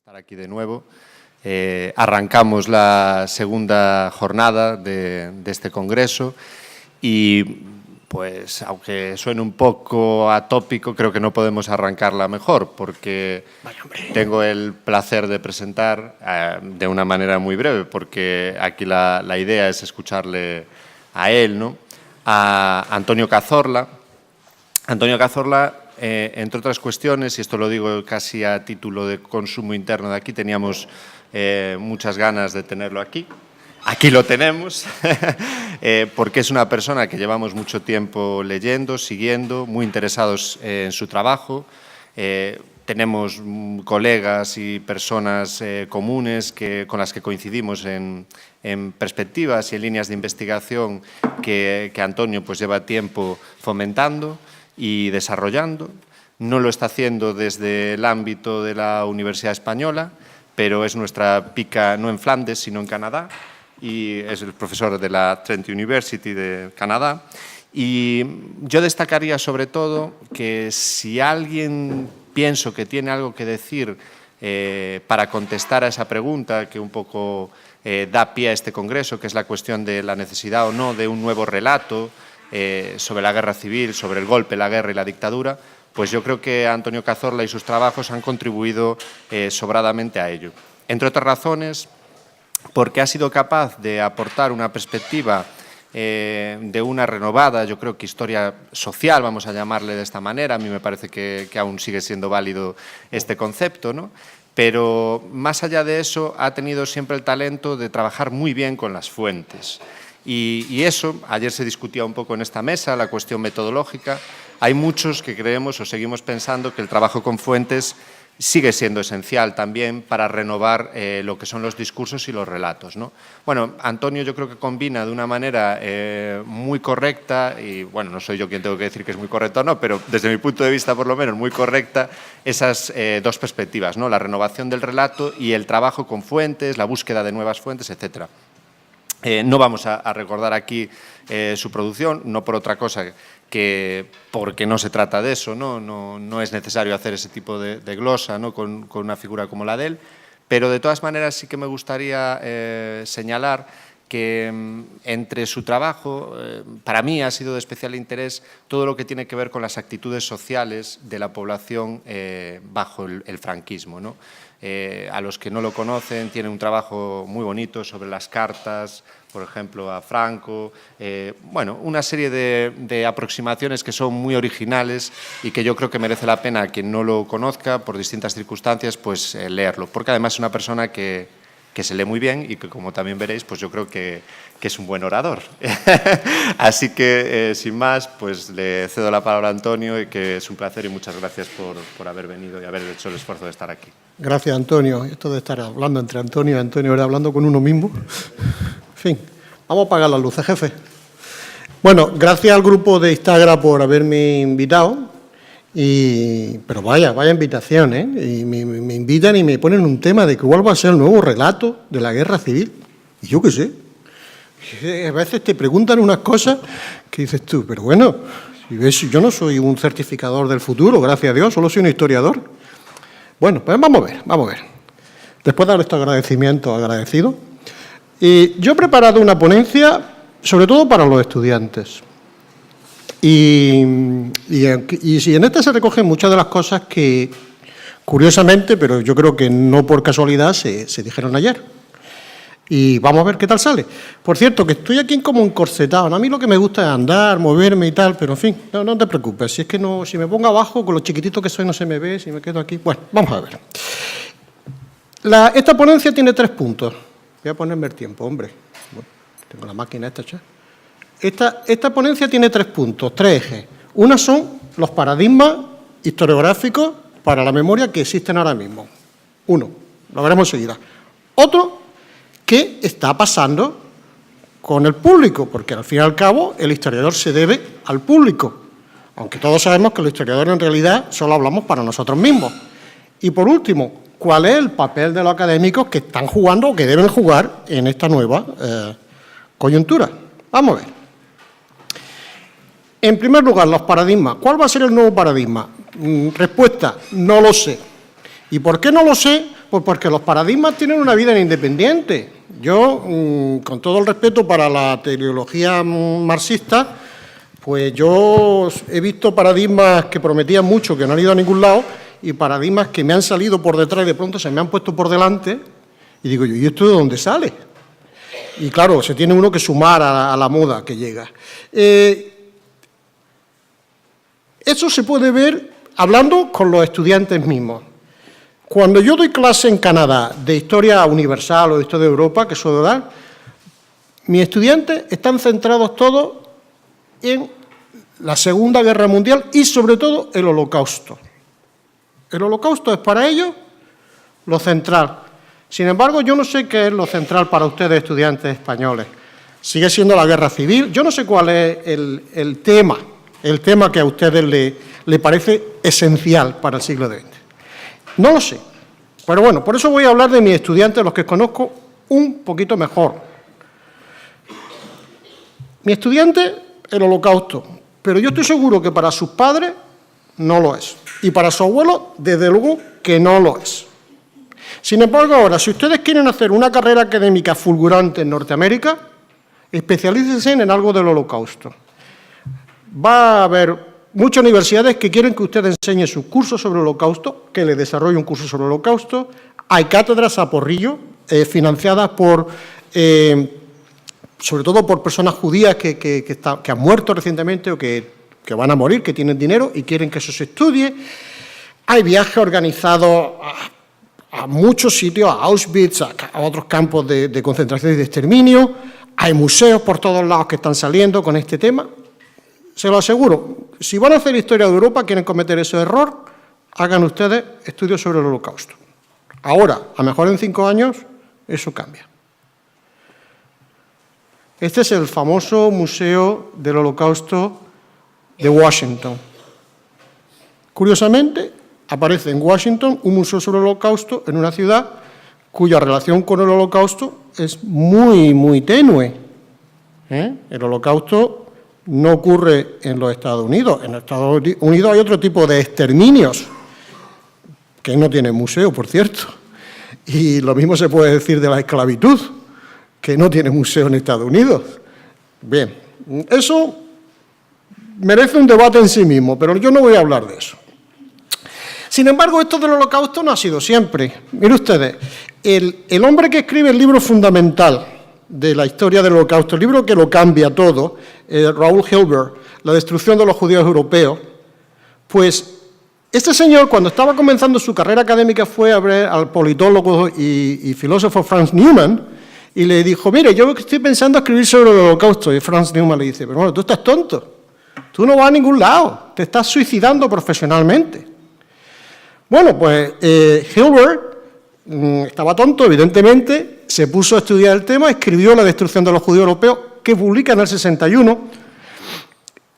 Estar aquí de nuevo. Arrancamos la segunda jornada de este congreso y, pues, aunque suene un poco atópico, creo que no podemos arrancarla mejor porque tengo el placer de presentar de una manera muy breve, porque aquí la idea es escucharle a él, ¿no? A Antonio Cazorla. Antonio Cazorla, entre otras cuestiones, y esto lo digo casi a título de consumo interno de aquí, teníamos muchas ganas de tenerlo aquí. Aquí lo tenemos, porque es una persona que llevamos mucho tiempo leyendo, siguiendo, muy interesados en su trabajo. Tenemos colegas y personas comunes con las que coincidimos en perspectivas y en líneas de investigación que Antonio pues lleva tiempo fomentando y desarrollando. No lo está haciendo desde el ámbito de la Universidad Española, pero es nuestra pica no en Flandes, sino en Canadá, y es el profesor de la Trent University de Canadá. Y yo destacaría sobre todo que si alguien pienso que tiene algo que decir para contestar a esa pregunta que un poco da pie a este congreso, que es la cuestión de la necesidad o no de un nuevo relato sobre la guerra civil, sobre el golpe, la guerra y la dictadura, pues yo creo que Antonio Cazorla y sus trabajos han contribuido sobradamente a ello. Entre otras razones, porque ha sido capaz de aportar una perspectiva de una renovada, yo creo que historia social, vamos a llamarle de esta manera. A mí me parece que aún sigue siendo válido este concepto, ¿no? Pero más allá de eso, ha tenido siempre el talento de trabajar muy bien con las fuentes. Y eso, ayer se discutía un poco en esta mesa, la cuestión metodológica. Hay muchos que creemos o seguimos pensando que el trabajo con fuentes sigue siendo esencial también para renovar lo que son los discursos y los relatos, ¿no? Bueno, Antonio yo creo que combina de una manera muy correcta, y bueno, no soy yo quien tengo que decir que es muy correcto o no, pero desde mi punto de vista por lo menos muy correcta, esas dos perspectivas, ¿no? La renovación del relato y el trabajo con fuentes, la búsqueda de nuevas fuentes, etcétera. No vamos a recordar aquí su producción, no por otra cosa que porque no se trata de eso, no es necesario hacer ese tipo de glosa, ¿no? con una figura como la de él, pero de todas maneras sí que me gustaría señalar que entre su trabajo, para mí ha sido de especial interés todo lo que tiene que ver con las actitudes sociales de la población bajo el franquismo, ¿no? A los que no lo conocen, tiene un trabajo muy bonito sobre las cartas, por ejemplo, a Franco. Bueno, una serie de aproximaciones que son muy originales y que yo creo que merece la pena a quien no lo conozca por distintas circunstancias, pues leerlo, porque además es una persona que se lee muy bien y que, como también veréis, pues yo creo que es un buen orador. Así que, sin más, pues le cedo la palabra a Antonio, y que es un placer y muchas gracias por haber venido y haber hecho el esfuerzo de estar aquí. Gracias, Antonio. Esto de estar hablando entre Antonio y Antonio era hablando con uno mismo. En fin, vamos a apagar las luces, jefe. Bueno, gracias al grupo de Instagram por haberme invitado. Pero vaya invitación, ¿eh? Y me invitan y me ponen un tema de que cuál va a ser el nuevo relato de la guerra civil. Y yo qué sé. A veces te preguntan unas cosas que dices tú, pero bueno, si ves, yo no soy un certificador del futuro, gracias a Dios, solo soy un historiador. Bueno, pues vamos a ver. Después de dar estos agradecimientos agradecidos, yo he preparado una ponencia, sobre todo para los estudiantes. Y en esta se recogen muchas de las cosas que, curiosamente, pero yo creo que no por casualidad, se dijeron ayer. Y vamos a ver qué tal sale. Por cierto, que estoy aquí como encorsetado. A mí lo que me gusta es andar, moverme y tal, pero en fin, no te preocupes. Si es que no, si me pongo abajo, con lo chiquitito que soy no se me ve, si me quedo aquí. Bueno, vamos a ver. Esta ponencia tiene 3 puntos. Voy a ponerme el tiempo, hombre. Bueno, tengo la máquina esta hecha. Esta ponencia tiene 3 puntos, 3 ejes. Una son los paradigmas historiográficos para la memoria que existen ahora mismo. Uno, lo veremos enseguida. Otro, ¿qué está pasando con el público? Porque al fin y al cabo el historiador se debe al público, aunque todos sabemos que los historiadores en realidad solo hablamos para nosotros mismos. Y por último, ¿cuál es el papel de los académicos que están jugando o que deben jugar en esta nueva coyuntura? Vamos a ver. En primer lugar, los paradigmas. ¿Cuál va a ser el nuevo paradigma? Respuesta, no lo sé. ¿Y por qué no lo sé? Pues porque los paradigmas tienen una vida independiente. Yo, con todo el respeto para la teleología marxista, pues yo he visto paradigmas que prometían mucho, que no han ido a ningún lado, y paradigmas que me han salido por detrás y de pronto se me han puesto por delante, y digo yo, ¿y esto de dónde sale? Y claro, se tiene uno que sumar a la moda que llega. Eso se puede ver hablando con los estudiantes mismos. Cuando yo doy clase en Canadá de Historia Universal o de Historia de Europa, que suelo dar, mis estudiantes están centrados todos en la Segunda Guerra Mundial y, sobre todo, el Holocausto. El Holocausto es para ellos lo central. Sin embargo, yo no sé qué es lo central para ustedes, estudiantes españoles. Sigue siendo la guerra civil. Yo no sé cuál es el tema que a ustedes le parece esencial para el siglo XX. No lo sé. Pero bueno, por eso voy a hablar de mis estudiantes, los que conozco un poquito mejor. Mi estudiante, el Holocausto, pero yo estoy seguro que para sus padres no lo es. Y para su abuelo, desde luego que no lo es. Sin embargo, ahora, si ustedes quieren hacer una carrera académica fulgurante en Norteamérica, especialícense en algo del Holocausto. Va a haber muchas universidades que quieren que usted enseñe sus cursos sobre el Holocausto, que le desarrolle un curso sobre el Holocausto. Hay cátedras a porrillo, financiadas por, sobre todo por personas judías que han muerto recientemente o que van a morir, que tienen dinero y quieren que eso se estudie. Hay viajes organizados a muchos sitios, a Auschwitz, a otros campos de concentración y de exterminio. Hay museos por todos lados que están saliendo con este tema. Se lo aseguro, si van a hacer historia de Europa, quieren cometer ese error, hagan ustedes estudios sobre el Holocausto. Ahora, a lo mejor en 5 años, eso cambia. Este es el famoso Museo del Holocausto de Washington. Curiosamente, aparece en Washington un museo sobre el Holocausto en una ciudad cuya relación con el Holocausto es muy, muy tenue. El Holocausto no ocurre en los Estados Unidos. En los Estados Unidos hay otro tipo de exterminios, que no tienen museo, por cierto. Y lo mismo se puede decir de la esclavitud, que no tiene museo en Estados Unidos. Bien, eso merece un debate en sí mismo, pero yo no voy a hablar de eso. Sin embargo, esto del Holocausto no ha sido siempre. Miren ustedes, el hombre que escribe el libro fundamental de la historia del Holocausto, el libro que lo cambia todo, Raúl Hilber, La destrucción de los judíos europeos, pues este señor, cuando estaba comenzando su carrera académica, fue a ver al politólogo y filósofo Franz Neumann y le dijo, mire, yo estoy pensando escribir sobre el Holocausto. Y Franz Neumann le dice, pero bueno, tú estás tonto, tú no vas a ningún lado, te estás suicidando profesionalmente. Bueno, pues Hilber estaba tonto, evidentemente, se puso a estudiar el tema, escribió La destrucción de los judíos europeos, que publica en el 61,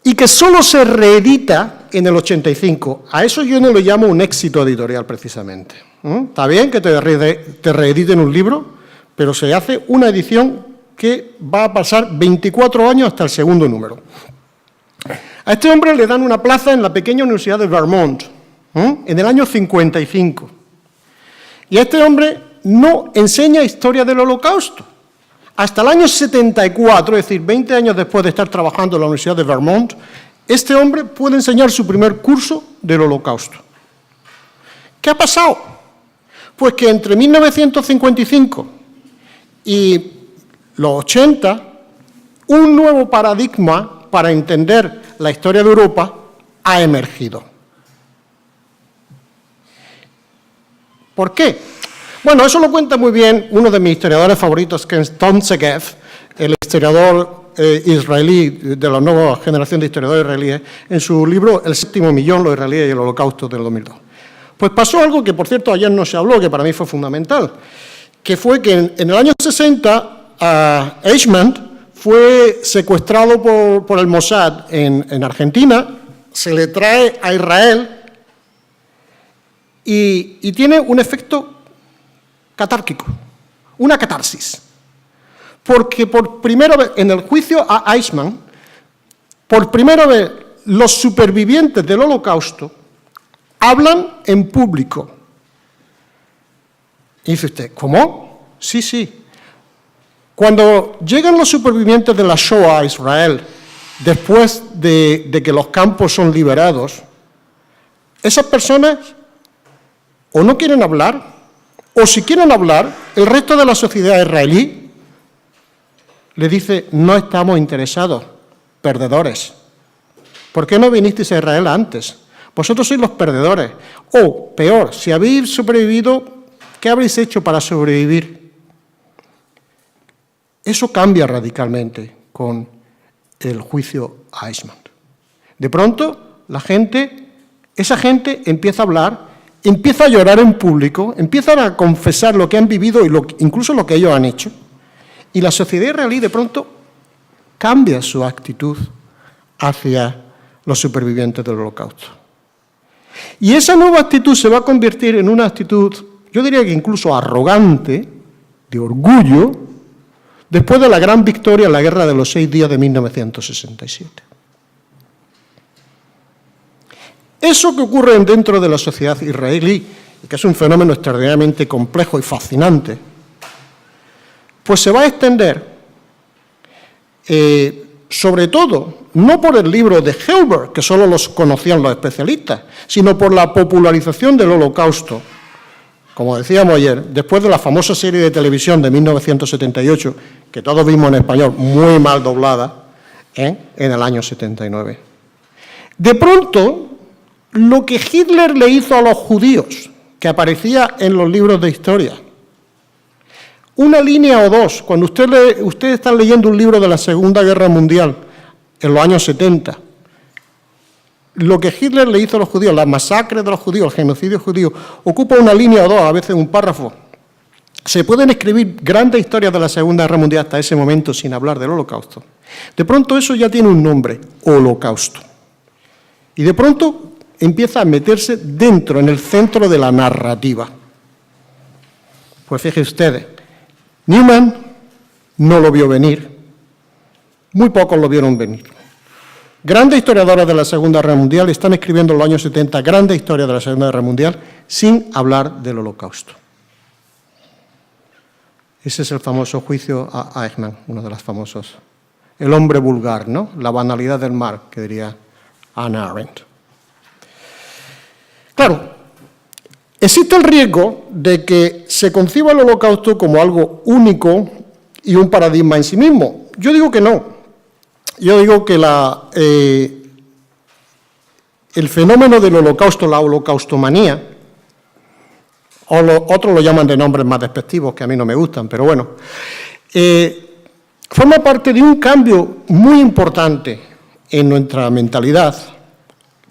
y que solo se reedita en el 85. A eso yo no lo llamo un éxito editorial, precisamente. Está bien que te reediten un libro, pero se hace una edición que va a pasar 24 años hasta el segundo número. A este hombre le dan una plaza en la pequeña Universidad de Vermont, en el año 55. Y este hombre no enseña historia del Holocausto. Hasta el año 74, es decir, 20 años después de estar trabajando en la Universidad de Vermont, este hombre puede enseñar su primer curso del Holocausto. ¿Qué ha pasado? Pues que entre 1955 y los 80, un nuevo paradigma para entender la historia de Europa ha emergido. ¿Por qué? Bueno, eso lo cuenta muy bien uno de mis historiadores favoritos, que es Tom Segev, el historiador israelí de la nueva generación de historiadores israelíes, en su libro El séptimo millón, los israelíes y el Holocausto del 2002. Pues pasó algo que, por cierto, ayer no se habló, que para mí fue fundamental, que fue que en el año 60 Eichmann fue secuestrado por el Mossad en Argentina, se le trae a Israel y tiene un efecto catárquico, una catarsis. Porque por primera vez, en el juicio a Eichmann, por primera vez los supervivientes del Holocausto hablan en público. Y dice usted, ¿cómo? Sí, sí. Cuando llegan los supervivientes de la Shoah a Israel, después de que los campos son liberados, esas personas o no quieren hablar, o si quieren hablar, el resto de la sociedad israelí le dice, no estamos interesados, perdedores. ¿Por qué no vinisteis a Israel antes? Vosotros sois los perdedores. O, peor, si habéis sobrevivido, ¿qué habréis hecho para sobrevivir? Eso cambia radicalmente con el juicio Eichmann. De pronto, esa gente empieza a hablar, empieza a llorar en público, empiezan a confesar lo que han vivido y incluso lo que ellos han hecho. Y la sociedad israelí de pronto cambia su actitud hacia los supervivientes del Holocausto. Y esa nueva actitud se va a convertir en una actitud, yo diría que incluso arrogante, de orgullo, después de la gran victoria en la Guerra de los 6 días de 1967. Eso que ocurre dentro de la sociedad israelí, que es un fenómeno extraordinariamente complejo y fascinante, pues se va a extender, sobre todo, no por el libro de Hilbert, que solo los conocían los especialistas, sino por la popularización del Holocausto. Como decíamos ayer, después de la famosa serie de televisión de 1978, que todos vimos en español, muy mal doblada, en el año 79. De pronto, lo que Hitler le hizo a los judíos, que aparecía en los libros de historia, una línea o dos, cuando ustedes están leyendo un libro de la Segunda Guerra Mundial, en los años 70, lo que Hitler le hizo a los judíos, la masacre de los judíos, el genocidio judío, ocupa una línea o dos, a veces un párrafo. Se pueden escribir grandes historias de la Segunda Guerra Mundial hasta ese momento sin hablar del Holocausto. De pronto eso ya tiene un nombre, Holocausto. Y de pronto empieza a meterse dentro, en el centro de la narrativa. Pues fíjense ustedes, Newman no lo vio venir, muy pocos lo vieron venir. Grandes historiadores de la Segunda Guerra Mundial están escribiendo en los años 70 grandes historias de la Segunda Guerra Mundial sin hablar del Holocausto. Ese es el famoso juicio a Eichmann, uno de los famosos. El hombre vulgar, ¿no? La banalidad del mal, que diría Hannah Arendt. Claro, existe el riesgo de que se conciba el Holocausto como algo único y un paradigma en sí mismo. Yo digo que no. Yo digo que el fenómeno del Holocausto, la holocaustomanía, otros lo llaman de nombres más despectivos que a mí no me gustan, pero bueno, forma parte de un cambio muy importante en nuestra mentalidad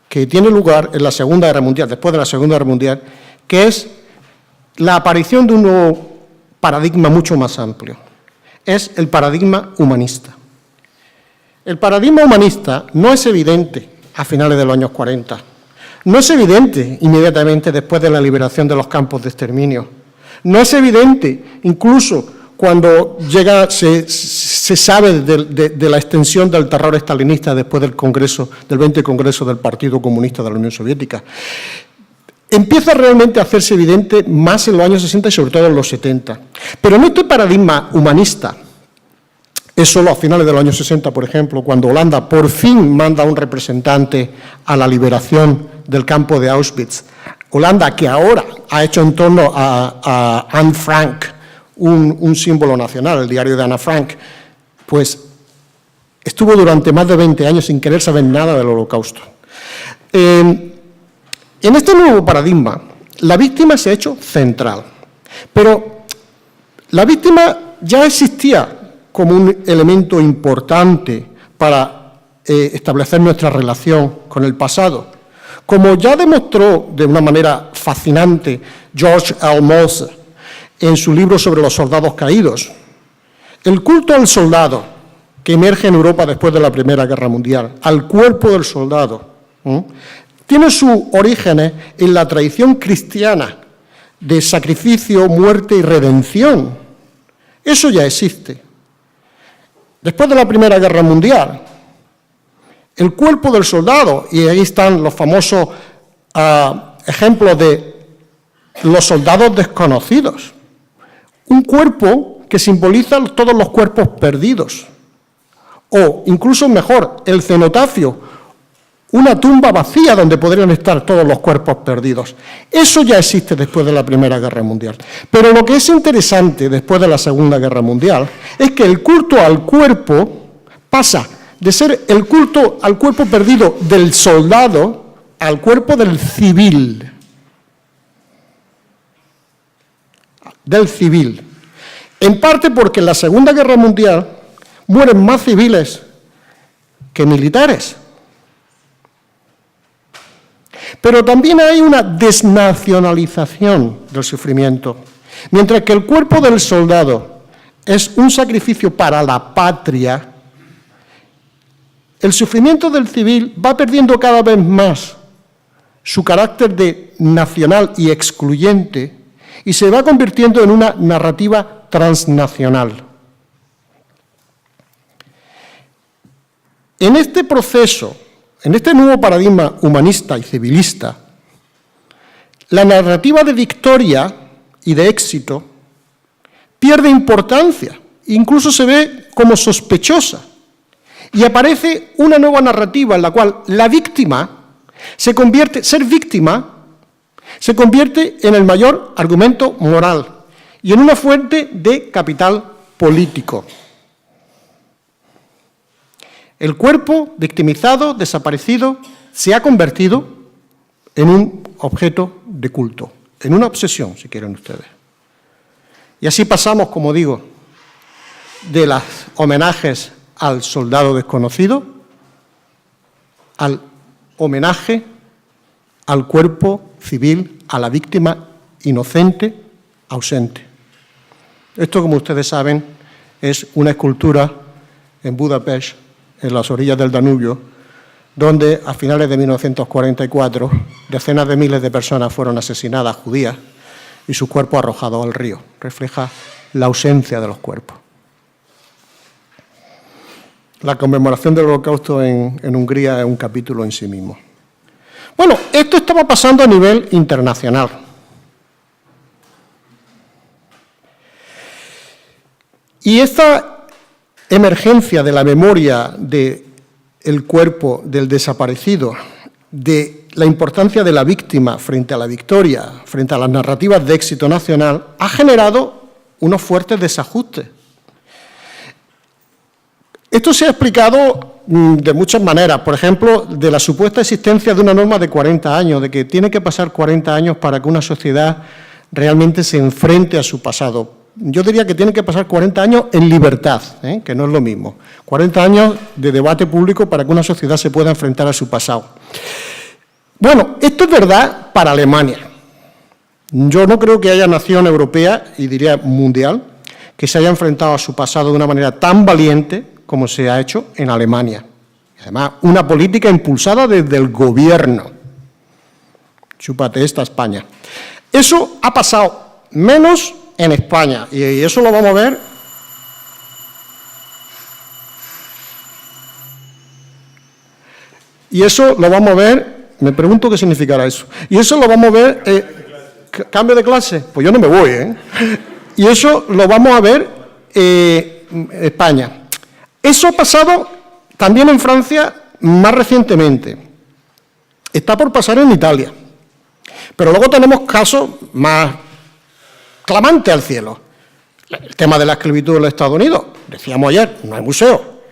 que tiene lugar en la Segunda Guerra Mundial, después de la Segunda Guerra Mundial, que es la aparición de un nuevo paradigma mucho más amplio. Es el paradigma humanista. El paradigma humanista no es evidente a finales de los años 40. No es evidente inmediatamente después de la liberación de los campos de exterminio. No es evidente incluso cuando se sabe de la extensión del terror estalinista después del 20 Congreso del Partido Comunista de la Unión Soviética. Empieza realmente a hacerse evidente más en los años 60 y sobre todo en los 70. Pero en este paradigma humanista, es solo a finales de los años 60, por ejemplo, cuando Holanda por fin manda a un representante a la liberación del campo de Auschwitz. Holanda, que ahora ha hecho en torno a Anne Frank un símbolo nacional, el diario de Ana Frank, pues estuvo durante más de 20 años sin querer saber nada del Holocausto. En este nuevo paradigma, la víctima se ha hecho central, pero la víctima ya existía como un elemento importante para establecer nuestra relación con el pasado. Como ya demostró de una manera fascinante George L. Moser en su libro sobre los soldados caídos, el culto al soldado que emerge en Europa después de la Primera Guerra Mundial, al cuerpo del soldado, tiene sus orígenes en la tradición cristiana de sacrificio, muerte y redención. Eso ya existe. Después de la Primera Guerra Mundial, el cuerpo del soldado, y ahí están los famosos ejemplos de los soldados desconocidos, un cuerpo que simboliza todos los cuerpos perdidos. O, incluso mejor, el cenotafio, una tumba vacía donde podrían estar todos los cuerpos perdidos. Eso ya existe después de la Primera Guerra Mundial. Pero lo que es interesante después de la Segunda Guerra Mundial es que el culto al cuerpo pasa de ser el culto al cuerpo perdido del soldado al cuerpo del civil. Del civil. En parte porque en la Segunda Guerra Mundial mueren más civiles que militares. Pero también hay una desnacionalización del sufrimiento. Mientras que el cuerpo del soldado es un sacrificio para la patria, el sufrimiento del civil va perdiendo cada vez más su carácter de nacional y excluyente y se va convirtiendo en una narrativa transnacional. En este proceso, en este nuevo paradigma humanista y civilista, la narrativa de victoria y de éxito pierde importancia, incluso se ve como sospechosa, y aparece una nueva narrativa en la cual la víctima ser víctima se convierte en el mayor argumento moral y en una fuente de capital político. El cuerpo victimizado, desaparecido, se ha convertido en un objeto de culto, en una obsesión, si quieren ustedes. Y así pasamos, como digo, de los homenajes al soldado desconocido al homenaje al cuerpo civil, a la víctima inocente, ausente. Esto, como ustedes saben, es una escultura en Budapest, en las orillas del Danubio, donde a finales de 1944 decenas de miles de personas fueron asesinadas, judías, y sus cuerpos arrojados al río. Refleja la ausencia de los cuerpos. La conmemoración del Holocausto en Hungría es un capítulo en sí mismo. Bueno, esto estaba pasando a nivel internacional. Y esta emergencia de la memoria del cuerpo del desaparecido, de la importancia de la víctima frente a la victoria, frente a las narrativas de éxito nacional, ha generado unos fuertes desajustes. Esto se ha explicado de muchas maneras, por ejemplo, de la supuesta existencia de una norma de 40 años, de que tiene que pasar 40 años para que una sociedad realmente se enfrente a su pasado. Yo diría que tiene que pasar 40 años en libertad, que no es lo mismo. 40 años de debate público para que una sociedad se pueda enfrentar a su pasado. Bueno, esto es verdad para Alemania. Yo no creo que haya nación europea, y diría mundial, que se haya enfrentado a su pasado de una manera tan valiente como se ha hecho en Alemania. Además, una política impulsada desde el gobierno. Chúpate esta España. Eso ha pasado menos en España, y eso lo vamos a ver. Y eso lo vamos a ver, me pregunto qué significará eso. Y eso lo vamos a ver, ¿cambio de clase? Pues yo no me voy, Y eso lo vamos a ver en España. Eso ha pasado también en Francia más recientemente. Está por pasar en Italia. Pero luego tenemos casos más clamantes al cielo. El tema de la esclavitud en los Estados Unidos. Decíamos ayer, no hay museo.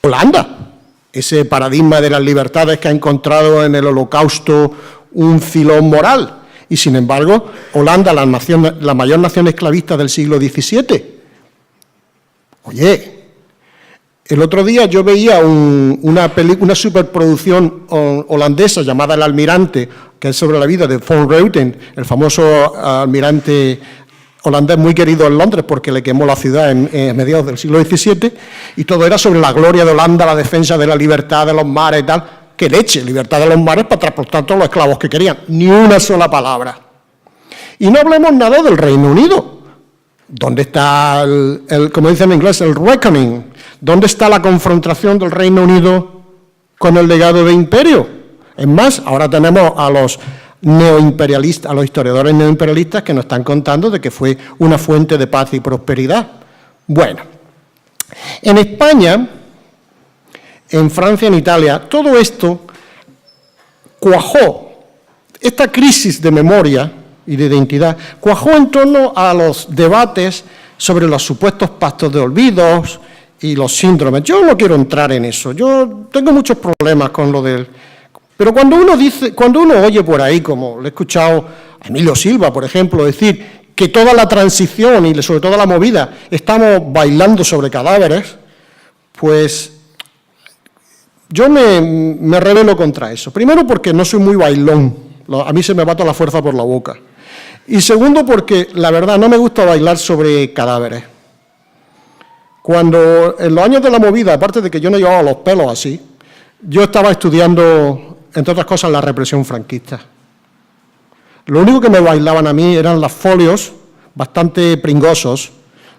Holanda, ese paradigma de las libertades que ha encontrado en el Holocausto un filón moral. Y sin embargo, Holanda, la mayor nación esclavista del siglo XVII. Oye, el otro día yo veía una superproducción holandesa llamada El Almirante, que es sobre la vida de Van Reuten, el famoso almirante holandés muy querido en Londres porque le quemó la ciudad en mediados del siglo XVII, y todo era sobre la gloria de Holanda, la defensa de la libertad de los mares y tal. ¡Qué leche! Libertad de los mares para transportar todos los esclavos que querían. Ni una sola palabra. Y no hablemos nada del Reino Unido. ¿Dónde está, como dicen en inglés, el reckoning? ¿Dónde está la confrontación del Reino Unido con el legado de imperio? Es más, ahora tenemos neoimperialistas, a los historiadores neoimperialistas que nos están contando de que fue una fuente de paz y prosperidad. Bueno, en España, en Francia, en Italia, todo esto cuajó, esta crisis de memoria y de identidad, cuajó en torno a los debates sobre los supuestos pactos de olvidos y los síndromes. Yo no quiero entrar en eso, yo tengo muchos problemas con lo del... Pero cuando uno oye por ahí, como le he escuchado a Emilio Silva, por ejemplo, decir que toda la transición y sobre todo la movida estamos bailando sobre cadáveres, pues yo me rebelo contra eso. Primero porque no soy muy bailón, a mí se me va toda la fuerza por la boca. Y segundo porque, la verdad, no me gusta bailar sobre cadáveres. Cuando en los años de la movida, aparte de que yo no llevaba los pelos así, yo estaba estudiando, entre otras cosas, la represión franquista. Lo único que me bailaban a mí eran los folios bastante pringosos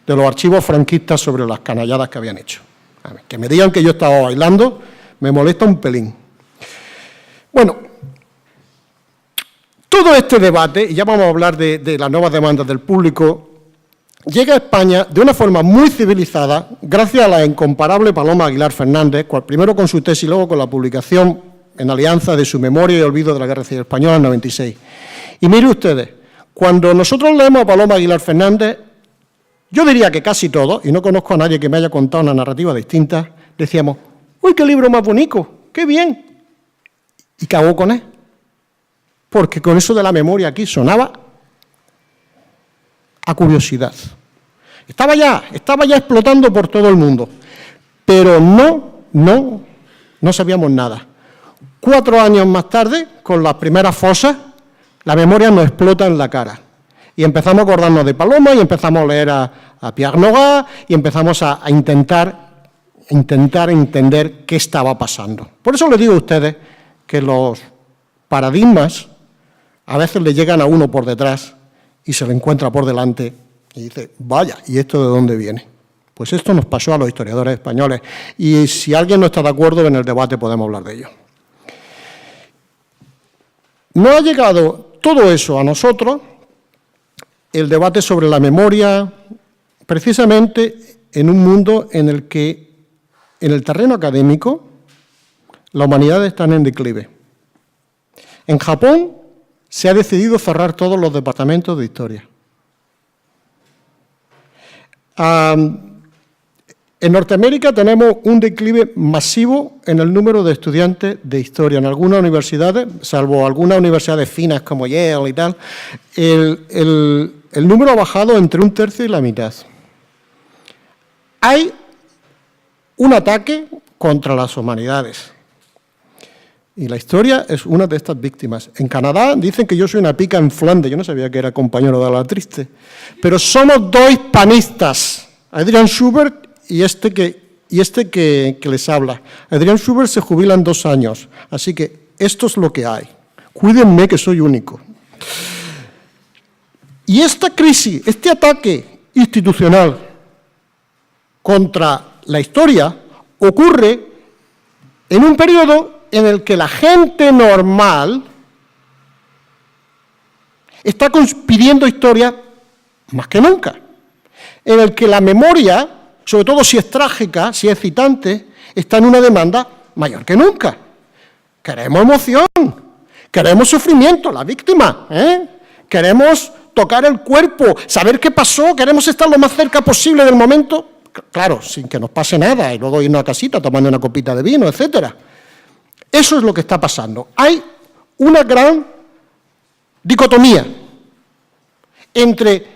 de los archivos franquistas sobre las canalladas que habían hecho. A ver, que me digan que yo estaba bailando me molesta un pelín. Bueno, todo este debate, y ya vamos a hablar de las nuevas demandas del público, llega a España de una forma muy civilizada, gracias a la incomparable Paloma Aguilar Fernández, primero con su tesis y luego con la publicación en Alianza de su memoria y olvido de la Guerra Civil Española en 96. Y mire ustedes, cuando nosotros leemos a Paloma Aguilar Fernández, yo diría que casi todos, y no conozco a nadie que me haya contado una narrativa distinta, decíamos, ¡uy, qué libro más bonito! ¡Qué bien! Y cagó con él. Porque con eso de la memoria aquí sonaba a curiosidad. Estaba ya explotando por todo el mundo, pero no sabíamos nada. 4 años más tarde, con las primeras fosas, la memoria nos explota en la cara. Y empezamos a acordarnos de Paloma, y empezamos a leer a Pierre Nogat, y empezamos a intentar entender qué estaba pasando. Por eso les digo a ustedes que los paradigmas a veces le llegan a uno por detrás y se le encuentra por delante y dice, vaya, ¿y esto de dónde viene? Pues esto nos pasó a los historiadores españoles y si alguien no está de acuerdo en el debate podemos hablar de ello. No ha llegado todo eso a nosotros, el debate sobre la memoria, precisamente en un mundo en el que, en el terreno académico, la humanidad está en declive. En Japón se ha decidido cerrar todos los departamentos de historia. En Norteamérica tenemos un declive masivo en el número de estudiantes de historia. En algunas universidades, salvo algunas universidades finas como Yale y tal, el número ha bajado entre 1/3 y la mitad. Hay un ataque contra las humanidades. Y la historia es una de estas víctimas. En Canadá dicen que yo soy una pica en Flandes. Yo no sabía que era compañero de la triste. Pero somos 2 hispanistas. Adrian Schubert y este que les habla. Adrian Schubert se jubila en 2 años. Así que esto es lo que hay. Cuídenme que soy único. Y esta crisis, este ataque institucional contra la historia ocurre en un periodo en el que la gente normal está pidiendo historia más que nunca, en el que la memoria, sobre todo si es trágica, si es excitante, está en una demanda mayor que nunca. Queremos emoción, queremos sufrimiento, la víctima, queremos tocar el cuerpo, saber qué pasó, queremos estar lo más cerca posible del momento, claro, sin que nos pase nada, y luego irnos a casita tomando una copita de vino, etcétera. Eso es lo que está pasando. Hay una gran dicotomía entre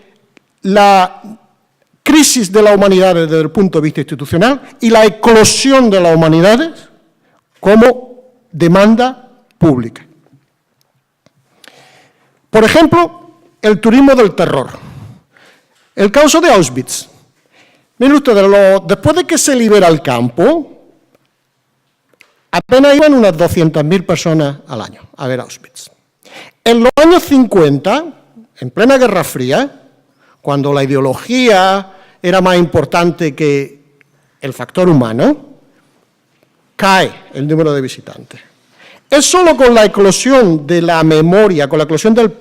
la crisis de la humanidad desde el punto de vista institucional y la eclosión de las humanidades como demanda pública. Por ejemplo, el turismo del terror. El caso de Auschwitz. Miren ustedes, después de que se libera el campo, apenas iban unas 200.000 personas al año a ver Auschwitz. En los años 50, en plena Guerra Fría, cuando la ideología era más importante que el factor humano, cae el número de visitantes. Es solo con la eclosión de la memoria, con la eclosión del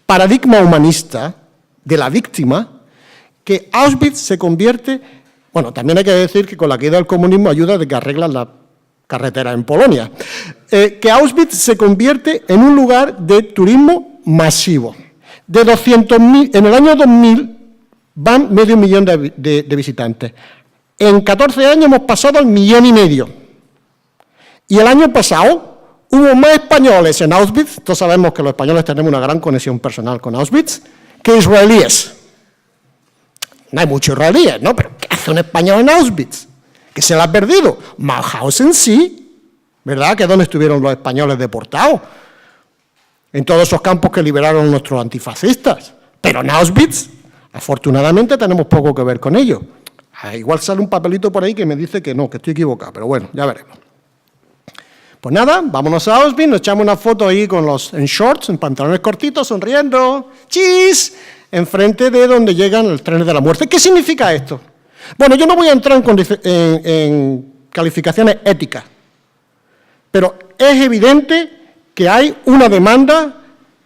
paradigma humanista, de la víctima, que Auschwitz se convierte, bueno, también hay que decir que con la caída del comunismo ayuda de que arreglan la carretera en Polonia, que Auschwitz se convierte en un lugar de turismo masivo. De 200.000, en el año 2000 van 500.000 de visitantes. En 14 años hemos pasado al 1,5 millones. Y el año pasado hubo más españoles en Auschwitz, todos sabemos que los españoles tenemos una gran conexión personal con Auschwitz, que israelíes. No hay muchos israelíes, ¿no? Pero ¿qué hace un español en Auschwitz? ¿Que se la ha perdido? Mauthausen sí, ¿verdad? Que es donde estuvieron los españoles deportados. En todos esos campos que liberaron nuestros antifascistas. Pero en Auschwitz, afortunadamente, tenemos poco que ver con ello. Igual sale un papelito por ahí que me dice que no, que estoy equivocado, pero bueno, ya veremos. Pues nada, vámonos a Auschwitz, nos echamos una foto ahí en shorts, en pantalones cortitos, sonriendo, ¡chis!, enfrente de donde llegan los trenes de la muerte. ¿Qué significa esto? Bueno, yo no voy a entrar en calificaciones éticas, pero es evidente que hay una demanda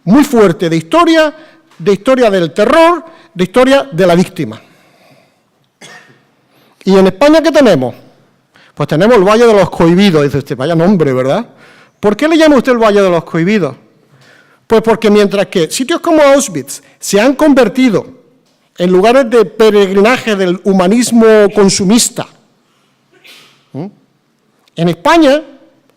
muy fuerte de historia del terror, de historia de la víctima. ¿Y en España qué tenemos? Pues tenemos el Valle de los Cohibidos. Dice usted, vaya nombre, ¿verdad? ¿Por qué le llama usted el Valle de los Cohibidos? Pues porque mientras que sitios como Auschwitz se han convertido en lugares de peregrinaje del humanismo consumista, en España,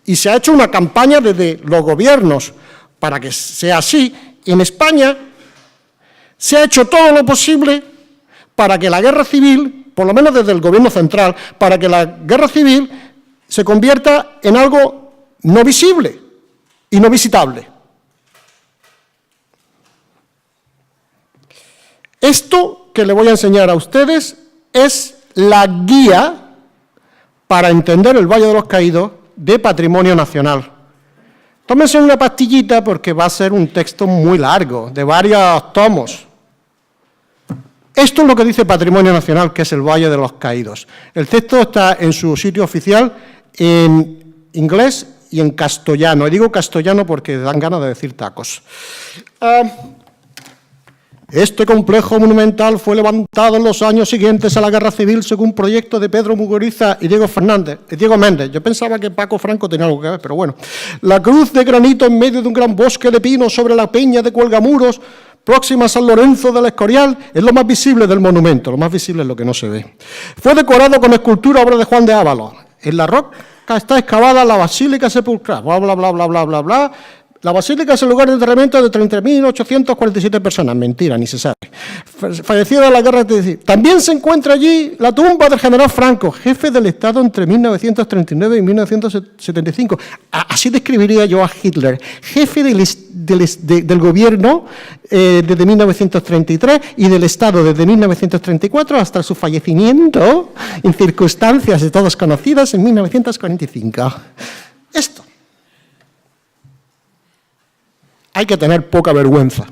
y se ha hecho una campaña desde los gobiernos para que sea así, en España se ha hecho todo lo posible para que la guerra civil, por lo menos desde el gobierno central, para que la guerra civil se convierta en algo no visible y no visitable. Esto que le voy a enseñar a ustedes es la guía para entender el Valle de los Caídos de Patrimonio Nacional. Tómense una pastillita porque va a ser un texto muy largo, de varios tomos. Esto es lo que dice Patrimonio Nacional, que es el Valle de los Caídos. El texto está en su sitio oficial en inglés y en castellano. Y digo castellano porque dan ganas de decir tacos. Este complejo monumental fue levantado en los años siguientes a la Guerra Civil según proyecto de Pedro Muguruza y Diego Méndez. Yo pensaba que Paco Franco tenía algo que ver, pero bueno. La cruz de granito en medio de un gran bosque de pinos sobre la peña de Cuelgamuros, próxima a San Lorenzo del Escorial, es lo más visible del monumento. Lo más visible es lo que no se ve. Fue decorado con escultura obra de Juan de Ábalos. En la roca está excavada la Basílica Sepulcral, bla, bla, bla, bla, bla, bla, bla. La basílica es el lugar de enterramiento de 30.847 personas. Mentira, ni se sabe. Fallecido en la guerra. También se encuentra allí la tumba del general Franco, jefe del Estado entre 1939 y 1975. Así describiría yo a Hitler, jefe del gobierno desde 1933 y del Estado desde 1934 hasta su fallecimiento en circunstancias de todos conocidas en 1945. Esto. Hay que tener poca vergüenza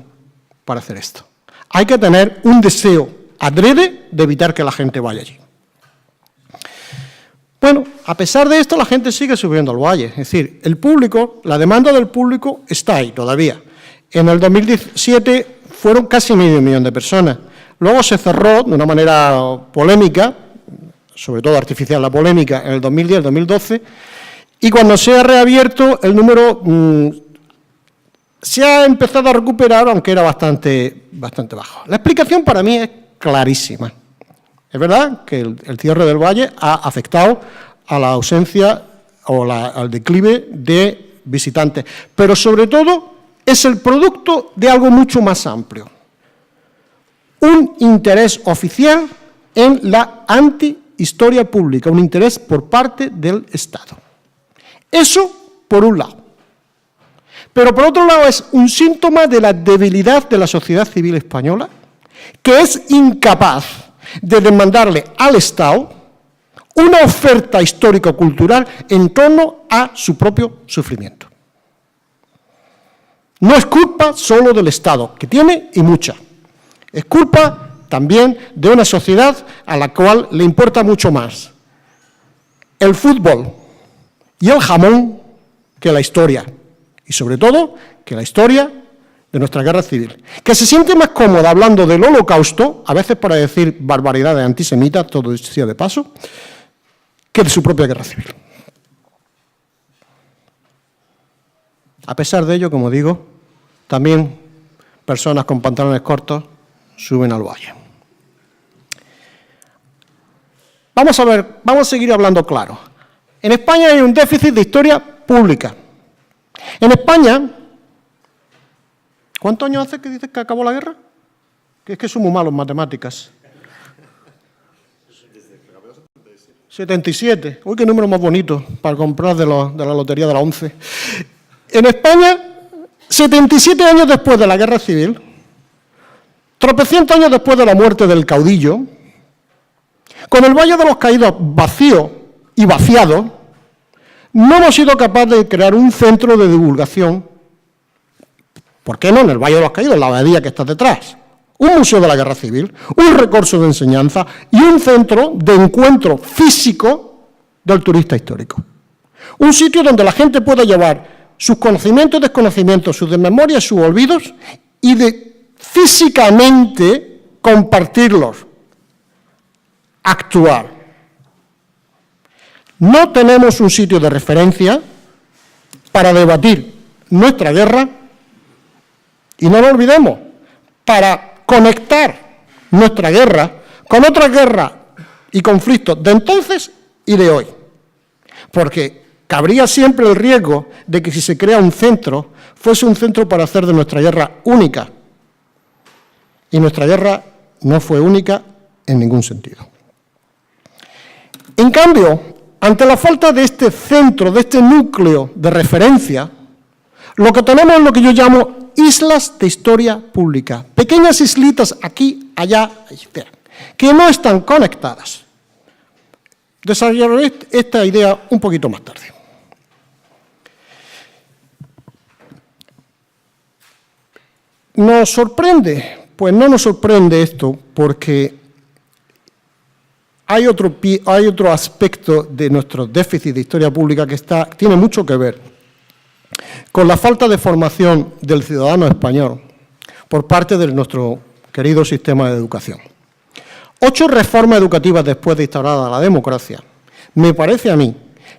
para hacer esto. Hay que tener un deseo adrede de evitar que la gente vaya allí. Bueno, a pesar de esto, la gente sigue subiendo al valle. Es decir, el público, la demanda del público está ahí todavía. En el 2017 fueron casi 500.000 de personas. Luego se cerró de una manera polémica, sobre todo artificial la polémica, en el 2010-2012, y cuando se ha reabierto el número se ha empezado a recuperar, aunque era bastante bajo. La explicación para mí es clarísima. Es verdad que el cierre del valle ha afectado a la ausencia o al declive de visitantes, pero sobre todo es el producto de algo mucho más amplio. Un interés oficial en la antihistoria pública, un interés por parte del Estado. Eso por un lado. Pero por otro lado es un síntoma de la debilidad de la sociedad civil española, que es incapaz de demandarle al Estado una oferta histórico-cultural en torno a su propio sufrimiento. No es culpa solo del Estado, que tiene y mucha. Es culpa también de una sociedad a la cual le importa mucho más el fútbol y el jamón que la historia, y sobre todo que la historia de nuestra guerra civil, que se siente más cómoda hablando del Holocausto, a veces para decir barbaridades antisemitas, todo sea de paso, que de su propia guerra civil. A pesar de ello, como digo, también personas con pantalones cortos suben al valle. Vamos a seguir hablando claro. En España hay un déficit de historia pública. En España, ¿cuántos años hace que dices que acabó la guerra? Que es que somos malos en matemáticas. 77. Uy, qué número más bonito para comprar de la lotería de la 11. En España, 77 años después de la guerra civil, tropecientos años después de la muerte del caudillo, con el Valle de los Caídos vacío y vaciado, no hemos sido capaces de crear un centro de divulgación. ¿Por qué no? En el Valle de los Caídos, la abadía que está detrás. Un museo de la guerra civil, un recurso de enseñanza y un centro de encuentro físico del turista histórico. Un sitio donde la gente pueda llevar sus conocimientos, desconocimientos, sus desmemorias, sus olvidos y de físicamente compartirlos, actuar. No tenemos un sitio de referencia para debatir nuestra guerra y no lo olvidemos, para conectar nuestra guerra con otras guerras y conflictos de entonces y de hoy. Porque cabría siempre el riesgo de que si se crea un centro, fuese un centro para hacer de nuestra guerra única. Y nuestra guerra no fue única en ningún sentido. En cambio, ante la falta de este centro, de este núcleo de referencia, lo que tenemos es lo que yo llamo islas de historia pública. Pequeñas islitas aquí, allá, que no están conectadas. Desarrollaré esta idea un poquito más tarde. ¿Nos sorprende? Pues no nos sorprende esto, porque hay otro aspecto de nuestro déficit de historia pública que tiene mucho que ver con la falta de formación del ciudadano español por parte de nuestro querido sistema de educación. 8 reformas educativas después de instaurada la democracia, me parece a mí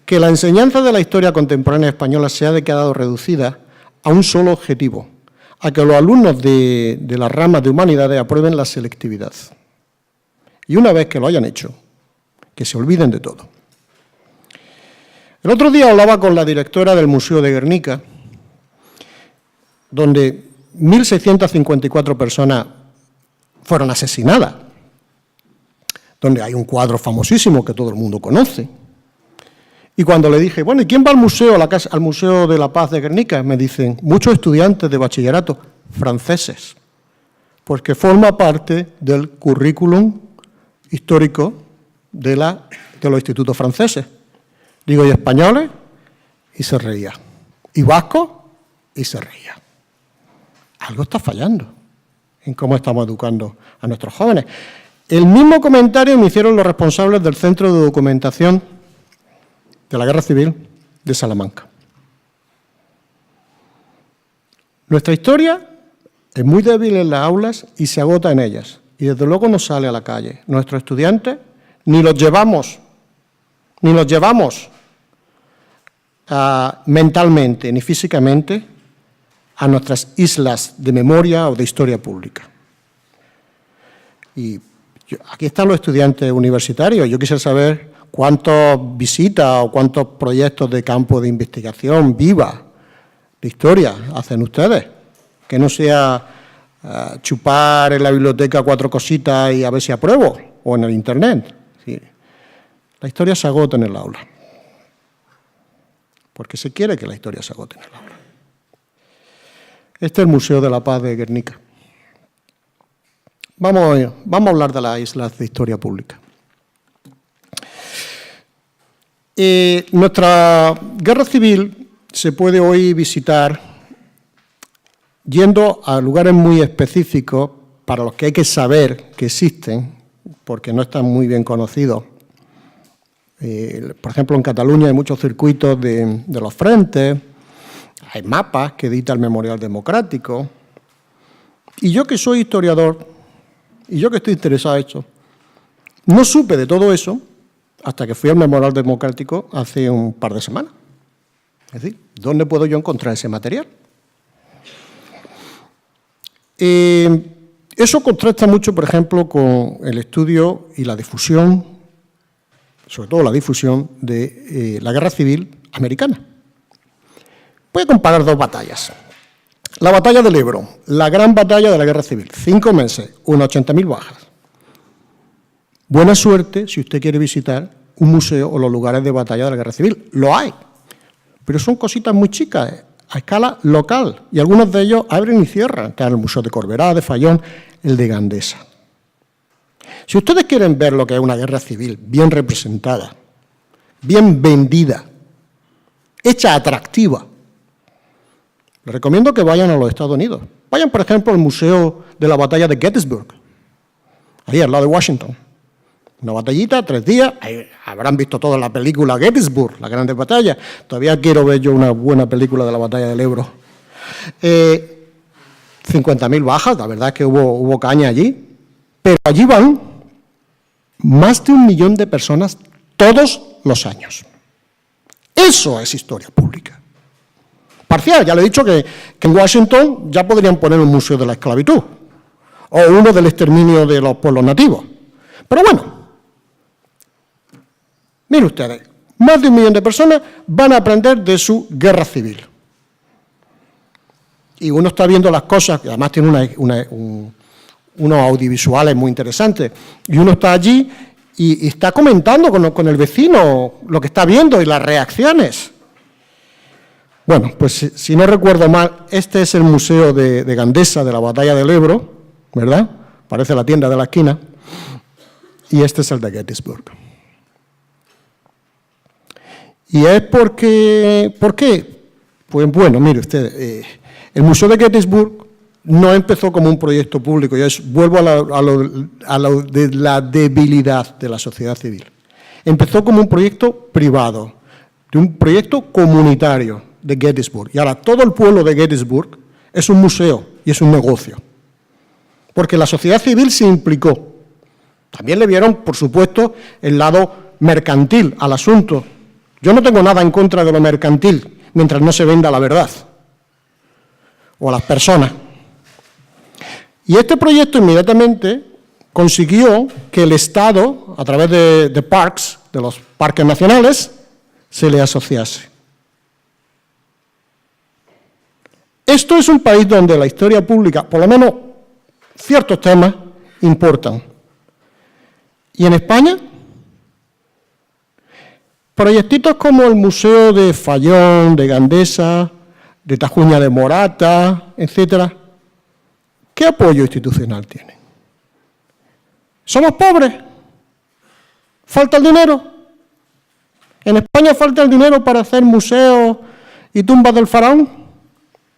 que la enseñanza de la historia contemporánea española se ha quedado reducida a un solo objetivo, a que los alumnos de las ramas de humanidades aprueben la selectividad. Y una vez que lo hayan hecho, que se olviden de todo. El otro día hablaba con la directora del Museo de Guernica, donde 1.654 personas fueron asesinadas, donde hay un cuadro famosísimo que todo el mundo conoce. Y cuando le dije, bueno, ¿y quién va al museo, al Museo de la Paz de Guernica? Me dicen, muchos estudiantes de bachillerato franceses, porque forma parte del currículum histórico de los institutos franceses. Digo, ¿y españoles? Y se reía. ¿Y vascos? Y se reía. Algo está fallando en cómo estamos educando a nuestros jóvenes. El mismo comentario me hicieron los responsables del Centro de Documentación de la Guerra Civil de Salamanca. Nuestra historia es muy débil en las aulas y se agota en ellas. Y desde luego no sale a la calle. Nuestros estudiantes ni los llevamos mentalmente ni físicamente a nuestras islas de memoria o de historia pública. Y aquí están los estudiantes universitarios. Yo quisiera saber cuántas visitas o cuántos proyectos de campo de investigación viva de historia hacen ustedes. Que no sea chupar en la biblioteca 4 cositas y a ver si apruebo, o en el internet. Sí. La historia se agota en el aula. Porque se quiere que la historia se agote en el aula. Este es el Museo de la Paz de Guernica. Vamos a hablar de las islas de historia pública. Nuestra guerra civil se puede hoy visitar yendo a lugares muy específicos para los que hay que saber que existen, porque no están muy bien conocidos Por ejemplo, en Cataluña hay muchos circuitos de los frentes, hay mapas que edita el Memorial Democrático. Y yo que soy historiador, y yo que estoy interesado en esto, no supe de todo eso hasta que fui al Memorial Democrático hace un par de semanas. Es decir, ¿dónde puedo yo encontrar ese material? Eso contrasta mucho, por ejemplo, con el estudio y la difusión, sobre todo la difusión de la Guerra Civil Americana. Voy a comparar dos batallas. La batalla del Ebro, la gran batalla de la Guerra Civil, 5 meses, unas 80.000 bajas. Buena suerte si usted quiere visitar un museo o los lugares de batalla de la Guerra Civil. Lo hay, pero son cositas muy chicas, a escala local, y algunos de ellos abren y cierran. Está el Museo de Corberá, de Fallón, el de Gandesa. Si ustedes quieren ver lo que es una guerra civil bien representada, bien vendida, hecha atractiva, les recomiendo que vayan a los Estados Unidos. Vayan, por ejemplo, al Museo de la Batalla de Gettysburg, ahí al lado de Washington. Una batallita, 3 días, ahí habrán visto toda la película Gettysburg, la grande batalla. Todavía quiero ver yo una buena película de la batalla del Ebro. 50.000 bajas, la verdad es que hubo caña allí, pero allí van más de 1 millón de personas todos los años. Eso es historia pública. Parcial, ya le he dicho que en Washington ya podrían poner un museo de la esclavitud o uno del exterminio de los pueblos nativos. Pero bueno, miren ustedes, más de 1 millón de personas van a aprender de su guerra civil. Y uno está viendo las cosas, que además tiene unos audiovisuales muy interesantes, y uno está allí y está comentando con el vecino lo que está viendo y las reacciones. Bueno, pues si no recuerdo mal, este es el Museo de Gandesa, de la Batalla del Ebro, ¿verdad? Parece la tienda de la esquina. Y este es el de Gettysburg. Y es porque... ¿Por qué? Pues bueno, mire usted, el Museo de Gettysburg no empezó como un proyecto público, vuelvo a lo de la debilidad de la sociedad civil. Empezó como un proyecto privado, de un proyecto comunitario de Gettysburg. Y ahora todo el pueblo de Gettysburg es un museo y es un negocio. Porque la sociedad civil se implicó. También le vieron, por supuesto, el lado mercantil al asunto. Yo no tengo nada en contra de lo mercantil, mientras no se venda la verdad o a las personas. Y este proyecto inmediatamente consiguió que el Estado, a través de parks, de los parques nacionales, se le asociase. Esto es un país donde la historia pública, por lo menos ciertos temas, importan. ¿Y en España? Proyectitos como el Museo de Fallón, de Gandesa, de Tajuña de Morata, etcétera, ¿qué apoyo institucional tienen? ¿Somos pobres? ¿Falta el dinero? ¿En España falta el dinero para hacer museos y tumbas del faraón?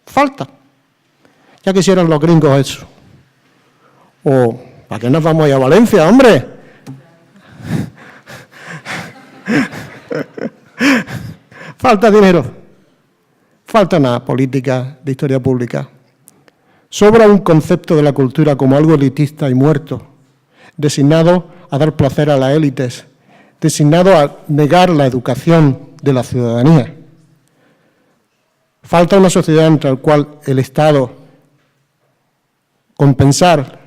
Falta. Ya quisieran los gringos eso. O, ¿para qué nos vamos a ir a Valencia, hombre? Falta dinero. Falta una política de historia pública. Sobra un concepto de la cultura como algo elitista y muerto, designado a dar placer a las élites, designado a negar la educación de la ciudadanía. Falta una sociedad entre la cual el Estado, compensar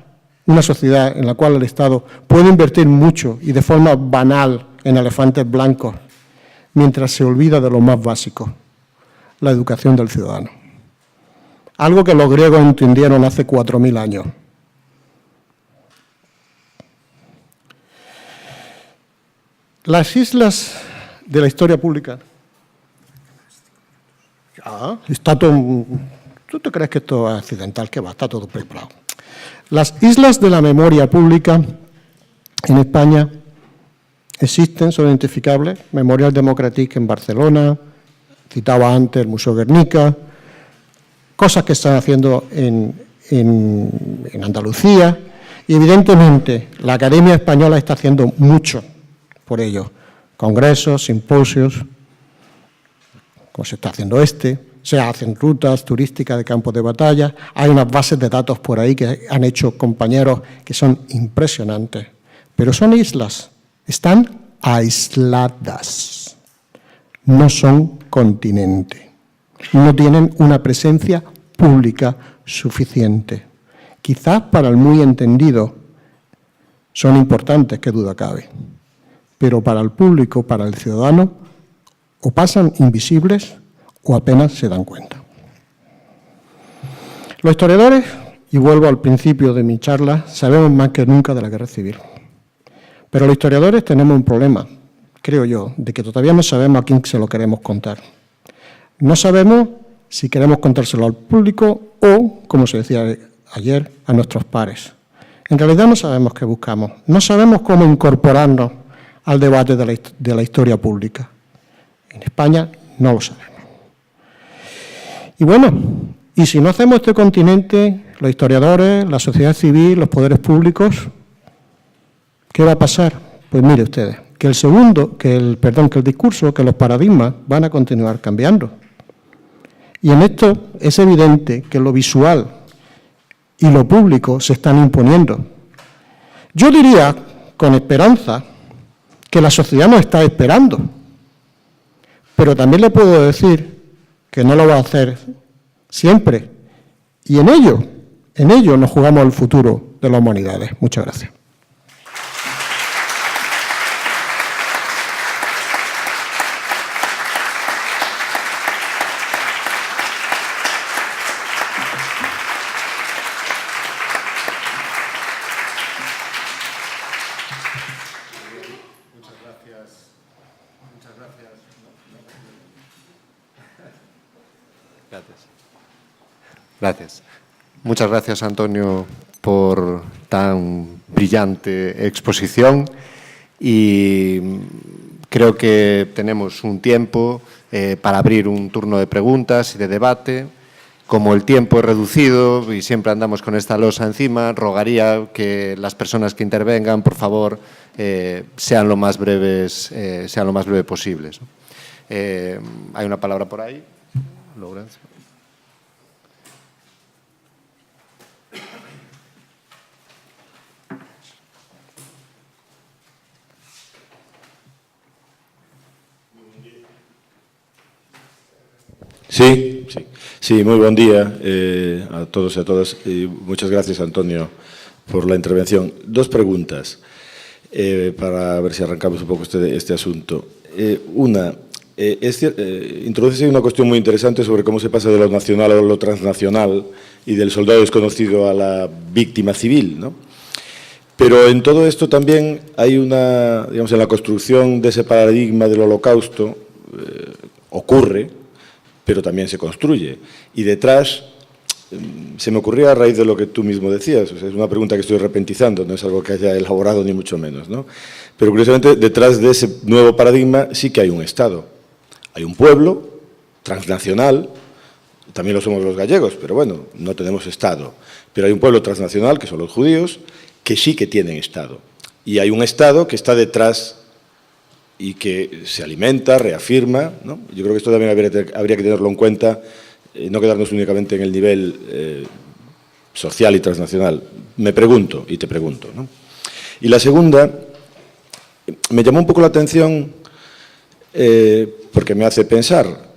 una sociedad en la cual el Estado puede invertir mucho y de forma banal en elefantes blancos, mientras se olvida de lo más básico, la educación del ciudadano. Algo que los griegos entendieron hace 4.000 años. Las islas de la historia pública. Está todo. ¿Tú te crees que esto es accidental? Que va, está todo preparado. Las islas de la memoria pública en España existen, son identificables. Memorial Democratique en Barcelona, citaba antes el Museo Guernica, cosas que están haciendo en Andalucía, y evidentemente la Academia Española está haciendo mucho por ello. congresos, simposios, como se está haciendo se hacen rutas turísticas de campos de batalla, hay unas bases de datos por ahí que han hecho compañeros que son impresionantes, pero son islas, están aisladas, no son continente, no tienen una presencia pública suficiente. Quizás para el muy entendido son importantes, qué duda cabe, pero para el público, para el ciudadano, o pasan invisibles o apenas se dan cuenta. Los historiadores, y vuelvo al principio de mi charla, sabemos más que nunca de la guerra civil. Pero los historiadores tenemos un problema, creo yo, de que todavía no sabemos a quién se lo queremos contar. No sabemos si queremos contárselo al público o, como se decía ayer, a nuestros pares. En realidad no sabemos qué buscamos, no sabemos cómo incorporarnos al debate de la historia pública. En España no lo sabemos. Y bueno, y si no hacemos este continente, los historiadores, la sociedad civil, los poderes públicos, ¿qué va a pasar? Pues mire ustedes, que el discurso, que los paradigmas van a continuar cambiando. Y en esto es evidente que lo visual y lo público se están imponiendo. Yo diría, con esperanza, que la sociedad nos está esperando. Pero también le puedo decir que no lo va a hacer siempre. Y en ello nos jugamos el futuro de las humanidades. Muchas gracias. Gracias. Muchas gracias, Antonio, por tan brillante exposición y creo que tenemos un tiempo para abrir un turno de preguntas y de debate. Como el tiempo es reducido y siempre andamos con esta losa encima, rogaría que las personas que intervengan, por favor, sean lo más breves posibles. Hay una palabra por ahí. Lorenzo. Sí, muy buen día a todos y a todas. Y muchas gracias, Antonio, por la intervención. Dos preguntas para ver si arrancamos un poco este asunto. Una, introduce una cuestión muy interesante sobre cómo se pasa de lo nacional a lo transnacional y del soldado desconocido a la víctima civil, ¿no? Pero en todo esto también hay una, digamos, en la construcción de ese paradigma del Holocausto ocurre, pero también se construye. Y detrás, se me ocurría a raíz de lo que tú mismo decías, o sea, es una pregunta que estoy repentizando, no es algo que haya elaborado ni mucho menos, ¿no? Pero curiosamente, detrás de ese nuevo paradigma sí que hay un Estado. Hay un pueblo transnacional, también lo somos los gallegos, pero bueno, no tenemos Estado. Pero hay un pueblo transnacional, que son los judíos, que sí que tienen Estado. Y hay un Estado que está detrás y que se alimenta, reafirma, ¿no? Yo creo que esto también habría que tenerlo en cuenta, no quedarnos únicamente en el nivel social y transnacional. Me pregunto, y te pregunto, ¿no? Y la segunda, me llamó un poco la atención, porque me hace pensar,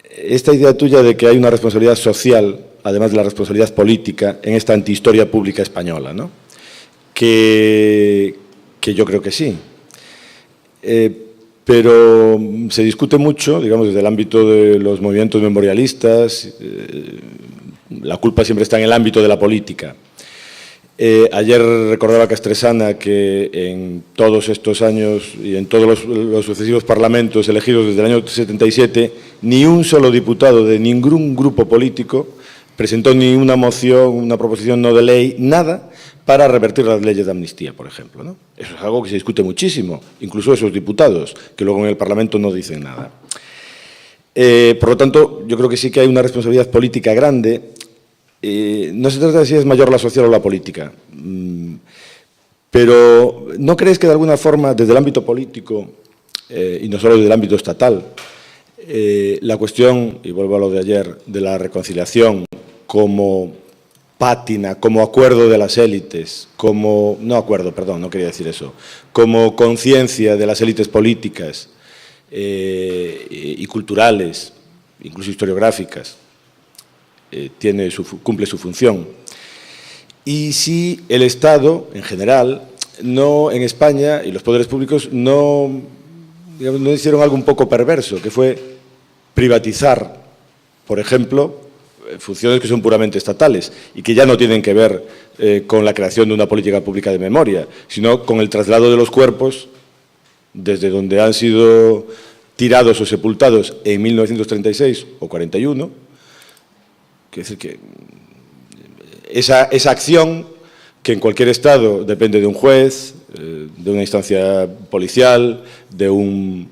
esta idea tuya de que hay una responsabilidad social, además de la responsabilidad política, en esta antihistoria pública española, ¿no? Que yo creo que sí. Pero se discute mucho, digamos, desde el ámbito de los movimientos memorialistas, la culpa siempre está en el ámbito de la política. Ayer recordaba Castresana que en todos estos años y en todos los sucesivos parlamentos elegidos desde el año 77, ni un solo diputado de ningún grupo político presentó ni una moción, una proposición no de ley, nada, para revertir las leyes de amnistía, por ejemplo, ¿no? Eso es algo que se discute muchísimo, incluso esos diputados, que luego en el Parlamento no dicen nada. Por lo tanto, yo creo que sí que hay una responsabilidad política grande. No se trata de si es mayor la social o la política, Pero ¿no crees que de alguna forma, desde el ámbito político, y no solo desde el ámbito estatal, la cuestión, y vuelvo a lo de ayer, de la reconciliación como pátina, como acuerdo de las élites, como, no acuerdo, perdón, no quería decir eso, como conciencia de las élites políticas y culturales, incluso historiográficas, cumple su función? Y si el Estado, en general, en España y los poderes públicos no hicieron algo un poco perverso, que fue privatizar, por ejemplo, funciones que son puramente estatales y que ya no tienen que ver con la creación de una política pública de memoria, sino con el traslado de los cuerpos desde donde han sido tirados o sepultados en 1936 o 41. Quiere decir que esa acción, que en cualquier Estado depende de un juez, de una instancia policial, de un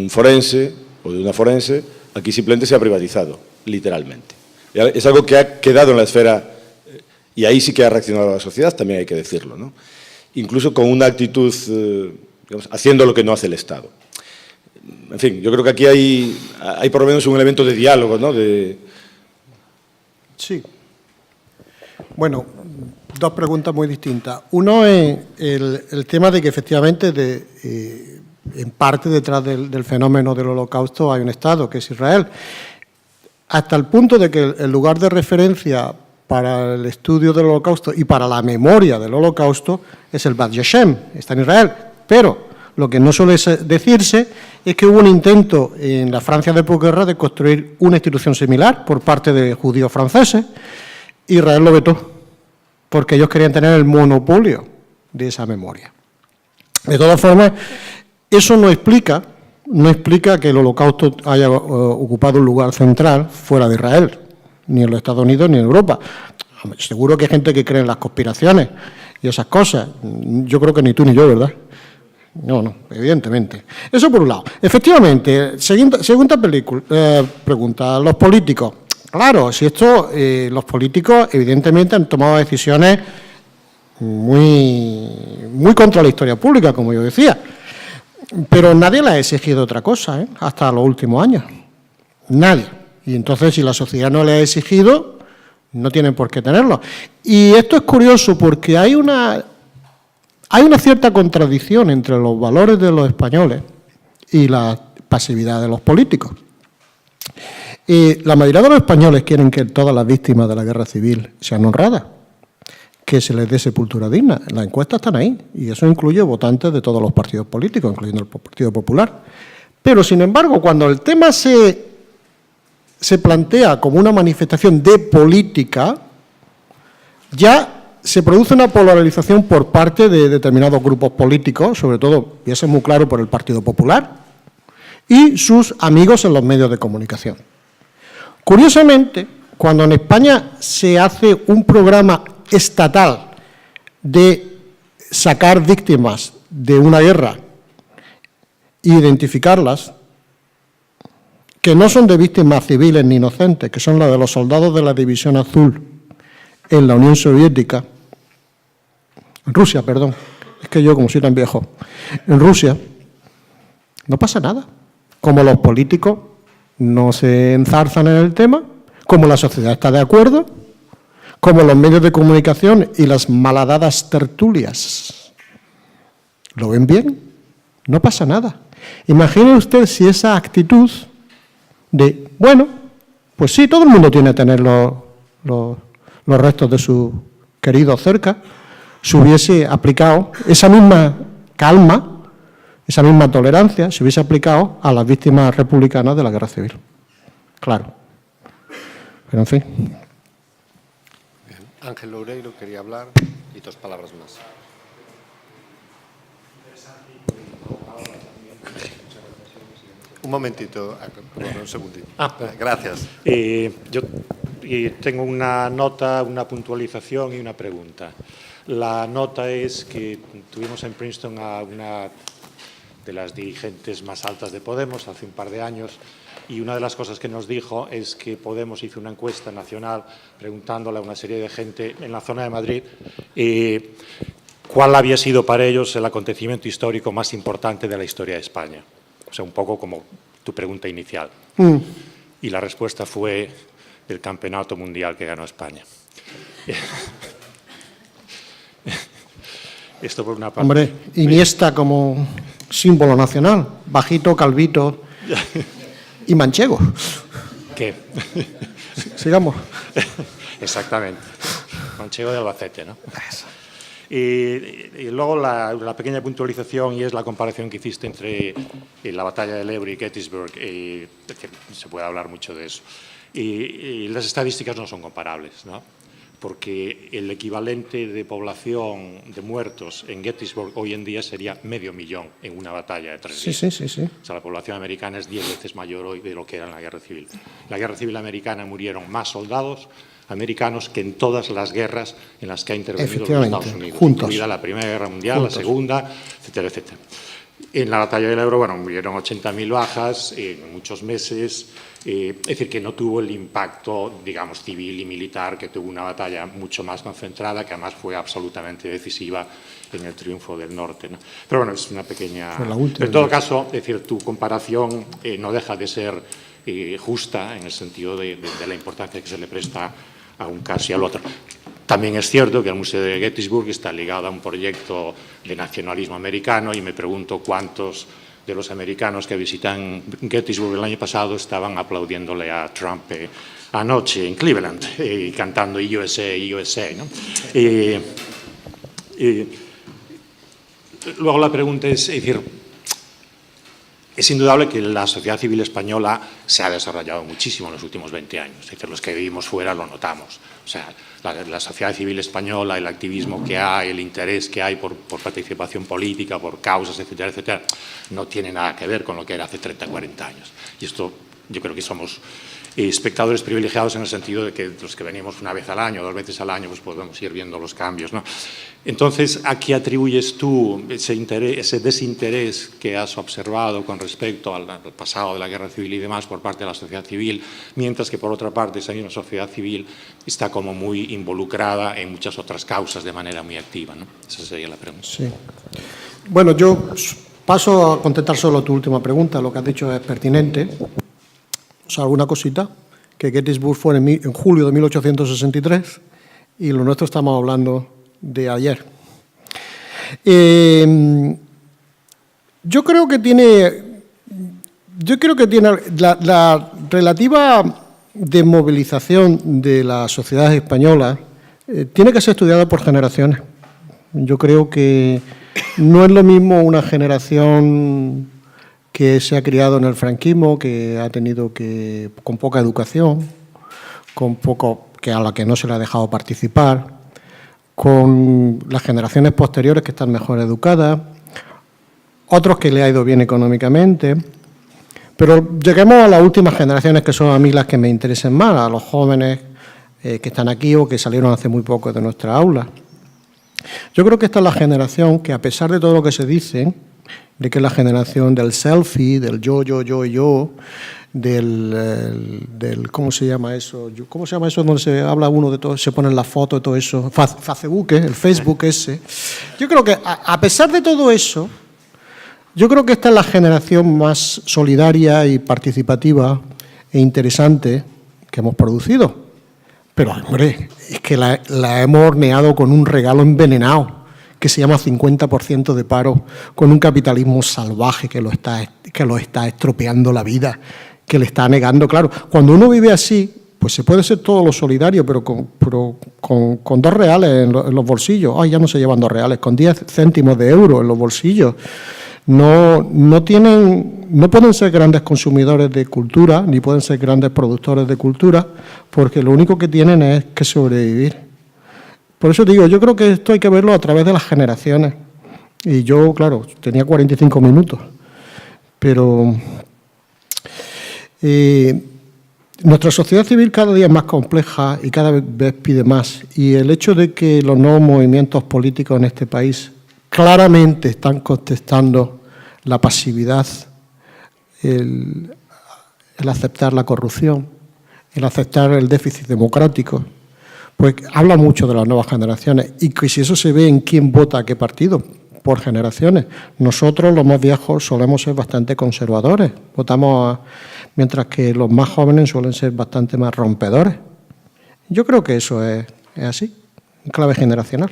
forense o de una forense, aquí simplemente se ha privatizado, literalmente. Es algo que ha quedado en la esfera, y ahí sí que ha reaccionado la sociedad, también hay que decirlo, ¿no? Incluso con una actitud, haciendo lo que no hace el Estado. En fin, yo creo que aquí hay por lo menos un elemento de diálogo, ¿no? Sí. Bueno, dos preguntas muy distintas. Uno es el tema de que efectivamente en parte detrás del fenómeno del Holocausto hay un Estado, que es Israel, hasta el punto de que el lugar de referencia para el estudio del Holocausto y para la memoria del Holocausto es el Bad Yeshem, está en Israel. Pero lo que no suele decirse es que hubo un intento en la Francia de posguerra de construir una institución similar por parte de judíos franceses. Israel lo vetó, porque ellos querían tener el monopolio de esa memoria. De todas formas, eso no explica que el Holocausto haya ocupado un lugar central fuera de Israel, ni en los Estados Unidos ni en Europa. Seguro que hay gente que cree en las conspiraciones y esas cosas. Yo creo que ni tú ni yo, ¿verdad? No, evidentemente. Eso por un lado. Efectivamente, segunda pregunta, los políticos. Claro, si los políticos evidentemente han tomado decisiones muy contra la historia pública, como yo decía. Pero nadie le ha exigido otra cosa, hasta los últimos años. Nadie. Y entonces, si la sociedad no le ha exigido, no tienen por qué tenerlo. Y esto es curioso porque hay una cierta contradicción entre los valores de los españoles y la pasividad de los políticos. La mayoría de los españoles quieren que todas las víctimas de la guerra civil sean honradas, que se les dé sepultura digna. Las encuestas están ahí, y eso incluye votantes de todos los partidos políticos, incluyendo el Partido Popular. Pero, sin embargo, cuando el tema se plantea como una manifestación de política, ya se produce una polarización por parte de determinados grupos políticos, sobre todo, y eso es muy claro, por el Partido Popular y sus amigos en los medios de comunicación. Curiosamente, cuando en España se hace un programa estatal de sacar víctimas de una guerra e identificarlas, que no son de víctimas civiles ni inocentes, que son las de los soldados de la División Azul en la Unión Soviética, en Rusia, perdón, es que yo como soy tan viejo, en Rusia, no pasa nada. Como los políticos no se enzarzan en el tema, como la sociedad está de acuerdo, como los medios de comunicación y las malhadadas tertulias lo ven bien, no pasa nada. Imagine usted si esa actitud de, bueno, pues sí, todo el mundo tiene que tener los restos de sus queridos cerca, se hubiese aplicado esa misma calma, esa misma tolerancia, se hubiese aplicado a las víctimas republicanas de la guerra civil. Claro. Pero en fin. Bien. Ángel Loureiro quería hablar y 2 palabras más. Un momentito, un segundito. Gracias. Yo tengo una nota, una puntualización y una pregunta. La nota es que tuvimos en Princeton a una de las dirigentes más altas de Podemos hace un par de años, y una de las cosas que nos dijo es que Podemos hizo una encuesta nacional preguntándole a una serie de gente en la zona de Madrid cuál había sido para ellos el acontecimiento histórico más importante de la historia de España. O sea, un poco como tu pregunta inicial. Y la respuesta fue el campeonato mundial que ganó España. Esto por una parte. Hombre, Iniesta como símbolo nacional, bajito, calvito y manchego. ¿Qué? Sigamos. Exactamente. Manchego de Albacete, ¿no? Y luego la pequeña puntualización, y es la comparación que hiciste entre la batalla del Ebro y Gettysburg, que se puede hablar mucho de eso. Y las estadísticas no son comparables, ¿no? Porque el equivalente de población de muertos en Gettysburg hoy en día sería 500.000 en una batalla de 3 días. Sí. O sea, la población americana es 10 veces mayor hoy de lo que era en la Guerra Civil. En la Guerra Civil americana murieron más soldados americanos que en todas las guerras en las que ha intervenido los Estados Unidos, juntos. incluida la Primera Guerra Mundial, la Segunda, etcétera, etcétera. En la batalla del Ebro, bueno, murieron 80.000 bajas en muchos meses, es decir, que no tuvo el impacto, digamos, civil y militar que tuvo una batalla mucho más concentrada, que además fue absolutamente decisiva en el triunfo del norte, ¿no? Pero bueno, es una pequeña... Pero en todo caso, es decir, tu comparación no deja de ser justa en el sentido de la importancia que se le presta a un caso y al otro. También es cierto que el Museo de Gettysburg está ligado a un proyecto de nacionalismo americano, y me pregunto cuántos de los americanos que visitan Gettysburg el año pasado estaban aplaudiéndole a Trump anoche en Cleveland y cantando USA, USA, ¿no? Luego la pregunta es decir, es indudable que la sociedad civil española se ha desarrollado muchísimo en los últimos 20 años. Es decir, los que vivimos fuera lo notamos. O sea, la sociedad civil española, el activismo que hay, el interés que hay por participación política, por causas, etcétera, etcétera, no tiene nada que ver con lo que era hace 30, 40 años. Y esto yo creo que somos espectadores privilegiados en el sentido de que los que venimos una vez al año, 2 veces al año, pues podemos ir viendo los cambios, ¿no? Entonces, ¿a qué atribuyes tú ese desinterés que has observado con respecto al pasado de la guerra civil y demás por parte de la sociedad civil, mientras que por otra parte esa misma sociedad civil está como muy involucrada en muchas otras causas de manera muy activa, ¿no? Esa sería la pregunta. Sí. Bueno, yo paso a contestar solo tu última pregunta. Lo que has dicho es pertinente. O sea, alguna cosita, que Gettysburg fue en julio de 1863 y lo nuestro estamos hablando de ayer. Yo creo que tiene la relativa desmovilización de la sociedad española tiene que ser estudiada por generaciones. Yo creo que no es lo mismo una generación que se ha criado en el franquismo, que ha tenido con poca educación, que a la que no se le ha dejado participar, con las generaciones posteriores que están mejor educadas, otros que le ha ido bien económicamente, pero lleguemos a las últimas generaciones, que son a mí las que me interesan más, a los jóvenes que están aquí o que salieron hace muy poco de nuestra aula. Yo creo que esta es la generación que, a pesar de todo lo que se dice, de que es la generación del selfie, del yo, del ¿cómo se llama eso? ¿Cómo se llama eso donde se habla uno de todo, se ponen las fotos, todo eso? Facebook, el Facebook ese. Yo creo que, a pesar de todo eso, yo creo que esta es la generación más solidaria y participativa e interesante que hemos producido. Pero, hombre, es que la hemos horneado con un regalo envenenado, que se llama 50% de paro, con un capitalismo salvaje que lo está estropeando la vida, que le está negando. Claro, cuando uno vive así, pues se puede ser todo lo solidario, pero con 2 reales en los bolsillos. Ay, ya no se llevan 2 reales, con 10 céntimos de euro en los bolsillos. No pueden ser grandes consumidores de cultura, ni pueden ser grandes productores de cultura, porque lo único que tienen es que sobrevivir. Por eso digo, yo creo que esto hay que verlo a través de las generaciones. Y yo, claro, tenía 45 minutos. Pero nuestra sociedad civil cada día es más compleja y cada vez pide más. Y el hecho de que los nuevos movimientos políticos en este país claramente están contestando la pasividad, el aceptar la corrupción, el aceptar el déficit democrático, pues habla mucho de las nuevas generaciones y que si eso se ve en quién vota a qué partido, por generaciones. Nosotros, los más viejos, solemos ser bastante conservadores, mientras que los más jóvenes suelen ser bastante más rompedores. Yo creo que eso es así, en clave generacional.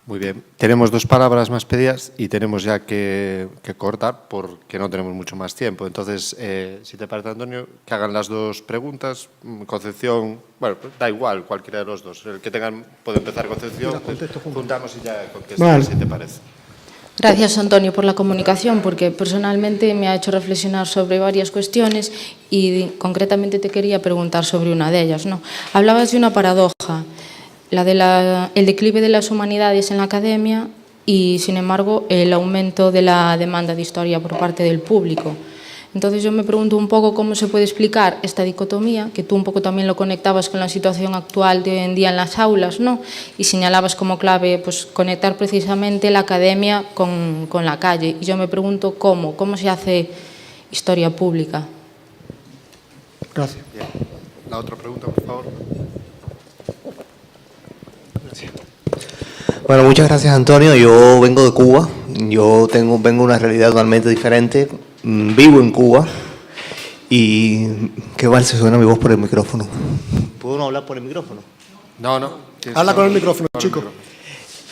Muy bien. Tenemos 2 palabras más pedidas y tenemos ya que cortar porque no tenemos mucho más tiempo. Entonces, si te parece, Antonio, que hagan las 2 preguntas. Concepción, bueno, da igual, cualquiera de los 2. El que tengan, puede empezar Concepción. Juntamos y ya contestamos, vale, si te parece. Gracias, Antonio, por la comunicación, porque personalmente me ha hecho reflexionar sobre varias cuestiones y concretamente te quería preguntar sobre una de ellas, ¿no? Hablabas de una paradoja, el declive de las humanidades en la academia y, sin embargo, el aumento de la demanda de historia por parte del público. Entonces yo me pregunto un poco cómo se puede explicar esta dicotomía, que tú un poco también lo conectabas con la situación actual de hoy en día en las aulas, ¿no? Y señalabas como clave pues, conectar precisamente la academia con la calle. Y yo me pregunto cómo se hace historia pública. Gracias. Bien. La otra pregunta, por favor. Bueno, muchas gracias, Antonio. Yo vengo de Cuba. Yo vengo de una realidad totalmente diferente. Vivo en Cuba. Y qué mal se suena mi voz por el micrófono. ¿Puedo no hablar por el micrófono? No. Habla con el micrófono, chico.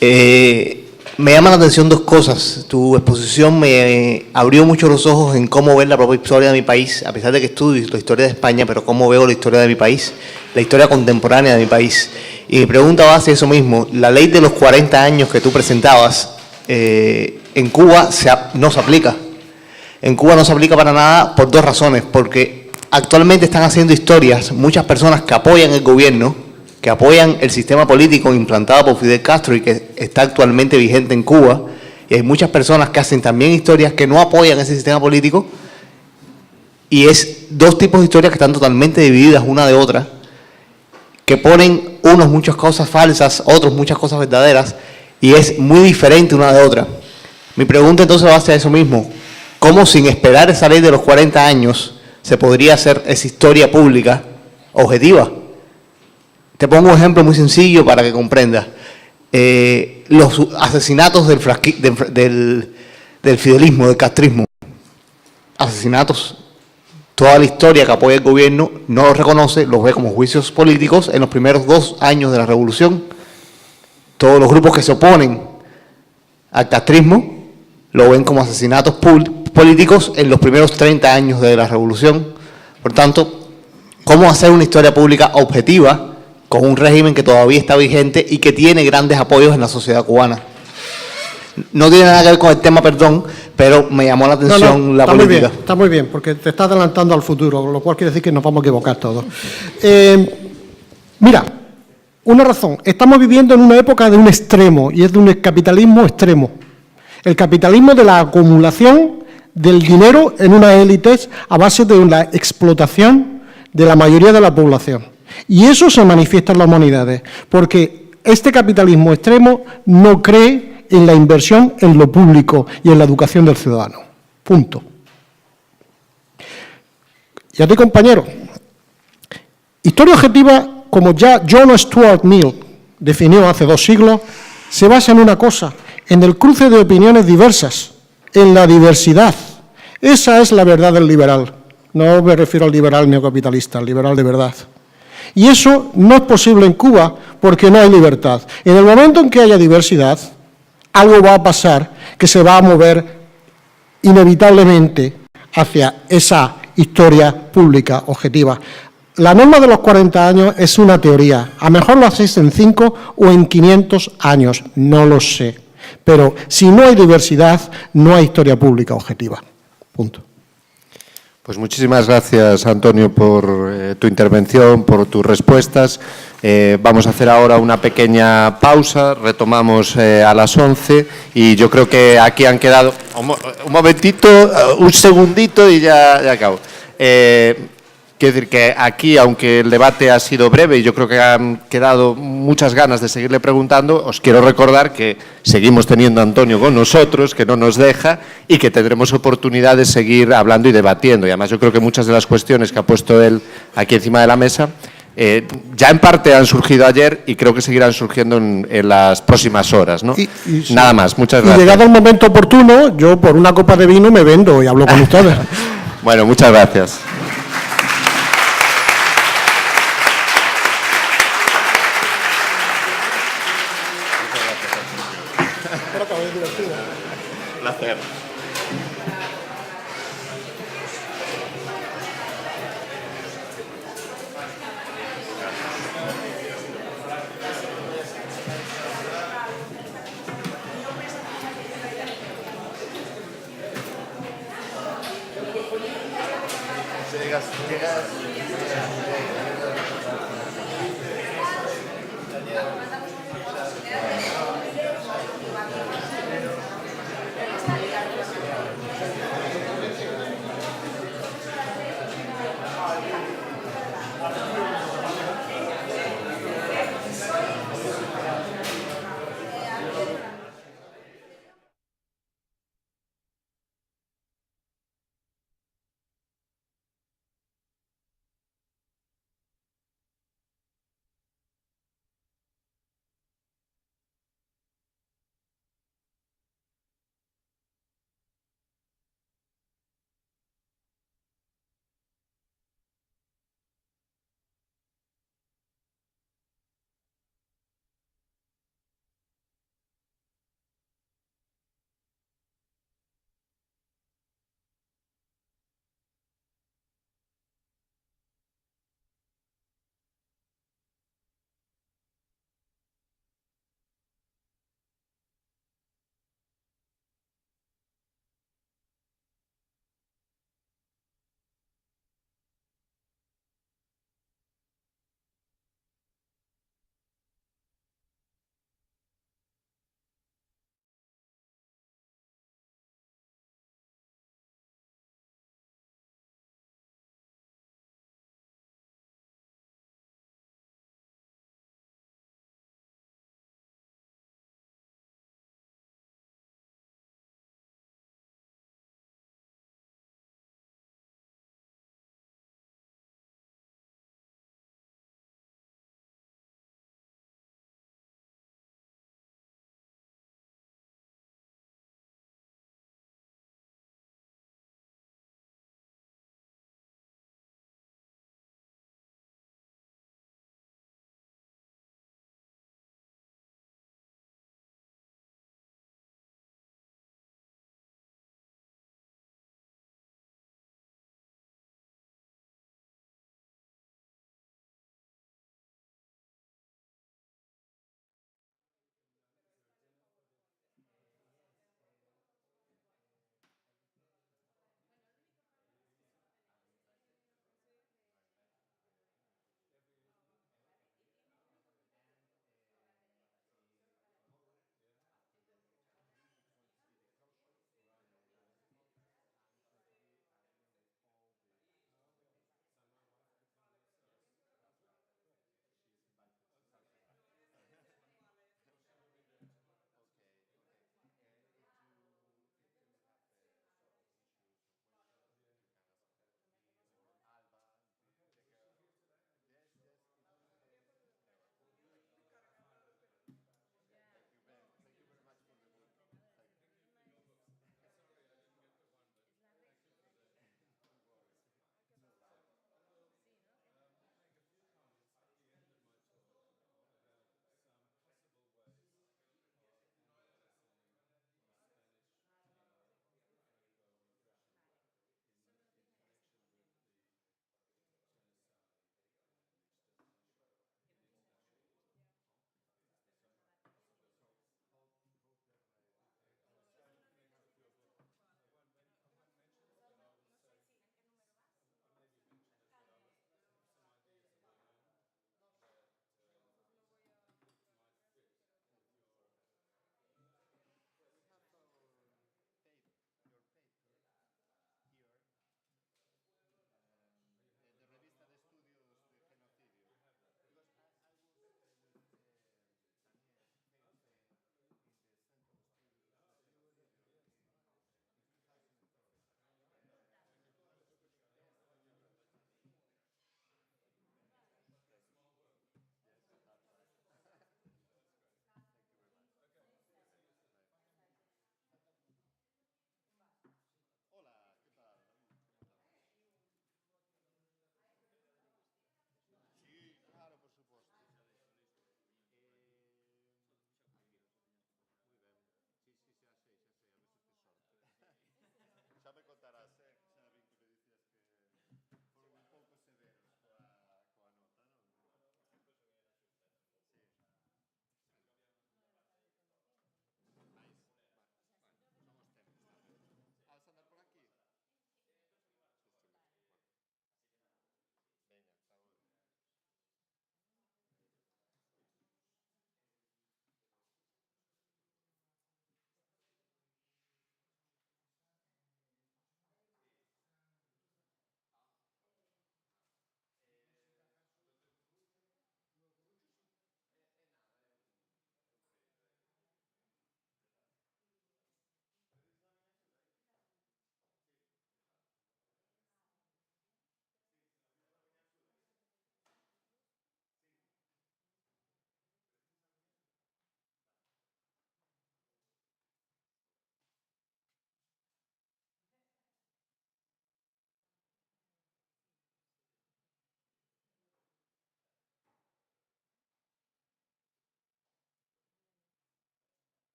Me llaman la atención 2 cosas. Tu exposición me abrió mucho los ojos en cómo ver la propia historia de mi país, a pesar de que estudio la historia de España, pero cómo veo la historia de mi país, la historia contemporánea de mi país. Y mi pregunta va hacia eso mismo. La ley de los 40 años que tú presentabas en Cuba no se aplica. En Cuba no se aplica para nada por 2 razones. Porque actualmente están haciendo historias muchas personas que apoyan el gobierno, que apoyan el sistema político implantado por Fidel Castro y que está actualmente vigente en Cuba, y hay muchas personas que hacen también historias que no apoyan ese sistema político, y es 2 tipos de historias que están totalmente divididas una de otra, que ponen unos muchas cosas falsas, otros muchas cosas verdaderas, y es muy diferente una de otra. Mi pregunta entonces va hacia eso mismo. ¿Cómo sin esperar esa ley de los 40 años se podría hacer esa historia pública objetiva? Te pongo un ejemplo muy sencillo para que comprendas. Los asesinatos del fidelismo, del castrismo. Asesinatos. Toda la historia que apoya el gobierno no los reconoce, los ve como juicios políticos en los primeros 2 años de la revolución. Todos los grupos que se oponen al castrismo lo ven como asesinatos políticos en los primeros 30 años de la revolución. Por tanto, ¿cómo hacer una historia pública objetiva con un régimen que todavía está vigente y que tiene grandes apoyos en la sociedad cubana? No tiene nada que ver con el tema, perdón, pero me llamó la atención la política. Está muy bien, porque te está adelantando al futuro, lo cual quiere decir que nos vamos a equivocar todos. Mira, una razón. Estamos viviendo en una época de un extremo, y es de un capitalismo extremo. El capitalismo de la acumulación del dinero en unas élites a base de la explotación de la mayoría de la población. Y eso se manifiesta en las humanidades, porque este capitalismo extremo no cree en la inversión en lo público y en la educación del ciudadano. Punto. Y a ti, compañero, historia objetiva, como ya John Stuart Mill definió hace 2 siglos, se basa en una cosa, en el cruce de opiniones diversas, en la diversidad. Esa es la verdad del liberal. No me refiero al liberal neocapitalista, al liberal de verdad. Y eso no es posible en Cuba porque no hay libertad. En el momento en que haya diversidad, algo va a pasar que se va a mover inevitablemente hacia esa historia pública objetiva. La norma de los 40 años es una teoría. A lo mejor lo hacéis en 5 o en 500 años, no lo sé. Pero si no hay diversidad, no hay historia pública objetiva. Punto. Pues muchísimas gracias, Antonio, por tu intervención, por tus respuestas. Vamos a hacer ahora una pequeña pausa, retomamos a las 11 y yo creo que aquí han quedado... Un momentito, un segundito y ya acabo. Quiero decir que aquí, aunque el debate ha sido breve y yo creo que han quedado muchas ganas de seguirle preguntando, os quiero recordar que seguimos teniendo a Antonio con nosotros, que no nos deja y que tendremos oportunidad de seguir hablando y debatiendo. Y además yo creo que muchas de las cuestiones que ha puesto él aquí encima de la mesa ya en parte han surgido ayer y creo que seguirán surgiendo en las próximas horas, ¿no? Nada más, muchas gracias. Y llegado el momento oportuno, yo por una copa de vino me vendo y hablo con ustedes. Bueno, muchas gracias. Placer.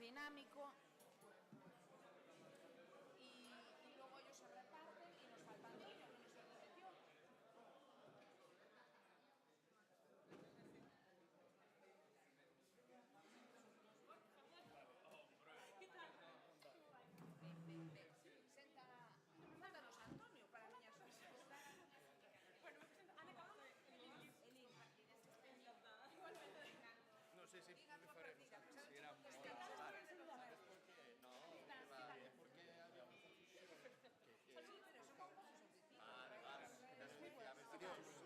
dinámico. Y luego ellos se reparten y nos falta Antonio, que no se repitió. Mándanos a Antonio para a miña sorpresa. Bueno, han acabado Non sei se me faremos si era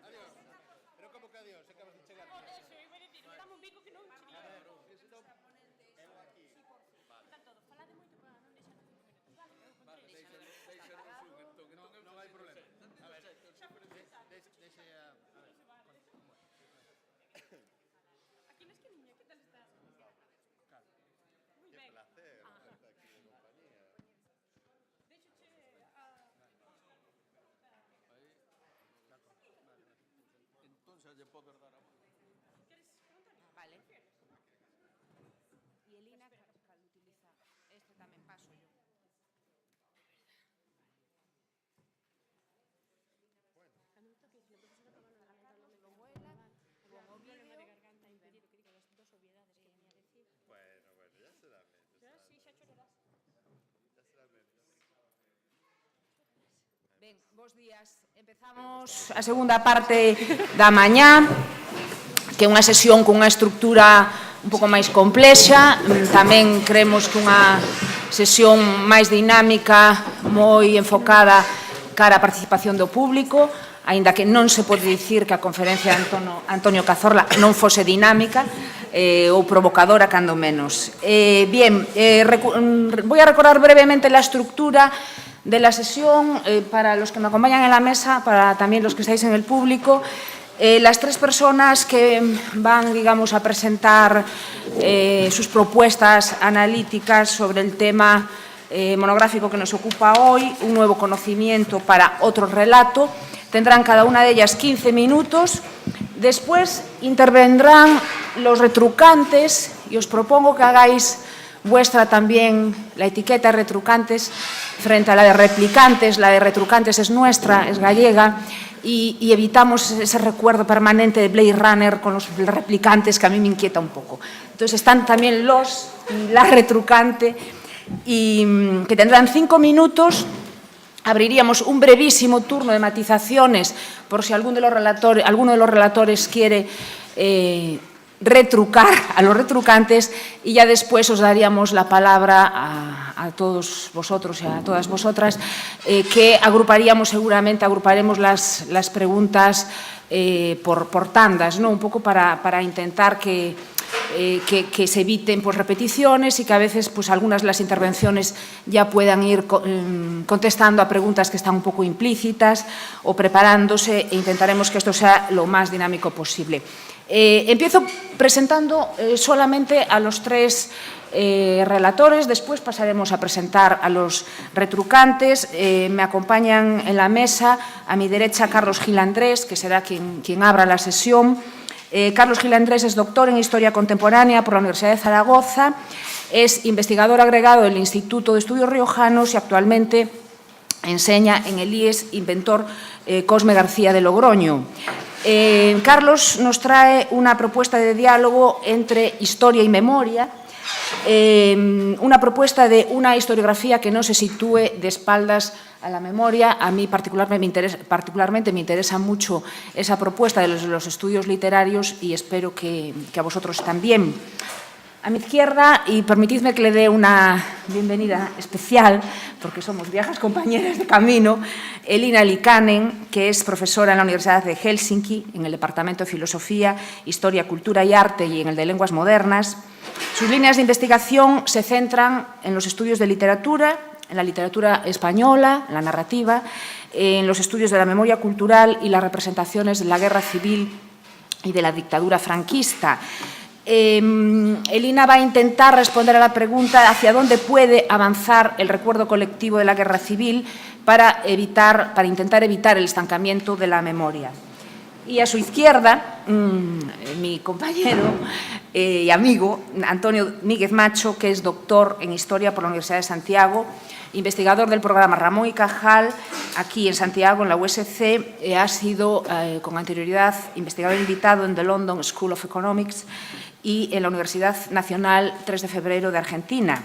Adiós. Pero como que adiós? Acabas de chegar. Dame un bico que non cheguei. Eu aquí. Están todos. Falade moito para non deixar 5 minutos. Vale, Non hai problema. A ver, deixe a... Aquí na esquiniña, que tal estás? Muy Qué ben. placer estar aquí de compañía. Deixoche a... Entonces lle podes dar a mão. Queres preguntar? Vale. Y Elina, cal utiliza este tamén paso yo. Cando me toque, se le profesora acabando de lamentablemente. Luego ela, Había con o un problema de vídeo. garganta impedido que diga las dos obviedades que venía a decir. Bueno, ya será menos. Pero sí, xa chorarás. Ya será menos. Ben, bos días. Empezamos a segunda parte da mañá, que é unha sesión cunha estructura un pouco máis complexa. Tamén creemos que unha sesión máis dinámica, moi enfocada cara á participación do público, aínda que non se pode dicir que a conferencia de Antonio Cazorla non fose dinámica ou provocadora, cando menos. Bien, voy a recordar brevemente la estructura de la sesión para los que me acompañan en la mesa, para también los que estáis en el público. Las tres personas que van, digamos, a presentar sus propuestas analíticas sobre el tema monográfico que nos ocupa hoy, un nuevo conocimiento para otro relato, tendrán cada una de ellas 15 minutos. Después intervendrán los retrucantes y os propongo que hagáis vuestra también la etiqueta retrucantes frente a la de replicantes. La de retrucantes es nuestra, es gallega, y evitamos ese recuerdo permanente de Blade Runner con los replicantes, que a mí me inquieta un poco. Entonces están también los y la retrucante, y que tendrán 5 minutos. Abriríamos un brevísimo turno de matizaciones por si alguno de los relatores quiere retrucar a los retrucantes, y ya después os daríamos la palabra a todos vosotros y a todas vosotras, que agruparemos las preguntas por tandas, ¿no? Un poco para intentar que se eviten pues, repeticiones, y que a veces pues, algunas de las intervenciones ya puedan ir contestando a preguntas que están un poco implícitas o preparándose, e intentaremos que esto sea lo más dinámico posible. Empiezo presentando solamente a los tres relatores, después pasaremos a presentar a los retrucantes. Me acompañan en la mesa, a mi derecha, Carlos Gil Andrés, que será quien abra la sesión. Carlos Gil Andrés es doctor en Historia Contemporánea por la Universidad de Zaragoza, es investigador agregado del Instituto de Estudios Riojanos y actualmente enseña en el IES Inventor Cosme García de Logroño. Carlos nos trae una propuesta de diálogo entre historia y memoria, una propuesta de una historiografía que no se sitúe de espaldas a la memoria. A mí particularmente me interesa mucho esa propuesta de los estudios literarios, y espero que a vosotros también. A mi izquierda, y permitidme que le dé una bienvenida especial, porque somos viejas compañeras de camino, Elina Liikanen, que es profesora en la Universidad de Helsinki, en el Departamento de Filosofía, Historia, Cultura y Arte, y en el de Lenguas Modernas. Sus líneas de investigación se centran en los estudios de literatura, en la literatura española, en la narrativa, en los estudios de la memoria cultural y las representaciones de la guerra civil y de la dictadura franquista. Elina va a intentar responder a la pregunta hacia dónde puede avanzar el recuerdo colectivo de la guerra civil para intentar evitar el estancamiento de la memoria. Y a su izquierda, mi compañero y amigo, Antonio Míguez Macho, que es doctor en Historia por la Universidad de Santiago, investigador del programa Ramón y Cajal, aquí en Santiago, en la USC, ha sido con anterioridad investigador invitado en The London School of Economics y en la Universidad Nacional 3 de Febrero de Argentina.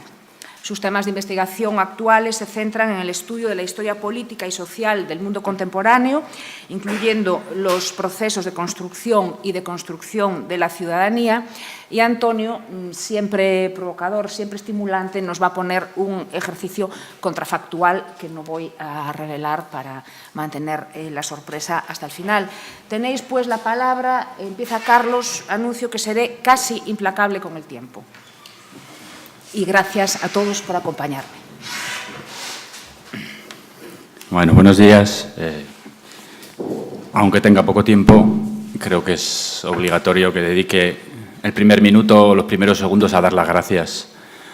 Sus temas de investigación actuales se centran en el estudio de la historia política y social del mundo contemporáneo, incluyendo los procesos de construcción y deconstrucción de la ciudadanía. Y Antonio, siempre provocador, siempre estimulante, nos va a poner un ejercicio contrafactual que no voy a revelar para mantener la sorpresa hasta el final. Tenéis pues la palabra, empieza Carlos, anuncio que seré casi implacable con el tiempo. Y gracias a todos por acompañarme. Bueno, buenos días. Aunque tenga poco tiempo, creo que es obligatorio que dedique el primer minuto o los primeros segundos a dar las gracias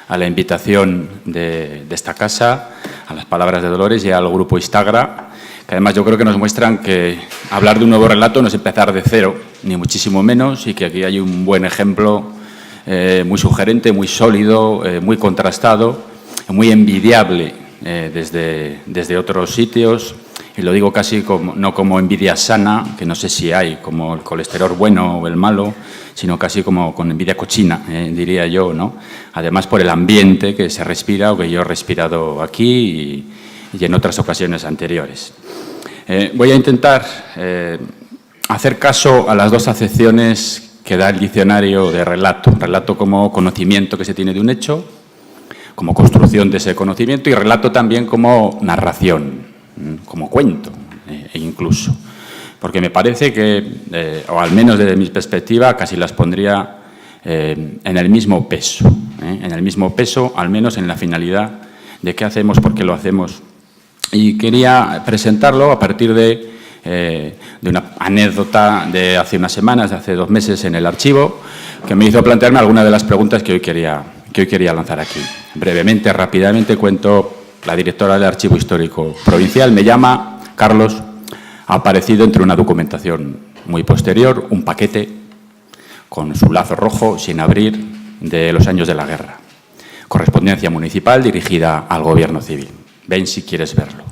a la invitación de esta casa, a las palabras de Dolores y al grupo Istagra, que además yo creo que nos muestran que hablar de un nuevo relato no es empezar de cero, ni muchísimo menos, y que aquí hay un buen ejemplo muy sugerente, muy sólido, muy contrastado, muy envidiable desde otros sitios, y lo digo casi como, no como envidia sana, que no sé si hay, como el colesterol bueno o el malo, sino casi como con envidia cochina, diría yo, ¿no? Además por el ambiente que se respira o que yo he respirado aquí y en otras ocasiones anteriores. Voy a intentar hacer caso a las dos acepciones que da el diccionario de relato. Relato como conocimiento que se tiene de un hecho, como construcción de ese conocimiento, y relato también como narración, como cuento, incluso. Porque me parece que, o al menos desde mi perspectiva, casi las pondría en el mismo peso. En el mismo peso, al menos en la finalidad de qué hacemos, por qué lo hacemos. Y quería presentarlo a partir de una anécdota de hace unas semanas, de hace 2 meses en el archivo, que me hizo plantearme algunas de las preguntas que hoy quería lanzar aquí. Brevemente, rápidamente, cuento, la directora del Archivo Histórico Provincial me llama, Carlos, ha aparecido entre una documentación muy posterior, un paquete con su lazo rojo, sin abrir, de los años de la guerra. Correspondencia municipal dirigida al Gobierno civil. Ven si quieres verlo.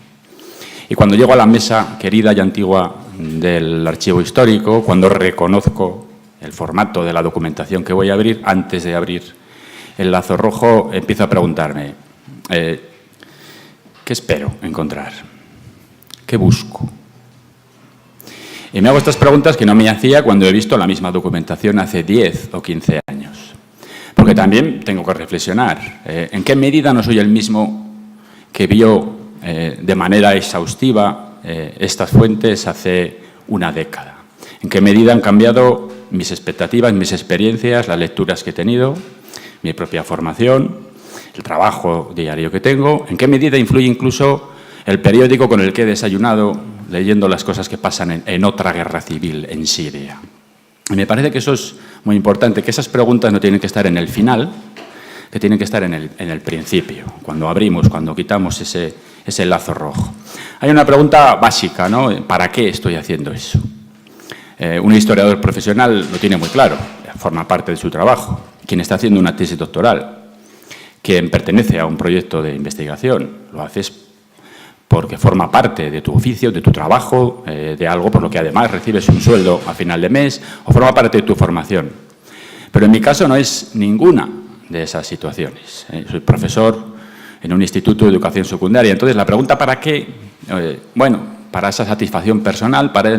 Y cuando llego a la mesa querida y antigua del archivo histórico, cuando reconozco el formato de la documentación que voy a abrir, antes de abrir el lazo rojo, empiezo a preguntarme, ¿qué espero encontrar? ¿Qué busco? Y me hago estas preguntas que no me hacía cuando he visto la misma documentación hace 10 o 15 años. Porque también tengo que reflexionar, ¿en qué medida no soy el mismo que vio de manera exhaustiva estas fuentes hace una década? ¿En qué medida han cambiado mis expectativas, mis experiencias, las lecturas que he tenido, mi propia formación, el trabajo diario que tengo? ¿En qué medida influye incluso el periódico con el que he desayunado leyendo las cosas que pasan en otra guerra civil, en Siria? Y me parece que eso es muy importante, que esas preguntas no tienen que estar en el final, que tienen que estar en el principio, cuando abrimos, cuando quitamos ese lazo rojo. Hay una pregunta básica, ¿no? ¿Para qué estoy haciendo eso? Un historiador profesional lo tiene muy claro, forma parte de su trabajo. Quien está haciendo una tesis doctoral, quien pertenece a un proyecto de investigación, lo haces porque forma parte de tu oficio, de tu trabajo, de algo por lo que además recibes un sueldo a final de mes, o forma parte de tu formación. Pero en mi caso no es ninguna de esas situaciones. Soy profesor en un instituto de educación secundaria. Entonces, la pregunta ¿para qué? Bueno, para esa satisfacción personal, para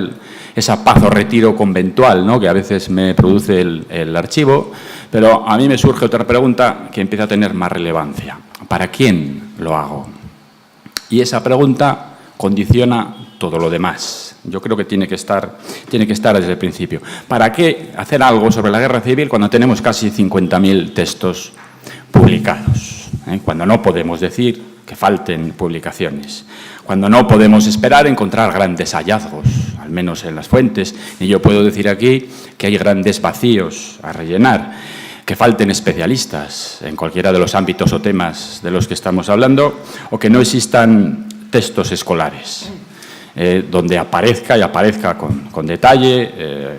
esa paz o retiro conventual, ¿no?, que a veces me produce el archivo, pero a mí me surge otra pregunta que empieza a tener más relevancia. ¿Para quién lo hago? Y esa pregunta condiciona todo lo demás. Yo creo que tiene que estar desde el principio. ¿Para qué hacer algo sobre la guerra civil cuando tenemos casi 50.000 textos publicados? Cuando no podemos decir que falten publicaciones, cuando no podemos esperar encontrar grandes hallazgos, al menos en las fuentes, y yo puedo decir aquí que hay grandes vacíos a rellenar, que falten especialistas en cualquiera de los ámbitos o temas de los que estamos hablando, o que no existan textos escolares. donde aparezca y aparezca con detalle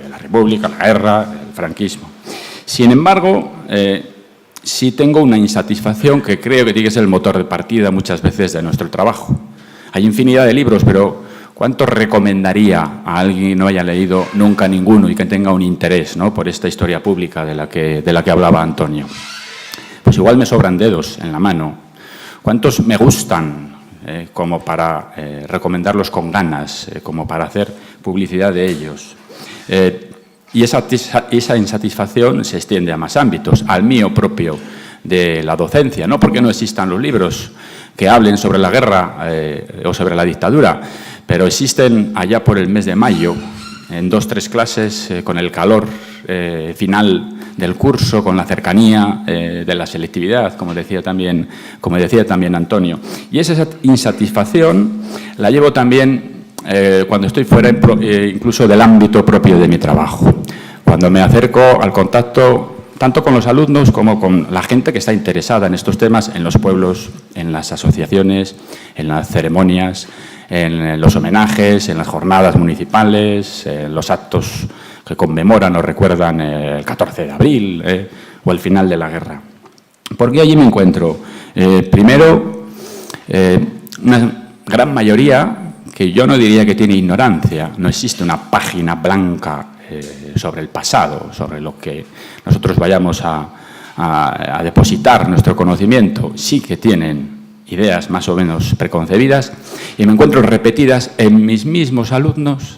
la República, la guerra, el franquismo. Sin embargo, sí tengo una insatisfacción que creo que tiene que ser el motor de partida muchas veces de nuestro trabajo. Hay infinidad de libros, pero ¿cuánto recomendaría a alguien que no haya leído nunca ninguno y que tenga un interés, ¿no?, por esta historia pública de la que hablaba Antonio? Pues igual me sobran dedos en la mano. ¿Cuántos me gustan como para recomendarlos con ganas, como para hacer publicidad de ellos? Y esa insatisfacción se extiende a más ámbitos, al mío propio de la docencia. No porque no existan los libros que hablen sobre la guerra o sobre la dictadura, pero existen allá por el mes de mayo, en 2 o 3 clases, con el calor final del curso, con la cercanía de la selectividad, como decía también Antonio. Y esa insatisfacción la llevo también cuando estoy fuera incluso del ámbito propio de mi trabajo, cuando me acerco al contacto tanto con los alumnos como con la gente que está interesada en estos temas, en los pueblos, en las asociaciones, en las ceremonias, en los homenajes, en las jornadas municipales, en los actos que conmemoran o recuerdan el 14 de abril o el final de la guerra. Porque allí me encuentro, primero, una gran mayoría que yo no diría que tiene ignorancia. No existe una página blanca sobre el pasado, sobre lo que nosotros vayamos a depositar nuestro conocimiento. Sí que tienen ideas más o menos preconcebidas y me encuentro repetidas en mis mismos alumnos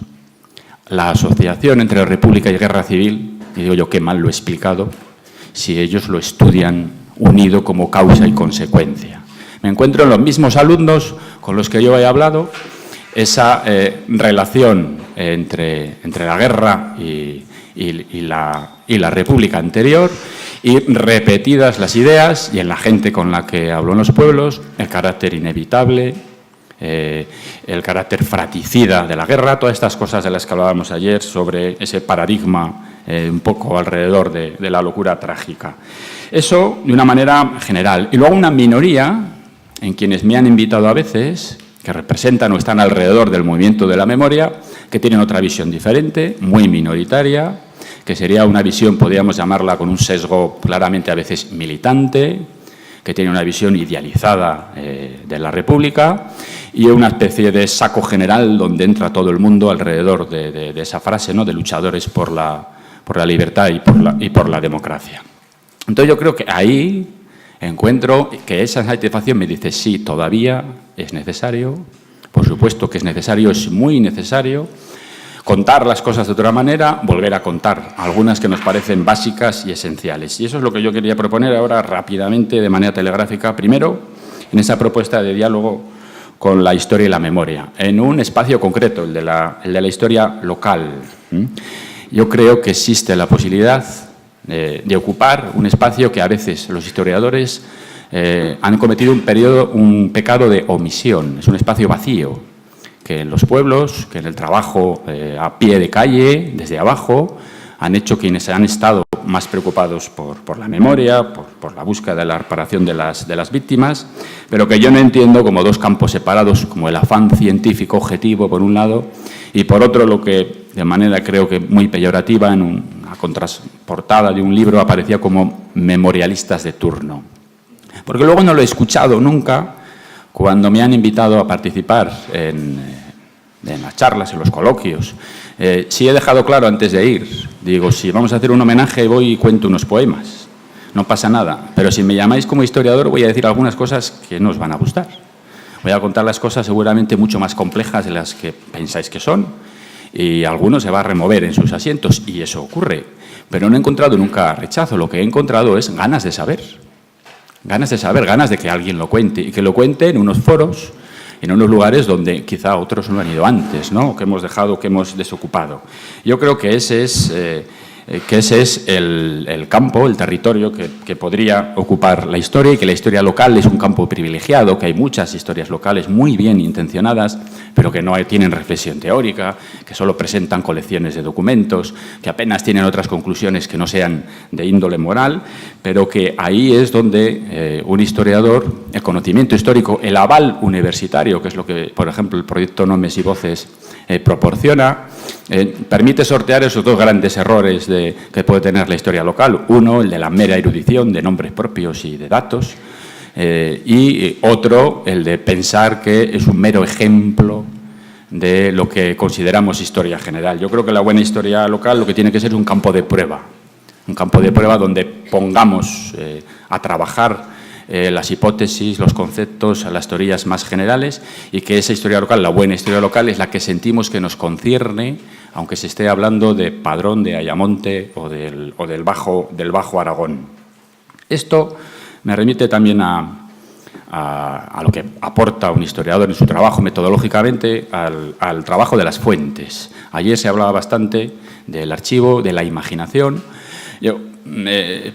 la asociación entre República y Guerra Civil, y digo yo qué mal lo he explicado, si ellos lo estudian unido como causa y consecuencia. Me encuentro en los mismos alumnos con los que yo he hablado esa relación entre la guerra y la República anterior, y repetidas las ideas, y en la gente con la que hablo en los pueblos, el carácter inevitable, el carácter fratricida de la guerra, todas estas cosas de las que hablábamos ayer sobre ese paradigma un poco alrededor de la locura trágica. Eso de una manera general. Y luego una minoría en quienes me han invitado a veces, que representan o están alrededor del movimiento de la memoria, que tienen otra visión diferente, muy minoritaria, que sería una visión, podríamos llamarla, con un sesgo claramente a veces militante, que tiene una visión idealizada de la República y una especie de saco general donde entra todo el mundo alrededor de esa frase, ¿no?, de luchadores por la libertad y por la democracia. Entonces yo creo que ahí encuentro que esa satisfacción me dice, sí, todavía es necesario, por supuesto que es necesario, es muy necesario, contar las cosas de otra manera, volver a contar algunas que nos parecen básicas y esenciales. Y eso es lo que yo quería proponer ahora rápidamente, de manera telegráfica, primero, en esa propuesta de diálogo con la historia y la memoria, en un espacio concreto, el de la historia local. Yo creo que existe la posibilidad de ocupar un espacio que a veces los historiadores han cometido un pecado de omisión. Es un espacio vacío, que en los pueblos, que en el trabajo a pie de calle, desde abajo, han hecho quienes han estado más preocupados por la memoria, por la búsqueda de la reparación de las víctimas, pero que yo no entiendo como dos campos separados, como el afán científico objetivo por un lado, y por otro lo que de manera creo que muy peyorativa en una contraportada de un libro aparecía como memorialistas de turno. Porque luego no lo he escuchado nunca cuando me han invitado a participar en las charlas, en los coloquios. Sí he dejado claro antes de ir, digo, si vamos a hacer un homenaje voy y cuento unos poemas, no pasa nada, pero si me llamáis como historiador voy a decir algunas cosas que no os van a gustar. Voy a contar las cosas seguramente mucho más complejas de las que pensáis que son, y alguno se va a remover en sus asientos, y eso ocurre, pero no he encontrado nunca rechazo, lo que he encontrado es ganas de saber, ganas de que alguien lo cuente, y que lo cuente en unos foros, en unos lugares donde quizá otros no han ido antes, ¿no?, que hemos dejado, que hemos desocupado. Yo creo que ese es que ese es el campo, el territorio que podría ocupar la historia, y que la historia local es un campo privilegiado, que hay muchas historias locales muy bien intencionadas, pero que no tienen reflexión teórica, que solo presentan colecciones de documentos, que apenas tienen otras conclusiones que no sean de índole moral, pero que ahí es donde un historiador, el conocimiento histórico, el aval universitario, que es lo que, por ejemplo, el proyecto Nomes y Voces proporciona, permite sortear esos dos grandes errores que puede tener la historia local. Uno, el de la mera erudición de nombres propios y de datos, y otro, el de pensar que es un mero ejemplo de lo que consideramos historia general. Yo creo que la buena historia local lo que tiene que ser es un campo de prueba donde pongamos a trabajar las hipótesis, los conceptos, las teorías más generales, y que esa historia local, la buena historia local, es la que sentimos que nos concierne, aunque se esté hablando de Padrón, de Ayamonte o del Bajo Aragón. Esto me remite también a lo que aporta un historiador en su trabajo metodológicamente, al trabajo de las fuentes. Ayer se hablaba bastante del archivo, de la imaginación. Yo,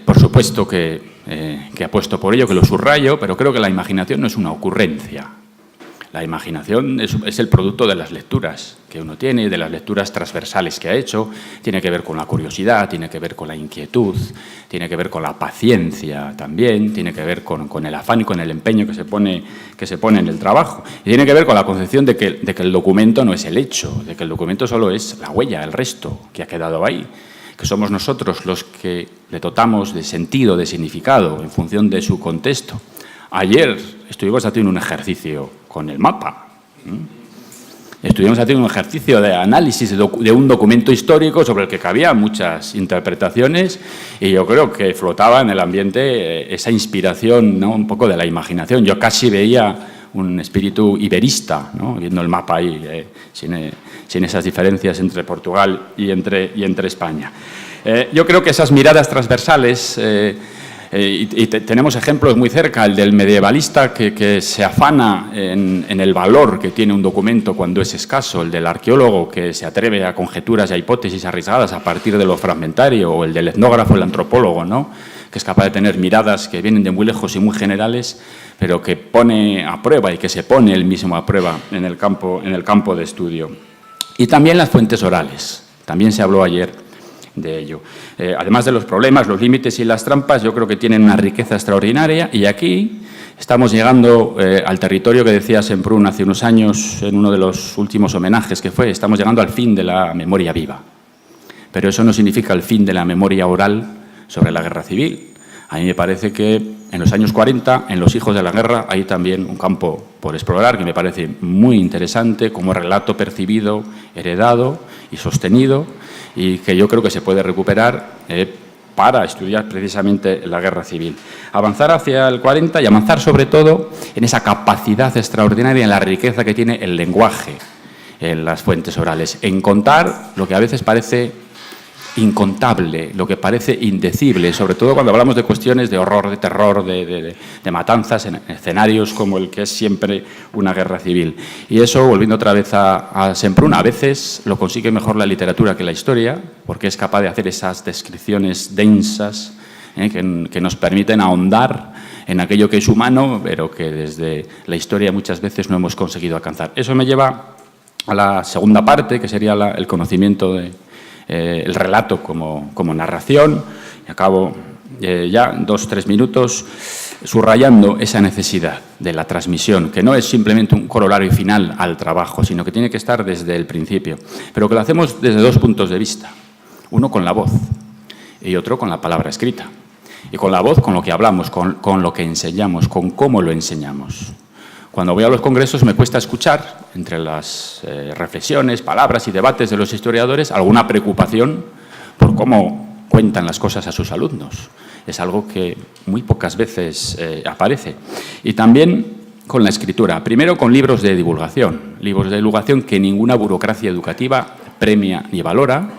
por supuesto que apuesto por ello, que lo subrayo, pero creo que la imaginación no es una ocurrencia. La imaginación es el producto de las lecturas que uno tiene, de las lecturas transversales que ha hecho. Tiene que ver con la curiosidad, tiene que ver con la inquietud, tiene que ver con la paciencia también, tiene que ver con el afán y con el empeño que se pone en el trabajo. Y tiene que ver con la concepción de que el documento no es el hecho, de que el documento solo es la huella, el resto que ha quedado ahí, que somos nosotros los que le dotamos de sentido, de significado, en función de su contexto. Ayer estuvimos haciendo un ejercicio con el mapa. Estuvimos haciendo un ejercicio de análisis de un documento histórico sobre el que cabían muchas interpretaciones, y yo creo que flotaba en el ambiente esa inspiración, ¿no?, un poco de la imaginación. Yo casi veía un espíritu iberista, ¿no?, viendo el mapa ahí, sin esas diferencias entre Portugal y entre España. Yo creo que esas miradas transversales, y tenemos ejemplos muy cerca, el del medievalista que se afana en el valor que tiene un documento cuando es escaso, el del arqueólogo que se atreve a conjeturas y a hipótesis arriesgadas a partir de lo fragmentario, o el del etnógrafo, el antropólogo, ¿no?, que es capaz de tener miradas que vienen de muy lejos y muy generales, pero que pone a prueba y que se pone él mismo a prueba en el campo de estudio. Y también las fuentes orales, también se habló ayer de ello. Además de los problemas, los límites y las trampas, yo creo que tienen una riqueza extraordinaria, y aquí estamos llegando al territorio que decía Semprún hace unos años en uno de los últimos homenajes que fue, estamos llegando al fin de la memoria viva. Pero eso no significa el fin de la memoria oral sobre la guerra civil. A mí me parece que en los años 40, en Los hijos de la guerra, hay también un campo por explorar que me parece muy interesante como relato percibido, heredado y sostenido, y que yo creo que se puede recuperar para estudiar precisamente la guerra civil. Avanzar hacia el 40 y avanzar sobre todo en esa capacidad extraordinaria, en la riqueza que tiene el lenguaje en las fuentes orales, en contar lo que a veces parece incontable, lo que parece indecible, sobre todo cuando hablamos de cuestiones de horror, de terror, de matanzas en escenarios como el que es siempre una guerra civil. Y eso, volviendo otra vez a Semprún, a veces lo consigue mejor la literatura que la historia, porque es capaz de hacer esas descripciones densas que nos permiten ahondar en aquello que es humano, pero que desde la historia muchas veces no hemos conseguido alcanzar. Eso me lleva a la segunda parte, que sería el conocimiento el relato como narración, y acabo ya 2-3 minutos subrayando esa necesidad de la transmisión, que no es simplemente un corolario final al trabajo, sino que tiene que estar desde el principio, pero que lo hacemos desde dos puntos de vista, uno con la voz y otro con la palabra escrita. Y con la voz, con lo que hablamos, con lo que enseñamos, con cómo lo enseñamos. Cuando voy a los congresos me cuesta escuchar, entre las reflexiones, palabras y debates de los historiadores, alguna preocupación por cómo cuentan las cosas a sus alumnos. Es algo que muy pocas veces aparece. Y también con la escritura. Primero con libros de divulgación que ninguna burocracia educativa premia ni valora,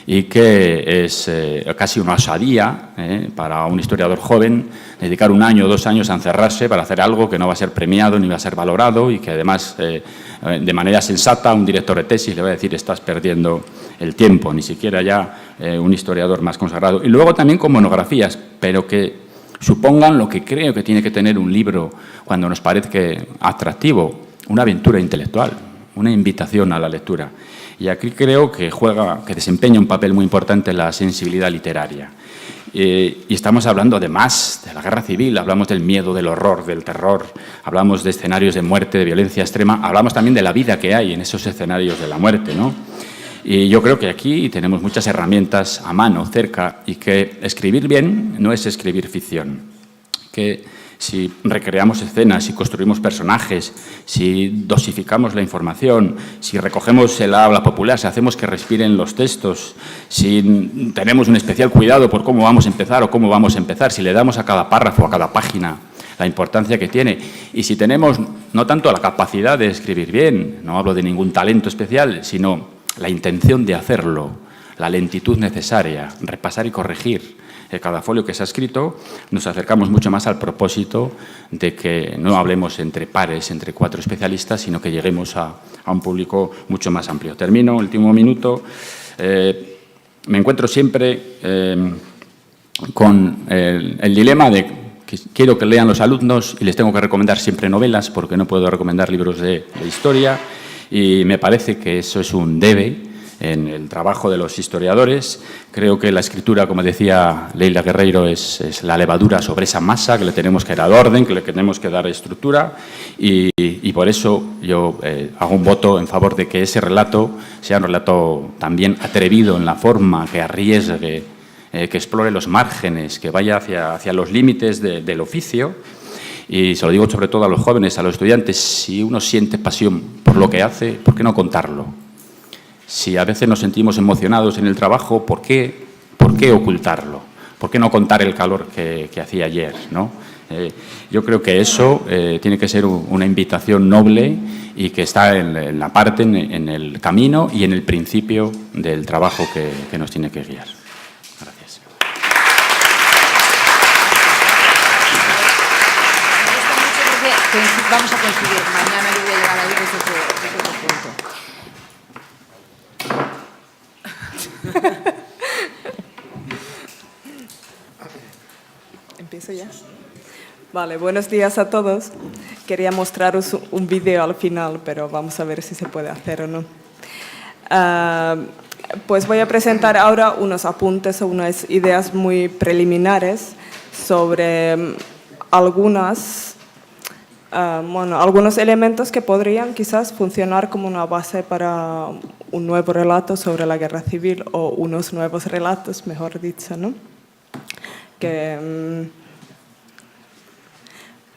y que es casi una osadía para un historiador joven dedicar 1 año o 2 años a encerrarse para hacer algo que no va a ser premiado ni va a ser valorado y que además de manera sensata un director de tesis le va a decir estás perdiendo el tiempo, ni siquiera ya un historiador más consagrado. Y luego también con monografías, pero que supongan lo que creo que tiene que tener un libro cuando nos parezca atractivo, una aventura intelectual, una invitación a la lectura. Y aquí creo que desempeña un papel muy importante la sensibilidad literaria. Y estamos hablando además de la guerra civil, hablamos del miedo, del horror, del terror, hablamos de escenarios de muerte, de violencia extrema, hablamos también de la vida que hay en esos escenarios de la muerte, ¿no? Y yo creo que aquí tenemos muchas herramientas a mano, cerca, y que escribir bien no es escribir ficción. Que si recreamos escenas, si construimos personajes, si dosificamos la información, si recogemos el habla popular, si hacemos que respiren los textos, si tenemos un especial cuidado por cómo vamos a empezar o cómo vamos a empezar, si le damos a cada párrafo, a cada página, la importancia que tiene. Y si tenemos no tanto la capacidad de escribir bien, no hablo de ningún talento especial, sino la intención de hacerlo, la lentitud necesaria, repasar y corregir cada folio que se ha escrito, nos acercamos mucho más al propósito de que no hablemos entre pares, entre 4 especialistas, sino que lleguemos a un público mucho más amplio. Termino, último minuto. Me encuentro siempre con el dilema de que quiero que lean los alumnos y les tengo que recomendar siempre novelas porque no puedo recomendar libros de historia y me parece que eso es un debe en el trabajo de los historiadores. Creo que la escritura, como decía Leila Guerreiro, es la levadura sobre esa masa que le tenemos que dar orden, que le tenemos que dar estructura y por eso yo hago un voto en favor de que ese relato sea un relato también atrevido en la forma, que arriesgue, que explore los márgenes, que vaya hacia los límites del oficio. Y se lo digo sobre todo a los jóvenes, a los estudiantes, si uno siente pasión por lo que hace, ¿por qué no contarlo? Si a veces nos sentimos emocionados en el trabajo, ¿por qué ocultarlo? ¿Por qué no contar el calor que hacía ayer, ¿no? Yo creo que eso tiene que ser una invitación noble y que está en la parte, en el camino y en el principio del trabajo que nos tiene que guiar. Gracias. Vamos a coincidir. Mañana yo voy a llegar ahí desde otro punto. ¿Empiezo ya? Vale, buenos días a todos. Quería mostraros un vídeo al final, pero vamos a ver si se puede hacer o no. Pues voy a presentar ahora unos apuntes o unas ideas muy preliminares sobre algunos elementos que podrían quizás funcionar como una base para un nuevo relato sobre la guerra civil o unos nuevos relatos, mejor dicho, ¿no?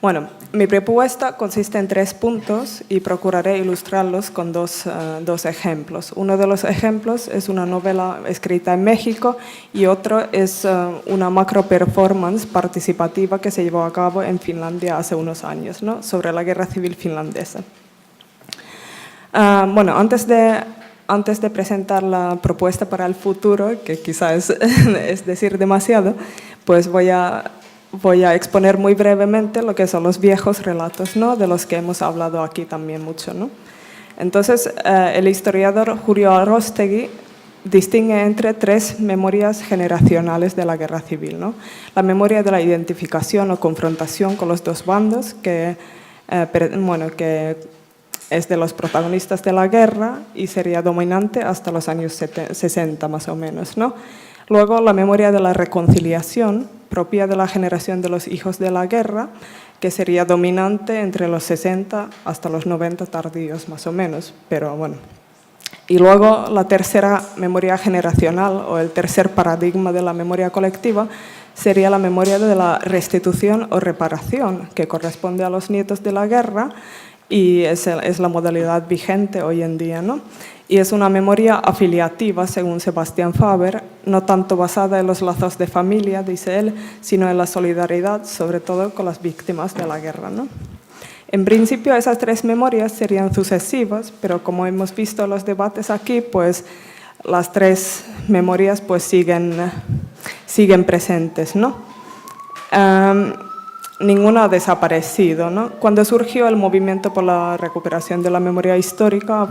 Bueno, mi propuesta consiste en 3 puntos y procuraré ilustrarlos con dos ejemplos. Uno de los ejemplos es una novela escrita en México y otro es una macro performance participativa que se llevó a cabo en Finlandia hace unos años, ¿no? Sobre la guerra civil finlandesa. Bueno, antes de presentar la propuesta para el futuro, que quizás es decir demasiado, pues voy a exponer muy brevemente lo que son los viejos relatos, ¿no? De los que hemos hablado aquí también mucho, ¿no? Entonces, el historiador Julio Arostegui distingue entre 3 memorias generacionales de la guerra civil, ¿no? La memoria de la identificación o confrontación con los 2 bandos, que es de los protagonistas de la guerra y sería dominante hasta los años 60 más o menos, ¿no? Luego, la memoria de la reconciliación, propia de la generación de los hijos de la guerra, que sería dominante entre los 60 hasta los 90 tardíos, más o menos, pero bueno. Y luego, la tercera memoria generacional, o el tercer paradigma de la memoria colectiva, sería la memoria de la restitución o reparación, que corresponde a los nietos de la guerra y es la modalidad vigente hoy en día, ¿no? Y es una memoria afiliativa, según Sebastián Faber, no tanto basada en los lazos de familia, dice él, sino en la solidaridad, sobre todo con las víctimas de la guerra, ¿no? En principio, esas 3 memorias serían sucesivas, pero como hemos visto en los debates aquí, pues las tres memorias pues siguen presentes, ¿no? Ninguna ha desaparecido, ¿no? Cuando surgió el movimiento por la recuperación de la memoria histórica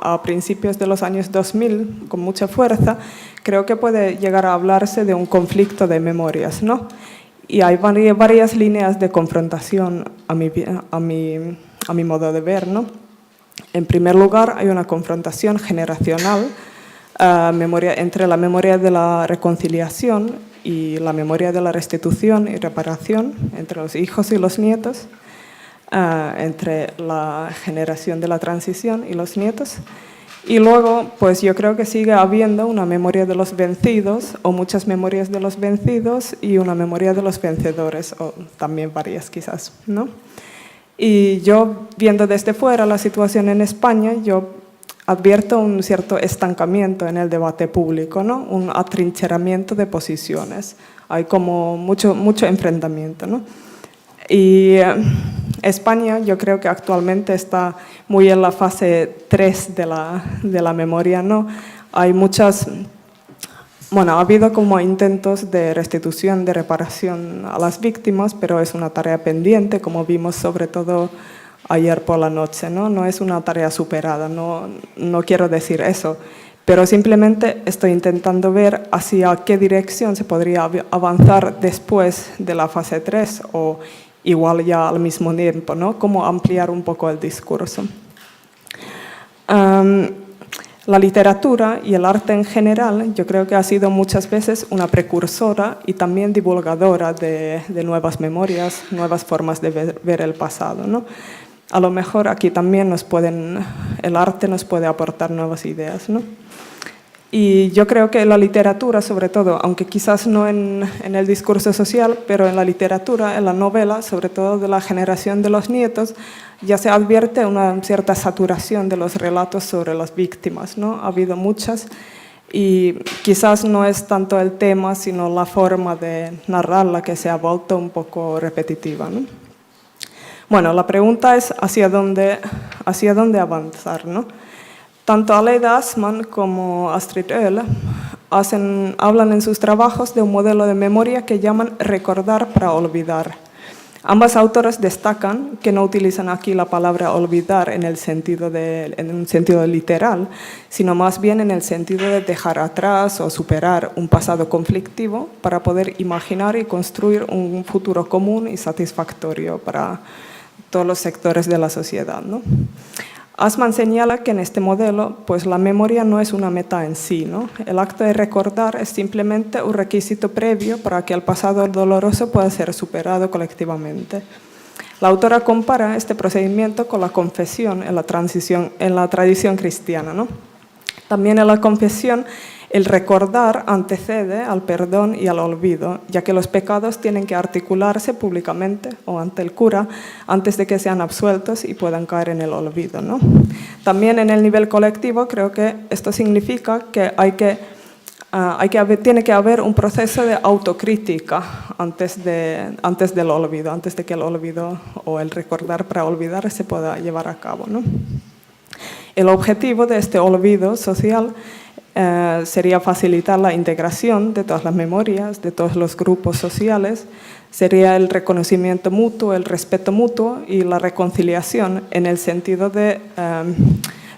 a principios de los años 2000, con mucha fuerza, creo que puede llegar a hablarse de un conflicto de memorias, ¿no? Y hay varias líneas de confrontación a mi modo de ver, ¿no? En primer lugar, hay una confrontación generacional entre la memoria de la reconciliación y la memoria de la restitución y reparación entre los hijos y los nietos, entre la generación de la transición y los nietos. Y luego, pues yo creo que sigue habiendo una memoria de los vencidos, o muchas memorias de los vencidos, y una memoria de los vencedores, o también varias quizás, ¿no? Y yo, viendo desde fuera la situación en España, yo advierto un cierto estancamiento en el debate público, ¿no? Un atrincheramiento de posiciones. Hay como mucho enfrentamiento, ¿no? Y España, yo creo que actualmente está muy en la fase 3 de la memoria, ¿no? Hay ha habido como intentos de restitución, de reparación a las víctimas, pero es una tarea pendiente, como vimos sobre todo ayer por la noche, ¿no? No es una tarea superada, no quiero decir eso, pero simplemente estoy intentando ver hacia qué dirección se podría avanzar después de la fase 3 o igual ya al mismo tiempo, ¿no? Cómo ampliar un poco el discurso. La literatura y el arte en general, yo creo que ha sido muchas veces una precursora y también divulgadora de nuevas memorias, nuevas formas de ver el pasado, ¿no? A lo mejor aquí también el arte nos puede aportar nuevas ideas, ¿no? Y yo creo que la literatura, sobre todo, aunque quizás no en el discurso social, pero en la literatura, en la novela, sobre todo de la generación de los nietos, ya se advierte una cierta saturación de los relatos sobre las víctimas, ¿no? Ha habido muchas y quizás no es tanto el tema, sino la forma de narrarla que se ha vuelto un poco repetitiva, ¿no? Bueno, la pregunta es hacia dónde avanzar, ¿no? Tanto Aleida Assmann como Astrid Öll hablan en sus trabajos de un modelo de memoria que llaman recordar para olvidar. Ambas autoras destacan que no utilizan aquí la palabra olvidar en un sentido literal, sino más bien en el sentido de dejar atrás o superar un pasado conflictivo para poder imaginar y construir un futuro común y satisfactorio para todos los sectores de la sociedad, ¿no? Assmann señala que en este modelo, pues la memoria no es una meta en sí, ¿no? El acto de recordar es simplemente un requisito previo para que el pasado doloroso pueda ser superado colectivamente. La autora compara este procedimiento con la confesión en la tradición cristiana, ¿no? También en la confesión, el recordar antecede al perdón y al olvido, ya que los pecados tienen que articularse públicamente o ante el cura antes de que sean absueltos y puedan caer en el olvido, ¿no? También en el nivel colectivo creo que esto significa que tiene que haber un proceso de autocrítica antes del olvido, antes de que el olvido o el recordar para olvidar se pueda llevar a cabo, ¿no? El objetivo de este olvido social sería facilitar la integración de todas las memorias, de todos los grupos sociales, sería el reconocimiento mutuo, el respeto mutuo y la reconciliación en el sentido de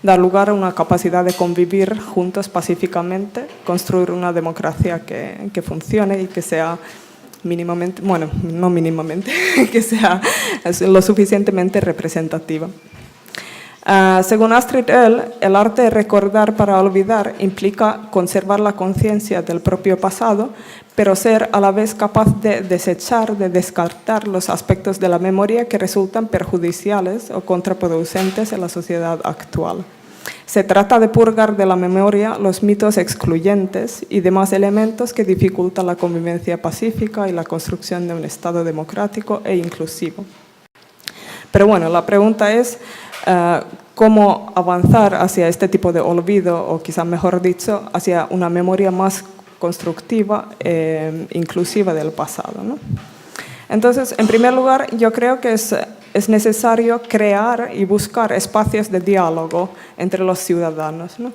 dar lugar a una capacidad de convivir juntos pacíficamente, construir una democracia que funcione y que sea mínimamente, bueno, no mínimamente, que sea lo suficientemente representativa. Según Astrid Öll, el arte de recordar para olvidar implica conservar la conciencia del propio pasado, pero ser a la vez capaz de desechar, de descartar los aspectos de la memoria que resultan perjudiciales o contraproducentes en la sociedad actual. Se trata de purgar de la memoria los mitos excluyentes y demás elementos que dificultan la convivencia pacífica y la construcción de un Estado democrático e inclusivo. Pero bueno, la pregunta es cómo avanzar hacia este tipo de olvido, o quizá mejor dicho, hacia una memoria más constructiva e inclusiva del pasado, ¿no? Entonces, en primer lugar, yo creo que es necesario crear y buscar espacios de diálogo entre los ciudadanos, ¿no?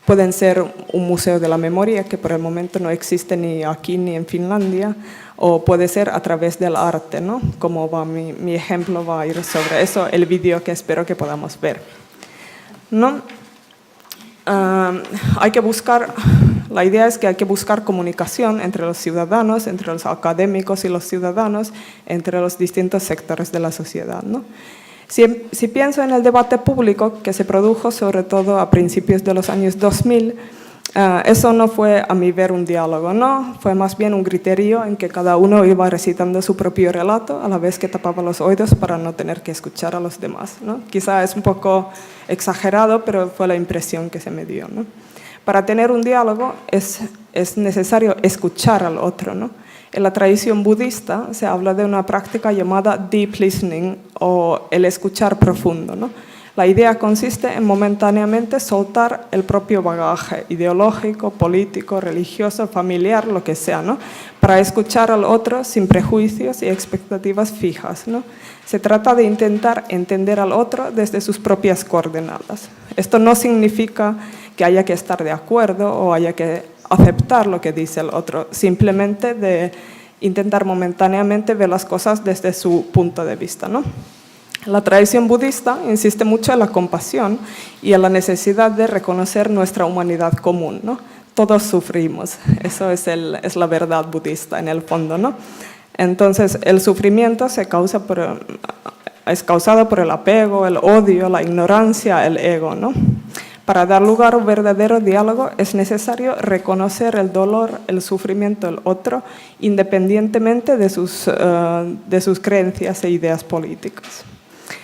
Pueden ser un museo de la memoria, que por el momento no existe ni aquí ni en Finlandia, o puede ser a través del arte, ¿no? Como va mi ejemplo va a ir sobre eso, el vídeo que espero que podamos ver, ¿no? Hay que buscar, la idea es que hay que buscar comunicación entre los ciudadanos, entre los académicos y los ciudadanos, entre los distintos sectores de la sociedad, ¿no? Si pienso en el debate público que se produjo sobre todo a principios de los años 2000, eso no fue a mi ver un diálogo, no, fue más bien un griterío en que cada uno iba recitando su propio relato a la vez que tapaba los oídos para no tener que escuchar a los demás, ¿no? Quizá es un poco exagerado, pero fue la impresión que se me dio, ¿no? Para tener un diálogo es necesario escuchar al otro, ¿no? En la tradición budista se habla de una práctica llamada deep listening o el escuchar profundo, ¿no? La idea consiste en momentáneamente soltar el propio bagaje ideológico, político, religioso, familiar, lo que sea, ¿no? Para escuchar al otro sin prejuicios y expectativas fijas, ¿no? Se trata de intentar entender al otro desde sus propias coordenadas. Esto no significa que haya que estar de acuerdo o haya que aceptar lo que dice el otro, simplemente de intentar momentáneamente ver las cosas desde su punto de vista, ¿no? La tradición budista insiste mucho en la compasión y en la necesidad de reconocer nuestra humanidad común, ¿no? Todos sufrimos, eso es la verdad budista en el fondo, ¿no? Entonces, el sufrimiento es causado por el apego, el odio, la ignorancia, el ego, ¿no? Para dar lugar a un verdadero diálogo es necesario reconocer el dolor, el sufrimiento del otro, independientemente de sus creencias e ideas políticas.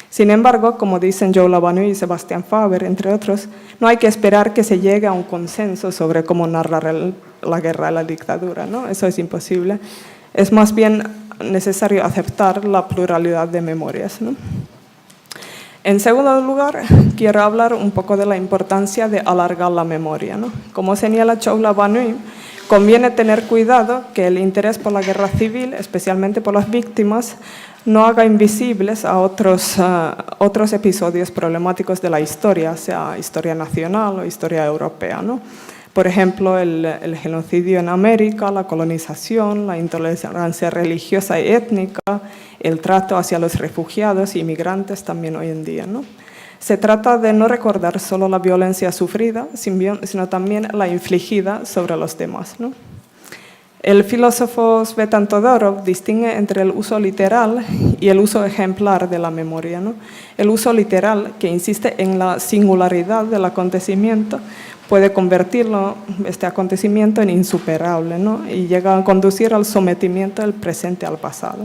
Sin embargo, como dicen Joe Lavanui y Sebastián Faber, entre otros, no hay que esperar que se llegue a un consenso sobre cómo narrar la guerra y la dictadura, ¿no? Eso es imposible. Es más bien necesario aceptar la pluralidad de memorias, ¿no? En segundo lugar, quiero hablar un poco de la importancia de alargar la memoria, ¿no? Como señala Joe Lavanui, conviene tener cuidado que el interés por la guerra civil, especialmente por las víctimas, no haga invisibles a otros episodios problemáticos de la historia, sea historia nacional o historia europea, ¿no? Por ejemplo, el genocidio en América, la colonización, la intolerancia religiosa y étnica, el trato hacia los refugiados y inmigrantes también hoy en día, ¿no? Se trata de no recordar solo la violencia sufrida, sino también la infligida sobre los demás, ¿no? El filósofo Svetan Todorov distingue entre el uso literal y el uso ejemplar de la memoria, ¿no? El uso literal, que insiste en la singularidad del acontecimiento, puede convertirlo, este acontecimiento, en insuperable, ¿no? Y llega a conducir al sometimiento del presente al pasado.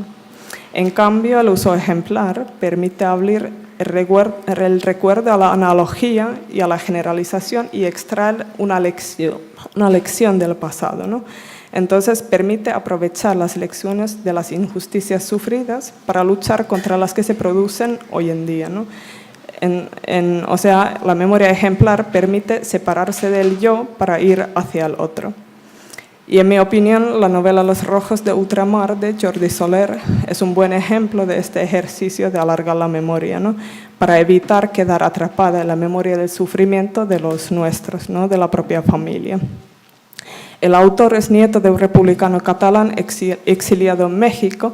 En cambio, el uso ejemplar permite abrir el recuerdo a la analogía y a la generalización y extraer una lección del pasado, ¿no? Entonces, permite aprovechar las lecciones de las injusticias sufridas para luchar contra las que se producen hoy en día, ¿no? O sea, la memoria ejemplar permite separarse del yo para ir hacia el otro. Y en mi opinión, la novela Los Rojos de Ultramar de Jordi Soler es un buen ejemplo de este ejercicio de alargar la memoria, ¿no? Para evitar quedar atrapada en la memoria del sufrimiento de los nuestros, ¿no? De la propia familia. El autor es nieto de un republicano catalán exiliado en México,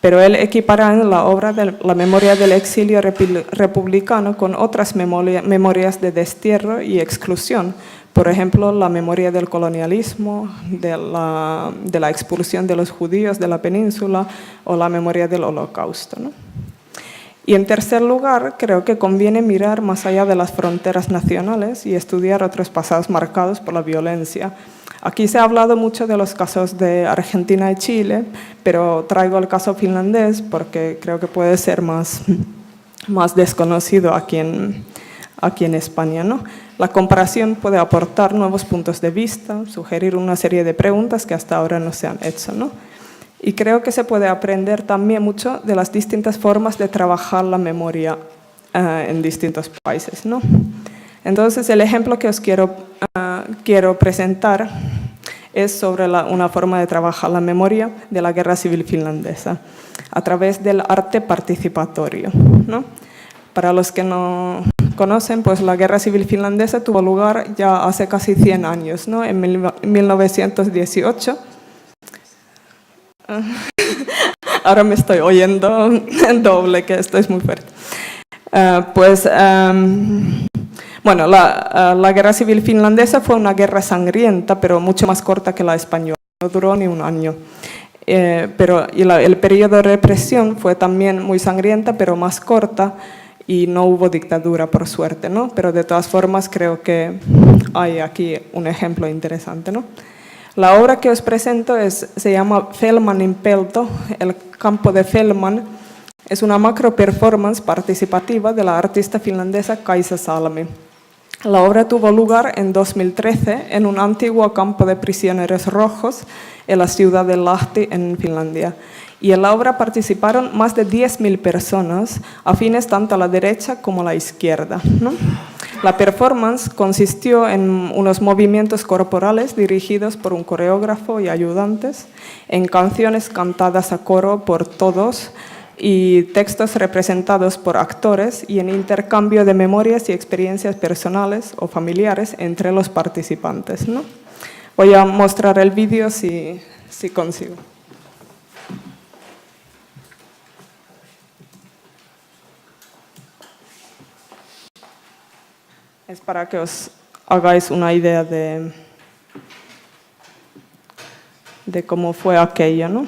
pero él equipara en la obra de la memoria del exilio republicano con otras memorias de destierro y exclusión. Por ejemplo, la memoria del colonialismo, de la expulsión de los judíos de la península o la memoria del holocausto, ¿no? Y en tercer lugar, creo que conviene mirar más allá de las fronteras nacionales y estudiar otros pasados marcados por la violencia. Aquí se ha hablado mucho de los casos de Argentina y Chile, pero traigo el caso finlandés porque creo que puede ser más desconocido aquí en España, ¿no? La comparación puede aportar nuevos puntos de vista, sugerir una serie de preguntas que hasta ahora no se han hecho, ¿no? Y creo que se puede aprender también mucho de las distintas formas de trabajar la memoria en distintos países, ¿no? Entonces, el ejemplo que os quiero presentar es sobre una forma de trabajar la memoria de la Guerra Civil Finlandesa a través del arte participatorio, ¿no? Para los que no conocen, pues la Guerra Civil Finlandesa tuvo lugar ya hace casi 100 años, ¿no? En 1918. Ahora me estoy oyendo doble, que esto es muy fuerte. Bueno, la Guerra Civil Finlandesa fue una guerra sangrienta, pero mucho más corta que la española. No duró ni un año. Pero el periodo de represión fue también muy sangrienta, pero más corta, y no hubo dictadura, por suerte, ¿no? Pero de todas formas creo que hay aquí un ejemplo interesante, ¿no? La obra que os presento se llama Fellman in Pelto, el campo de Fellman. Es una macro performance participativa de la artista finlandesa Kaisa Salmi. La obra tuvo lugar en 2013 en un antiguo campo de prisioneros rojos en la ciudad de Lahti, en Finlandia. Y en la obra participaron más de 10.000 personas, afines tanto a la derecha como a la izquierda, ¿no? La performance consistió en unos movimientos corporales dirigidos por un coreógrafo y ayudantes, en canciones cantadas a coro por todos y textos representados por actores, y en intercambio de memorias y experiencias personales o familiares entre los participantes, ¿no? Voy a mostrar el vídeo si consigo. Es para que os hagáis una idea de cómo fue aquello, ¿no?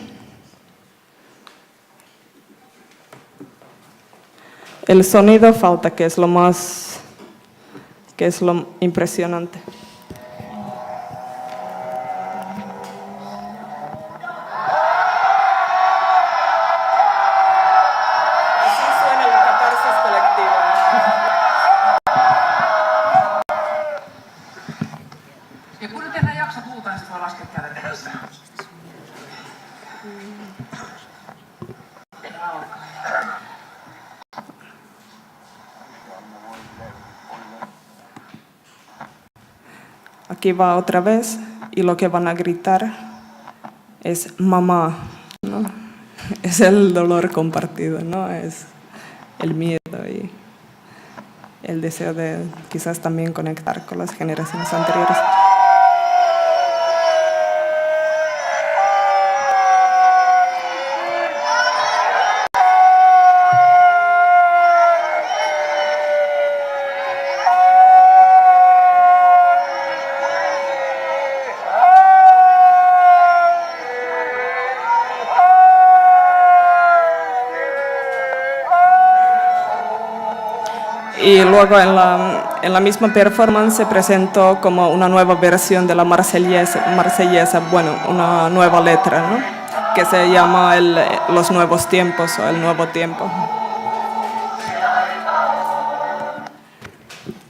El sonido falta, que es lo impresionante. Así suena la catarsis colectiva. Ja kun nyt enää jaksa puhutaan, sitten voi laskea kädet edessä. Aquí va otra vez, y lo que van a gritar es mamá, ¿no? Es el dolor compartido, ¿no? Es el miedo y el deseo de quizás también conectar con las generaciones anteriores. Y luego en la misma performance se presentó como una nueva versión de la marsellesa, bueno, una nueva letra, ¿no? Que se llama Los Nuevos Tiempos o El Nuevo Tiempo.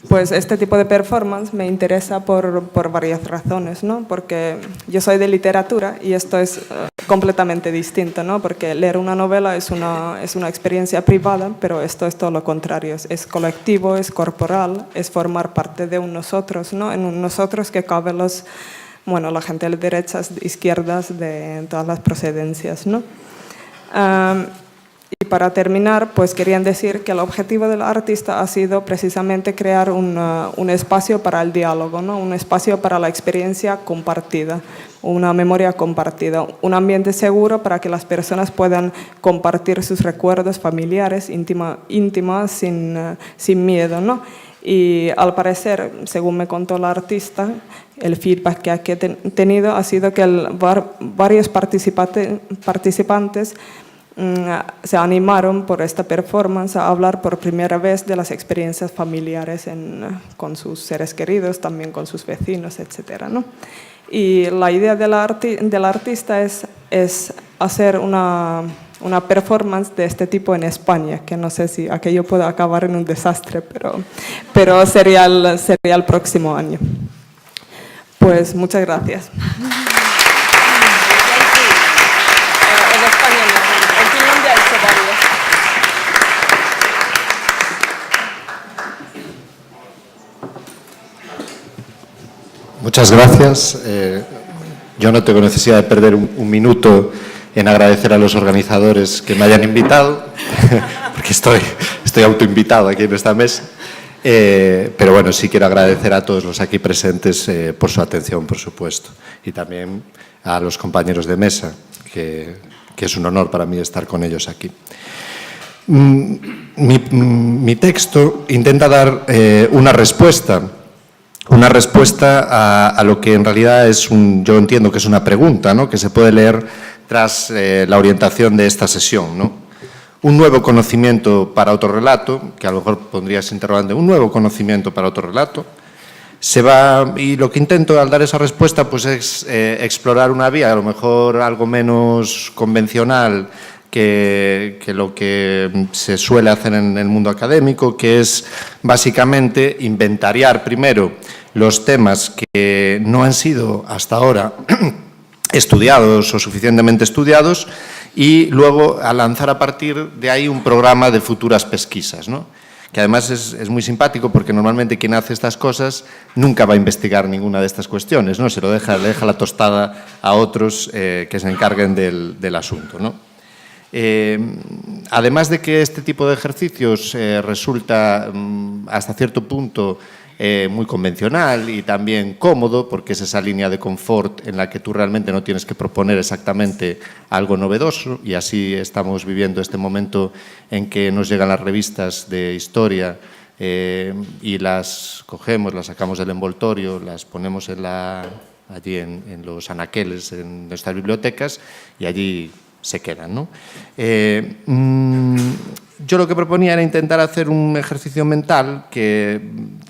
Pues este tipo de performance me interesa por varias razones, ¿no? Porque yo soy de literatura y esto es completamente distinto, ¿no? Porque leer una novela es una experiencia privada, pero esto es todo lo contrario, es colectivo, es corporal, es formar parte de un nosotros, ¿no? En un nosotros que cabe la gente de derechas, izquierdas, de todas las procedencias, ¿no? Y para terminar, pues querían decir que el objetivo del artista ha sido precisamente crear un espacio para el diálogo, ¿no? Un espacio para la experiencia compartida, una memoria compartida, un ambiente seguro para que las personas puedan compartir sus recuerdos familiares, íntimas, sin miedo, ¿no? Y al parecer, según me contó la artista, el feedback que ha tenido ha sido que varios participantes se animaron por esta performance a hablar por primera vez de las experiencias familiares con sus seres queridos, también con sus vecinos, etc., ¿no? Y la idea del artista es hacer una performance de este tipo en España, que no sé si aquello puede acabar en un desastre, pero sería el próximo año. Pues muchas gracias. Muchas gracias. Yo no tengo necesidad de perder un minuto en agradecer a los organizadores que me hayan invitado, porque estoy autoinvitado aquí en esta mesa. Pero bueno, sí quiero agradecer a todos los aquí presentes por su atención, por supuesto, y también a los compañeros de mesa, que es un honor para mí estar con ellos aquí. Mi texto intenta dar una respuesta a lo que en realidad es yo entiendo que es una pregunta, ¿no?, que se puede leer tras la orientación de esta sesión, ¿no? Un nuevo conocimiento para autorrelato, que a lo mejor pondrías interrogante, un nuevo conocimiento para autorrelato, y lo que intento al dar esa respuesta pues es explorar una vía, a lo mejor algo menos convencional que lo que se suele hacer en el mundo académico, que es básicamente inventariar primero los temas que no han sido hasta ahora estudiados o suficientemente estudiados, y luego a lanzar a partir de ahí un programa de futuras pesquisas, ¿no? Que además es muy simpático porque normalmente quien hace estas cosas nunca va a investigar ninguna de estas cuestiones, ¿no? Le deja la tostada a otros que se encarguen del asunto, ¿no? Además de que este tipo de ejercicios resulta hasta cierto punto muy convencional y también cómodo, porque es esa línea de confort en la que tú realmente no tienes que proponer exactamente algo novedoso, y así estamos viviendo este momento en que nos llegan las revistas de historia y las cogemos, las sacamos del envoltorio, las ponemos allí en los anaqueles, en nuestras bibliotecas, y allí se quedan, ¿no? Yo lo que proponía era intentar hacer un ejercicio mental que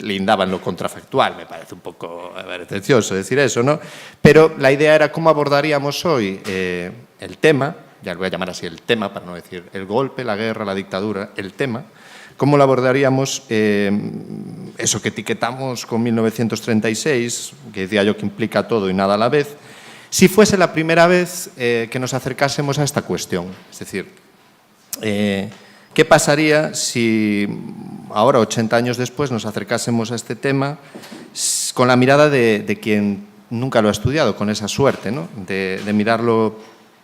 lindaba en lo contrafactual, me parece un poco pretencioso decir eso, ¿no? Pero la idea era cómo abordaríamos hoy el tema, ya lo voy a llamar así el tema, para no decir el golpe, la guerra, la dictadura, el tema, cómo lo abordaríamos eso que etiquetamos con 1936, que decía yo que implica todo y nada a la vez, si fuese la primera vez que nos acercásemos a esta cuestión. Es decir, ¿qué pasaría si ahora, 80 años después, nos acercásemos a este tema con la mirada de quien nunca lo ha estudiado, con esa suerte, ¿no?, de mirarlo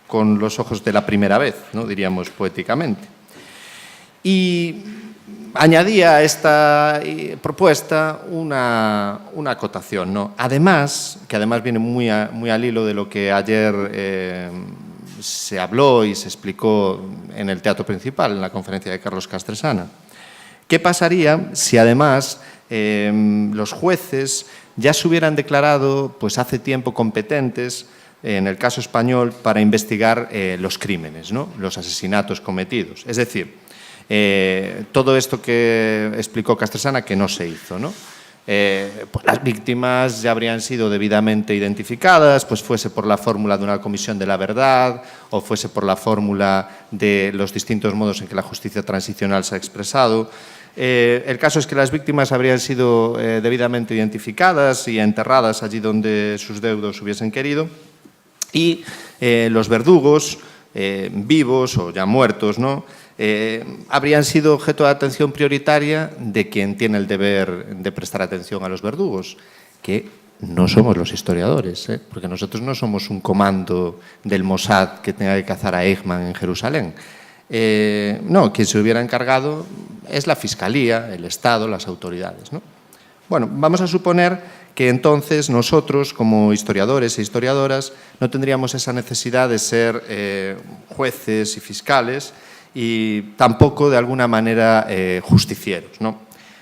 con los ojos de la primera vez, ¿no?, diríamos poéticamente? Y añadía a esta propuesta una acotación, ¿no? Que además viene muy al hilo de lo que ayer se habló y se explicó en el teatro principal, en la conferencia de Carlos Castresana. ¿Qué pasaría si además los jueces ya se hubieran declarado pues hace tiempo competentes, en el caso español, para investigar los crímenes, ¿no?, los asesinatos cometidos? Es decir, todo esto que explicó Castresana que no se hizo, ¿no? Pues las víctimas ya habrían sido debidamente identificadas, pues fuese por la fórmula de una comisión de la verdad o fuese por la fórmula de los distintos modos en que la justicia transicional se ha expresado. El caso es que las víctimas habrían sido debidamente identificadas y enterradas allí donde sus deudos hubiesen querido, y los verdugos, vivos o ya muertos, ¿no?, habrían sido objeto de atención prioritaria de quien tiene el deber de prestar atención a los verdugos, que no somos los historiadores, porque nosotros no somos un comando del Mossad que tenga que cazar a Eichmann en Jerusalén. No, quien se hubiera encargado es la Fiscalía, el Estado, las autoridades, ¿no? Bueno, vamos a suponer que entonces nosotros, como historiadores e historiadoras, no tendríamos esa necesidad de ser jueces y fiscales, y tampoco de alguna manera justicieros, ¿no?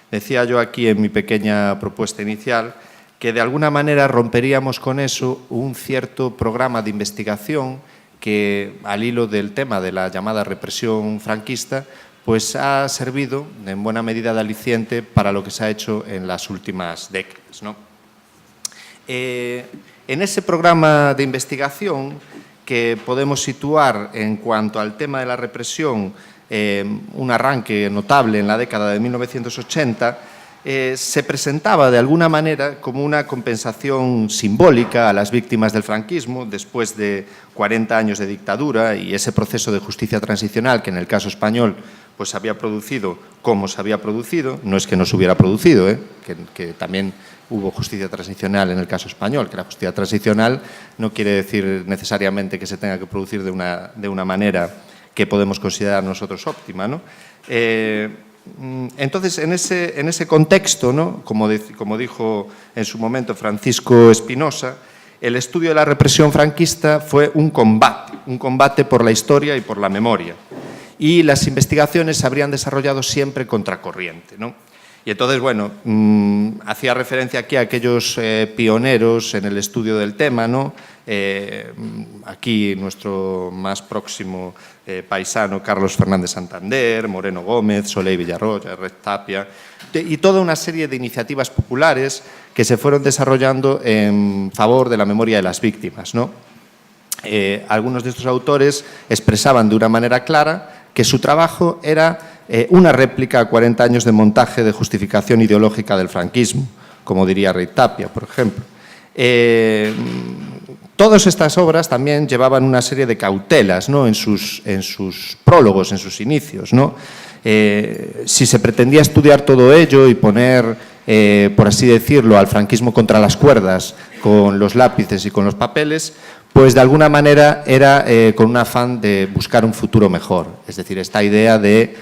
Decía yo aquí en mi pequeña propuesta inicial que de alguna manera romperíamos con eso un cierto programa de investigación que, al hilo del tema de la llamada represión franquista, pues ha servido en buena medida de aliciente para lo que se ha hecho en las últimas décadas, ¿no? En ese programa de investigación que podemos situar en cuanto al tema de la represión, un arranque notable en la década de 1980, se presentaba de alguna manera como una compensación simbólica a las víctimas del franquismo después de 40 años de dictadura y ese proceso de justicia transicional que en el caso español pues se había producido como se había producido. No es que no se hubiera producido, que también hubo justicia transicional en el caso español, que la justicia transicional no quiere decir necesariamente que se tenga que producir de una manera que podemos considerar nosotros óptima, ¿no? Entonces, en ese contexto, ¿no? Como dijo en su momento Francisco Espinosa, el estudio de la represión franquista fue un combate por la historia y por la memoria. Y las investigaciones se habrían desarrollado siempre contracorriente, ¿no? Y entonces, bueno, hacía referencia aquí a aquellos pioneros en el estudio del tema, ¿no? Aquí nuestro más próximo paisano, Carlos Fernández Santander, Moreno Gómez, Soleil Villarroya, Red Tapia, y toda una serie de iniciativas populares que se fueron desarrollando en favor de la memoria de las víctimas, ¿no? Algunos de estos autores expresaban de una manera clara que su trabajo era una réplica a 40 años de montaje de justificación ideológica del franquismo, como diría Red Tapia, por ejemplo. Todas estas obras también llevaban una serie de cautelas, ¿no? en sus prólogos, en sus inicios, ¿no? Si se pretendía estudiar todo ello y poner, por así decirlo, al franquismo contra las cuerdas con los lápices y con los papeles, pues de alguna manera era con un afán de buscar un futuro mejor. Es decir, esta idea de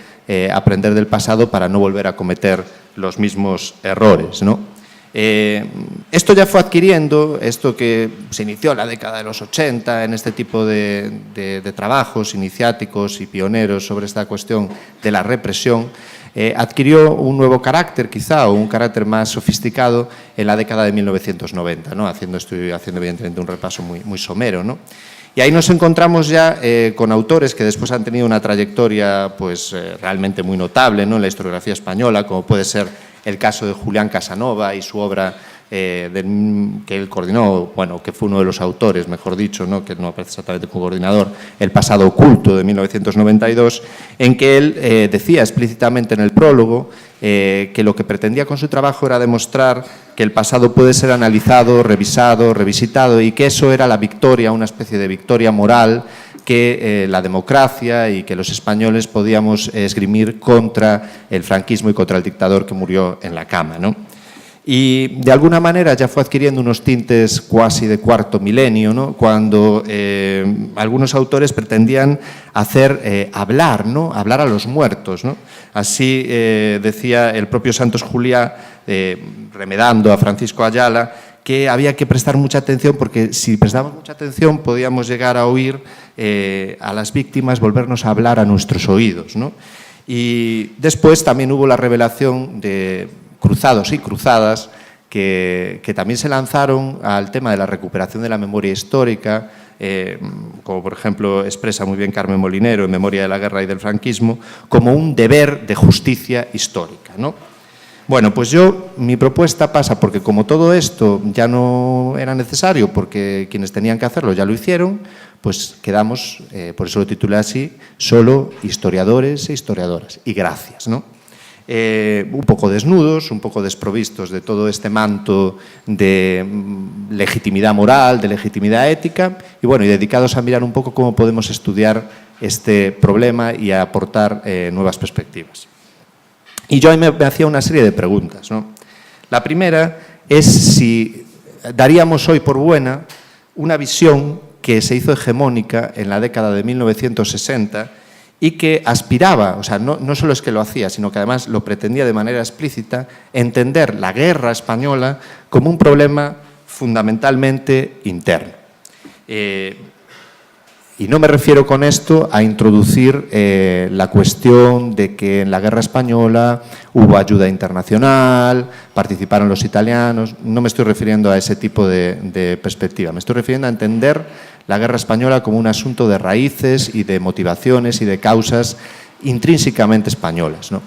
aprender del pasado para no volver a cometer los mismos errores, ¿no? Esto ya fue adquiriendo, esto que se inició en la década de los 80 en este tipo de trabajos iniciáticos y pioneros sobre esta cuestión de la represión, adquirió un nuevo carácter quizá, o un carácter más sofisticado en la década de 1990, ¿no? Estoy haciendo evidentemente un repaso muy somero, ¿no? Y ahí nos encontramos ya con autores que después han tenido una trayectoria pues, realmente muy notable, ¿no? En la historiografía española, como puede ser el caso de Julián Casanova y su obra que él coordinó, bueno, que fue uno de los autores, mejor dicho, ¿no? Que no aparece exactamente como coordinador, El pasado oculto, de 1992, en que él decía explícitamente en el prólogo que lo que pretendía con su trabajo era demostrar que el pasado puede ser analizado, revisado, revisitado, y que eso era la victoria, una especie de victoria moral que la democracia y que los españoles podíamos esgrimir contra el franquismo y contra el dictador que murió en la cama, ¿no? Y de alguna manera ya fue adquiriendo unos tintes cuasi de cuarto milenio, ¿no? Cuando algunos autores pretendían hacer hablar, ¿no? Hablar a los muertos, ¿no? Así decía el propio Santos Juliá, remedando a Francisco Ayala, que había que prestar mucha atención, porque si prestamos mucha atención podíamos llegar a oír a las víctimas, volvernos a hablar a nuestros oídos, ¿no? Y después también hubo la revelación de cruzados y cruzadas que también se lanzaron al tema de la recuperación de la memoria histórica, como por ejemplo expresa muy bien Carmen Molinero en Memoria de la Guerra y del Franquismo, como un deber de justicia histórica, ¿no? Bueno, pues mi propuesta pasa porque como todo esto ya no era necesario, porque quienes tenían que hacerlo ya lo hicieron, pues quedamos, por eso lo titulé así, solo historiadores e historiadoras. Y gracias, ¿no? Un poco desnudos, un poco desprovistos de todo este manto de legitimidad moral, de legitimidad ética, y bueno, y dedicados a mirar un poco cómo podemos estudiar este problema y a aportar nuevas perspectivas. Y yo ahí me hacía una serie de preguntas, ¿no? La primera es si daríamos hoy por buena una visión que se hizo hegemónica en la década de 1960 y que aspiraba, o sea, no solo es que lo hacía, sino que además lo pretendía de manera explícita, entender la guerra española como un problema fundamentalmente interno. Y no me refiero con esto a introducir la cuestión de que en la guerra española hubo ayuda internacional, participaron los italianos. No me estoy refiriendo a ese tipo de perspectiva. Me estoy refiriendo a entender la guerra española como un asunto de raíces y de motivaciones y de causas intrínsecamente españolas, ¿no?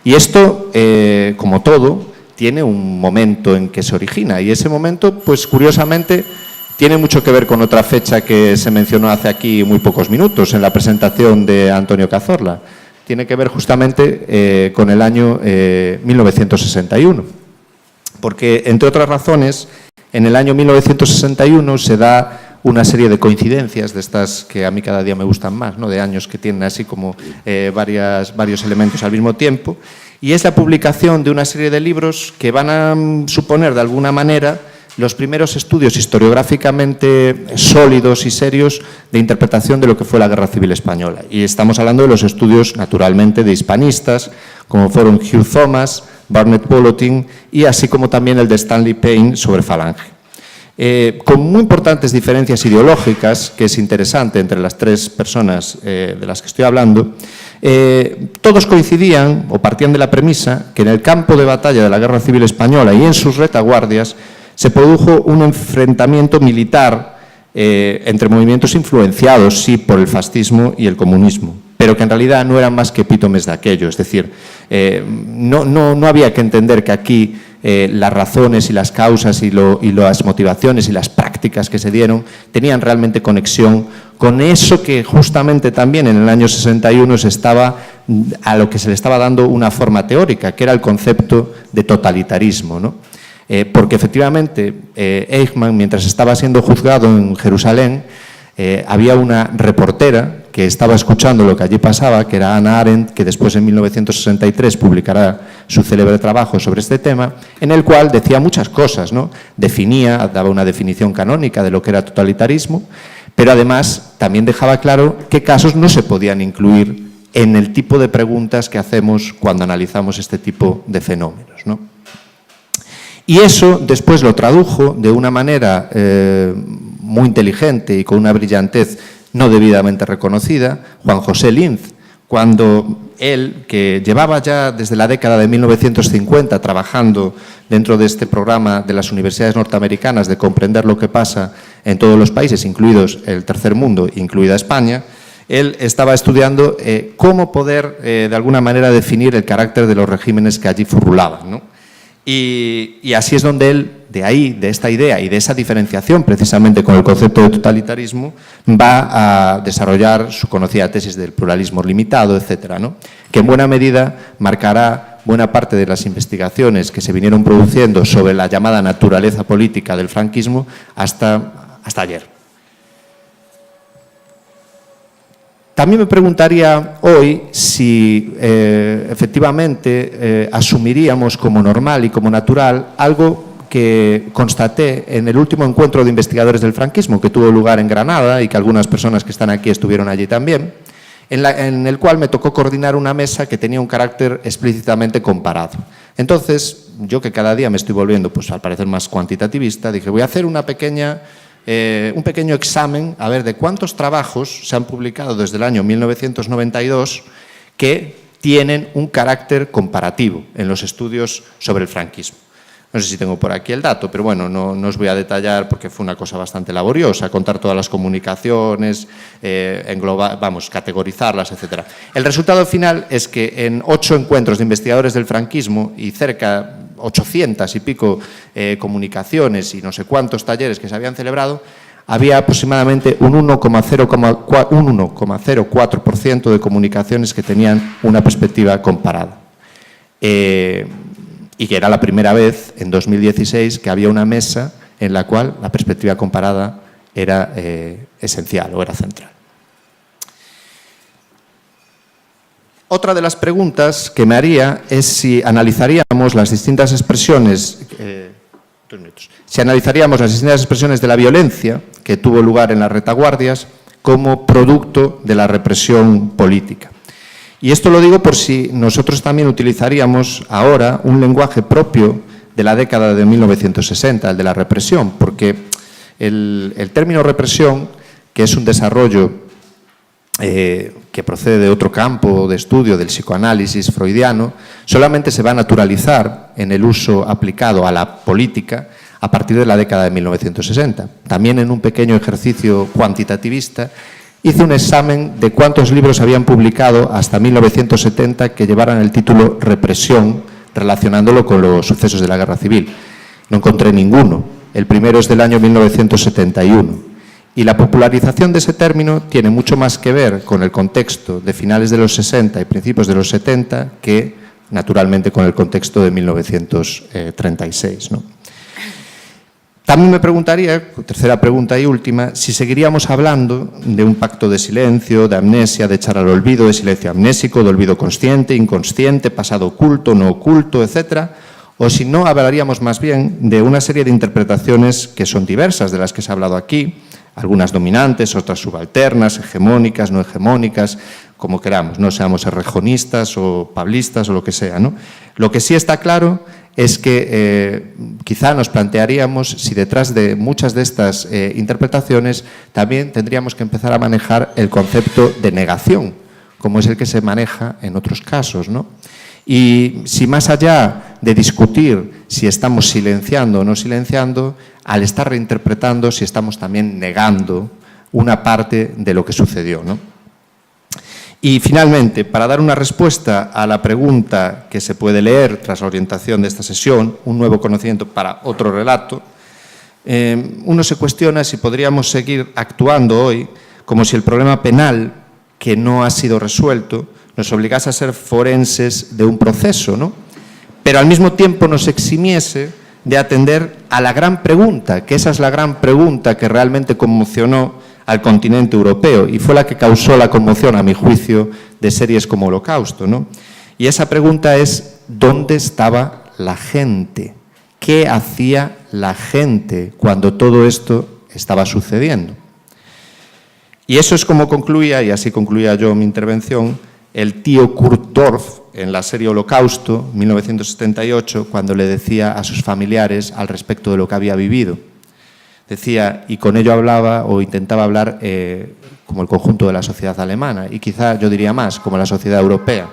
Y esto, como todo, tiene un momento en que se origina. Y ese momento, pues curiosamente, tiene mucho que ver con otra fecha que se mencionó hace aquí muy pocos minutos en la presentación de Antonio Cazorla. Tiene que ver justamente con el año 1961. Porque, entre otras razones, en el año 1961 se da una serie de coincidencias, de estas que a mí cada día me gustan más, ¿no? De años que tienen así como varios elementos al mismo tiempo, y es la publicación de una serie de libros que van a suponer de alguna manera los primeros estudios historiográficamente sólidos y serios de interpretación de lo que fue la Guerra Civil Española. Y estamos hablando de los estudios, naturalmente, de hispanistas, como fueron Hugh Thomas, Barnett Bolotin y así como también el de Stanley Payne sobre Falange. Con muy importantes diferencias ideológicas, que es interesante entre las tres personas de las que estoy hablando, todos coincidían o partían de la premisa que en el campo de batalla de la Guerra Civil Española y en sus retaguardias se produjo un enfrentamiento militar entre movimientos influenciados, sí, por el fascismo y el comunismo, pero que en realidad no eran más que epítomes de aquello. Es decir, no había que entender que aquí las razones y las causas y las motivaciones y las prácticas que se dieron tenían realmente conexión con eso que justamente también en el año 61 a lo que se le estaba dando una forma teórica, que era el concepto de totalitarismo, ¿no? Porque efectivamente Eichmann, mientras estaba siendo juzgado en Jerusalén, había una reportera que estaba escuchando lo que allí pasaba, que era Hannah Arendt, que después en 1963 publicará su célebre trabajo sobre este tema, en el cual decía muchas cosas, ¿no? Daba una definición canónica de lo que era totalitarismo, pero además también dejaba claro qué casos no se podían incluir en el tipo de preguntas que hacemos cuando analizamos este tipo de fenómenos, ¿no? Y eso después lo tradujo de una manera muy inteligente y con una brillantez no debidamente reconocida, Juan José Linz, cuando él, que llevaba ya desde la década de 1950 trabajando dentro de este programa de las universidades norteamericanas de comprender lo que pasa en todos los países, incluidos el tercer mundo, incluida España, él estaba estudiando cómo poder, de alguna manera, definir el carácter de los regímenes que allí furulaban, ¿no? Y así es donde él, de esta idea y de esa diferenciación precisamente con el concepto de totalitarismo, va a desarrollar su conocida tesis del pluralismo limitado, etcétera, ¿no? Que en buena medida marcará buena parte de las investigaciones que se vinieron produciendo sobre la llamada naturaleza política del franquismo hasta ayer. También me preguntaría hoy si efectivamente asumiríamos como normal y como natural algo que constaté en el último encuentro de investigadores del franquismo que tuvo lugar en Granada y que algunas personas que están aquí estuvieron allí también, en el cual me tocó coordinar una mesa que tenía un carácter explícitamente comparado. Entonces, yo que cada día me estoy volviendo, pues al parecer más cuantitativista, dije, voy a hacer un pequeño examen a ver de cuántos trabajos se han publicado desde el año 1992 que tienen un carácter comparativo en los estudios sobre el franquismo. No sé si tengo por aquí el dato, pero bueno, no os voy a detallar porque fue una cosa bastante laboriosa, contar todas las comunicaciones, categorizarlas, etc. El resultado final es que en 8 encuentros de investigadores del franquismo y cerca 800 y pico comunicaciones y no sé cuántos talleres que se habían celebrado, había aproximadamente un 1,04% de comunicaciones que tenían una perspectiva comparada. Y que era la primera vez, en 2016, que había una mesa en la cual la perspectiva comparada era esencial o era central. Otra de las preguntas que me haría es si analizaríamos las distintas expresiones de la violencia que tuvo lugar en las retaguardias como producto de la represión política. Y esto lo digo por si nosotros también utilizaríamos ahora un lenguaje propio de la década de 1960, el de la represión, porque el término represión, que es un desarrollo que procede de otro campo de estudio, del psicoanálisis freudiano, solamente se va a naturalizar en el uso aplicado a la política a partir de la década de 1960. También en un pequeño ejercicio cuantitativista hice un examen de cuántos libros habían publicado hasta 1970 que llevaran el título Represión, relacionándolo con los sucesos de la Guerra Civil. No encontré ninguno. El primero es del año 1971. Y la popularización de ese término tiene mucho más que ver con el contexto de finales de los 60 y principios de los 70 que, naturalmente, con el contexto de 1936, ¿no? También me preguntaría, tercera pregunta y última, si seguiríamos hablando de un pacto de silencio, de amnesia, de echar al olvido, de silencio amnésico, de olvido consciente, inconsciente, pasado oculto, no oculto, etcétera, o si no, hablaríamos más bien de una serie de interpretaciones que son diversas, de las que se ha hablado aquí, algunas dominantes, otras subalternas, hegemónicas, no hegemónicas, como queramos, no seamos errejonistas o pablistas o lo que sea, ¿no? Lo que sí está claro es que quizá nos plantearíamos si detrás de muchas de estas interpretaciones también tendríamos que empezar a manejar el concepto de negación, como es el que se maneja en otros casos, ¿no? Y si más allá de discutir si estamos silenciando o no silenciando, al estar reinterpretando, si estamos también negando una parte de lo que sucedió, ¿no? Y finalmente, para dar una respuesta a la pregunta que se puede leer tras la orientación de esta sesión, un nuevo conocimiento para otro relato, uno se cuestiona si podríamos seguir actuando hoy como si el problema penal que no ha sido resuelto nos obligase a ser forenses de un proceso, ¿no? Pero al mismo tiempo nos eximiese de atender a la gran pregunta, que esa es la gran pregunta que realmente conmocionó al continente europeo y fue la que causó la conmoción, a mi juicio, de series como Holocausto, ¿no? Y esa pregunta es, ¿dónde estaba la gente? ¿Qué hacía la gente cuando todo esto estaba sucediendo? Y eso es como concluía, y así concluía yo mi intervención, el tío Kurt Dorf en la serie Holocausto, 1978, cuando le decía a sus familiares al respecto de lo que había vivido. Decía, y con ello hablaba o intentaba hablar como el conjunto de la sociedad alemana, y quizá yo diría más, como la sociedad europea.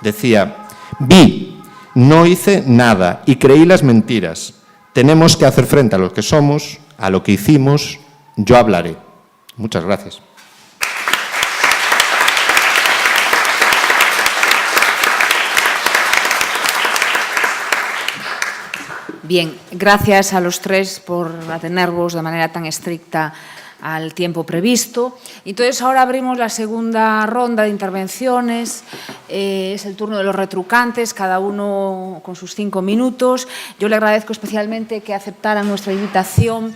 Decía, vi, no hice nada y creí las mentiras. Tenemos que hacer frente a lo que somos, a lo que hicimos, yo hablaré. Muchas gracias. Bien, gracias a los tres por atenervos de manera tan estricta al tiempo previsto. Entonces, ahora abrimos la segunda ronda de intervenciones. Es el turno de los retrucantes, cada uno con sus 5 minutos. Yo le agradezco especialmente que aceptaran nuestra invitación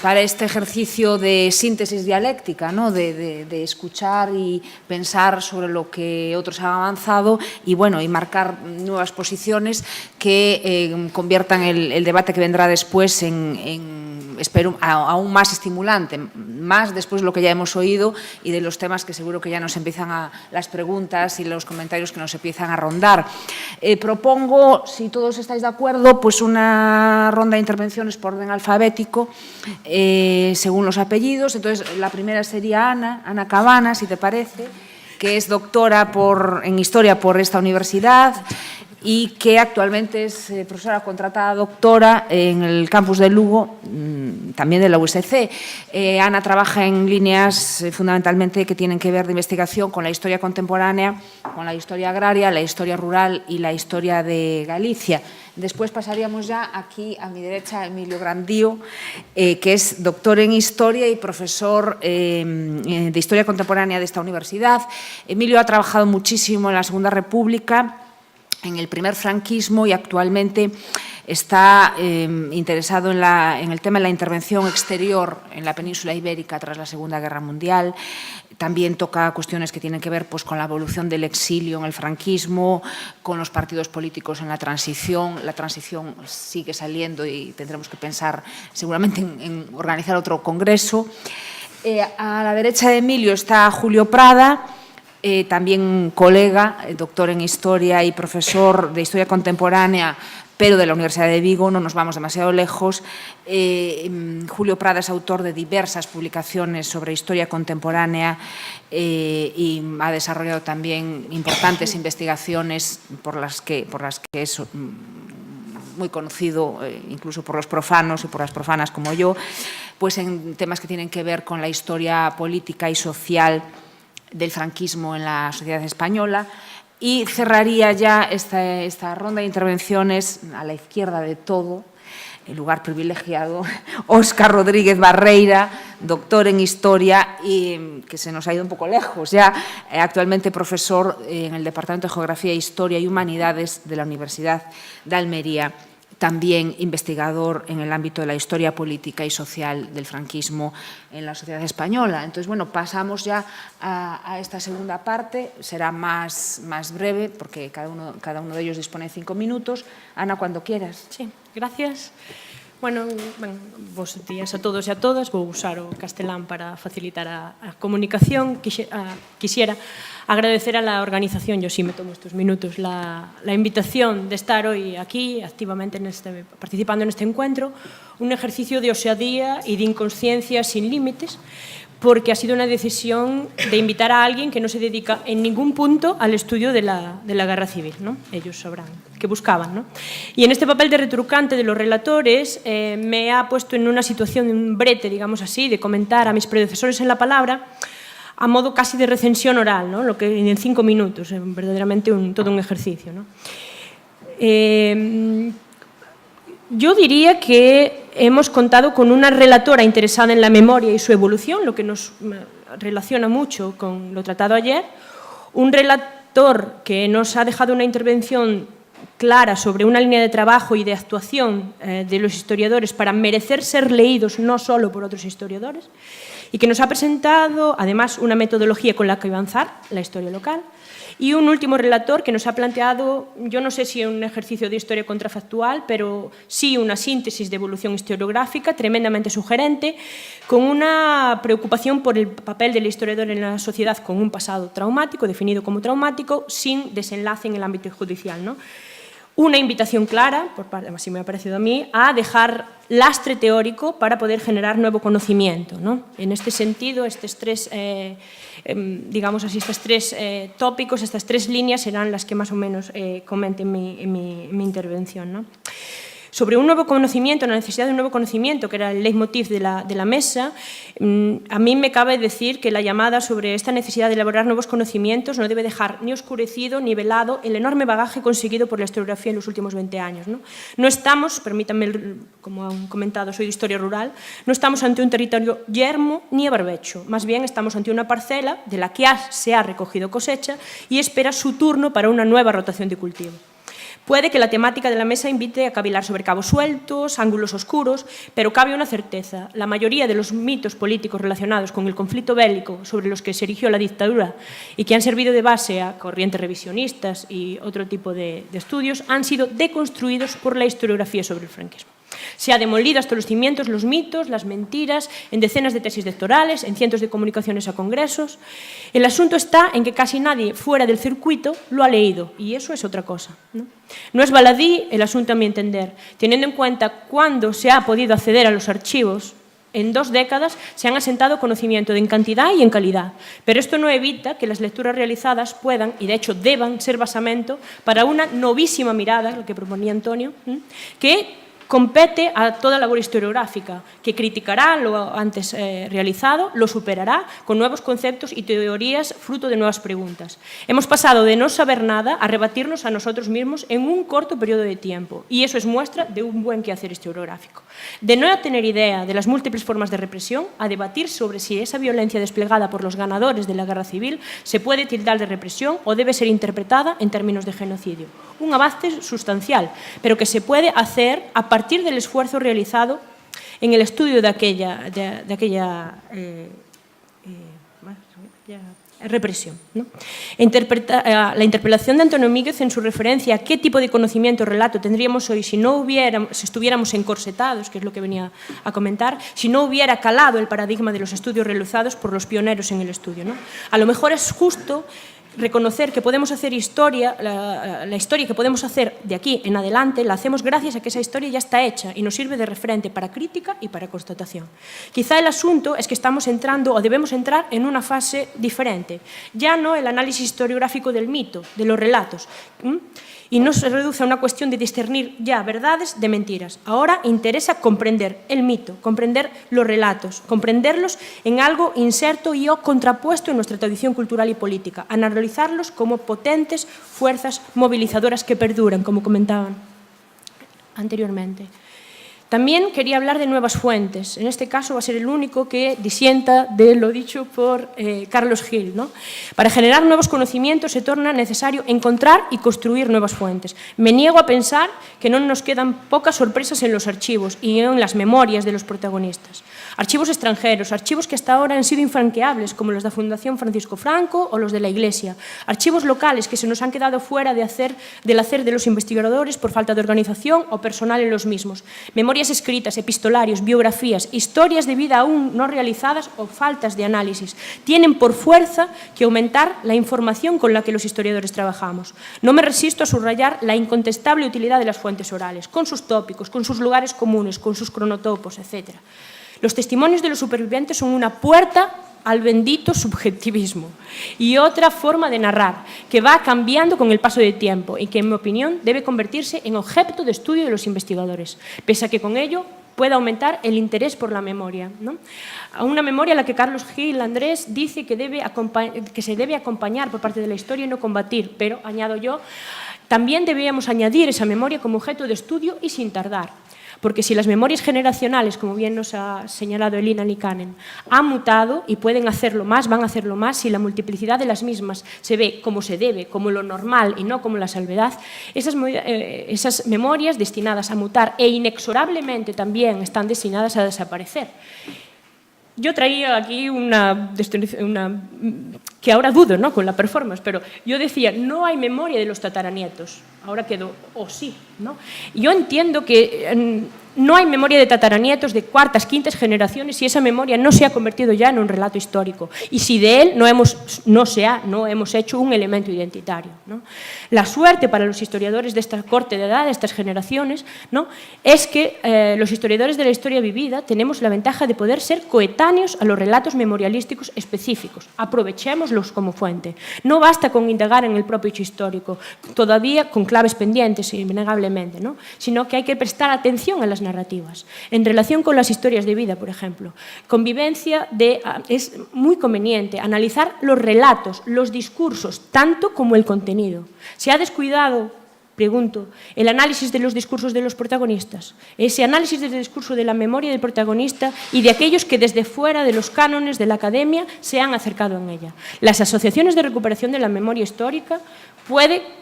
para este ejercicio de síntesis dialéctica, ¿no? de escuchar y pensar sobre lo que otros han avanzado y, bueno, y marcar nuevas posiciones que conviertan el debate que vendrá después espero, aún más estimulante, más después de lo que ya hemos oído y de los temas que seguro que ya nos empiezan las preguntas y los comentarios que nos empiezan a rondar. Propongo, si todos estáis de acuerdo, pues una ronda de intervenciones por orden alfabético, según los apellidos. Entonces, la primera sería Ana Cabana, si te parece, que es doctora en Historia por esta universidad y que actualmente es profesora contratada doctora en el campus de Lugo, también de la USC. Ana trabaja en líneas fundamentalmente que tienen que ver de investigación con la historia contemporánea, con la historia agraria, la historia rural y la historia de Galicia. Después pasaríamos ya aquí a mi derecha a Emilio Grandío, que es doctor en Historia y profesor de Historia Contemporánea de esta universidad. Emilio ha trabajado muchísimo en la Segunda República, en el primer franquismo y actualmente está interesado en el tema de la intervención exterior en la península ibérica tras la Segunda Guerra Mundial. También toca cuestiones que tienen que ver pues, con la evolución del exilio en el franquismo, con los partidos políticos en la transición. La transición sigue saliendo y tendremos que pensar seguramente en organizar otro congreso. A la derecha de Emilio está Julio Prada, también colega, doctor en Historia y profesor de Historia Contemporánea, pero de la Universidad de Vigo, no nos vamos demasiado lejos. Julio Prada es autor de diversas publicaciones sobre historia contemporánea y ha desarrollado también importantes investigaciones por las que es muy conocido, incluso por los profanos y por las profanas como yo, pues en temas que tienen que ver con la historia política y social del franquismo en la sociedad española. Y cerraría ya esta ronda de intervenciones a la izquierda de todo, el lugar privilegiado, Óscar Rodríguez Barreira, doctor en Historia y que se nos ha ido un poco lejos ya, actualmente profesor en el Departamento de Geografía, Historia y Humanidades de la Universidad de Almería, también investigador en el ámbito de la historia política y social del franquismo en la sociedad española. Entonces, bueno, pasamos ya a esta segunda parte, será más breve porque cada uno de ellos dispone de 5 minutos. Ana, cuando quieras. Sí, gracias. Bueno, bos días a todos e a todas. Vou usar o castelán para facilitar a comunicación. Quisiera agradecer a la organización, yo sí me tomo estos minutos, la invitación de estar hoy aquí activamente participando en este encuentro, un ejercicio de osadía y de inconsciencia sin límites, porque ha sido una decisión de invitar a alguien que no se dedica en ningún punto al estudio de la guerra civil, ¿no? Ellos sabrán qué buscaban, ¿no? Y en este papel de retrucante de los relatores me ha puesto en una situación, un brete, digamos así, de comentar a mis predecesores en la palabra a modo casi de recensión oral, ¿no? Lo que en 5 minutos, verdaderamente todo un ejercicio, ¿no? Yo diría que hemos contado con una relatora interesada en la memoria y su evolución, lo que nos relaciona mucho con lo tratado ayer, un relator que nos ha dejado una intervención clara sobre una línea de trabajo y de actuación de los historiadores para merecer ser leídos no solo por otros historiadores, y que nos ha presentado, además, una metodología con la que avanzar, la historia local, y un último relator que nos ha planteado, yo no sé si un ejercicio de historia contrafactual, pero sí una síntesis de evolución historiográfica tremendamente sugerente, con una preocupación por el papel del historiador en la sociedad con un pasado traumático, definido como traumático, sin desenlace en el ámbito judicial, ¿no? Una invitación clara, por parte, así me ha parecido a mí, a dejar lastre teórico para poder generar nuevo conocimiento, ¿no? En este sentido, estos tres, digamos así, estos tres tópicos, estas tres líneas serán las que más o menos comente en mi intervención, ¿no? Sobre un nuevo conocimiento, la necesidad de un nuevo conocimiento, que era el leitmotiv de la mesa, a mí me cabe decir que la llamada sobre esta necesidad de elaborar nuevos conocimientos no debe dejar ni oscurecido ni velado el enorme bagaje conseguido por la historiografía en los últimos 20 años. No estamos, permítanme, como han comentado, soy de historia rural, no estamos ante un territorio yermo ni a barbecho, más bien estamos ante una parcela de la que se ha recogido cosecha y espera su turno para una nueva rotación de cultivo. Puede que la temática de la mesa invite a cavilar sobre cabos sueltos, ángulos oscuros, pero cabe una certeza. La mayoría de los mitos políticos relacionados con el conflicto bélico sobre los que se erigió la dictadura y que han servido de base a corrientes revisionistas y otro tipo de estudios han sido deconstruidos por la historiografía sobre el franquismo. Se ha demolido hasta los cimientos los mitos, las mentiras, en decenas de tesis doctorales, en cientos de comunicaciones a congresos. El asunto está en que casi nadie fuera del circuito lo ha leído, y eso es otra cosa, ¿no? No es baladí el asunto, a mi entender, teniendo en cuenta cuándo se ha podido acceder a los archivos. En 2 décadas se han asentado conocimiento en cantidad y en calidad, pero esto no evita que las lecturas realizadas puedan, y de hecho deban, ser basamento para una novísima mirada, lo que proponía Antonio, que compete a toda labor historiográfica, que criticará lo antes realizado, lo superará con nuevos conceptos y teorías fruto de nuevas preguntas. Hemos pasado de no saber nada a rebatirnos a nosotros mismos en un corto periodo de tiempo, y eso es muestra de un buen quehacer historiográfico. De no tener idea de las múltiples formas de represión, a debatir sobre si esa violencia desplegada por los ganadores de la guerra civil se puede tildar de represión o debe ser interpretada en términos de genocidio. Un avance sustancial, pero que se puede hacer a partir del esfuerzo realizado en el estudio de aquella represión, ¿no? La interpelación de Antonio Míguez en su referencia a qué tipo de conocimiento o relato tendríamos hoy si estuviéramos encorsetados, que es lo que venía a comentar, si no hubiera calado el paradigma de los estudios realizados por los pioneros en el estudio, ¿no? A lo mejor es justo reconocer que podemos hacer historia, la historia que podemos hacer de aquí en adelante, la hacemos gracias a que esa historia ya está hecha y nos sirve de referente para crítica y para constatación. Quizá el asunto es que estamos entrando o debemos entrar en una fase diferente, ya no el análisis historiográfico del mito, de los relatos, y no se reduce a una cuestión de discernir ya verdades de mentiras. Ahora interesa comprender el mito, comprender los relatos, comprenderlos en algo inserto y o contrapuesto en nuestra tradición cultural y política, analizarlos como potentes fuerzas movilizadoras que perduran, como comentaban anteriormente. También quería hablar de nuevas fuentes. En este caso va a ser el único que disienta de lo dicho por Carlos Gil, ¿no? Para generar nuevos conocimientos se torna necesario encontrar y construir nuevas fuentes. Me niego a pensar que no nos quedan pocas sorpresas en los archivos y en las memorias de los protagonistas. Archivos extranjeros, archivos que hasta ahora han sido infranqueables, como los de la Fundación Francisco Franco o los de la Iglesia. Archivos locales que se nos han quedado fuera del hacer de los investigadores por falta de organización o personal en los mismos. Memorias escritas, epistolarios, biografías, historias de vida aún no realizadas o faltas de análisis. Tienen por fuerza que aumentar la información con la que los historiadores trabajamos. No me resisto a subrayar la incontestable utilidad de las fuentes orales, con sus tópicos, con sus lugares comunes, con sus cronotopos, etc. Los testimonios de los supervivientes son una puerta al bendito subjetivismo y otra forma de narrar que va cambiando con el paso del tiempo y que, en mi opinión, debe convertirse en objeto de estudio de los investigadores, pese a que con ello pueda aumentar el interés por la memoria, ¿no? A una memoria a la que Carlos Gil Andrés dice que se debe acompañar por parte de la historia y no combatir, pero, añado yo, también deberíamos añadir esa memoria como objeto de estudio y sin tardar. Porque si las memorias generacionales, como bien nos ha señalado Elina Liikanen, han mutado y pueden hacerlo más, van a hacerlo más, si la multiplicidad de las mismas se ve como se debe, como lo normal y no como la salvedad, esas memorias destinadas a mutar e inexorablemente también están destinadas a desaparecer. Yo traía aquí que ahora dudo, ¿no?, con la performance, pero yo decía, no hay memoria de los tataranietos. Ahora quedó, o sí, ¿no? Yo entiendo que no hay memoria de tataranietos de cuartas, quintas generaciones si esa memoria no se ha convertido ya en un relato histórico y si de él no hemos hecho un elemento identitario, ¿no? La suerte para los historiadores de esta corte de edad, de estas generaciones, ¿no?, es que los historiadores de la historia vivida tenemos la ventaja de poder ser coetáneos a los relatos memorialísticos específicos. Aprovechémoslos como fuente. No basta con indagar en el propio hecho histórico, todavía con claves pendientes, innegablemente, ¿no?, sino que hay que prestar atención a las narrativas. En relación con las historias de vida, por ejemplo, es muy conveniente analizar los relatos, los discursos, tanto como el contenido. ¿Se ha descuidado, pregunto, el análisis de los discursos de los protagonistas? Ese análisis del discurso de la memoria del protagonista y de aquellos que desde fuera de los cánones de la academia se han acercado en ella. Las asociaciones de recuperación de la memoria histórica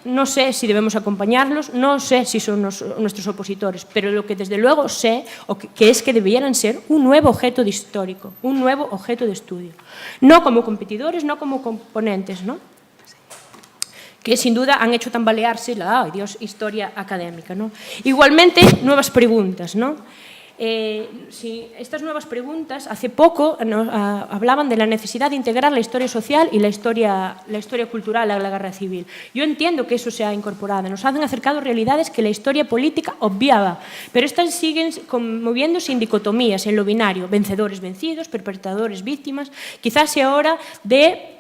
no sé si debemos acompañarlos, no sé si son nuestros opositores, pero lo que desde luego sé que es que debieran ser un nuevo objeto de histórico, un nuevo objeto de estudio. No como competidores, no como componentes, ¿no?, que sin duda han hecho tambalearse la historia académica, ¿no? Igualmente, nuevas preguntas, ¿no? Estas nuevas preguntas, hace poco hablaban de la necesidad de integrar la historia social y la historia cultural a la guerra civil. Yo entiendo que eso se ha incorporado. Nos han acercado realidades que la historia política obviaba, pero estas siguen moviéndose en dicotomías, en lo binario, vencedores, vencidos, perpetradores, víctimas. Quizás sea hora de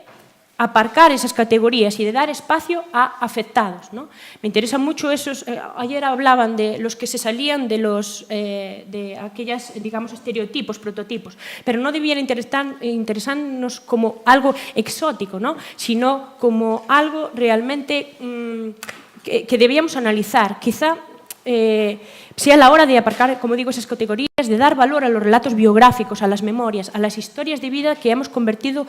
aparcar esas categorías y de dar espacio a afectados, ¿no? Me interesan mucho esos. Ayer hablaban de los que se salían de aquellas, digamos, estereotipos, prototipos, pero no debiera interesarnos como algo exótico, ¿no?, sino como algo realmente que debíamos analizar. Quizá sea la hora de aparcar, como digo, esas categorías, de dar valor a los relatos biográficos, a las memorias, a las historias de vida que hemos convertido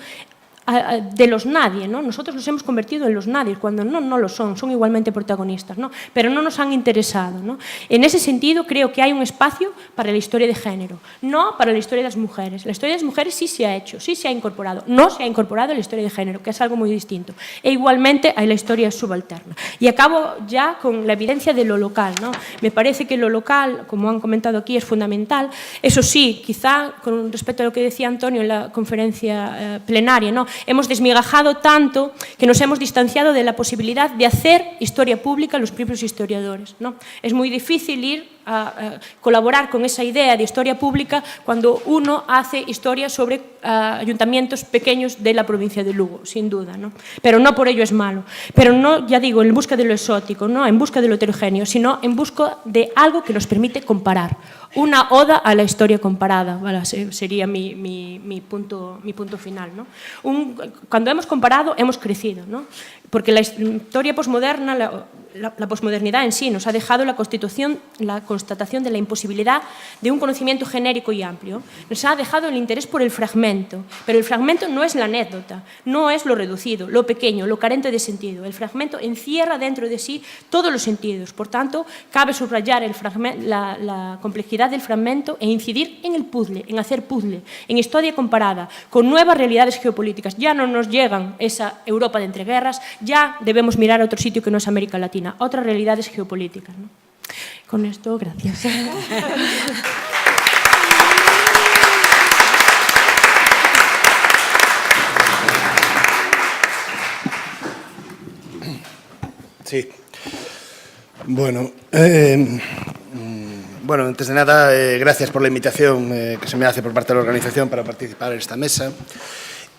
de los nadie, ¿no? Nosotros los hemos convertido en los nadie, cuando no lo son igualmente protagonistas, ¿no?, pero no nos han interesado, ¿no? En ese sentido, creo que hay un espacio para la historia de género, no para la historia de las mujeres. La historia de las mujeres sí se ha hecho, sí se ha incorporado, no se ha incorporado la historia de género, que es algo muy distinto, e igualmente hay la historia subalterna. Y acabo ya con la evidencia de lo local, ¿no? Me parece que lo local, como han comentado aquí, es fundamental. Eso sí, quizá con respecto a lo que decía Antonio en la conferencia plenaria, ¿no?, hemos desmigajado tanto que nos hemos distanciado de la posibilidad de hacer historia pública los propios historiadores, ¿no? Es muy difícil ir a colaborar con esa idea de historia pública cuando uno hace historia sobre ayuntamientos pequeños de la provincia de Lugo, sin duda, ¿no? Pero no por ello es malo. Pero no, ya digo, en busca de lo exótico, no en busca de lo heterogéneo, sino en busca de algo que nos permite comparar. Una oda a la historia comparada, ¿vale? Sería mi punto final, ¿no? Cuando hemos comparado, hemos crecido, ¿no? Porque la historia posmoderna, la posmodernidad en sí nos ha dejado la constatación de la imposibilidad de un conocimiento genérico y amplio. Nos ha dejado el interés por el fragmento, pero el fragmento no es la anécdota, no es lo reducido, lo pequeño, lo carente de sentido. El fragmento encierra dentro de sí todos los sentidos. Por tanto, cabe subrayar la complejidad del fragmento e incidir en el puzzle, en hacer puzzle, en historia comparada, con nuevas realidades geopolíticas. Ya no nos llegan esa Europa de entreguerras, ya debemos mirar a otro sitio que no es América Latina, otras realidades geopolíticas, ¿no? Con esto, gracias. Sí. Bueno, antes de nada, gracias por la invitación que se me hace por parte de la organización para participar en esta mesa.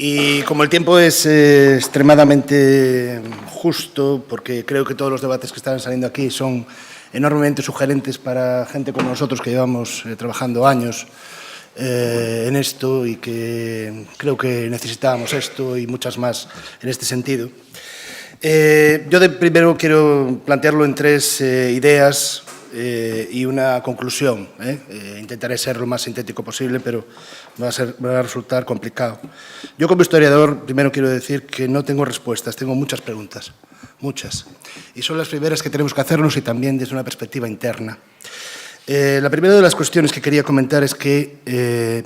Y como el tiempo es extremadamente justo, porque creo que todos los debates que están saliendo aquí son enormemente sugerentes para gente como nosotros que llevamos trabajando años en esto y que creo que necesitábamos esto y muchas más en este sentido. Yo primero quiero plantearlo en tres ideas y una conclusión. Intentaré ser lo más sintético posible, pero va a resultar complicado. Yo como historiador, primero quiero decir que no tengo respuestas, tengo muchas preguntas, muchas. Y son las primeras que tenemos que hacernos y también desde una perspectiva interna. La primera de las cuestiones que quería comentar es que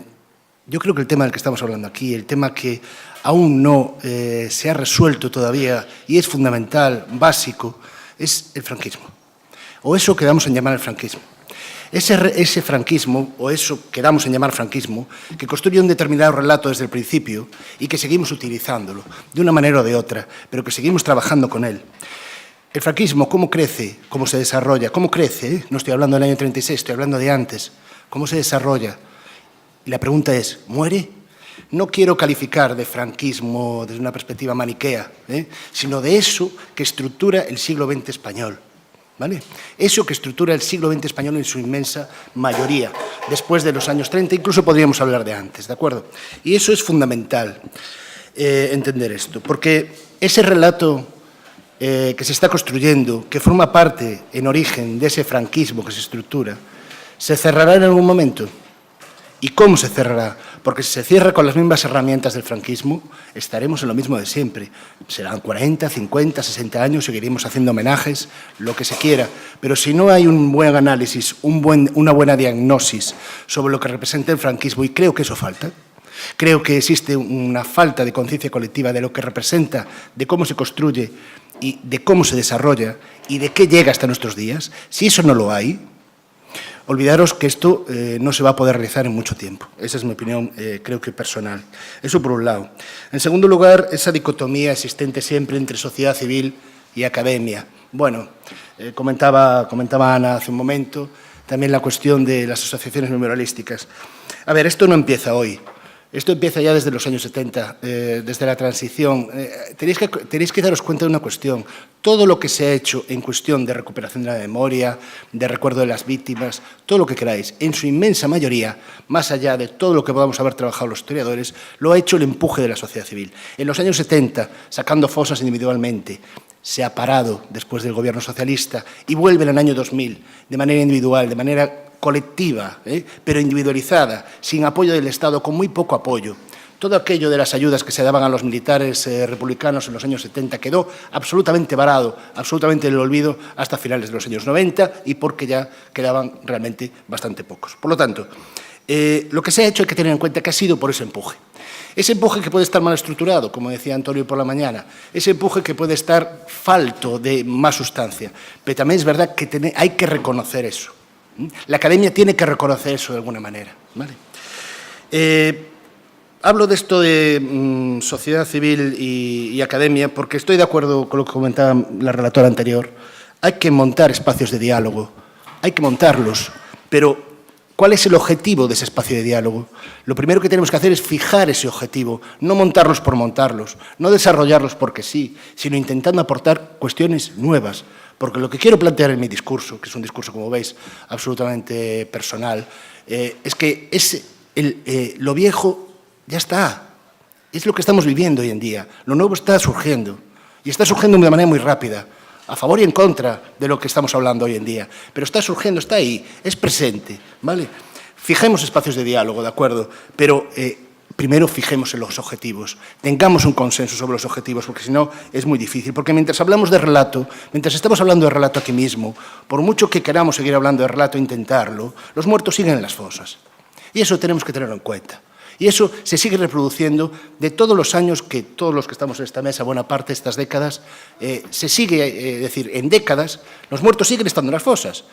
yo creo que el tema del que estamos hablando aquí, el tema que aún no se ha resuelto todavía y es fundamental, básico, es el franquismo. O eso que damos en llamar el franquismo. Ese franquismo, o eso que damos en llamar franquismo, que construye un determinado relato desde el principio y que seguimos utilizándolo de una manera o de otra, pero que seguimos trabajando con él. El franquismo, ¿cómo crece? ¿Cómo se desarrolla? ¿Cómo crece? No estoy hablando del año 36, estoy hablando de antes. ¿Cómo se desarrolla? Y la pregunta es, ¿muere? No quiero calificar de franquismo desde una perspectiva maniquea, sino de eso que estructura el siglo XX español. ¿Vale? Eso que estructura el siglo XX español en su inmensa mayoría, después de los años 30, incluso podríamos hablar de antes, ¿de acuerdo? Y eso es fundamental, entender esto, porque ese relato que se está construyendo, que forma parte en origen de ese franquismo que se estructura, ¿se cerrará en algún momento? ¿Y cómo se cerrará? Porque si se cierra con las mismas herramientas del franquismo, estaremos en lo mismo de siempre. Serán 40, 50, 60 años, seguiremos haciendo homenajes, lo que se quiera. Pero si no hay un buen análisis, una buena diagnosis sobre lo que representa el franquismo, y creo que eso falta, creo que existe una falta de conciencia colectiva de lo que representa, de cómo se construye y de cómo se desarrolla y de qué llega hasta nuestros días, si eso no lo hay, olvidaros que esto no se va a poder realizar en mucho tiempo. Esa es mi opinión, creo que personal. Eso por un lado. En segundo lugar, esa dicotomía existente siempre entre sociedad civil y academia. Bueno, comentaba Ana hace un momento, también la cuestión de las asociaciones memorialísticas. A ver, esto no empieza hoy. Esto empieza ya desde los años 70, desde la transición. Tenéis que daros cuenta de una cuestión. Todo lo que se ha hecho en cuestión de recuperación de la memoria, de recuerdo de las víctimas, todo lo que queráis, en su inmensa mayoría, más allá de todo lo que podamos haber trabajado los historiadores, lo ha hecho el empuje de la sociedad civil. En los años 70, sacando fosas individualmente, se ha parado después del gobierno socialista y vuelve en el año 2000, de manera individual, de manera colectiva, pero individualizada, sin apoyo del Estado, con muy poco apoyo. Todo aquello de las ayudas que se daban a los militares republicanos en los años 70 quedó absolutamente varado, absolutamente en el olvido hasta finales de los años 90 y porque ya quedaban realmente bastante pocos. Por lo tanto, lo que se ha hecho hay que tener en cuenta que ha sido por ese empuje. Ese empuje que puede estar mal estructurado, como decía Antonio por la mañana, ese empuje que puede estar falto de más sustancia, pero también es verdad que hay que reconocer eso. La academia tiene que reconocer eso de alguna manera, ¿vale? Hablo de esto de sociedad civil y academia porque estoy de acuerdo con lo que comentaba la relatora anterior. Hay que montar espacios de diálogo, hay que montarlos, pero ¿cuál es el objetivo de ese espacio de diálogo? Lo primero que tenemos que hacer es fijar ese objetivo, no montarlos por montarlos, no desarrollarlos porque sí, sino intentando aportar cuestiones nuevas. Porque lo que quiero plantear en mi discurso, que es un discurso, como veis, absolutamente personal, es que lo viejo ya está. Es lo que estamos viviendo hoy en día. Lo nuevo está surgiendo. Y está surgiendo de manera muy rápida. a favor y en contra de lo que estamos hablando hoy en día, pero está surgiendo, está ahí, es presente, ¿vale? Fijemos espacios de diálogo, ¿de acuerdo? Pero primero fijemos en los objetivos, tengamos un consenso sobre los objetivos, porque si no es muy difícil. Porque mientras hablamos de relato, mientras estamos hablando de relato aquí mismo, por mucho que queramos seguir hablando de relato e intentarlo, los muertos siguen en las fosas. Y eso tenemos que tenerlo en cuenta. Y eso se sigue reproduciendo de todos los años que todos los que estamos en esta mesa, buena parte de estas décadas, se sigue, decir, en décadas, los muertos siguen estando en las fosas.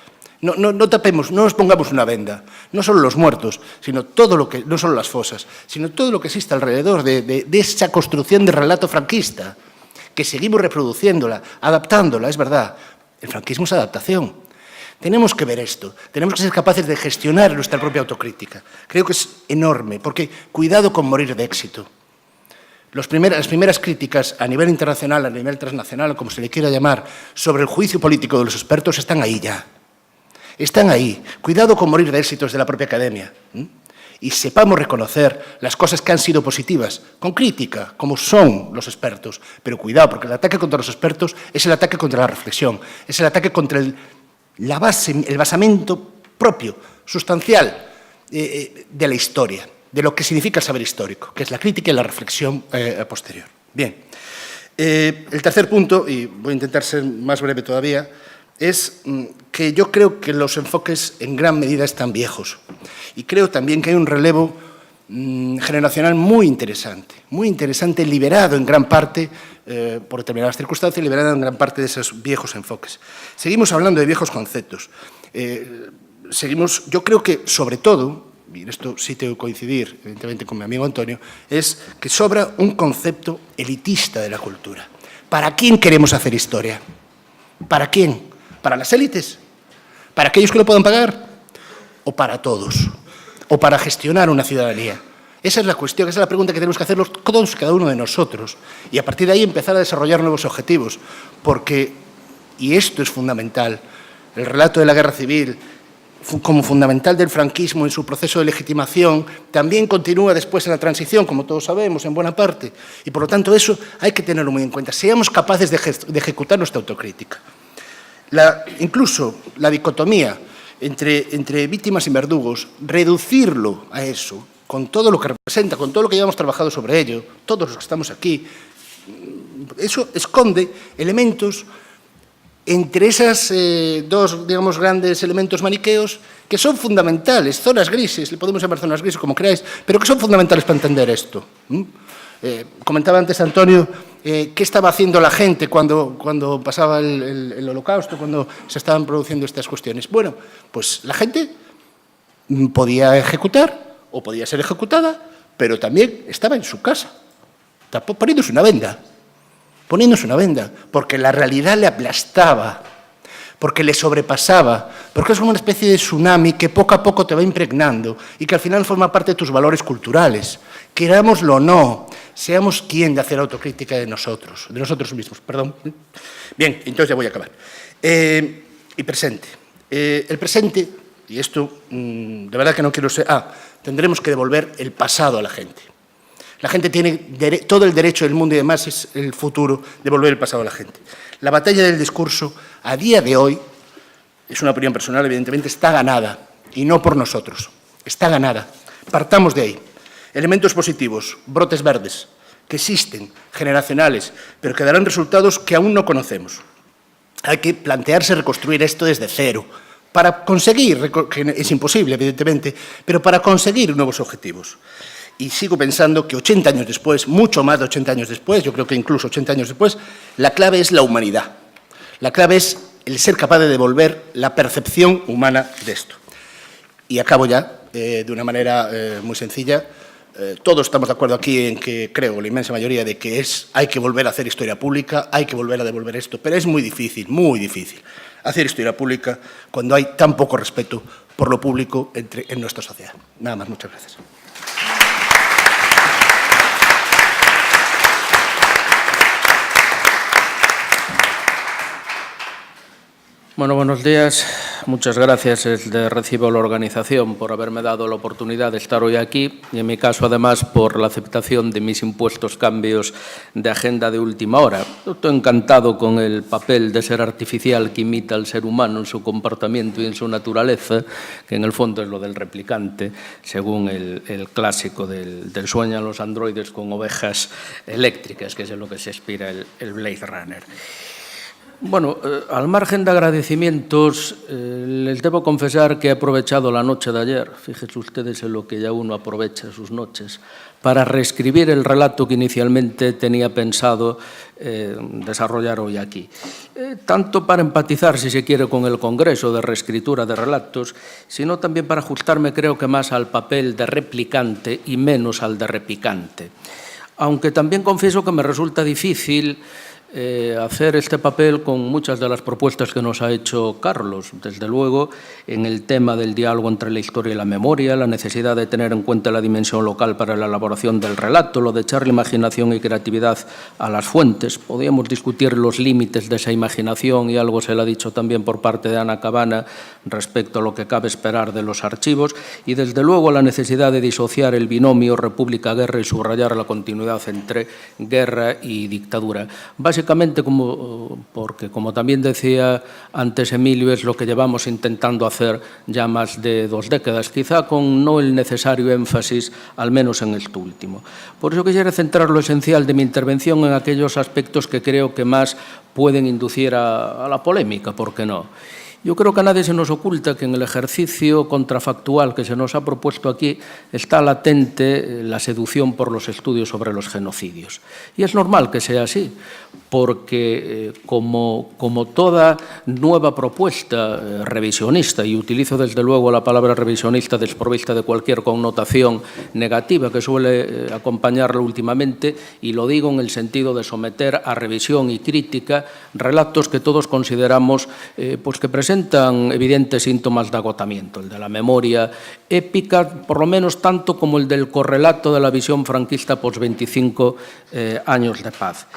No tapemos, no nos pongamos una venda, no solo los muertos, sino todo lo que, no solo las fosas, sino todo lo que existe alrededor de esa construcción de relato franquista, que seguimos reproduciéndola, adaptándola, es verdad. El franquismo es adaptación. Tenemos que ver esto, tenemos que ser capaces de gestionar nuestra propia autocrítica. Creo que es enorme, porque cuidado con morir de éxito. Las primeras críticas a nivel internacional, a nivel transnacional, o como se le quiera llamar, sobre el juicio político de los expertos están ahí ya. Están ahí. Cuidado con morir de éxitos de la propia academia. Y sepamos reconocer las cosas que han sido positivas, con crítica, como son los expertos. Pero cuidado, porque el ataque contra los expertos es el ataque contra la reflexión, es el ataque contra el basamento propio, sustancial de la historia, de lo que significa el saber histórico, que es la crítica y la reflexión posterior. Bien. El tercer punto, y voy a intentar ser más breve todavía, es que yo creo que los enfoques en gran medida están viejos. Y creo también que hay un relevo generacional muy interesante, liberado en gran parte, por determinadas circunstancias, liberado en gran parte de esos viejos enfoques. Seguimos hablando de viejos conceptos. Yo creo que, sobre todo, y en esto sí tengo que coincidir, evidentemente, con mi amigo Antonio, es que sobra un concepto elitista de la cultura. ¿Para quién queremos hacer historia? ¿Para quién? ¿Para las élites? ¿Para aquellos que lo puedan pagar? ¿O para todos? ¿O para gestionar una ciudadanía? Esa es la cuestión, esa es la pregunta que tenemos que hacernos todos, cada uno de nosotros. Y a partir de ahí empezar a desarrollar nuevos objetivos. Porque, y esto es fundamental, el relato de la guerra civil, como fundamental del franquismo en su proceso de legitimación, también continúa después en la transición, como todos sabemos, en buena parte. Y por lo tanto eso hay que tenerlo muy en cuenta. Seamos capaces de ejecutar nuestra autocrítica. Incluso la dicotomía entre víctimas y verdugos, reducirlo a eso, con todo lo que representa, con todo lo que ya hemos trabajado sobre ello, todos los que estamos aquí, eso esconde elementos entre esas dos, digamos, grandes elementos maniqueos que son fundamentales, zonas grises, le podemos llamar zonas grises como queráis, pero que son fundamentales para entender esto. Comentaba antes Antonio qué estaba haciendo la gente cuando pasaba el Holocausto, cuando se estaban produciendo estas cuestiones. Bueno, pues la gente podía ejecutar o podía ser ejecutada, pero también estaba en su casa, poniéndose una venda, porque la realidad le aplastaba, porque le sobrepasaba, porque es como una especie de tsunami que poco a poco te va impregnando y que al final forma parte de tus valores culturales. Querámoslo o no, seamos quien de hacer autocrítica de nosotros mismos. Perdón. Bien, entonces ya voy a acabar. Y presente. El presente, y esto de verdad que no quiero ser... tendremos que devolver el pasado a la gente. La gente tiene todo el derecho del mundo y demás es el futuro, devolver el pasado a la gente. La batalla del discurso, a día de hoy, es una opinión personal, evidentemente, está ganada, y no por nosotros, está ganada. Partamos de ahí. Elementos positivos, brotes verdes, que existen, generacionales, pero que darán resultados que aún no conocemos. Hay que plantearse reconstruir esto desde cero, para conseguir, que es imposible, evidentemente, pero para conseguir nuevos objetivos. Y sigo pensando que 80 años después, mucho más de 80 años después, yo creo que incluso 80 años después, la clave es la humanidad. La clave es el ser capaz de devolver la percepción humana de esto. Y acabo ya, de una manera muy sencilla. Todos estamos de acuerdo aquí en que, creo, la inmensa mayoría, de que hay que volver a hacer historia pública, hay que volver a devolver esto, pero es muy difícil hacer historia pública cuando hay tan poco respeto por lo público en nuestra sociedad. Nada más, muchas gracias. Bueno, buenos días. muchas gracias. Recibo la organización por haberme dado la oportunidad de estar hoy aquí y, en mi caso, además, por la aceptación de mis impuestos cambios de agenda de última hora. Estoy encantado con el papel de ser artificial que imita al ser humano en su comportamiento y en su naturaleza, que en el fondo es lo del replicante, según el clásico del sueñan los androides con ovejas eléctricas, que es en lo que se inspira el Blade Runner. Bueno, al margen de agradecimientos, les debo confesar que he aprovechado la noche de ayer, fíjense ustedes en lo que ya uno aprovecha sus noches, para reescribir el relato que inicialmente tenía pensado desarrollar hoy aquí. Tanto para empatizar, si se quiere, con el Congreso de reescritura de relatos, sino también para ajustarme, creo que más al papel de replicante y menos al de repicante. Aunque también confieso que me resulta difícil hacer este papel con muchas de las propuestas que nos ha hecho Carlos, desde luego en el tema del diálogo entre la historia y la memoria, la necesidad de tener en cuenta la dimensión local para la elaboración del relato, lo de echar la imaginación y creatividad a las fuentes. Podríamos discutir los límites de esa imaginación y algo se le ha dicho también por parte de Ana Cabana respecto a lo que cabe esperar de los archivos y, desde luego, la necesidad de disociar el binomio República-Guerra y subrayar la continuidad entre guerra y dictadura. Básicamente, porque, como también decía antes Emilio, es lo que llevamos intentando hacer ya más de 2 décadas, quizá con no el necesario énfasis, al menos en esto último. Por eso quisiera centrar lo esencial de mi intervención en aquellos aspectos que creo que más pueden inducir a la polémica, ¿por qué no? Yo creo que a nadie se nos oculta que en el ejercicio contrafactual que se nos ha propuesto aquí está latente la seducción por los estudios sobre los genocidios. Y es normal que sea así, porque como toda nueva propuesta revisionista, y utilizo desde luego la palabra revisionista desprovista de cualquier connotación negativa que suele acompañarla últimamente, y lo digo en el sentido de someter a revisión y crítica relatos que todos consideramos pues que presentan evidentes síntomas de agotamiento, el de la memoria épica, por lo menos tanto como el del correlato de la visión franquista post 25 años de paz.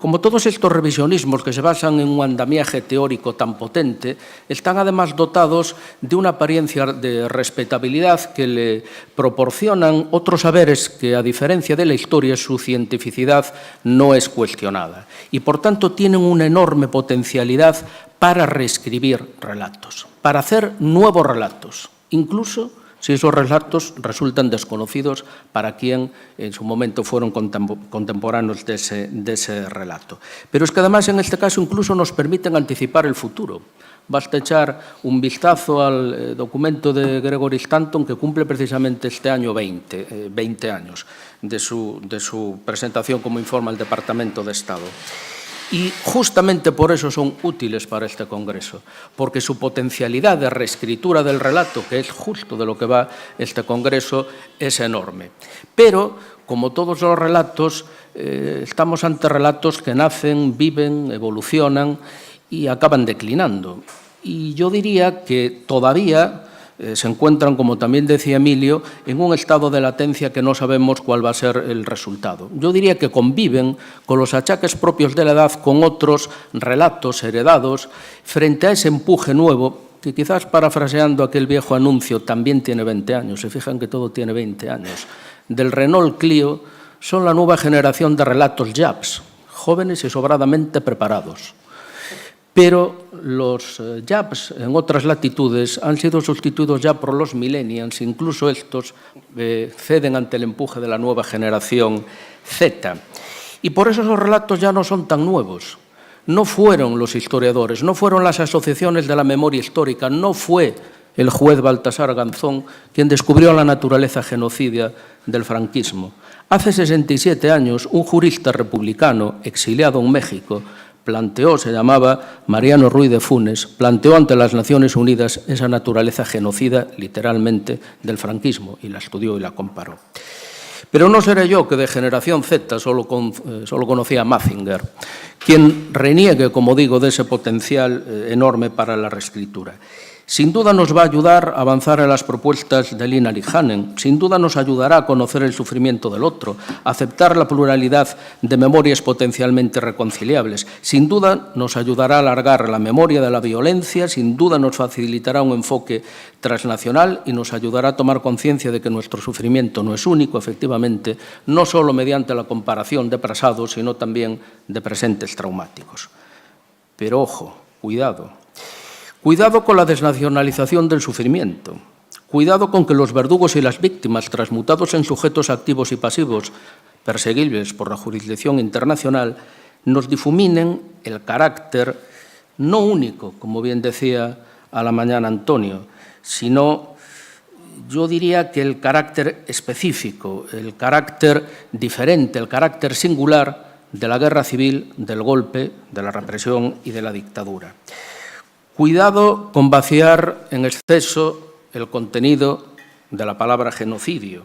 Como todos estos revisionismos que se basan en un andamiaje teórico tan potente, están además dotados de una apariencia de respetabilidad que le proporcionan otros saberes que, a diferencia de la historia, su cientificidad no es cuestionada y, por tanto, tienen una enorme potencialidad para reescribir relatos, para hacer nuevos relatos, incluso si esos relatos resultan desconocidos para quien en su momento fueron contemporáneos de ese relato. Pero es que además en este caso incluso nos permiten anticipar el futuro. Basta echar un vistazo al documento de Gregory Stanton, que cumple precisamente este año 20 años de su presentación, como informa el Departamento de Estado. Y justamente por eso son útiles para este Congreso, porque su potencialidad de reescritura del relato, que es justo de lo que va este Congreso, es enorme. Pero, como todos los relatos, estamos ante relatos que nacen, viven, evolucionan y acaban declinando. Y yo diría que todavía se encuentran, como también decía Emilio, en un estado de latencia que no sabemos cuál va a ser el resultado. Yo diría que conviven con los achaques propios de la edad con otros relatos heredados frente a ese empuje nuevo que, quizás parafraseando aquel viejo anuncio, también tiene 20 años. Se fijan que todo tiene 20 años. Del Renault Clio son la nueva generación de relatos Japs, jóvenes y sobradamente preparados. Pero los Japs en otras latitudes han sido sustituidos ya por los millennials, incluso estos ceden ante el empuje de la nueva generación Z. Y por eso esos relatos ya no son tan nuevos. No fueron los historiadores, no fueron las asociaciones de la memoria histórica, no fue el juez Baltasar Garzón quien descubrió la naturaleza genocidia del franquismo. Hace 67 años, un jurista republicano exiliado en México se llamaba Mariano Ruiz de Funes, planteó ante las Naciones Unidas esa naturaleza genocida, literalmente, del franquismo, y la estudió y la comparó. Pero no seré yo, que de generación Z solo conocía a Mazinger, quien reniegue, como digo, de ese potencial enorme para la reescritura. Sin duda nos va a ayudar a avanzar en las propuestas de Lina Lijanen, sin duda nos ayudará a conocer el sufrimiento del otro, a aceptar la pluralidad de memorias potencialmente reconciliables, sin duda nos ayudará a alargar la memoria de la violencia, sin duda nos facilitará un enfoque transnacional y nos ayudará a tomar conciencia de que nuestro sufrimiento no es único, efectivamente, no solo mediante la comparación de pasados, sino también de presentes traumáticos. Pero ojo, cuidado. Cuidado con la desnacionalización del sufrimiento. Cuidado con que los verdugos y las víctimas, transmutados en sujetos activos y pasivos, perseguibles por la jurisdicción internacional, nos difuminen el carácter no único, como bien decía a la mañana Antonio, sino, yo diría que el carácter específico, el carácter diferente, el carácter singular de la guerra civil, del golpe, de la represión y de la dictadura. Cuidado con vaciar en exceso el contenido de la palabra genocidio.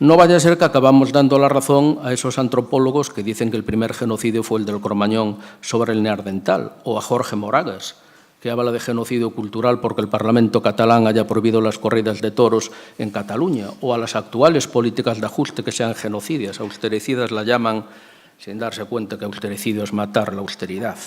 No vaya a ser que acabamos dando la razón a esos antropólogos que dicen que el primer genocidio fue el del Cromañón sobre el Neandertal, o a Jorge Moragas, que habla de genocidio cultural porque el Parlamento catalán haya prohibido las corridas de toros en Cataluña, o a las actuales políticas de ajuste que sean genocidias. Austericidas la llaman sin darse cuenta que austericidio es matar la austeridad.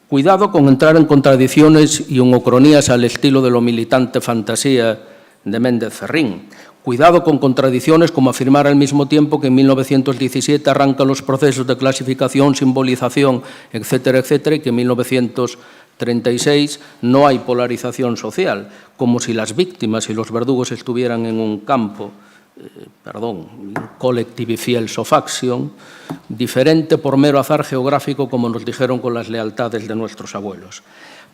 Cuidado con entrar en contradicciones y en ucronías al estilo de lo militante fantasía de Méndez Ferrín. Cuidado con contradicciones como afirmar al mismo tiempo que en 1917 arrancan los procesos de clasificación, simbolización, etcétera, etcétera, y que en 1936 no hay polarización social, como si las víctimas y los verdugos estuvieran en un campo, collective fields of action, diferente por mero azar geográfico, como nos dijeron con las lealtades de nuestros abuelos.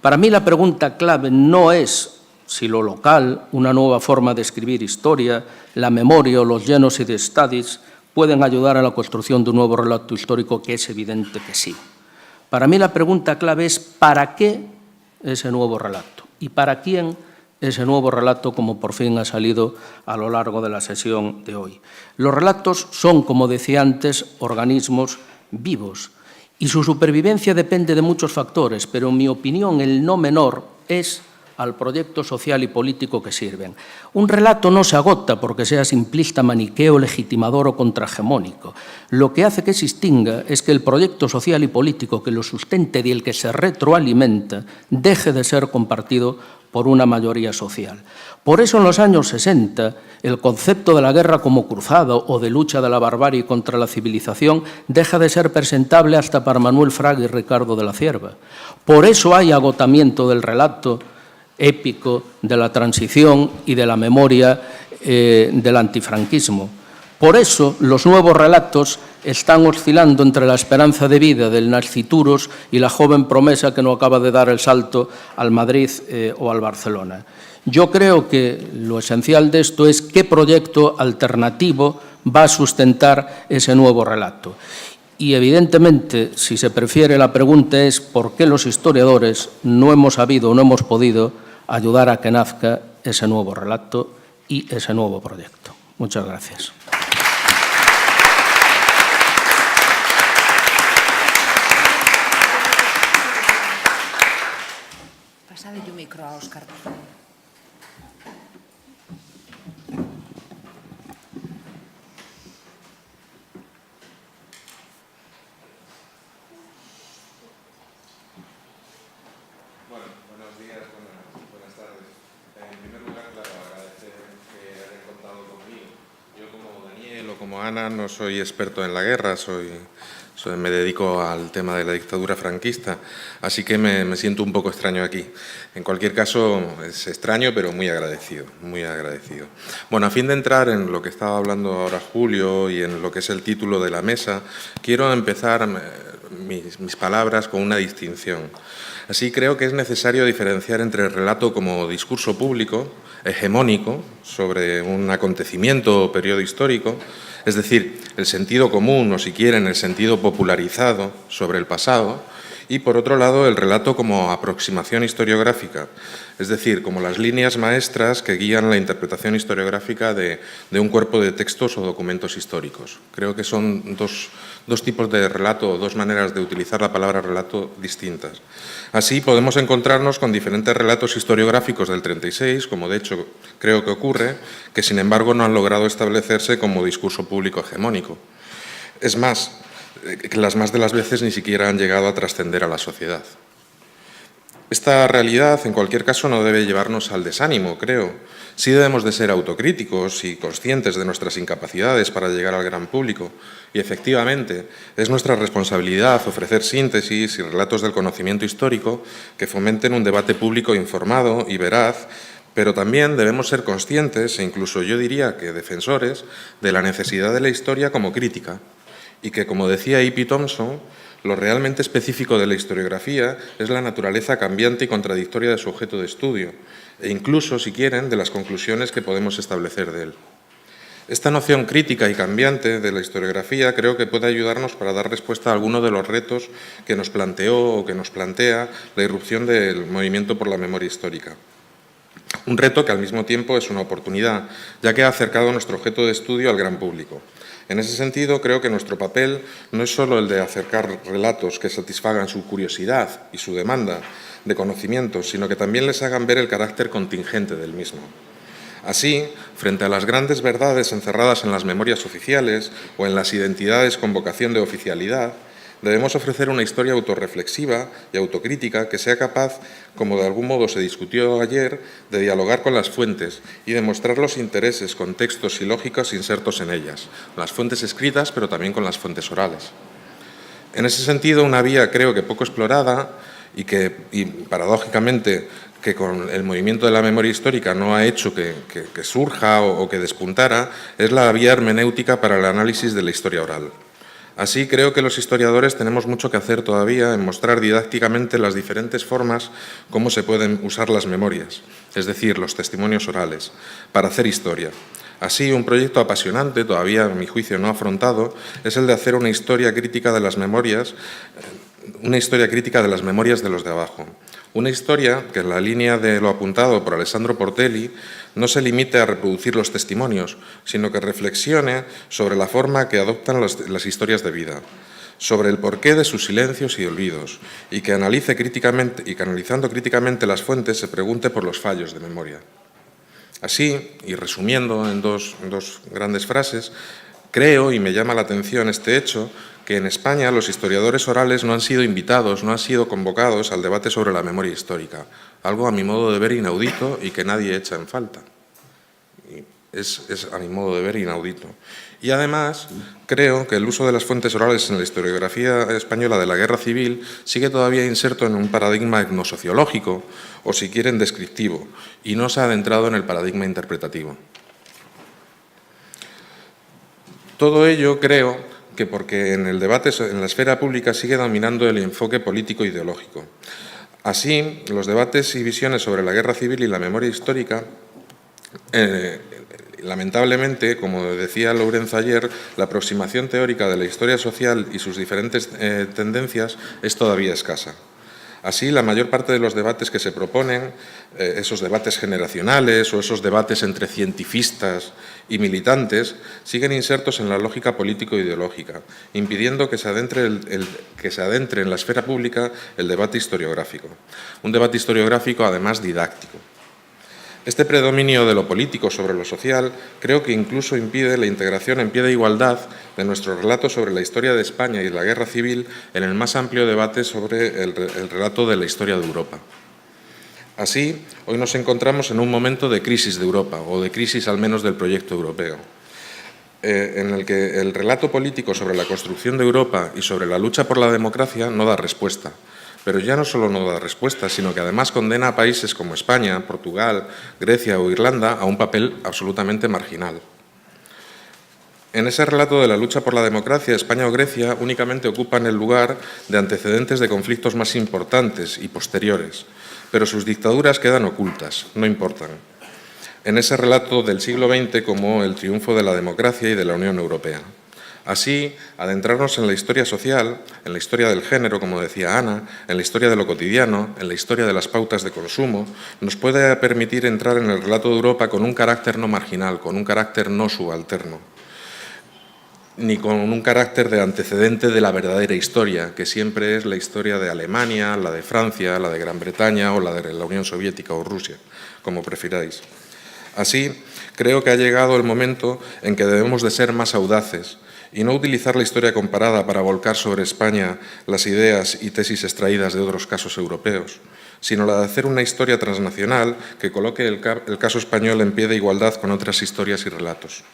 Para mí la pregunta clave no es si lo local, una nueva forma de escribir historia, la memoria o los genocide studies pueden ayudar a la construcción de un nuevo relato histórico, que es evidente que sí. Para mí la pregunta clave es ¿para qué ese nuevo relato? ¿Y para quién ese nuevo relato, como por fin ha salido a lo largo de la sesión de hoy? Los relatos son, como decía antes, organismos vivos y su supervivencia depende de muchos factores, pero en mi opinión el no menor es al proyecto social y político que sirven. Un relato no se agota porque sea simplista, maniqueo, legitimador o contrahegemónico. Lo que hace que se extinga es que el proyecto social y político que lo sustente y el que se retroalimenta deje de ser compartido por una mayoría social. Por eso en los años 60 el concepto de la guerra como cruzada o de lucha de la barbarie contra la civilización deja de ser presentable hasta para Manuel Fraga y Ricardo de la Cierva. Por eso hay agotamiento del relato épico de la transición y de la memoria del antifranquismo. Por eso los nuevos relatos están oscilando entre la esperanza de vida del nascituros y la joven promesa que no acaba de dar el salto al Madrid o al Barcelona. Yo creo que lo esencial de esto es qué proyecto alternativo va a sustentar ese nuevo relato. Y evidentemente, si se prefiere, la pregunta es ¿por qué los historiadores no hemos sabido o no hemos podido ayudar a que nazca ese nuevo relato y ese nuevo proyecto? Muchas gracias. Pasade o micro a Óscar. Como Ana, no soy experto en la guerra, me dedico al tema de la dictadura franquista, así que me siento un poco extraño aquí. En cualquier caso, es extraño, pero muy agradecido, muy agradecido. Bueno, a fin de entrar en lo que estaba hablando ahora Julio y en lo que es el título de la mesa, quiero empezar mis palabras con una distinción. Así creo que es necesario diferenciar entre el relato como discurso público, hegemónico, sobre un acontecimiento o periodo histórico, es decir, el sentido común, o si quieren, el sentido popularizado sobre el pasado, y, por otro lado, el relato como aproximación historiográfica, es decir, como las líneas maestras que guían la interpretación historiográfica de un cuerpo de textos o documentos históricos. Creo que son dos tipos de relato, o dos maneras de utilizar la palabra relato distintas. Así podemos encontrarnos con diferentes relatos historiográficos del 36, como de hecho creo que ocurre, que sin embargo no han logrado establecerse como discurso público hegemónico. Es más, que las más de las veces ni siquiera han llegado a trascender a la sociedad. Esta realidad, en cualquier caso, no debe llevarnos al desánimo, creo. Sí debemos de ser autocríticos y conscientes de nuestras incapacidades para llegar al gran público. Y, efectivamente, es nuestra responsabilidad ofrecer síntesis y relatos del conocimiento histórico que fomenten un debate público informado y veraz, pero también debemos ser conscientes, e incluso yo diría que defensores, de la necesidad de la historia como crítica. Y que, como decía E.P. Thompson, lo realmente específico de la historiografía es la naturaleza cambiante y contradictoria de su objeto de estudio, e incluso, si quieren, de las conclusiones que podemos establecer de él. Esta noción crítica y cambiante de la historiografía creo que puede ayudarnos para dar respuesta a alguno de los retos que nos planteó o que nos plantea la irrupción del movimiento por la memoria histórica. Un reto que al mismo tiempo es una oportunidad, ya que ha acercado nuestro objeto de estudio al gran público. En ese sentido, creo que nuestro papel no es solo el de acercar relatos que satisfagan su curiosidad y su demanda de conocimientos, sino que también les hagan ver el carácter contingente del mismo. Así, frente a las grandes verdades encerradas en las memorias oficiales o en las identidades con vocación de oficialidad, debemos ofrecer una historia autorreflexiva y autocrítica que sea capaz, como de algún modo se discutió ayer, de dialogar con las fuentes y de mostrar los intereses, contextos y lógicas insertos en ellas, las fuentes escritas, pero también con las fuentes orales. En ese sentido, una vía creo que poco explorada y paradójicamente que con el movimiento de la memoria histórica no ha hecho que surja o que despuntara, es la vía hermenéutica para el análisis de la historia oral. Así, creo que los historiadores tenemos mucho que hacer todavía en mostrar didácticamente las diferentes formas como se pueden usar las memorias, es decir, los testimonios orales, para hacer historia. Así, un proyecto apasionante, todavía a mi juicio no afrontado, es el de hacer una historia crítica de las memorias, de los de abajo. Una historia que, en la línea de lo apuntado por Alessandro Portelli, no se limite a reproducir los testimonios, sino que reflexione sobre la forma que adoptan las historias de vida, sobre el porqué de sus silencios y olvidos, y que analice críticamente, y que analizando críticamente las fuentes se pregunte por los fallos de memoria. Así, y resumiendo en dos grandes frases, creo, y me llama la atención este hecho, que en España los historiadores orales no han sido invitados, no han sido convocados al debate sobre la memoria histórica, algo a mi modo de ver inaudito y que nadie echa en falta. Es a mi modo de ver inaudito. Y además creo que el uso de las fuentes orales en la historiografía española de la Guerra Civil sigue todavía inserto en un paradigma etnosociológico o, si quieren, descriptivo, y no se ha adentrado en el paradigma interpretativo. Todo ello creo que porque en el debate en la esfera pública sigue dominando el enfoque político-ideológico. Así, los debates y visiones sobre la guerra civil y la memoria histórica, lamentablemente, como decía Lorenz ayer, la aproximación teórica de la historia social y sus diferentes tendencias es todavía escasa. Así, la mayor parte de los debates que se proponen, esos debates generacionales o esos debates entre cientifistas y militantes, siguen insertos en la lógica político-ideológica, impidiendo que se adentre en la esfera pública el debate historiográfico. Un debate historiográfico, además, didáctico. Este predominio de lo político sobre lo social creo que incluso impide la integración en pie de igualdad de nuestro relato sobre la historia de España y la guerra civil en el más amplio debate sobre el relato de la historia de Europa. Así, hoy nos encontramos en un momento de crisis de Europa, o de crisis al menos del proyecto europeo, en el que el relato político sobre la construcción de Europa y sobre la lucha por la democracia no da respuesta. Pero ya no solo no da respuesta, sino que además condena a países como España, Portugal, Grecia o Irlanda a un papel absolutamente marginal. En ese relato de la lucha por la democracia, España o Grecia únicamente ocupan el lugar de antecedentes de conflictos más importantes y posteriores, pero sus dictaduras quedan ocultas, no importan. En ese relato del siglo XX como el triunfo de la democracia y de la Unión Europea. Así, adentrarnos en la historia social, en la historia del género, como decía Ana, en la historia de lo cotidiano, en la historia de las pautas de consumo, nos puede permitir entrar en el relato de Europa con un carácter no marginal, con un carácter no subalterno, ni con un carácter de antecedente de la verdadera historia, que siempre es la historia de Alemania, la de Francia, la de Gran Bretaña o la de la Unión Soviética o Rusia, como prefiráis. Así, creo que ha llegado el momento en que debemos de ser más audaces y no utilizar la historia comparada para volcar sobre España las ideas y tesis extraídas de otros casos europeos, sino la de hacer una historia transnacional que coloque el caso español en pie de igualdad con otras historias y relatos.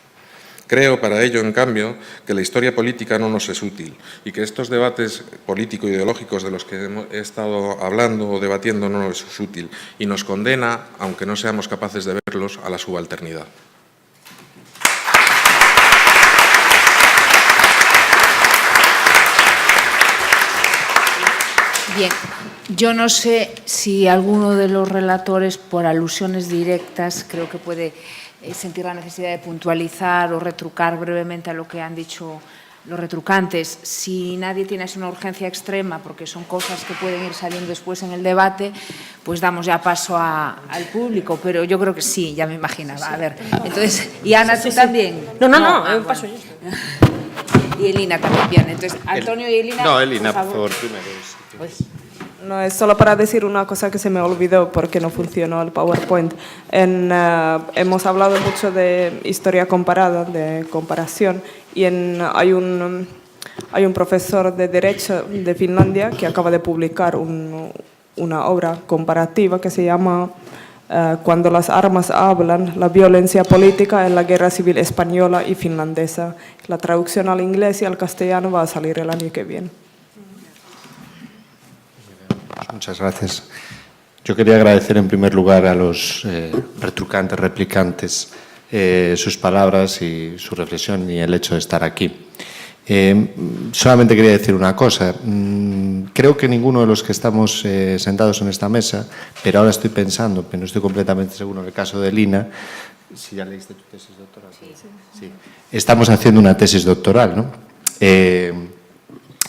Creo, para ello, en cambio, que la historia política no nos es útil y que estos debates político-ideológicos de los que he estado hablando o debatiendo no nos es útil y nos condena, aunque no seamos capaces de verlos, a la subalternidad. Bien, yo no sé si alguno de los relatores, por alusiones directas, creo que puede sentir la necesidad de puntualizar o retrucar brevemente a lo que han dicho los retrucantes. Si nadie tiene una urgencia extrema, porque son cosas que pueden ir saliendo después en el debate, pues damos ya paso al público, pero yo creo que sí, ya me imaginaba. A ver, entonces, y Ana, ¿tú también? No, paso yo. Y Elina también, bien. Entonces, Antonio y Elina. No, Elina, por por favor. favor, primero. Pues, No, es solo para decir una cosa que se me olvidó porque no funcionó el PowerPoint. Hemos hablado mucho de historia comparada, de comparación, y hay un profesor de Derecho de Finlandia que acaba de publicar una obra comparativa que se llama Cuando las armas hablan, la violencia política en la guerra civil española y finlandesa. La traducción al inglés y al castellano va a salir el año que viene. Muchas gracias. Yo quería agradecer en primer lugar a los retrucantes, replicantes, sus palabras y su reflexión y el hecho de estar aquí. Solamente quería decir una cosa. Creo que ninguno de los que estamos sentados en esta mesa, pero ahora estoy pensando, pero no estoy completamente seguro en el caso de Lina, si ya leíste tu tesis doctoral. Sí. Estamos haciendo una tesis doctoral, ¿no?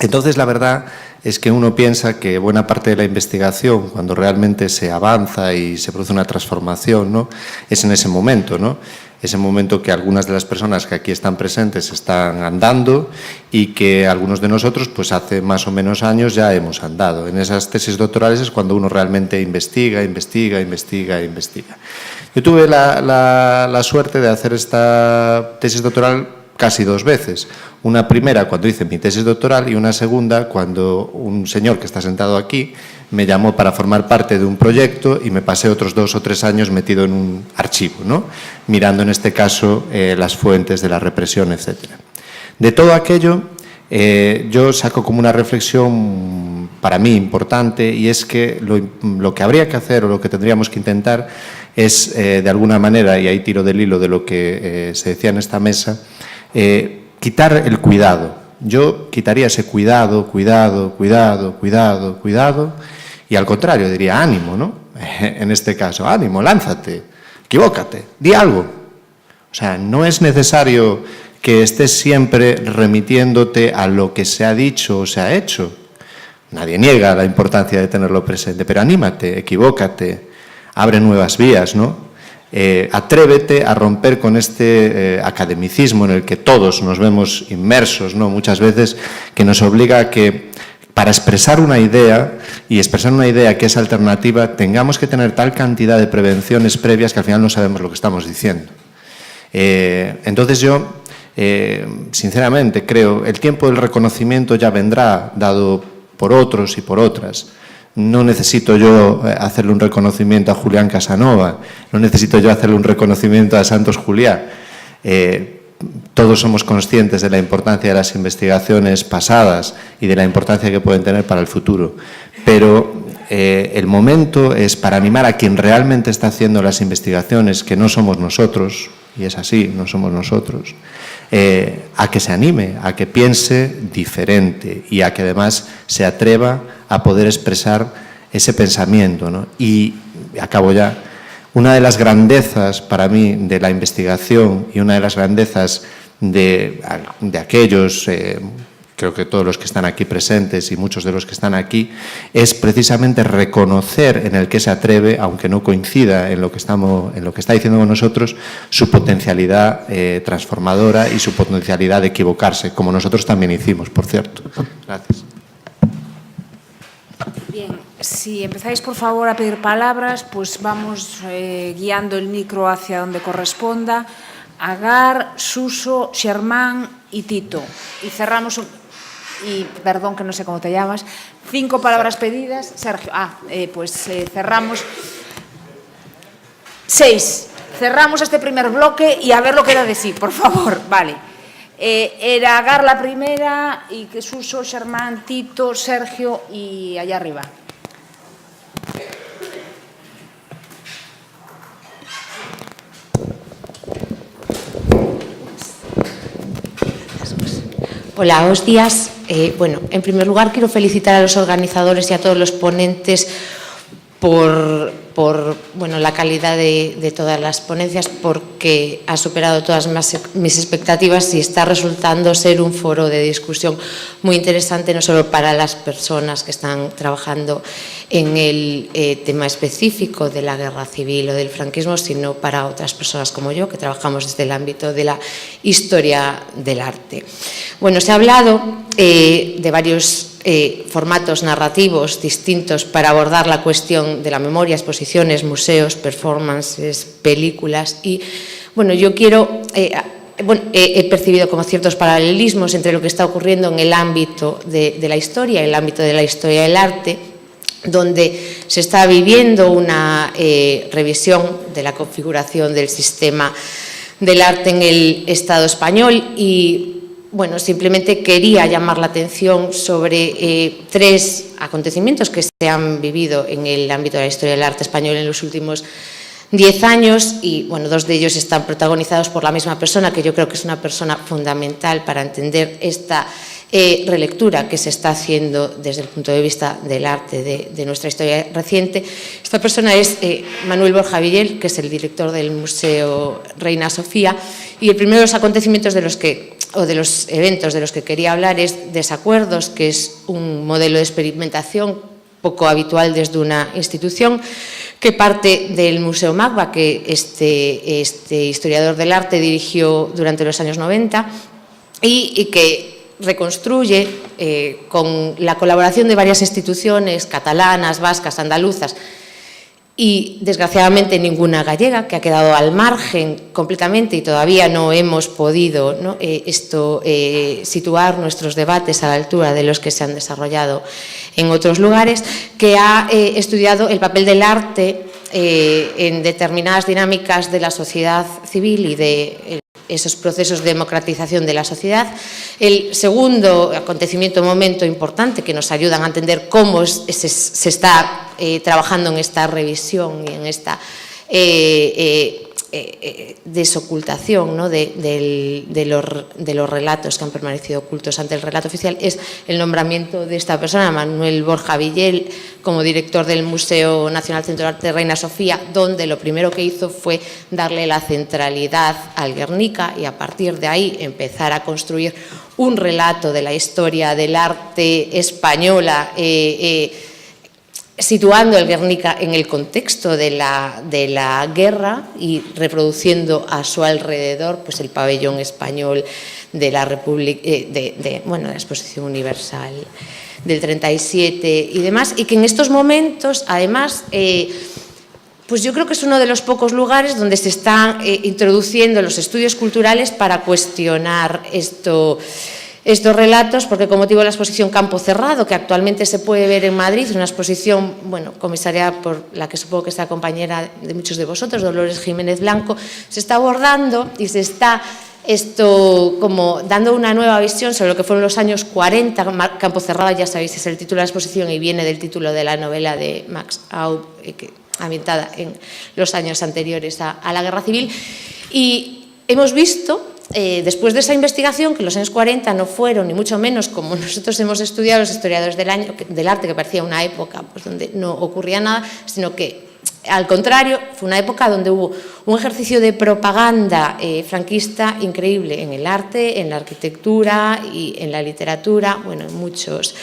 Entonces, la verdad es que uno piensa que buena parte de la investigación, cuando realmente se avanza y se produce una transformación, ¿no?, es en ese momento, ¿no? Ese momento que algunas de las personas que aquí están presentes están andando y que algunos de nosotros, pues hace más o menos años ya hemos andado. En esas tesis doctorales es cuando uno realmente investiga. Yo tuve la suerte de hacer esta tesis doctoral casi 2 veces. Una primera cuando hice mi tesis doctoral y una segunda cuando un señor que está sentado aquí me llamó para formar parte de un proyecto y me pasé otros 2 o 3 años metido en un archivo, ¿no?, mirando en este caso las fuentes de la represión, etc. De todo aquello yo saco como una reflexión para mí importante, y es que lo que habría que hacer o lo que tendríamos que intentar es de alguna manera, y ahí tiro del hilo de lo que se decía en esta mesa, quitar el cuidado. Yo quitaría ese cuidado, y al contrario diría ánimo, ¿no? En este caso, ánimo, lánzate, equivócate, di algo. O sea, no es necesario que estés siempre remitiéndote a lo que se ha dicho o se ha hecho. Nadie niega la importancia de tenerlo presente, pero anímate, equivócate, abre nuevas vías, ¿no? Atrévete a romper con este academicismo en el que todos nos vemos inmersos, ¿no?, muchas veces, que nos obliga a que para expresar una idea, y expresar una idea que es alternativa, tengamos que tener tal cantidad de prevenciones previas que al final no sabemos lo que estamos diciendo. Entonces yo, sinceramente, creo el tiempo del reconocimiento ya vendrá, dado por otros y por otras. No necesito yo hacerle un reconocimiento a Julián Casanova, no necesito yo hacerle un reconocimiento a Santos Juliá. Todos somos conscientes de la importancia de las investigaciones pasadas y de la importancia que pueden tener para el futuro. Pero el momento es para animar a quien realmente está haciendo las investigaciones, que no somos nosotros, y es así, no somos nosotros, a que se anime, a que piense diferente y a que además se atreva a poder expresar ese pensamiento, ¿no? Y acabo ya. Una de las grandezas para mí de la investigación y una de las grandezas de aquellos, creo que todos los que están aquí presentes y muchos de los que están aquí, es precisamente reconocer en el que se atreve, aunque no coincida en lo que está diciendo con nosotros, su potencialidad transformadora y su potencialidad de equivocarse, como nosotros también hicimos, por cierto. Gracias. Bien, si empezáis por favor a pedir palabras, pues vamos guiando el micro hacia donde corresponda. Agar, Suso, Xermán y Tito. Y cerramos, perdón que no sé cómo te llamas, 5 palabras pedidas. Sergio, cerramos 6. Cerramos este primer bloque y a ver lo que da de sí, por favor. Vale. Era Agar la primera, y que Suso, Xermán, Tito, Sergio y allá arriba. Hola, buenos días. En primer lugar quiero felicitar a los organizadores y a todos los ponentes por la calidad de todas las ponencias, porque ha superado todas mis expectativas y está resultando ser un foro de discusión muy interesante, no solo para las personas que están trabajando en el tema específico de la guerra civil o del franquismo, sino para otras personas como yo, que trabajamos desde el ámbito de la historia del arte. Se ha hablado de varios formatos narrativos distintos para abordar la cuestión de la memoria, exposiciones, museos, performances, películas y, yo quiero... he percibido como ciertos paralelismos entre lo que está ocurriendo en el ámbito de la historia, el ámbito de la historia del arte, donde se está viviendo una revisión de la configuración del sistema del arte en el Estado español y simplemente quería llamar la atención sobre 3 acontecimientos que se han vivido en el ámbito de la historia del arte español en los últimos 10 años y, 2 de ellos están protagonizados por la misma persona, que yo creo que es una persona fundamental para entender esta relectura que se está haciendo desde el punto de vista del arte de nuestra historia reciente. Esta persona es Manuel Borja Villel, que es el director del Museo Reina Sofía, y el primero de los acontecimientos de los eventos de los que quería hablar es Desacuerdos, que es un modelo de experimentación poco habitual desde una institución que parte del Museo Magba, que este historiador del arte dirigió durante los años 90 y que reconstruye con la colaboración de varias instituciones catalanas, vascas, andaluzas y desgraciadamente ninguna gallega, que ha quedado al margen completamente y todavía no hemos podido situar nuestros debates a la altura de los que se han desarrollado en otros lugares, que ha estudiado el papel del arte en determinadas dinámicas de la sociedad civil y de esos procesos de democratización de la sociedad. El segundo acontecimiento, momento importante que nos ayudan a entender cómo se está trabajando en esta revisión y en esta desocultación, ¿no?, de los relatos que han permanecido ocultos ante el relato oficial, es el nombramiento de esta persona, Manuel Borja Villel, como director del Museo Nacional Centro de Arte de Reina Sofía, donde lo primero que hizo fue darle la centralidad al Guernica y a partir de ahí empezar a construir un relato de la historia del arte española, situando el Guernica en el contexto de la guerra y reproduciendo a su alrededor el pabellón español de la República, de la Exposición Universal del 37 y demás, y que en estos momentos, además, yo creo que es uno de los pocos lugares donde se están introduciendo los estudios culturales para cuestionar estos relatos, porque con motivo de la exposición Campo Cerrado, que actualmente se puede ver en Madrid, una exposición comisariada por la que supongo que es la compañera de muchos de vosotros, Dolores Jiménez Blanco, se está abordando y se está como dando una nueva visión sobre lo que fueron los años 40. Campo Cerrado, ya sabéis, es el título de la exposición y viene del título de la novela de Max Aub, ambientada en los años anteriores a la Guerra Civil. Y hemos visto, después de esa investigación, que los años 40 no fueron, ni mucho menos como nosotros hemos estudiado los historiadores del arte, que parecía una época donde no ocurría nada, sino que Al contrario, fue una época donde hubo un ejercicio de propaganda franquista increíble en el arte, en la arquitectura y en la literatura, bueno, en muchos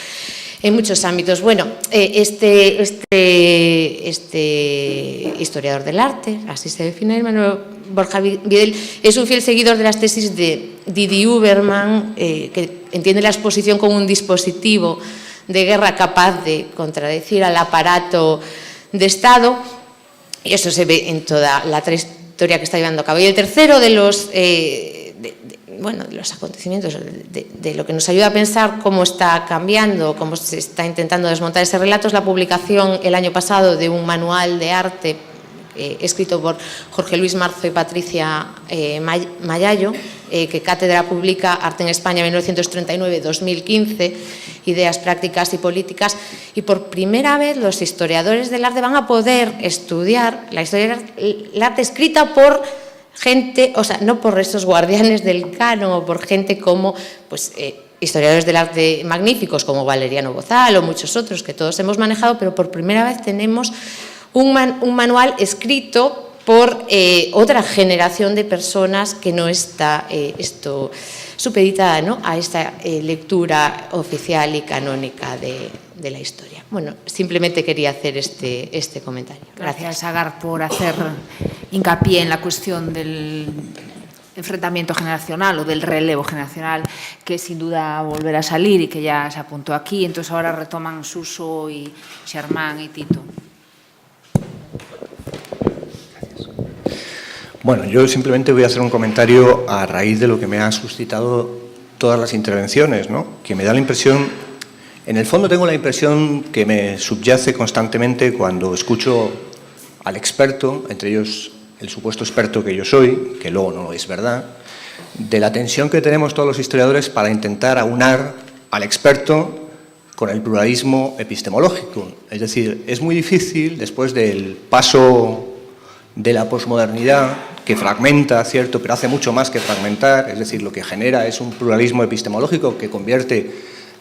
ámbitos. Bueno, este historiador del arte, así se define Manuel Borja Vidal, es un fiel seguidor de las tesis de Didi Uberman, que entiende la exposición como un dispositivo de guerra capaz de contradecir al aparato de Estado, y eso se ve en toda la trayectoria que está llevando a cabo. Y el tercero de los acontecimientos, de lo que nos ayuda a pensar cómo está cambiando, cómo se está intentando desmontar ese relato, es la publicación el año pasado de un manual de arte escrito por Jorge Luis Marzo y Patricia Mayallo, que Cátedra publica Arte en España 1939-2015, Ideas prácticas y políticas, y por primera vez los historiadores del arte van a poder estudiar la historia del arte escrita por gente, o sea, no por esos guardianes del canon o por gente como historiadores del arte magníficos como Valeriano Bozal o muchos otros que todos hemos manejado, pero por primera vez tenemos un manual escrito por otra generación de personas que no está supeditada, ¿no?, a esta lectura oficial y canónica de la historia. Bueno, simplemente quería hacer este comentario. Gracias, Agar, por hacer hincapié en la cuestión del enfrentamiento generacional o del relevo generacional, que sin duda volverá a salir y que ya se apuntó aquí. Entonces ahora retoman Suso y Xermán y Tito. Bueno, yo simplemente voy a hacer un comentario a raíz de lo que me han suscitado todas las intervenciones, ¿no? Que me da la impresión, en el fondo tengo la impresión que me subyace constantemente cuando escucho al experto, entre ellos el supuesto experto que yo soy, que luego no es verdad, de la tensión que tenemos todos los historiadores para intentar aunar al experto con el pluralismo epistemológico. Es decir, es muy difícil, después del paso de la posmodernidad, que fragmenta, cierto, pero hace mucho más que fragmentar, es decir, lo que genera es un pluralismo epistemológico que convierte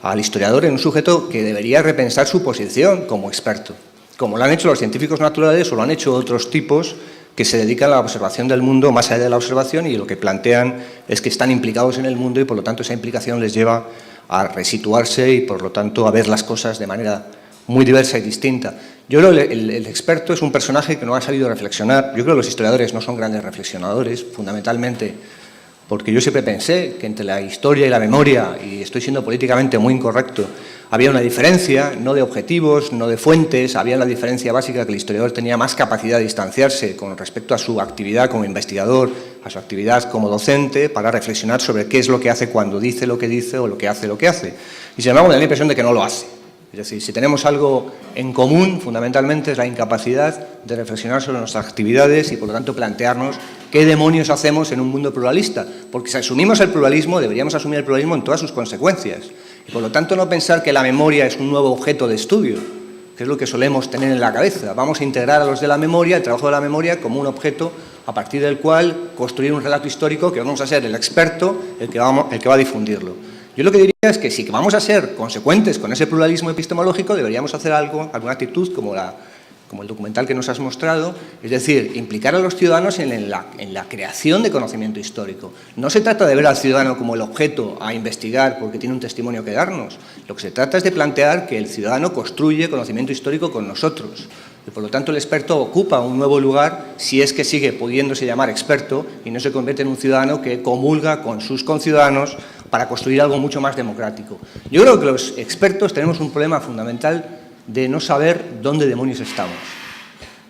al historiador en un sujeto que debería repensar su posición como experto, como lo han hecho los científicos naturales o lo han hecho otros tipos que se dedican a la observación del mundo más allá de la observación y lo que plantean es que están implicados en el mundo y por lo tanto esa implicación les lleva a resituarse y por lo tanto a ver las cosas de manera muy diversa y distinta. Yo creo que el experto es un personaje que no ha sabido reflexionar. Yo creo que los historiadores no son grandes reflexionadores, fundamentalmente, porque yo siempre pensé que entre la historia y la memoria, y estoy siendo políticamente muy incorrecto, había una diferencia, no de objetivos, no de fuentes, había la diferencia básica que el historiador tenía más capacidad de distanciarse con respecto a su actividad como investigador, a su actividad como docente, para reflexionar sobre qué es lo que hace cuando dice lo que dice o lo que hace lo que hace. Y sin embargo me da la impresión de que no lo hace. Es decir, si tenemos algo en común, fundamentalmente es la incapacidad de reflexionar sobre nuestras actividades y, por lo tanto, plantearnos qué demonios hacemos en un mundo pluralista. Porque si asumimos el pluralismo, deberíamos asumir el pluralismo en todas sus consecuencias. Y, por lo tanto, no pensar que la memoria es un nuevo objeto de estudio, que es lo que solemos tener en la cabeza. Vamos a integrar a los de la memoria, el trabajo de la memoria, como un objeto a partir del cual construir un relato histórico que vamos a ser el experto, el que va a difundirlo. Yo lo que diría es que si vamos a ser consecuentes con ese pluralismo epistemológico, deberíamos hacer alguna actitud como el documental que nos has mostrado, es decir, implicar a los ciudadanos en la creación de conocimiento histórico. No se trata de ver al ciudadano como el objeto a investigar porque tiene un testimonio que darnos. Lo que se trata es de plantear que el ciudadano construye conocimiento histórico con nosotros. Y por lo tanto el experto ocupa un nuevo lugar si es que sigue pudiéndose llamar experto y no se convierte en un ciudadano que comulga con sus conciudadanos para construir algo mucho más democrático. Yo creo que los expertos tenemos un problema fundamental de no saber dónde demonios estamos.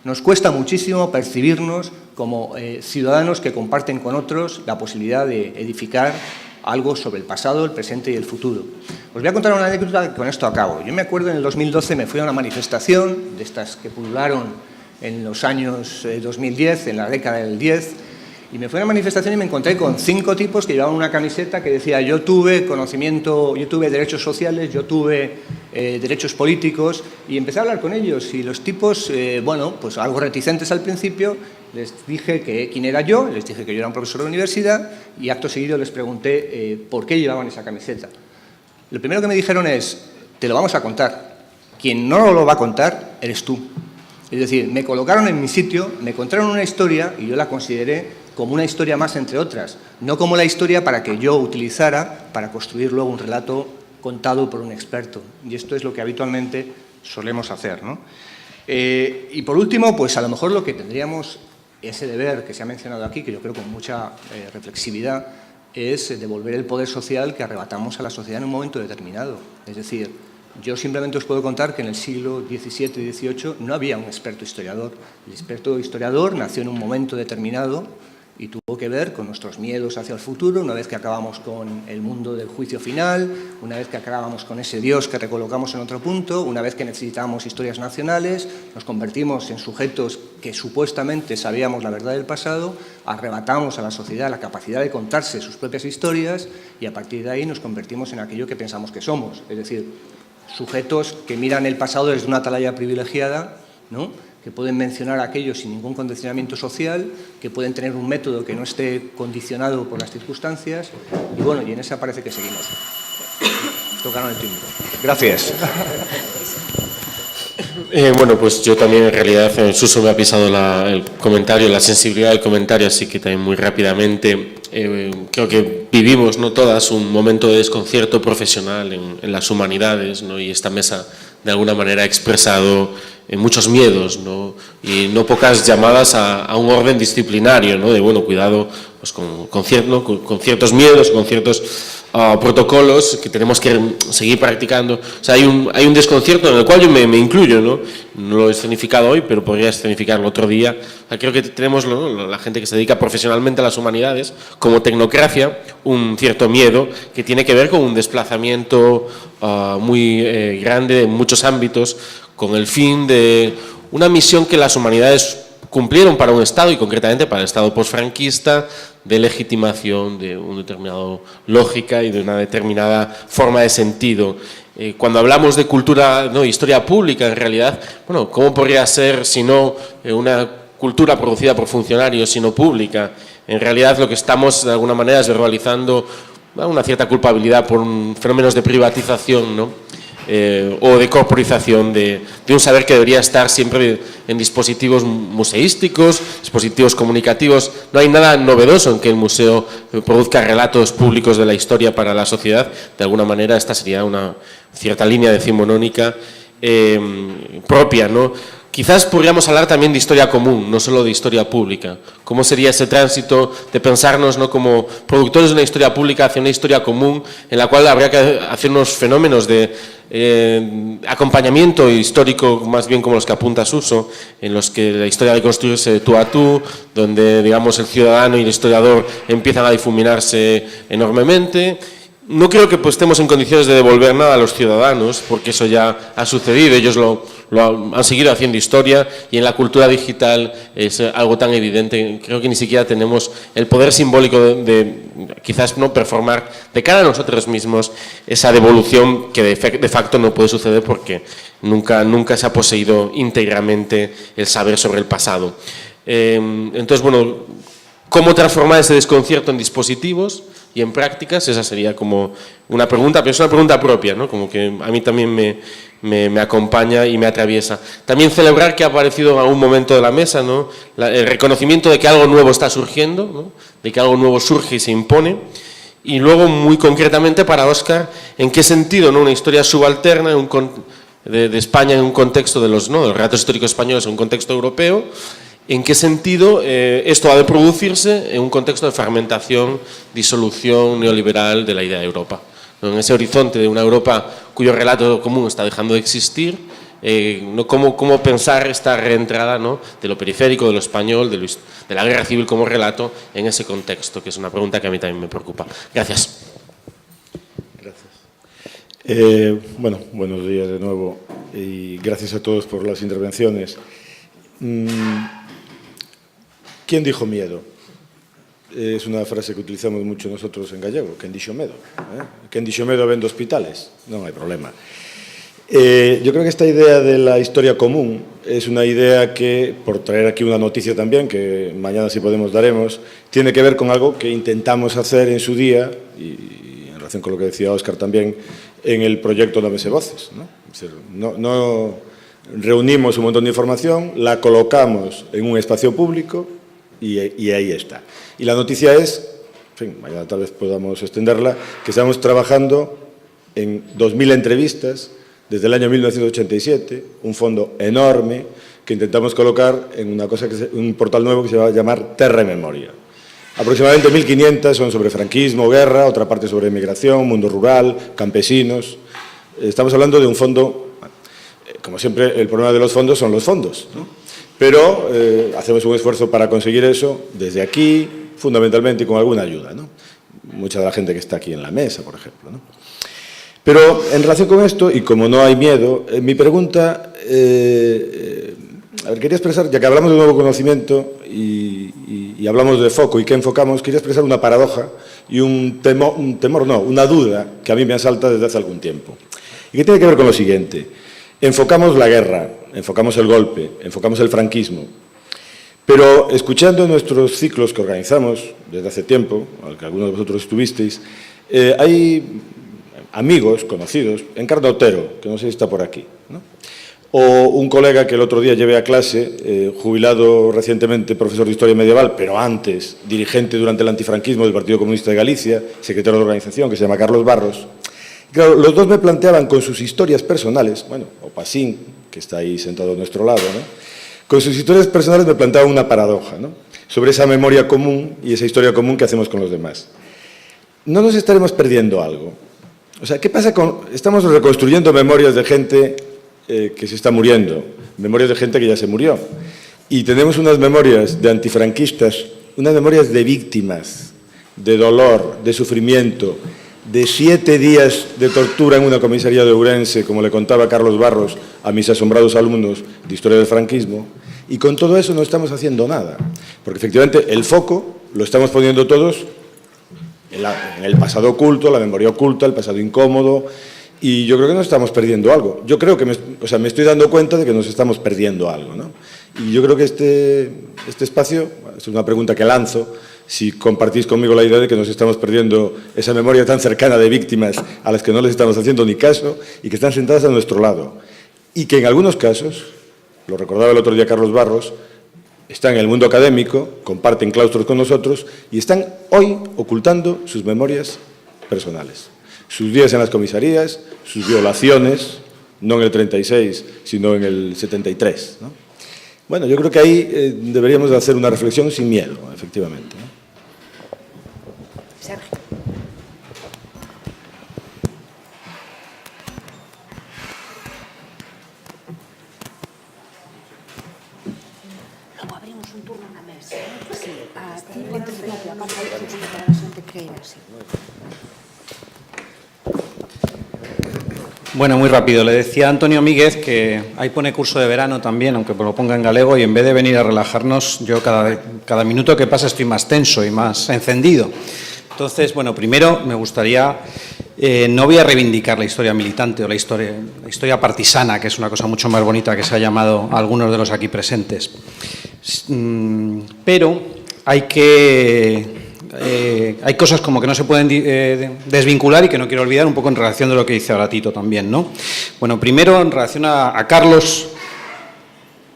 Nos cuesta muchísimo percibirnos como ciudadanos que comparten con otros la posibilidad de edificar algo sobre el pasado, el presente y el futuro. Os voy a contar una anécdota y con esto acabo. Yo me acuerdo en el 2012 me fui a una manifestación de estas que pulularon en los años 2010, en la década del 10, y me fui a una manifestación y me encontré con 5 tipos que llevaban una camiseta que decía yo tuve conocimiento, yo tuve derechos sociales, yo tuve derechos políticos, y empecé a hablar con ellos y los tipos, bueno, pues algo reticentes al principio, les dije quién era yo, les dije que yo era un profesor de universidad y acto seguido les pregunté por qué llevaban esa camiseta. Lo primero que me dijeron es, te lo vamos a contar, quien no lo va a contar eres tú. Es decir, me colocaron en mi sitio, me contaron una historia y yo la consideré como una historia más entre otras, no como la historia para que yo utilizara para construir luego un relato contado por un experto. Y esto es lo que habitualmente solemos hacer, ¿no? Y por último, pues a lo mejor lo que tendríamos, ese deber que se ha mencionado aquí, que yo creo con mucha reflexividad, es devolver el poder social que arrebatamos a la sociedad en un momento determinado. Es decir, yo simplemente os puedo contar que en el siglo XVII y XVIII no había un experto historiador. El experto historiador nació en un momento determinado y tuvo que ver con nuestros miedos hacia el futuro, una vez que acabamos con el mundo del juicio final, una vez que acabamos con ese Dios que recolocamos en otro punto, una vez que necesitamos historias nacionales, nos convertimos en sujetos que supuestamente sabíamos la verdad del pasado, arrebatamos a la sociedad la capacidad de contarse sus propias historias y a partir de ahí nos convertimos en aquello que pensamos que somos, es decir, sujetos que miran el pasado desde una atalaya privilegiada, ¿no?, que pueden mencionar a aquellos sin ningún condicionamiento social, que pueden tener un método que no esté condicionado por las circunstancias, y bueno, y en esa parece que seguimos. Tocaron el timbre. Gracias. Bueno, pues yo también en realidad, Suso me ha pisado el comentario, la sensibilidad del comentario, así que también muy rápidamente creo que vivimos, ¿no?, todas un momento de desconcierto profesional en las humanidades, ¿no?, y esta mesa de alguna manera ha expresado muchos miedos, ¿no?, y no pocas llamadas a un orden disciplinario, ¿no?, de bueno, cuidado pues con ciertos miedos, con ciertos protocolos que tenemos que seguir practicando. O sea, hay un desconcierto en el cual yo me incluyo, ¿no? No lo he escenificado hoy, pero podría escenificarlo otro día. O sea, creo que tenemos, ¿no?, la gente que se dedica profesionalmente a las humanidades, como tecnocracia, un cierto miedo que tiene que ver con un desplazamiento muy grande en muchos ámbitos, con el fin de una misión que las humanidades cumplieron para un Estado y concretamente para el Estado posfranquista, de legitimación de una determinada lógica y de una determinada forma de sentido. Cuando hablamos de cultura, no, historia pública, en realidad, bueno, ¿cómo podría ser si no una cultura producida por funcionarios, sino pública? En realidad lo que estamos de alguna manera es verbalizando una cierta culpabilidad por fenómenos de privatización, ¿no?, o de corporización de un saber que debería estar siempre en dispositivos museísticos, dispositivos comunicativos. No hay nada novedoso en que el museo produzca relatos públicos de la historia para la sociedad. De alguna manera esta sería una cierta línea decimonónica propia, ¿no? Quizás podríamos hablar también de historia común, no solo de historia pública. ¿Cómo sería ese tránsito de pensarnos, ¿no?, como productores de una historia pública hacia una historia común en la cual habría que hacer unos fenómenos de acompañamiento histórico, más bien como los que apunta Suso, en los que la historia de construirse de tú a tú, donde, digamos, el ciudadano y el historiador empiezan a difuminarse enormemente? No creo que pues, estemos en condiciones de devolver nada a los ciudadanos, porque eso ya ha sucedido, ellos lo han seguido haciendo historia y en la cultura digital es algo tan evidente. Creo que ni siquiera tenemos el poder simbólico de quizás no performar de cara a nosotros mismos esa devolución que de facto no puede suceder porque nunca se ha poseído íntegramente el saber sobre el pasado. Entonces, bueno, ¿cómo transformar ese desconcierto en dispositivos y en prácticas? Esa sería como una pregunta, pero es una pregunta propia, ¿no? Como que a mí también me acompaña y me atraviesa. También celebrar que ha aparecido a un momento de la mesa, ¿no?, el reconocimiento de que algo nuevo está surgiendo, ¿no?, de que algo nuevo surge y se impone. Y luego, muy concretamente para Óscar, ¿en qué sentido, ¿no?, una historia subalterna de España en un contexto de los relatos históricos españoles en un contexto europeo? ¿En qué sentido esto ha de producirse en un contexto de fragmentación, disolución neoliberal de la idea de Europa? En ese horizonte de una Europa cuyo relato común está dejando de existir, ¿cómo pensar esta reentrada, ¿no?, de lo periférico, de lo español, de la guerra civil como relato en ese contexto? Que es una pregunta que a mí también me preocupa. Gracias. Bueno, buenos días de nuevo y gracias a todos por las intervenciones. ¿Quién dijo miedo? Es una frase que utilizamos mucho nosotros en gallego. ¿Quién dijo miedo? ¿Quién dijo miedo vende hospitales? No hay problema. Yo creo que esta idea de la historia común es una idea que, por traer aquí una noticia también, que mañana si podemos daremos, tiene que ver con algo que intentamos hacer en su día, y en relación con lo que decía Óscar también, en el proyecto Nómese Voces, ¿no? Es decir, reunimos un montón de información, la colocamos en un espacio público y ahí está. Y la noticia es, en fin, mañana tal vez podamos extenderla, que estamos trabajando en 2.000 entrevistas desde el año 1987, un fondo enorme que intentamos colocar en una cosa un portal nuevo que se va a llamar Terra Memoria. Aproximadamente 1.500 son sobre franquismo, guerra, otra parte sobre emigración, mundo rural, campesinos. Estamos hablando de un fondo, como siempre, el problema de los fondos son los fondos, ¿no? Pero hacemos un esfuerzo para conseguir eso desde aquí, fundamentalmente y con alguna ayuda, ¿no? Mucha de la gente que está aquí en la mesa, por ejemplo, ¿no? Pero en relación con esto, y como no hay miedo, mi pregunta, quería expresar, ya que hablamos de nuevo conocimiento y hablamos de foco y qué enfocamos, quería expresar una paradoja y una duda que a mí me asalta desde hace algún tiempo. Y que tiene que ver con lo siguiente. Enfocamos la guerra, enfocamos el golpe, enfocamos el franquismo, pero escuchando nuestros ciclos que organizamos desde hace tiempo, al que algunos de vosotros estuvisteis, hay amigos, conocidos, Encarna Otero, que no sé si está por aquí, ¿no? O un colega que el otro día llevé a clase, jubilado recientemente profesor de Historia Medieval, pero antes dirigente durante el antifranquismo del Partido Comunista de Galicia, secretario de organización, que se llama Carlos Barros. Claro, los dos me planteaban con sus historias personales, bueno, o Pasín, que está ahí sentado a nuestro lado, ¿no? Con sus historias personales me planteaban una paradoja, ¿no? Sobre esa memoria común y esa historia común que hacemos con los demás. ¿No nos estaremos perdiendo algo? O sea, ¿qué pasa con...? Estamos reconstruyendo memorias de gente que se está muriendo, memorias de gente que ya se murió. Y tenemos unas memorias de antifranquistas, unas memorias de víctimas, de dolor, de sufrimiento, de 7 días de tortura en una comisaría de Ourense, como le contaba Carlos Barros a mis asombrados alumnos de Historia del Franquismo, y con todo eso no estamos haciendo nada, porque efectivamente el foco lo estamos poniendo todos en el pasado oculto, la memoria oculta, el pasado incómodo, y yo creo que nos estamos perdiendo algo. Yo creo que me estoy dando cuenta de que nos estamos perdiendo algo, ¿no? Y yo creo que este espacio, es una pregunta que lanzo, si compartís conmigo la idea de que nos estamos perdiendo esa memoria tan cercana de víctimas a las que no les estamos haciendo ni caso y que están sentadas a nuestro lado. Y que en algunos casos, lo recordaba el otro día Carlos Barros, están en el mundo académico, comparten claustros con nosotros y están hoy ocultando sus memorias personales. Sus días en las comisarías, sus violaciones, no en el 36, sino en el 73, ¿no? Bueno, yo creo que ahí deberíamos de hacer una reflexión sin miedo, efectivamente, ¿no? Sergio. Logo abrimos un turno na mesa. Sí, a ti ponte propia, pasa aí xusto para a xente que queira, sí. Bueno, muy rápido. Le decía a Antonio Míguez que ahí pone curso de verano también, aunque lo ponga en galego, y en vez de venir a relajarnos, yo cada minuto que pasa estoy más tenso y más encendido. Entonces, bueno, primero me gustaría, no voy a reivindicar la historia militante o la historia partisana, que es una cosa mucho más bonita que se ha llamado a algunos de los aquí presentes. Pero hay cosas como que no se pueden desvincular y que no quiero olvidar un poco en relación de lo que dice ahora Tito también, ¿no? Bueno, primero, en relación a Carlos,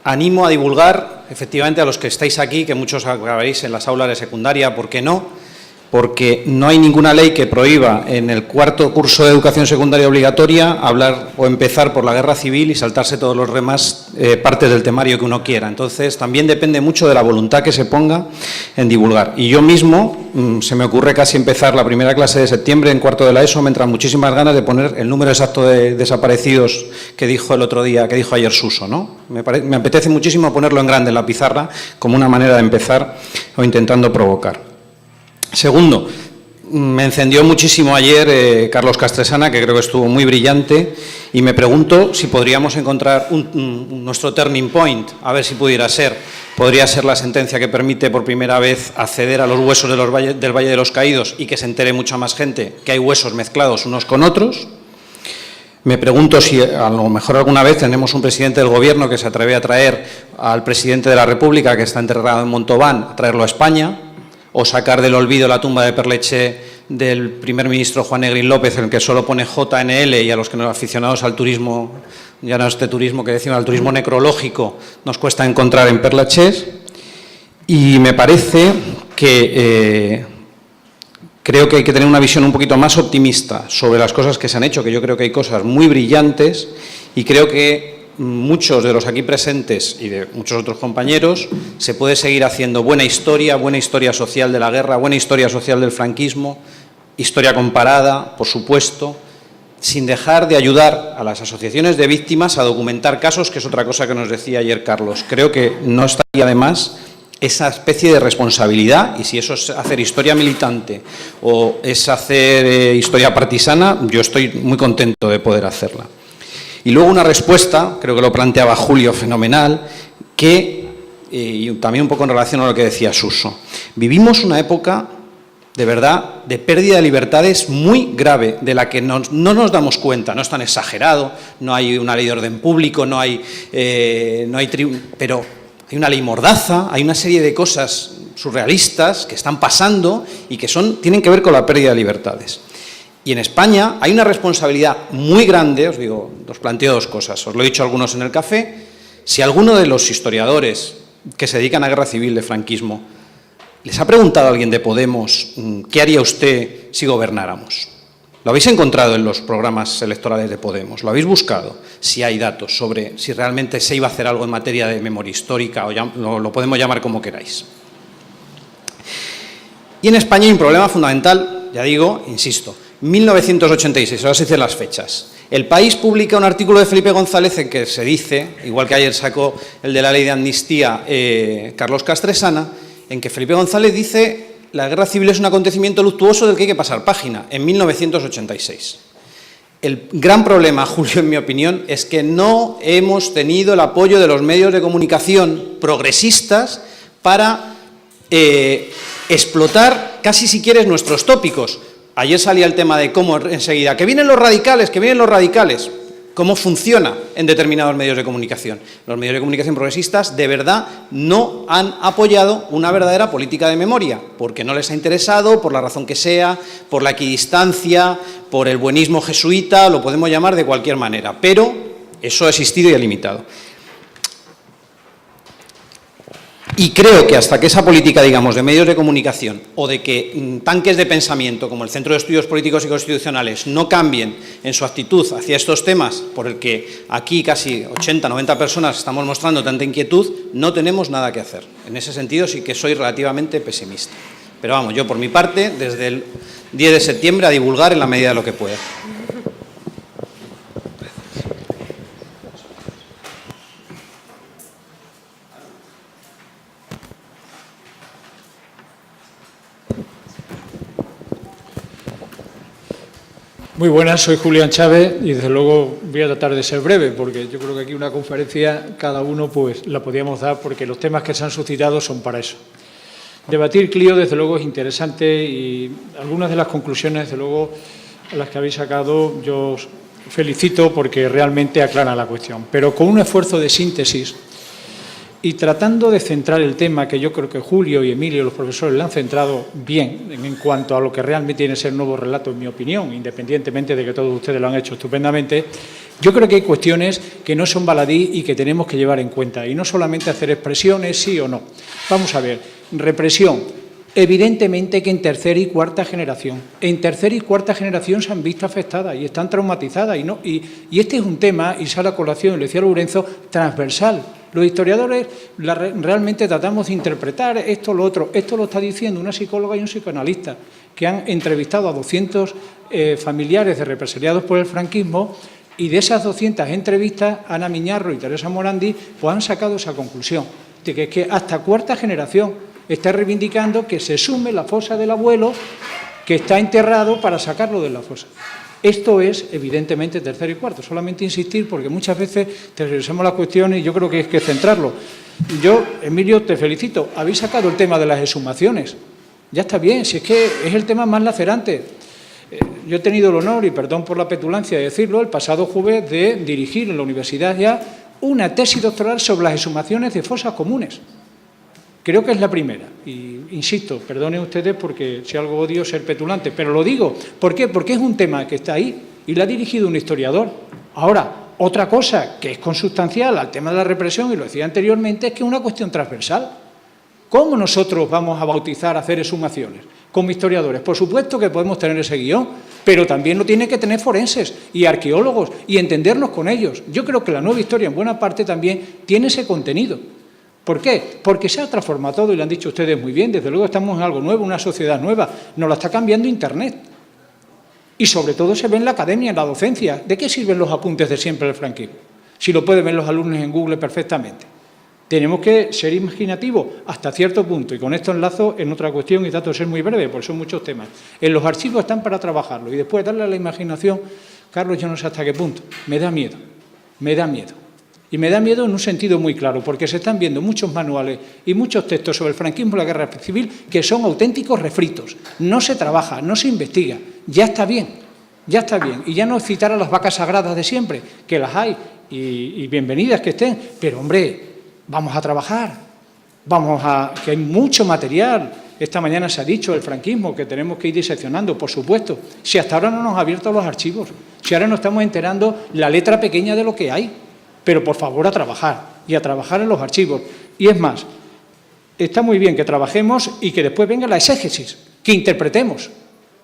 animo a divulgar, efectivamente, a los que estáis aquí, que muchos acabaréis en las aulas de secundaria, ¿por qué no? Porque no hay ninguna ley que prohíba en el 4º curso de educación secundaria obligatoria hablar o empezar por la guerra civil y saltarse todos los demás partes del temario que uno quiera. Entonces, también depende mucho de la voluntad que se ponga en divulgar. Y yo mismo, se me ocurre casi empezar la primera clase de septiembre en 4º de la ESO, me entran muchísimas ganas de poner el número exacto de desaparecidos que dijo el otro día, que dijo ayer Suso, ¿no? Me apetece muchísimo ponerlo en grande en la pizarra como una manera de empezar o intentando provocar. Segundo, me encendió muchísimo ayer Carlos Castresana, que creo que estuvo muy brillante, y me pregunto si podríamos encontrar nuestro turning point, a ver si pudiera ser. Podría ser la sentencia que permite por primera vez acceder a los huesos del Valle de los Caídos y que se entere mucha más gente que hay huesos mezclados unos con otros. Me pregunto si a lo mejor alguna vez tenemos un presidente del Gobierno que se atreve a traer al presidente de la República, que está enterrado en Montauban, a traerlo a España, o sacar del olvido la tumba de Perleche del primer ministro Juan Negrín López, en el que solo pone JNL, y a los que nos aficionados al turismo, ya no este turismo que decimos, al turismo necrológico, nos cuesta encontrar en Père Lachaise. Y me parece que creo que hay que tener una visión un poquito más optimista sobre las cosas que se han hecho, que yo creo que hay cosas muy brillantes, y creo que muchos de los aquí presentes y de muchos otros compañeros se puede seguir haciendo buena historia social de la guerra, buena historia social del franquismo, historia comparada, por supuesto, sin dejar de ayudar a las asociaciones de víctimas a documentar casos, que es otra cosa que nos decía ayer Carlos. Creo que no estaría de más esa especie de responsabilidad, y si eso es hacer historia militante o es hacer historia partisana, yo estoy muy contento de poder hacerla. Y luego una respuesta, creo que lo planteaba Julio fenomenal, y también un poco en relación a lo que decía Suso. Vivimos una época, de verdad, de pérdida de libertades muy grave, de la que no nos damos cuenta. No es tan exagerado, no hay una ley de orden público, pero hay una ley mordaza, hay una serie de cosas surrealistas que están pasando y que tienen que ver con la pérdida de libertades. Y en España hay una responsabilidad muy grande, os planteo dos cosas, os lo he dicho a algunos en el café. Si alguno de los historiadores que se dedican a guerra civil de franquismo les ha preguntado a alguien de Podemos qué haría usted si gobernáramos, lo habéis encontrado en los programas electorales de Podemos, lo habéis buscado, si hay datos sobre si realmente se iba a hacer algo en materia de memoria histórica, o lo podemos llamar como queráis. Y en España hay un problema fundamental, ya digo, insisto, 1986, ahora se dicen las fechas. El País publica un artículo de Felipe González en que se dice, igual que ayer sacó el de la ley de amnistía Carlos Castresana, en que Felipe González dice: la guerra civil es un acontecimiento luctuoso del que hay que pasar página, en 1986. El gran problema, Julio, en mi opinión, es que no hemos tenido el apoyo de los medios de comunicación progresistas para explotar, casi si quieres, nuestros tópicos. Ayer salía el tema de cómo enseguida, que vienen los radicales, cómo funciona en determinados medios de comunicación. Los medios de comunicación progresistas de verdad no han apoyado una verdadera política de memoria, porque no les ha interesado, por la razón que sea, por la equidistancia, por el buenismo jesuita, lo podemos llamar de cualquier manera, pero eso ha existido y ha limitado. Y creo que hasta que esa política, digamos, de medios de comunicación o de que tanques de pensamiento como el Centro de Estudios Políticos y Constitucionales no cambien en su actitud hacia estos temas, por el que aquí casi 80, 90 personas estamos mostrando tanta inquietud, no tenemos nada que hacer. En ese sentido sí que soy relativamente pesimista. Pero vamos, yo por mi parte, desde el 10 de septiembre a divulgar en la medida de lo que pueda. Muy buenas, soy Julián Chávez y desde luego voy a tratar de ser breve porque yo creo que aquí una conferencia cada uno pues la podíamos dar porque los temas que se han suscitado son para eso. Debatir Clio desde luego es interesante y algunas de las conclusiones desde luego a las que habéis sacado yo os felicito porque realmente aclaran la cuestión, pero con un esfuerzo de síntesis y tratando de centrar el tema que yo creo que Julio y Emilio, los profesores, le han centrado bien en cuanto a lo que realmente tiene que ser el nuevo relato, en mi opinión, independientemente de que todos ustedes lo han hecho estupendamente, yo creo que hay cuestiones que no son baladí y que tenemos que llevar en cuenta, y no solamente hacer expresiones, sí o no. Vamos a ver, represión. Evidentemente que en tercera y cuarta generación se han visto afectadas y están traumatizadas. Y este es un tema, y sale a colación, lo decía Lorenzo, transversal. Los historiadores realmente tratamos de interpretar esto o lo otro. Esto lo está diciendo una psicóloga y un psicoanalista que han entrevistado a 200 familiares de represaliados por el franquismo y de esas 200 entrevistas, Ana Miñarro y Teresa Morandi pues han sacado esa conclusión, de que es que hasta cuarta generación está reivindicando que se sume la fosa del abuelo que está enterrado para sacarlo de la fosa. Esto es, evidentemente, tercero y cuarto. Solamente insistir, porque muchas veces tergiversamos la cuestión y yo creo que hay que centrarlo. Yo, Emilio, te felicito. Habéis sacado el tema de las exhumaciones. Ya está bien, si es que es el tema más lacerante. Yo he tenido el honor, y perdón por la petulancia de decirlo, el pasado jueves de dirigir en la universidad ya una tesis doctoral sobre las exhumaciones de fosas comunes, Creo que es la primera. Y insisto, perdonen ustedes porque si algo odio ser petulante, pero lo digo. ¿Por qué? Porque es un tema que está ahí y lo ha dirigido un historiador. Ahora, otra cosa que es consustancial al tema de la represión, y lo decía anteriormente, es que es una cuestión transversal. ¿Cómo nosotros vamos a bautizar, a hacer exhumaciones? Como historiadores. Por supuesto que podemos tener ese guión, pero también lo tienen que tener forenses y arqueólogos y entendernos con ellos. Yo creo que la nueva historia, en buena parte, también tiene ese contenido. ¿Por qué? Porque se ha transformado todo, y lo han dicho ustedes muy bien, desde luego estamos en algo nuevo, una sociedad nueva, nos la está cambiando Internet. Y sobre todo se ve en la academia, en la docencia. ¿De qué sirven los apuntes de siempre del franquismo? Si lo pueden ver los alumnos en Google perfectamente. Tenemos que ser imaginativos hasta cierto punto, y con esto enlazo en otra cuestión y trato de ser muy breve, porque son muchos temas. En los archivos están para trabajarlo, y después darle a la imaginación, Carlos, yo no sé hasta qué punto, me da miedo. Y me da miedo en un sentido muy claro, porque se están viendo muchos manuales y muchos textos sobre el franquismo y la guerra civil que son auténticos refritos. No se trabaja, no se investiga. Ya está bien. Y ya no citar a las vacas sagradas de siempre, que las hay, y bienvenidas que estén, pero hombre, vamos a trabajar, que hay mucho material. Esta mañana se ha dicho el franquismo, que tenemos que ir diseccionando, por supuesto. Si hasta ahora no nos ha abierto los archivos, si ahora nos estamos enterando la letra pequeña de lo que hay. Pero, por favor, a trabajar, y a trabajar en los archivos. Y es más, está muy bien que trabajemos y que después venga la exégesis, que interpretemos,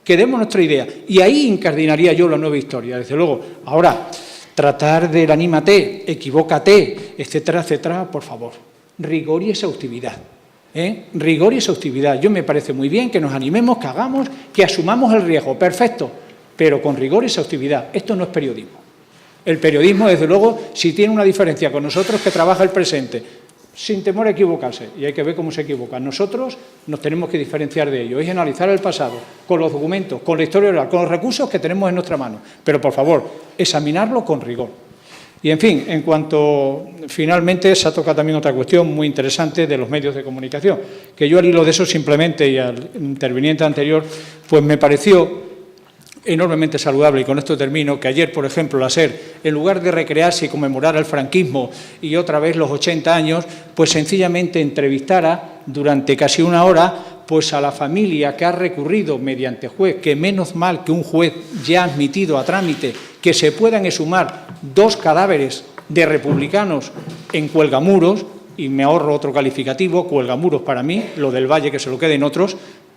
que demos nuestra idea. Y ahí incardinaría yo la nueva historia, desde luego. Ahora, tratar del anímate, equivócate, etcétera, etcétera, por favor. Rigor y exhaustividad. Rigor y exhaustividad. Yo me parece muy bien que nos animemos, que hagamos, que asumamos el riesgo. Perfecto, pero con rigor y exhaustividad. Esto no es periodismo. El periodismo, desde luego, si tiene una diferencia con nosotros, que trabaja el presente, sin temor a equivocarse, y hay que ver cómo se equivocan. Nosotros nos tenemos que diferenciar de ello, es analizar el pasado, con los documentos, con la historia oral, con los recursos que tenemos en nuestra mano, pero, por favor, examinarlo con rigor. Y, en fin, en cuanto, finalmente, se ha tocado también otra cuestión muy interesante de los medios de comunicación, que yo al hilo de eso simplemente, y al interviniente anterior, pues me pareció enormemente saludable, y con esto termino, que ayer, por ejemplo, la SER, en lugar de recrearse y conmemorar el franquismo y otra vez los 80 años, pues sencillamente entrevistara durante casi una hora pues a la familia que ha recurrido mediante juez, que menos mal que un juez ya ha admitido a trámite que se puedan exhumar 2 cadáveres de republicanos en Cuelgamuros, y me ahorro otro calificativo, Cuelgamuros para mí, lo del Valle que se lo queden otros.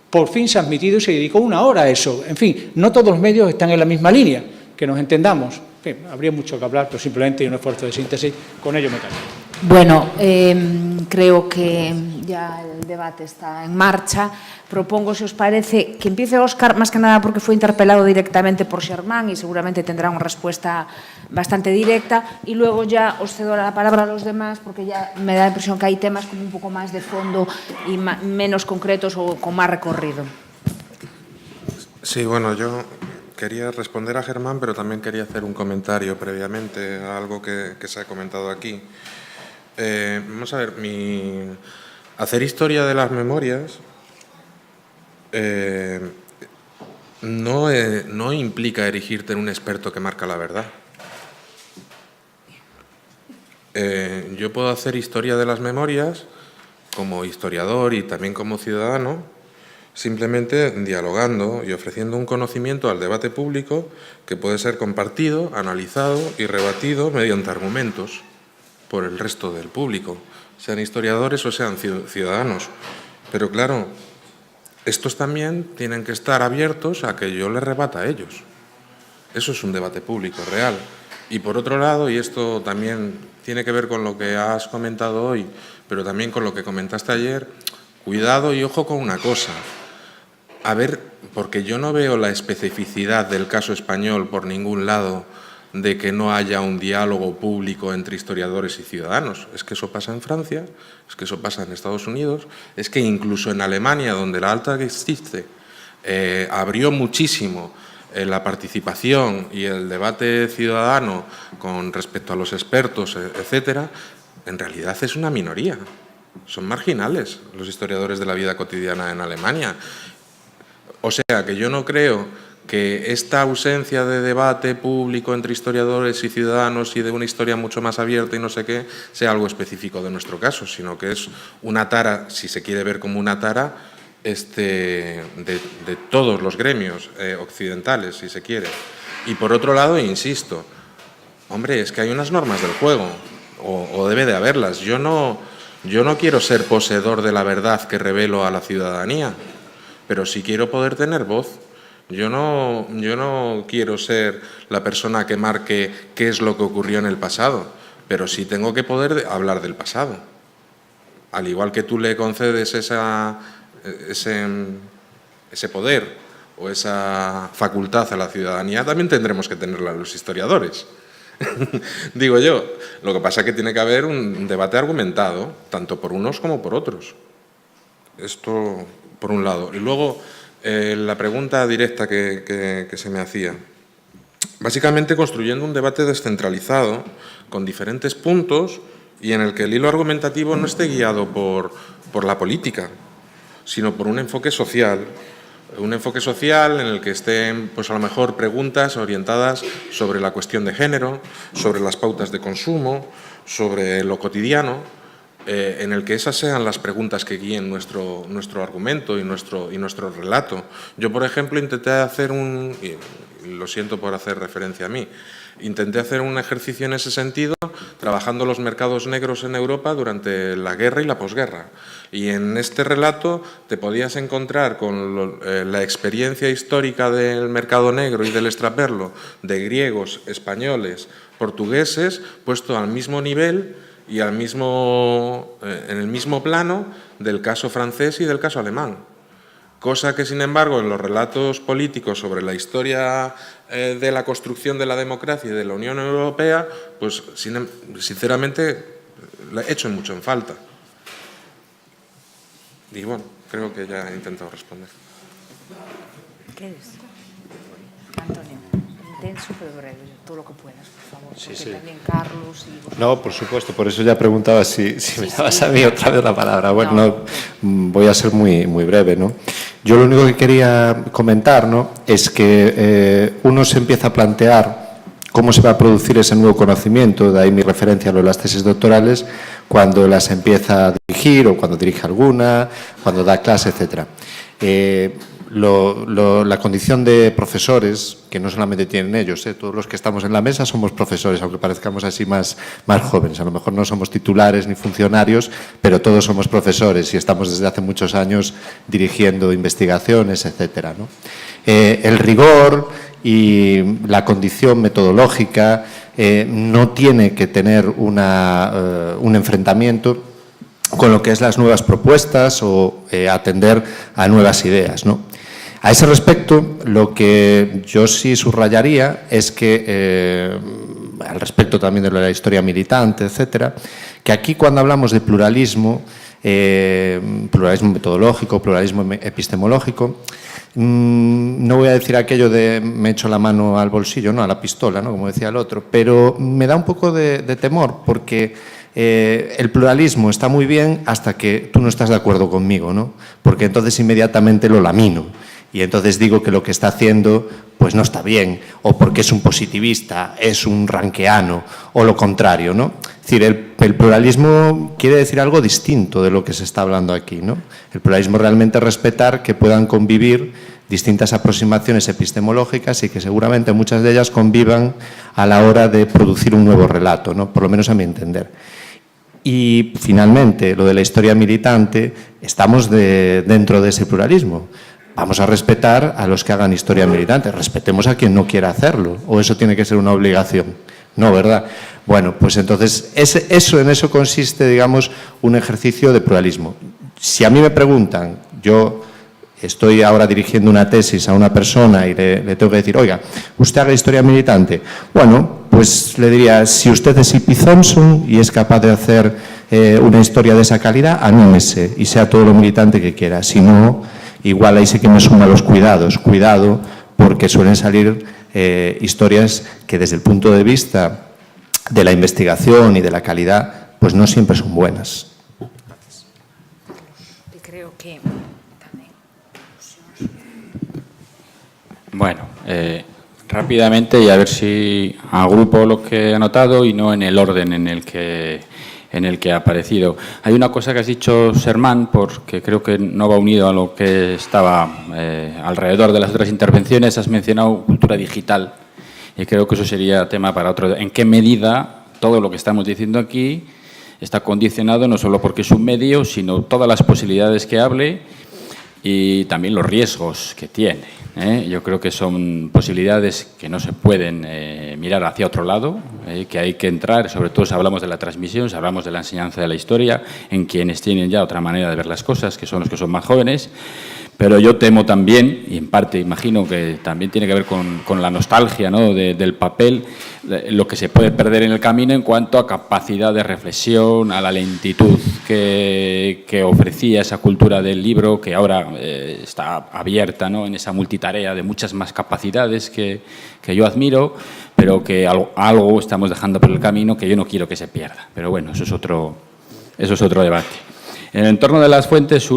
Por fin se ha admitido y se dedicó una hora a eso. En fin, no todos los medios están en la misma línea, que nos entendamos. En fin, habría mucho que hablar, pero simplemente hay un esfuerzo de síntesis. Con ello me callo. Bueno, creo que ya el debate está en marcha. Propongo, si os parece, que empiece Óscar, más que nada porque fue interpelado directamente por Xermán y seguramente tendrá una respuesta bastante directa, y luego ya os cedo la palabra a los demás porque ya me da la impresión que hay temas como un poco más de fondo y menos concretos o con más recorrido. Sí, bueno, yo quería responder a Germán, pero también quería hacer un comentario previamente a algo que se ha comentado aquí. Vamos a ver, hacer historia de las memorias no implica erigirte en un experto que marca la verdad. Yo puedo hacer historia de las memorias como historiador y también como ciudadano, simplemente dialogando y ofreciendo un conocimiento al debate público que puede ser compartido, analizado y rebatido mediante argumentos por el resto del público, sean historiadores o sean ciudadanos. Pero claro, estos también tienen que estar abiertos a que yo les rebata a ellos. Eso es un debate público real. Y por otro lado, y esto también tiene que ver con lo que has comentado hoy, pero también con lo que comentaste ayer, cuidado y ojo con una cosa. A ver, porque yo no veo la especificidad del caso español por ningún lado de que no haya un diálogo público entre historiadores y ciudadanos. Es que eso pasa en Francia, es que eso pasa en Estados Unidos, es que incluso en Alemania, donde la Alta Gerichtshöfe abrió muchísimo la participación y el debate ciudadano con respecto a los expertos, etcétera, en realidad es una minoría. Son marginales los historiadores de la vida cotidiana en Alemania. O sea, que yo no creo que esta ausencia de debate público entre historiadores y ciudadanos y de una historia mucho más abierta y no sé qué, sea algo específico de nuestro caso, sino que es una tara, si se quiere ver como una tara, de todos los gremios occidentales, si se quiere. Y por otro lado, insisto, hombre, es que hay unas normas del juego, o debe de haberlas. Yo no quiero ser poseedor de la verdad que revelo a la ciudadanía, pero sí quiero poder tener voz. Yo no quiero ser la persona que marque qué es lo que ocurrió en el pasado, pero sí tengo que poder hablar del pasado. Al igual que tú le concedes ese poder o esa facultad a la ciudadanía, también tendremos que tenerla los historiadores. Digo yo, lo que pasa es que tiene que haber un debate argumentado, tanto por unos como por otros. Esto por un lado. Y luego, la pregunta directa que se me hacía. Básicamente construyendo un debate descentralizado, con diferentes puntos, y en el que el hilo argumentativo no esté guiado por la política, sino por un enfoque social. Un enfoque social en el que estén, pues a lo mejor, preguntas orientadas sobre la cuestión de género, sobre las pautas de consumo, sobre lo cotidiano, en el que esas sean las preguntas que guíen nuestro argumento y nuestro relato. Yo, por ejemplo, intenté hacer y lo siento por hacer referencia a mí, intenté hacer un ejercicio en ese sentido, trabajando los mercados negros en Europa durante la guerra y la posguerra. Y en este relato te podías encontrar con la experiencia histórica del mercado negro y del extraperlo de griegos, españoles, portugueses, puesto al mismo nivel y en el mismo plano del caso francés y del caso alemán. Cosa que, sin embargo, en los relatos políticos sobre la historia de la construcción de la democracia y de la Unión Europea, pues sinceramente la he hecho mucho en falta. Y bueno, creo que ya he intentado responder. ¿Qué es? Antonio, intenso pero breve, todo lo que puedas, por favor. Sí, porque sí. también Carlos y vosotros. No, por supuesto, por eso ya preguntaba si me dabas a mí otra vez la palabra. Bueno, no, voy a ser muy breve, ¿no? Yo lo único que quería comentar, ¿no?, es que uno se empieza a plantear cómo se va a producir ese nuevo conocimiento, de ahí mi referencia a lo de las tesis doctorales, cuando las empieza a dirigir o cuando dirige alguna, cuando da clase, etc. La condición de profesores, que no solamente tienen ellos, todos los que estamos en la mesa somos profesores, aunque parezcamos así más jóvenes. A lo mejor no somos titulares ni funcionarios, pero todos somos profesores y estamos desde hace muchos años dirigiendo investigaciones, etcétera, ¿no? El rigor y la condición metodológica no tiene que tener un enfrentamiento con lo que es las nuevas propuestas o atender a nuevas ideas, ¿no? A ese respecto, lo que yo sí subrayaría es que, al respecto también de la historia militante, etcétera, que aquí cuando hablamos de pluralismo metodológico, pluralismo epistemológico, no voy a decir aquello de me echo la mano al bolsillo, no, a la pistola, ¿no?, como decía el otro, pero me da un poco de temor porque el pluralismo está muy bien hasta que tú no estás de acuerdo conmigo, ¿no? Porque entonces inmediatamente lo lamino y entonces digo que lo que está haciendo pues no está bien, o porque es un positivista, es un ranqueano, o lo contrario, ¿no? Es decir, el pluralismo quiere decir algo distinto de lo que se está hablando aquí, ¿no? El pluralismo realmente es respetar que puedan convivir distintas aproximaciones epistemológicas y que seguramente muchas de ellas convivan a la hora de producir un nuevo relato, ¿no?, por lo menos a mi entender. Y finalmente, lo de la historia militante, estamos dentro de ese pluralismo. Vamos a respetar a los que hagan historia militante, respetemos a quien no quiera hacerlo, o eso tiene que ser una obligación. No, ¿verdad? Bueno, pues entonces en eso consiste, digamos, un ejercicio de pluralismo. Si a mí me preguntan, yo estoy ahora dirigiendo una tesis a una persona y le tengo que decir, oiga, ¿usted haga historia militante? Bueno, pues le diría, si usted es E.P. Thompson y es capaz de hacer una historia de esa calidad, anímese y sea todo lo militante que quiera. Si no, igual ahí sí que me suma los cuidados. Cuidado, porque suelen salir historias que desde el punto de vista de la investigación y de la calidad, pues no siempre son buenas. Y creo que Bueno, rápidamente y a ver si agrupo lo que he anotado y no en el orden en el que ha aparecido. Hay una cosa que has dicho, Sermán, porque creo que no va unido a lo que estaba alrededor de las otras intervenciones. Has mencionado cultura digital y creo que eso sería tema para otro. ¿En qué medida todo lo que estamos diciendo aquí está condicionado no solo porque es un medio, sino todas las posibilidades que hable y también los riesgos que tiene? Yo creo que son posibilidades que no se pueden mirar hacia otro lado, que hay que entrar, sobre todo si hablamos de la transmisión, si hablamos de la enseñanza de la historia, en quienes tienen ya otra manera de ver las cosas, que son los que son más jóvenes. Pero yo temo también, y en parte imagino que también tiene que ver con la nostalgia, ¿no?, del papel, lo que se puede perder en el camino en cuanto a capacidad de reflexión, a la lentitud que ofrecía esa cultura del libro, que ahora está abierta, ¿no?, en esa multitarea de muchas más capacidades que yo admiro, pero que algo estamos dejando por el camino que yo no quiero que se pierda. Pero bueno, eso es otro debate. En el entorno de las fuentes,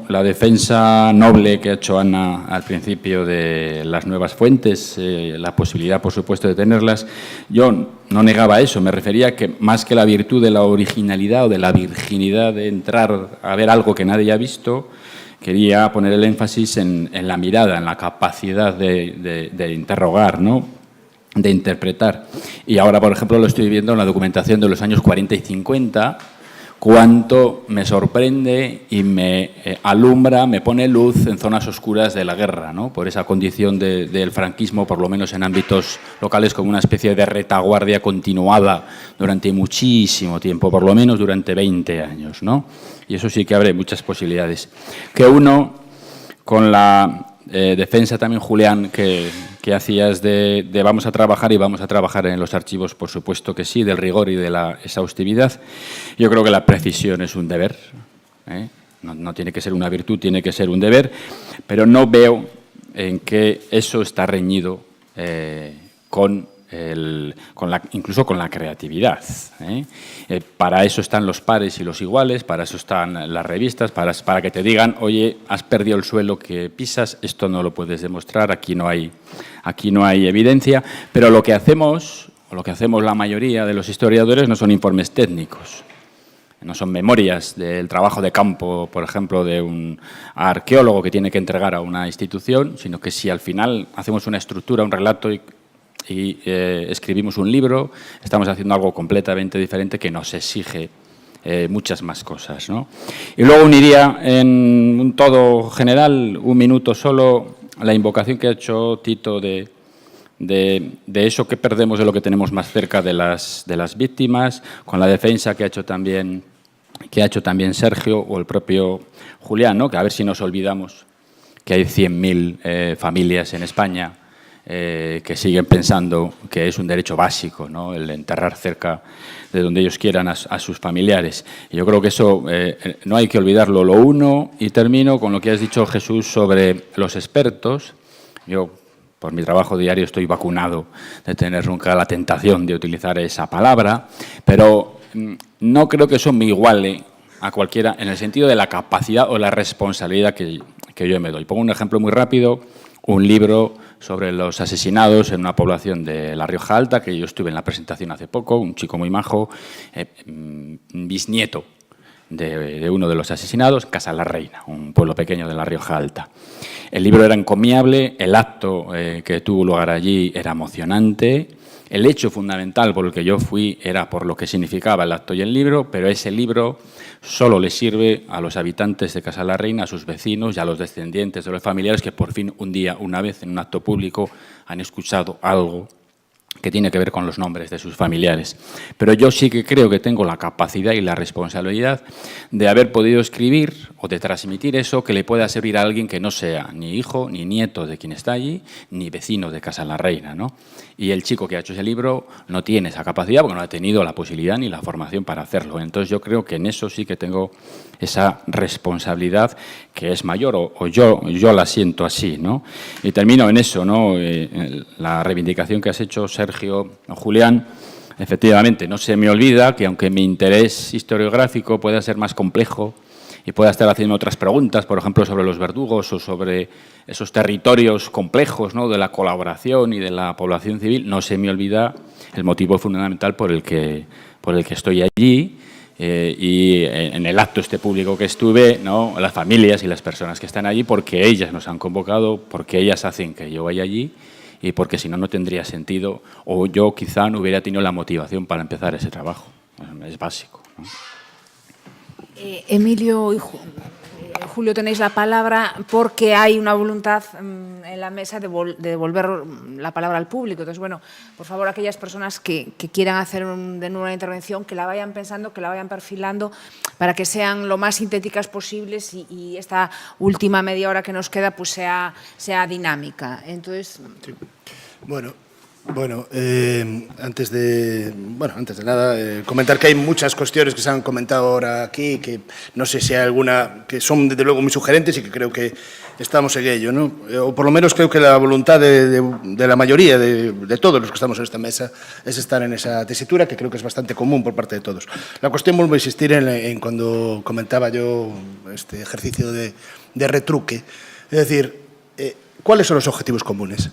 la defensa noble que ha hecho Ana al principio de las nuevas fuentes, la posibilidad, por supuesto, de tenerlas, yo no negaba eso, me refería que más que la virtud de la originalidad o de la virginidad de entrar a ver algo que nadie ha visto, quería poner el énfasis en la mirada, en la capacidad de interrogar, ¿no?, de interpretar. Y ahora, por ejemplo, lo estoy viendo en la documentación de los años 40 y 50, cuánto me sorprende y me alumbra, me pone luz en zonas oscuras de la guerra, ¿no?, por esa condición del franquismo, por lo menos en ámbitos locales, como una especie de retaguardia continuada durante muchísimo tiempo, por lo menos durante 20 años, ¿no? Y eso sí que abre muchas posibilidades. Que uno, con la defensa también, Julián, que hacías de vamos a trabajar y vamos a trabajar en los archivos, por supuesto que sí, del rigor y de la exhaustividad. Yo creo que la precisión es un deber, no tiene que ser una virtud, tiene que ser un deber, pero no veo en qué eso está reñido incluso con la creatividad. Para eso están los pares y los iguales, para eso están las revistas, para que te digan, oye, has perdido el suelo que pisas, esto no lo puedes demostrar, aquí no hay evidencia, pero lo que hacemos la mayoría de los historiadores no son informes técnicos, no son memorias del trabajo de campo, por ejemplo, de un arqueólogo que tiene que entregar a una institución, sino que si al final hacemos una estructura, un relato y escribimos un libro, estamos haciendo algo completamente diferente que nos exige muchas más cosas, ¿no? Y luego uniría en un todo general, un minuto solo, la invocación que ha hecho Tito de eso que perdemos de lo que tenemos más cerca de las víctimas, con la defensa que ha hecho también Sergio o el propio Julián, ¿no?, que a ver si nos olvidamos que hay 100.000 familias en España que siguen pensando que es un derecho básico, ¿no?, el enterrar cerca de donde ellos quieran a sus familiares. Y yo creo que eso no hay que olvidarlo. Lo uno, y termino con lo que has dicho, Jesús, sobre los expertos. Yo, por mi trabajo diario, estoy vacunado de tener nunca la tentación de utilizar esa palabra, pero no creo que eso me iguale a cualquiera en el sentido de la capacidad o la responsabilidad que yo me doy. Pongo un ejemplo muy rápido, un libro sobre los asesinados en una población de La Rioja Alta, que yo estuve en la presentación hace poco, un chico muy majo, bisnieto de uno de los asesinados, Casa la Reina, un pueblo pequeño de La Rioja Alta. El libro era encomiable, el acto que tuvo lugar allí era emocionante, el hecho fundamental por el que yo fui era por lo que significaba el acto y el libro, pero ese libro solo le sirve a los habitantes de Casa la Reina, a sus vecinos y a los descendientes de los familiares que por fin un día, una vez en un acto público, han escuchado algo que tiene que ver con los nombres de sus familiares. Pero yo sí que creo que tengo la capacidad y la responsabilidad de haber podido escribir o de transmitir eso que le pueda servir a alguien que no sea ni hijo ni nieto de quien está allí, ni vecino de Casa la Reina, ¿no? Y el chico que ha hecho ese libro no tiene esa capacidad porque no ha tenido la posibilidad ni la formación para hacerlo. Entonces yo creo que en eso sí que tengo esa responsabilidad que es mayor, o yo la siento así, ¿no? Y termino en eso, ¿no? La reivindicación que has hecho, Sergio o Julián, efectivamente, no se me olvida que aunque mi interés historiográfico pueda ser más complejo y pueda estar haciendo otras preguntas, por ejemplo, sobre los verdugos o sobre esos territorios complejos, ¿no?, de la colaboración y de la población civil, no se me olvida el motivo fundamental por el que estoy allí. Y en el acto público que estuve, ¿no?, las familias y las personas que están allí, porque ellas nos han convocado, porque ellas hacen que yo vaya allí y porque si no, no tendría sentido, o yo quizá no hubiera tenido la motivación para empezar ese trabajo. Es básico, ¿no? Emilio y Julio, tenéis la palabra porque hay una voluntad en la mesa de devolver la palabra al público. Entonces, bueno, por favor, aquellas personas que quieran hacer de nuevo una intervención, que la vayan pensando, que la vayan perfilando para que sean lo más sintéticas posibles y esta última media hora que nos queda pues sea dinámica. Entonces... Sí. Bueno, antes de nada, comentar que hay muchas cuestiones que se han comentado ahora aquí, que no sé si hay alguna que son desde luego muy sugerentes y que creo que estamos en ello, ¿no? O por lo menos creo que la voluntad de la mayoría de todos los que estamos en esta mesa es estar en esa tesitura, que creo que es bastante común por parte de todos. La cuestión, vuelvo a insistir en cuando comentaba yo este ejercicio de retruque, es decir, ¿cuáles son los objetivos comunes?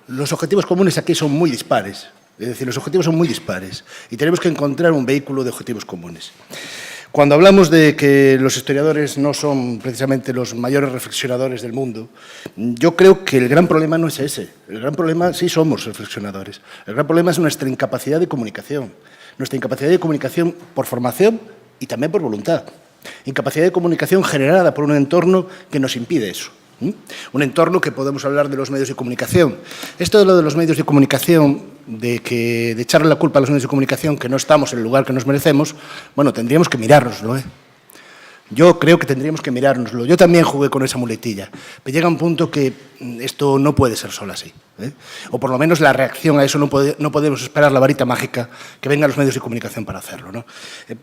Los objetivos comunes aquí son muy dispares, es decir, los objetivos son muy dispares y tenemos que encontrar un vehículo de objetivos comunes. Cuando hablamos de que los historiadores no son precisamente los mayores reflexionadores del mundo, yo creo que el gran problema no es ese. El gran problema, sí somos reflexionadores, el gran problema es nuestra incapacidad de comunicación por formación y también por voluntad. Incapacidad de comunicación generada por un entorno que nos impide eso. Un entorno que podemos hablar de los medios de comunicación. Esto de lo de los medios de comunicación, de echarle la culpa a los medios de comunicación que no estamos en el lugar que nos merecemos, bueno, tendríamos que mirárnoslo, ¿eh? Yo creo que tendríamos que mirárnoslo. Yo también jugué con esa muletilla. Pero llega un punto que esto no puede ser solo así, ¿eh? O por lo menos la reacción a eso no podemos esperar la varita mágica que vengan los medios de comunicación para hacerlo, ¿no?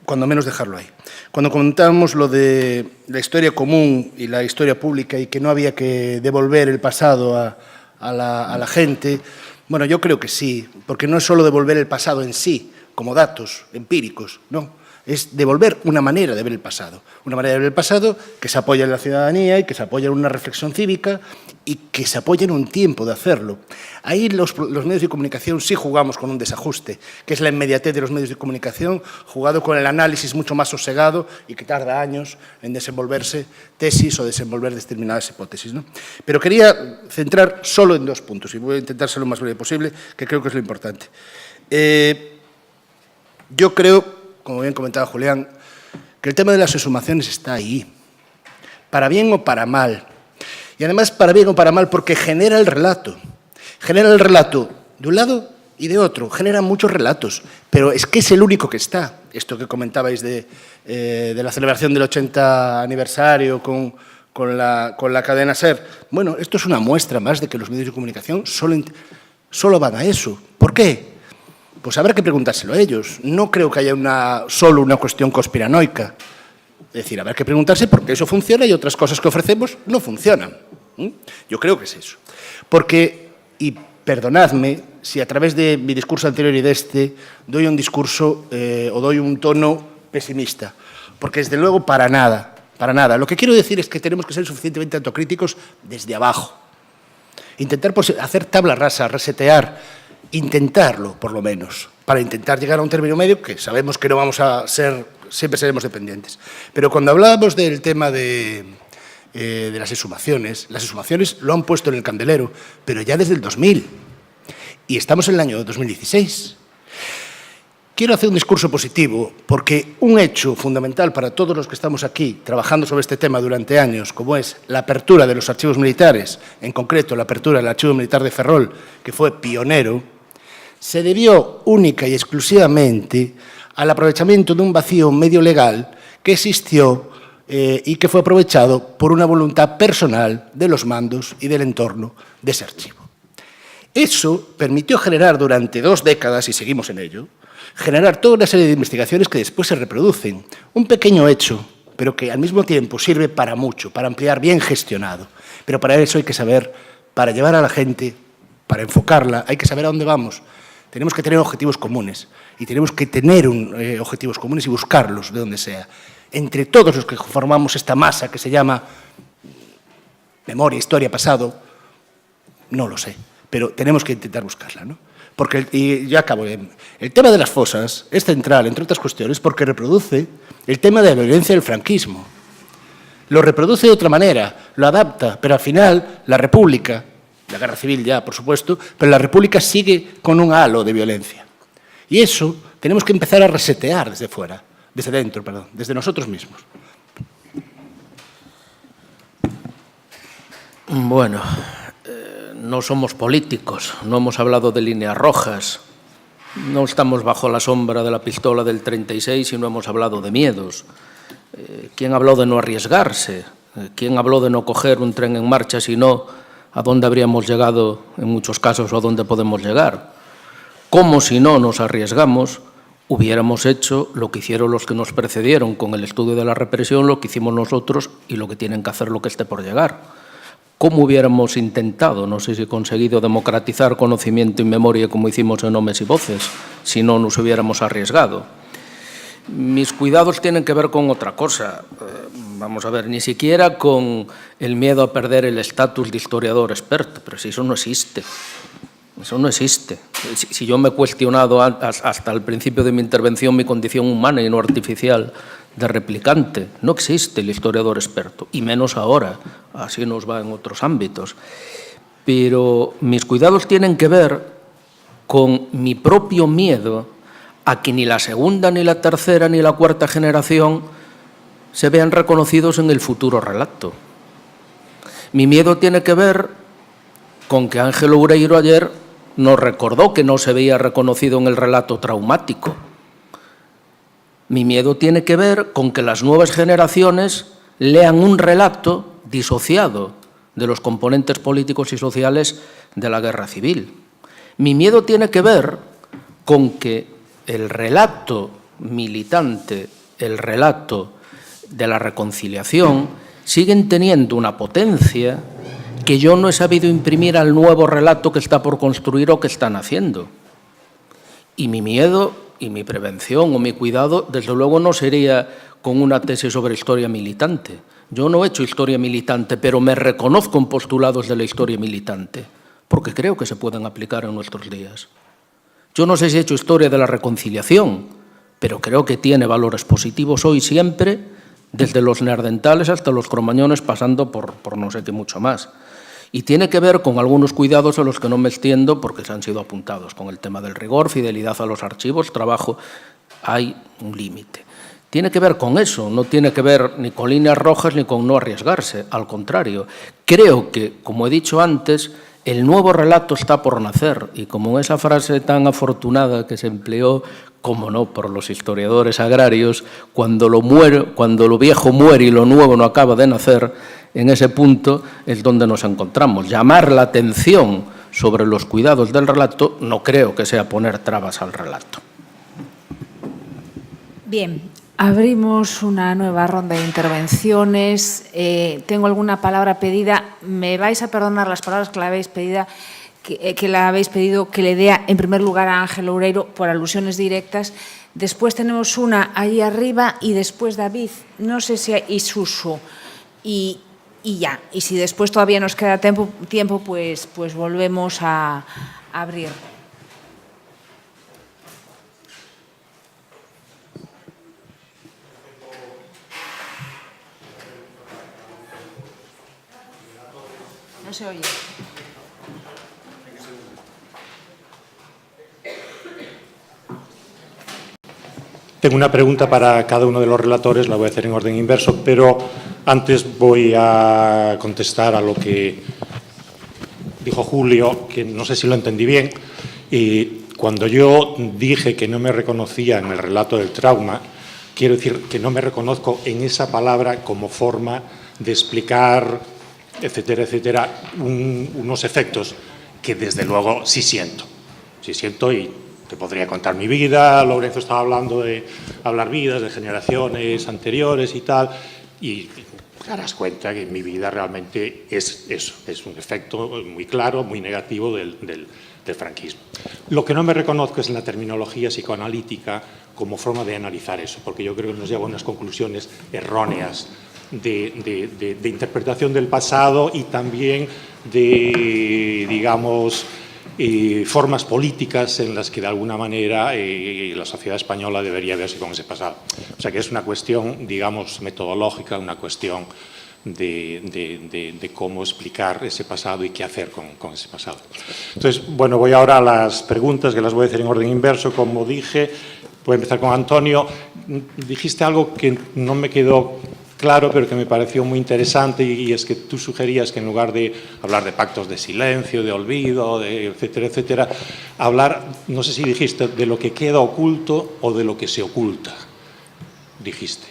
Cuando menos dejarlo ahí. Cuando comentamos lo de la historia común y la historia pública y que no había que devolver el pasado a la gente, bueno, yo creo que sí, porque no es solo devolver el pasado en sí, como datos empíricos, no. Es devolver una manera de ver el pasado. Una manera de ver el pasado que se apoya en la ciudadanía y que se apoya en una reflexión cívica y que se apoya en un tiempo de hacerlo. Ahí los medios de comunicación sí jugamos con un desajuste, que es la inmediatez de los medios de comunicación, jugado con el análisis mucho más sosegado y que tarda años en desenvolverse tesis o desenvolver determinadas hipótesis, ¿no? Pero quería centrar solo en 2 puntos y voy a intentar ser lo más breve posible, que creo que es lo importante. Yo creo, como bien comentaba Julián, que el tema de las exhumaciones está ahí, para bien o para mal. Y además para bien o para mal porque genera el relato. Genera el relato de un lado y de otro, genera muchos relatos, pero es que es el único que está. Esto que comentabais de la celebración del 80 aniversario con la cadena SER. Bueno, esto es una muestra más de que los medios de comunicación solo van a eso. ¿Por qué? Pues habrá que preguntárselo a ellos. No creo que haya solo una cuestión conspiranoica. Es decir, habrá que preguntarse por qué eso funciona y otras cosas que ofrecemos no funcionan. Yo creo que es eso. Porque, y perdonadme si a través de mi discurso anterior y de este doy un discurso o doy un tono pesimista, porque desde luego para nada. Lo que quiero decir es que tenemos que ser suficientemente autocríticos desde abajo. Intentar hacer tabla rasa, resetear, intentarlo, por lo menos, para intentar llegar a un término medio que sabemos que no vamos a ser, siempre seremos dependientes. Pero cuando hablábamos del tema de las exhumaciones lo han puesto en el candelero, pero ya desde el 2000, y estamos en el año 2016. Quiero hacer un discurso positivo, porque un hecho fundamental para todos los que estamos aquí trabajando sobre este tema durante años, como es la apertura de los archivos militares, en concreto la apertura del Archivo Militar de Ferrol, que fue pionero, se debió única y exclusivamente al aprovechamiento de un vacío medio legal que existió y que fue aprovechado por una voluntad personal de los mandos y del entorno de ese archivo. Eso permitió generar durante 2 décadas, y seguimos en ello, generar toda una serie de investigaciones que después se reproducen. Un pequeño hecho, pero que al mismo tiempo sirve para mucho, para ampliar, bien gestionado. Pero para eso hay que saber, para llevar a la gente, para enfocarla, hay que saber a dónde vamos. Tenemos que tener objetivos comunes y tenemos que tener objetivos comunes y buscarlos de donde sea. entre todos los que formamos esta masa que se llama memoria, historia, pasado, no lo sé, pero tenemos que intentar buscarla, ¿no? Porque, y ya acabo, el tema de las fosas es central, entre otras cuestiones, porque reproduce el tema de la violencia del franquismo. Lo reproduce de otra manera, lo adapta, pero al final la República, la guerra civil ya, por supuesto, pero la República sigue con un halo de violencia. Y eso tenemos que empezar a resetear desde fuera, desde dentro, perdón, desde nosotros mismos. Bueno, no somos políticos, no hemos hablado de líneas rojas, no estamos bajo la sombra de la pistola del 36 y no hemos hablado de miedos. ¿Quién habló de no arriesgarse? ¿Quién habló de no coger un tren en marcha, sino a dónde habríamos llegado en muchos casos o a dónde podemos llegar? ¿Cómo si no nos arriesgamos hubiéramos hecho lo que hicieron los que nos precedieron con el estudio de la represión, lo que hicimos nosotros y lo que tienen que hacer lo que esté por llegar? ¿Cómo hubiéramos intentado, no sé si conseguido, democratizar conocimiento y memoria como hicimos en Nomes y Voces, si no nos hubiéramos arriesgado? Mis cuidados tienen que ver con otra cosa. Vamos a ver, ni siquiera con el miedo a perder el estatus de historiador experto, pero si eso no existe. Eso no existe. Si yo me he cuestionado hasta el principio de mi intervención mi condición humana y no artificial de replicante, no existe el historiador experto, y menos ahora, así nos va en otros ámbitos. Pero mis cuidados tienen que ver con mi propio miedo a que ni la segunda, ni la tercera, ni la cuarta generación se vean reconocidos en el futuro relato. Mi miedo tiene que ver con que Ángel Oureiro ayer nos recordó que no se veía reconocido en el relato traumático. Mi miedo tiene que ver con que las nuevas generaciones lean un relato disociado de los componentes políticos y sociales de la guerra civil. Mi miedo tiene que ver con que el relato militante, el relato de la reconciliación, siguen teniendo una potencia que yo no he sabido imprimir al nuevo relato que está por construir o que están haciendo. Y mi miedo y mi prevención o mi cuidado, desde luego, no sería con una tesis sobre historia militante. Yo no he hecho historia militante, pero me reconozco en postulados de la historia militante, porque creo que se pueden aplicar en nuestros días. Yo no sé si he hecho historia de la reconciliación, pero creo que tiene valores positivos hoy siempre, desde los neandertales hasta los cromañones, pasando por no sé qué mucho más. Y tiene que ver con algunos cuidados a los que no me extiendo porque se han sido apuntados, con el tema del rigor, fidelidad a los archivos, trabajo, hay un límite. Tiene que ver con eso, no tiene que ver ni con líneas rojas ni con no arriesgarse, al contrario. Creo que, como he dicho antes, el nuevo relato está por nacer y como esa frase tan afortunada que se empleó, como no, por los historiadores agrarios, cuando lo viejo muere y lo nuevo no acaba de nacer, en ese punto es donde nos encontramos. Llamar la atención sobre los cuidados del relato no creo que sea poner trabas al relato. Bien, abrimos una nueva ronda de intervenciones. Tengo alguna palabra pedida. Me vais a perdonar las palabras que la habéis pedido, que le dé en primer lugar a Ángel Oureiro por alusiones directas. Después tenemos una ahí arriba y después David, no sé si hay Suso. Y ya, y si después todavía nos queda tiempo pues volvemos a abrir. No se oye. Tengo una pregunta para cada uno de los relatores, la voy a hacer en orden inverso, pero antes voy a contestar a lo que dijo Julio, que no sé si lo entendí bien. Y cuando yo dije que no me reconocía en el relato del trauma, quiero decir que no me reconozco en esa palabra como forma de explicar, etcétera, etcétera, unos efectos que desde luego sí siento y te podría contar mi vida. Lorenzo estaba hablando de hablar vidas de generaciones anteriores y tal, y te darás cuenta que mi vida realmente es eso, es un efecto muy claro, muy negativo del franquismo. Lo que no me reconozco es en la terminología psicoanalítica como forma de analizar eso, porque yo creo que nos lleva a unas conclusiones erróneas de interpretación del pasado y también de, digamos, formas políticas en las que de alguna manera la sociedad española debería verse con ese pasado. O sea que es una cuestión, digamos, metodológica, una cuestión de cómo explicar ese pasado y qué hacer con ese pasado. Entonces, bueno, voy ahora a las preguntas, que las voy a hacer en orden inverso, como dije. Voy a empezar con Antonio. Dijiste algo que no me quedó claro, pero que me pareció muy interesante, y es que tú sugerías que en lugar de hablar de pactos de silencio, de olvido, etcétera, etcétera, hablar, no sé si dijiste, de lo que queda oculto o de lo que se oculta, dijiste.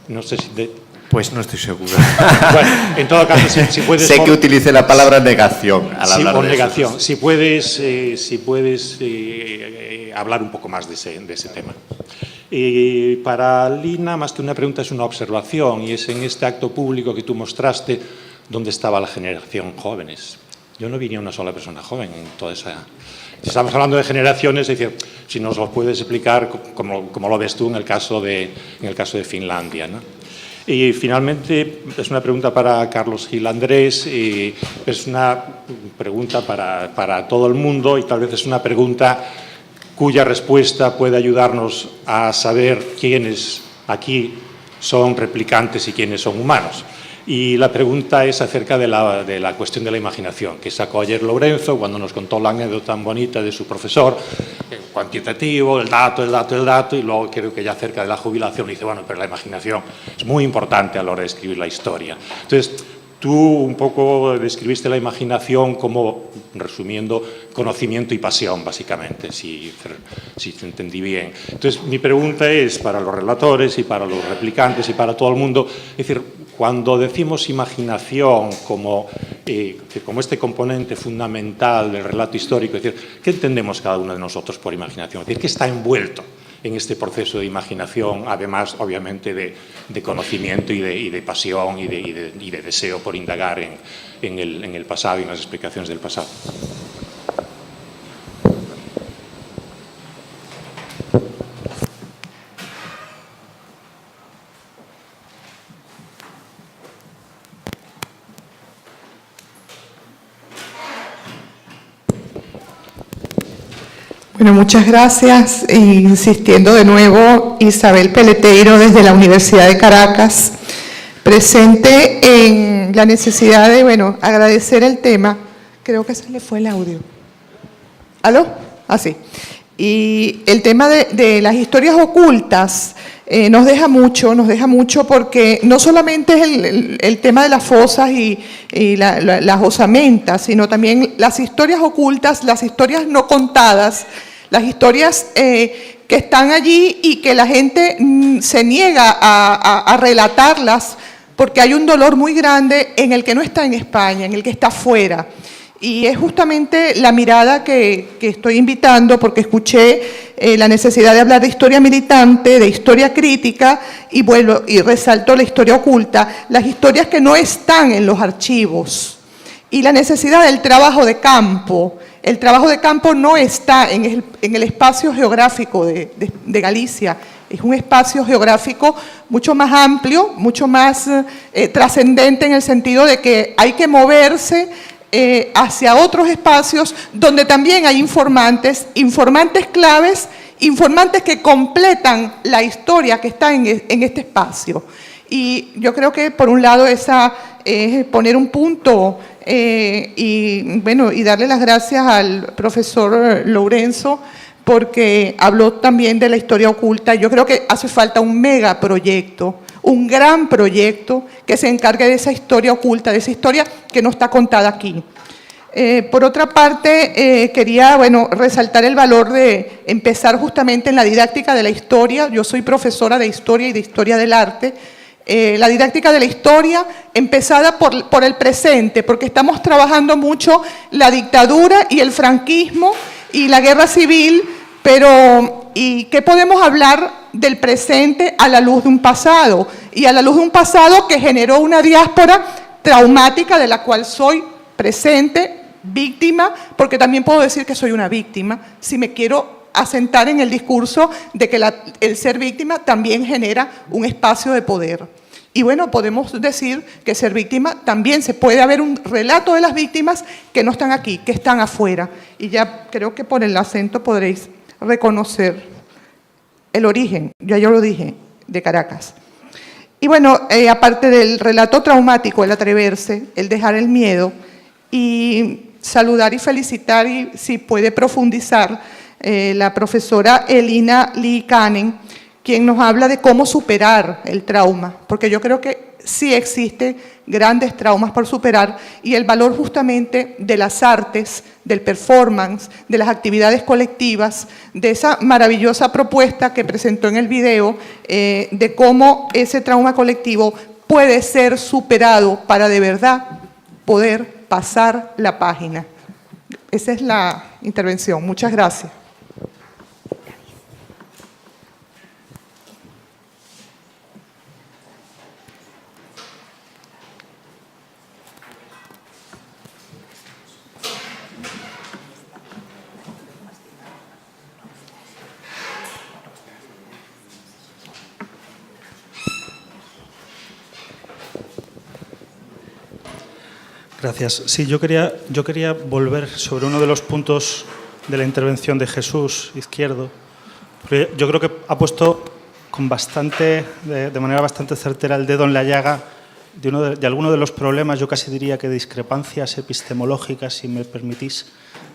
No sé si... Pues no estoy seguro. Bueno, en todo caso, si puedes... Sé que utilicé la palabra negación al hablar de negación. Si puedes hablar un poco más de ese tema. Para Lina, más que una pregunta, es una observación, y es en este acto público que tú mostraste dónde estaba la generación jóvenes. Yo no vi ni una sola persona joven en toda esa... Si estamos hablando de generaciones, es decir, si nos lo puedes explicar como lo ves tú en el caso de Finlandia, ¿no? Y finalmente, es una pregunta para Carlos Gil Andrés, es una pregunta para todo el mundo, y tal vez es una pregunta cuya respuesta puede ayudarnos a saber quiénes aquí son replicantes y quiénes son humanos. Y la pregunta es acerca de la cuestión de la imaginación, que sacó ayer Lourenço cuando nos contó la anécdota tan bonita de su profesor, cuantitativo, el dato, y luego creo que ya cerca de la jubilación dice, bueno, pero la imaginación es muy importante a la hora de escribir la historia. Entonces, tú un poco describiste la imaginación como, resumiendo, conocimiento y pasión, básicamente, si te entendí bien. Entonces, mi pregunta es para los relatores y para los replicantes y para todo el mundo, es decir, cuando decimos imaginación como este componente fundamental del relato histórico, es decir, ¿qué entendemos cada uno de nosotros por imaginación? Es decir, ¿qué está envuelto en este proceso de imaginación, además, obviamente, de conocimiento y de pasión y de deseo por indagar en el pasado y en las explicaciones del pasado? Bueno, muchas gracias. Insistiendo de nuevo, Isabel Peleteiro desde la Universidad de Caracas, presente en la necesidad de, bueno, agradecer el tema. Creo que se le fue el audio. ¿Aló? Ah, sí. Y el tema de las historias ocultas nos deja mucho porque no solamente es el tema de las fosas y las osamentas, sino también las historias ocultas, las historias no contadas, las historias que están allí y que la gente se niega a relatarlas porque hay un dolor muy grande en el que no está en España, en el que está fuera. Y es justamente la mirada que estoy invitando, porque escuché la necesidad de hablar de historia militante, de historia crítica, y bueno, y resalto la historia oculta, las historias que no están en los archivos, y la necesidad del trabajo de campo. El trabajo de campo no está en el espacio geográfico de Galicia, es un espacio geográfico mucho más amplio, mucho más trascendente en el sentido de que hay que moverse hacia otros espacios donde también hay informantes claves, informantes que completan la historia que está en este espacio. Y yo creo que por un lado esa es poner un punto y darle las gracias al profesor Lourenço porque habló también de la historia oculta. Yo creo que hace falta un megaproyecto, un gran proyecto que se encargue de esa historia oculta, de esa historia que no está contada aquí. Por otra parte, quería resaltar el valor de empezar justamente en la didáctica de la historia. Yo soy profesora de historia y de historia del arte. La didáctica de la historia empezada por el presente, porque estamos trabajando mucho la dictadura y el franquismo y la guerra civil, pero ¿y qué podemos hablar del presente a la luz de un pasado? Y a la luz de un pasado que generó una diáspora traumática de la cual soy presente víctima, porque también puedo decir que soy una víctima, si me quiero asentar en el discurso de que el ser víctima también genera un espacio de poder. Y bueno, podemos decir que ser víctima también se puede haber un relato de las víctimas que no están aquí, que están afuera. Y ya creo que por el acento podréis reconocer el origen, yo lo dije, de Caracas. Y bueno, aparte del relato traumático, el atreverse, el dejar el miedo, y saludar y felicitar, y si puede profundizar, la profesora Elina Lee Cannon, quien nos habla de cómo superar el trauma, porque yo creo que sí existen grandes traumas por superar, y el valor justamente de las artes, del performance, de las actividades colectivas, de esa maravillosa propuesta que presentó en el video, de cómo ese trauma colectivo puede ser superado para de verdad poder pasar la página. Esa es la intervención. Muchas gracias. Gracias. Sí, yo quería volver sobre uno de los puntos de la intervención de Jesús Izquierdo. Porque yo creo que ha puesto de manera bastante certera el dedo en la llaga de alguno de los problemas, yo casi diría que discrepancias epistemológicas, si me permitís,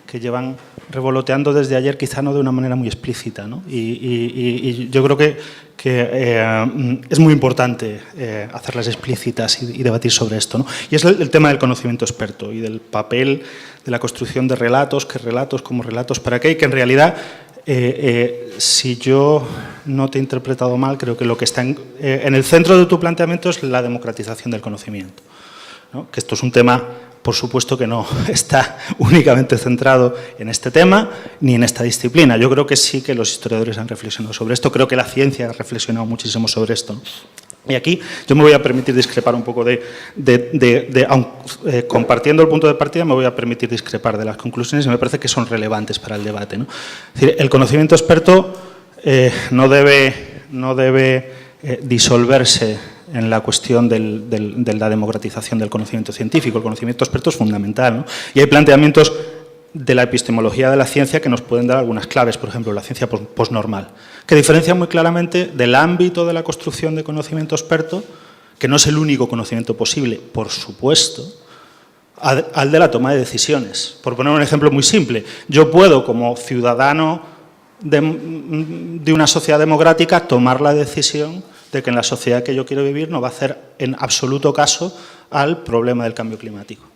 que llevan revoloteando desde ayer, quizá no de una manera muy explícita, ¿no? Y yo creo que es muy importante hacerlas explícitas y debatir sobre esto, ¿no? Y es el tema del conocimiento experto y del papel de la construcción de relatos, qué relatos, como relatos, para qué, y que en realidad, si yo no te he interpretado mal, creo que lo que está en el centro de tu planteamiento es la democratización del conocimiento, ¿no? Que esto es un tema, por supuesto, que no está únicamente centrado en este tema ni en esta disciplina. Yo creo que sí que los historiadores han reflexionado sobre esto, creo que la ciencia ha reflexionado muchísimo sobre esto, ¿no? Y aquí yo me voy a permitir discrepar un poco compartiendo el punto de partida, me voy a permitir discrepar de las conclusiones y me parece que son relevantes para el debate, ¿no? Es decir, el conocimiento experto no debe disolverse en la cuestión de la democratización del conocimiento científico. El conocimiento experto es fundamental, ¿no? Y hay planteamientos de la epistemología de la ciencia que nos pueden dar algunas claves, por ejemplo, la ciencia postnormal, que diferencia muy claramente del ámbito de la construcción de conocimiento experto, que no es el único conocimiento posible, por supuesto, al de la toma de decisiones. Por poner un ejemplo muy simple, yo puedo, como ciudadano de una sociedad democrática, tomar la decisión de que en la sociedad que yo quiero vivir no va a hacer en absoluto caso al problema del cambio climático.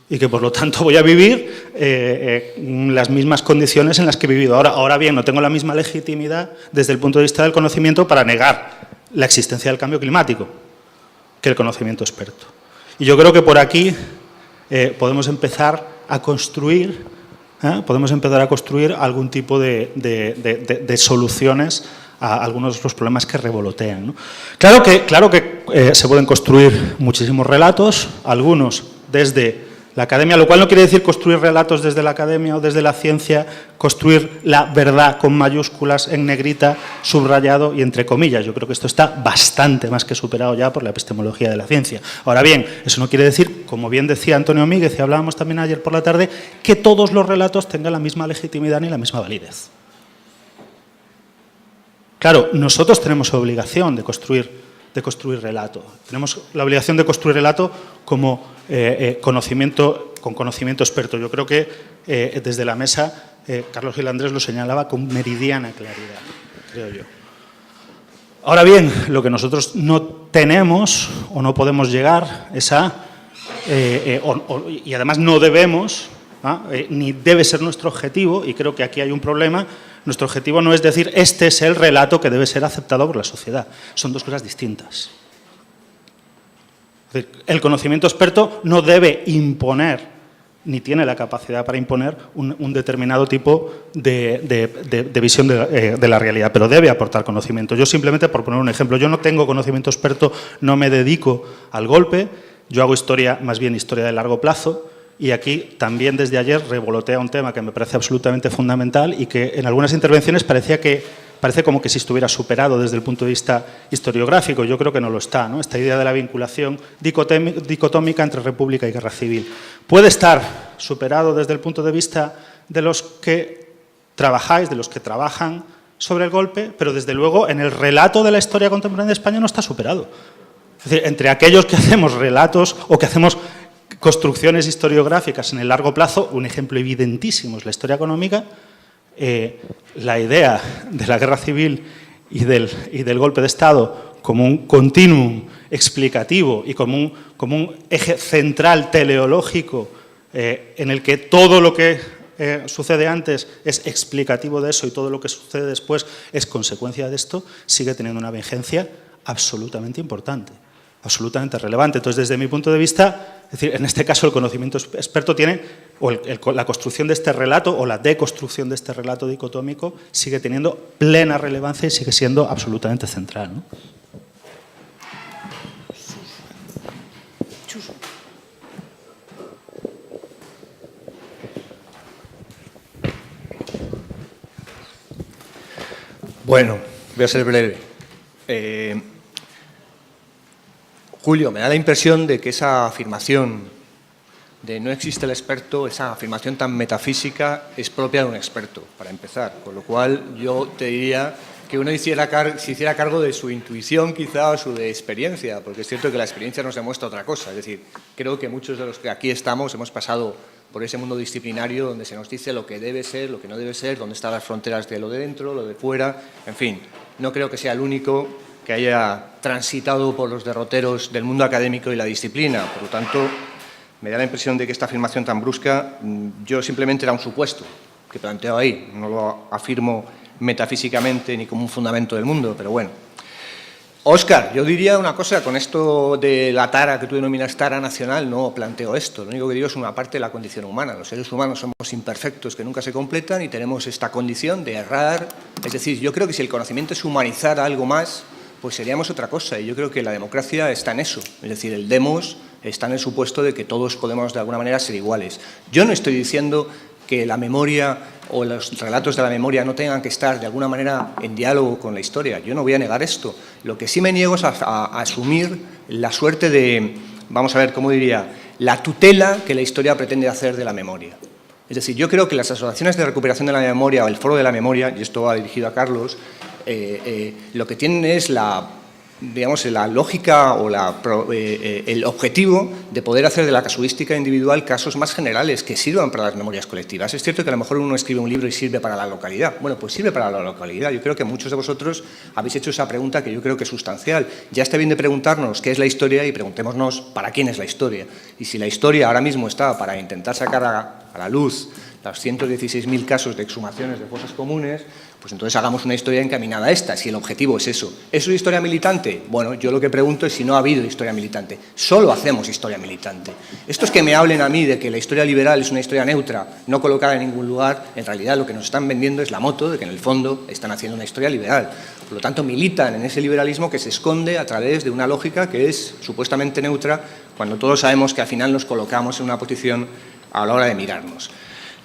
Y que, por lo tanto, voy a vivir en las mismas condiciones en las que he vivido ahora. Ahora bien, no tengo la misma legitimidad desde el punto de vista del conocimiento para negar la existencia del cambio climático que el conocimiento experto. Y yo creo que por aquí podemos empezar a construir algún tipo de soluciones a algunos de los problemas que revolotean, ¿no? Claro que se pueden construir muchísimos relatos, algunos desde la academia, lo cual no quiere decir construir relatos desde la academia o desde la ciencia, construir la verdad con mayúsculas, en negrita, subrayado y entre comillas. Yo creo que esto está bastante más que superado ya por la epistemología de la ciencia. Ahora bien, eso no quiere decir, como bien decía Antonio Míguez y hablábamos también ayer por la tarde, que todos los relatos tengan la misma legitimidad ni la misma validez. Claro, nosotros tenemos obligación de construir relato. Tenemos la obligación de construir relato como con conocimiento experto. Yo creo que desde la mesa, Carlos Gil Andrés lo señalaba con meridiana claridad, creo yo. Ahora bien, lo que nosotros no tenemos o no podemos llegar es y además no debemos, ni debe ser nuestro objetivo, y creo que aquí hay un problema. Nuestro objetivo no es decir, este es el relato que debe ser aceptado por la sociedad. Son dos cosas distintas. Es decir, el conocimiento experto no debe imponer, ni tiene la capacidad para imponer un determinado tipo de visión de la realidad, pero debe aportar conocimiento. Yo simplemente, por poner un ejemplo, yo no tengo conocimiento experto, no me dedico al golpe, yo hago historia, más bien historia de largo plazo, y aquí también desde ayer revolotea un tema que me parece absolutamente fundamental y que en algunas intervenciones parece como que si estuviera superado desde el punto de vista historiográfico. Yo creo que no lo está, ¿no? Esta idea de la vinculación dicotómica entre república y guerra civil. Puede estar superado desde el punto de vista de los que trabajáis, de los que trabajan sobre el golpe, pero desde luego en el relato de la historia contemporánea de España no está superado. Es decir, entre aquellos que hacemos relatos o que hacemos construcciones historiográficas en el largo plazo, un ejemplo evidentísimo es la historia económica. La idea de la guerra civil y del golpe de Estado como un continuum explicativo y como un eje central teleológico en el que todo lo que sucede antes es explicativo de eso y todo lo que sucede después es consecuencia de esto, sigue teniendo una vigencia absolutamente importante, absolutamente relevante. Entonces, desde mi punto de vista, es decir, en este caso el conocimiento experto tiene, o la construcción de este relato o la deconstrucción de este relato dicotómico sigue teniendo plena relevancia y sigue siendo absolutamente central, ¿no? Bueno, voy a ser breve. Julio, me da la impresión de que esa afirmación de no existe el experto, esa afirmación tan metafísica, es propia de un experto, para empezar. Con lo cual, yo te diría que uno se hiciera cargo de su intuición, quizá, o su de experiencia, porque es cierto que la experiencia nos demuestra otra cosa. Es decir, creo que muchos de los que aquí estamos hemos pasado por ese mundo disciplinario donde se nos dice lo que debe ser, lo que no debe ser, dónde están las fronteras de lo de dentro, lo de fuera, en fin. No creo que sea el único que haya transitado por los derroteros del mundo académico y la disciplina. Por lo tanto, me da la impresión de que esta afirmación tan brusca, yo simplemente era un supuesto que planteo ahí, no lo afirmo metafísicamente ni como un fundamento del mundo, pero bueno. Óscar, yo diría una cosa, con esto de la tara que tú denominas tara nacional, no planteo esto. Lo único que digo es una parte de la condición humana. Los seres humanos somos imperfectos que nunca se completan y tenemos esta condición de errar. Es decir, yo creo que si el conocimiento es humanizar algo más, pues seríamos otra cosa. Y yo creo que la democracia está en eso. Es decir, el demos está en el supuesto de que todos podemos de alguna manera ser iguales. Yo no estoy diciendo que la memoria o los relatos de la memoria no tengan que estar de alguna manera en diálogo con la historia. Yo no voy a negar esto. Lo que sí me niego es a asumir la suerte de, vamos a ver, ¿cómo diría?, la tutela que la historia pretende hacer de la memoria. Es decir, yo creo que las asociaciones de recuperación de la memoria o el foro de la memoria, y esto va dirigido a Carlos, lo que tienen es la lógica o el objetivo de poder hacer de la casuística individual casos más generales que sirvan para las memorias colectivas. Es cierto que a lo mejor uno escribe un libro y sirve para la localidad. Bueno, pues sirve para la localidad. Yo creo que muchos de vosotros habéis hecho esa pregunta que yo creo que es sustancial. Ya está bien de preguntarnos qué es la historia y preguntémonos para quién es la historia. Y si la historia ahora mismo está para intentar sacar a la luz los 116.000 casos de exhumaciones de fosas comunes, pues entonces hagamos una historia encaminada a esta, si el objetivo es eso. ¿Es una historia militante? Bueno, yo lo que pregunto es si no ha habido historia militante. Solo hacemos historia militante. Estos que me hablen a mí de que la historia liberal es una historia neutra, no colocada en ningún lugar, en realidad lo que nos están vendiendo es la moto de que en el fondo están haciendo una historia liberal. Por lo tanto, militan en ese liberalismo que se esconde a través de una lógica que es supuestamente neutra, cuando todos sabemos que al final nos colocamos en una posición a la hora de mirarnos.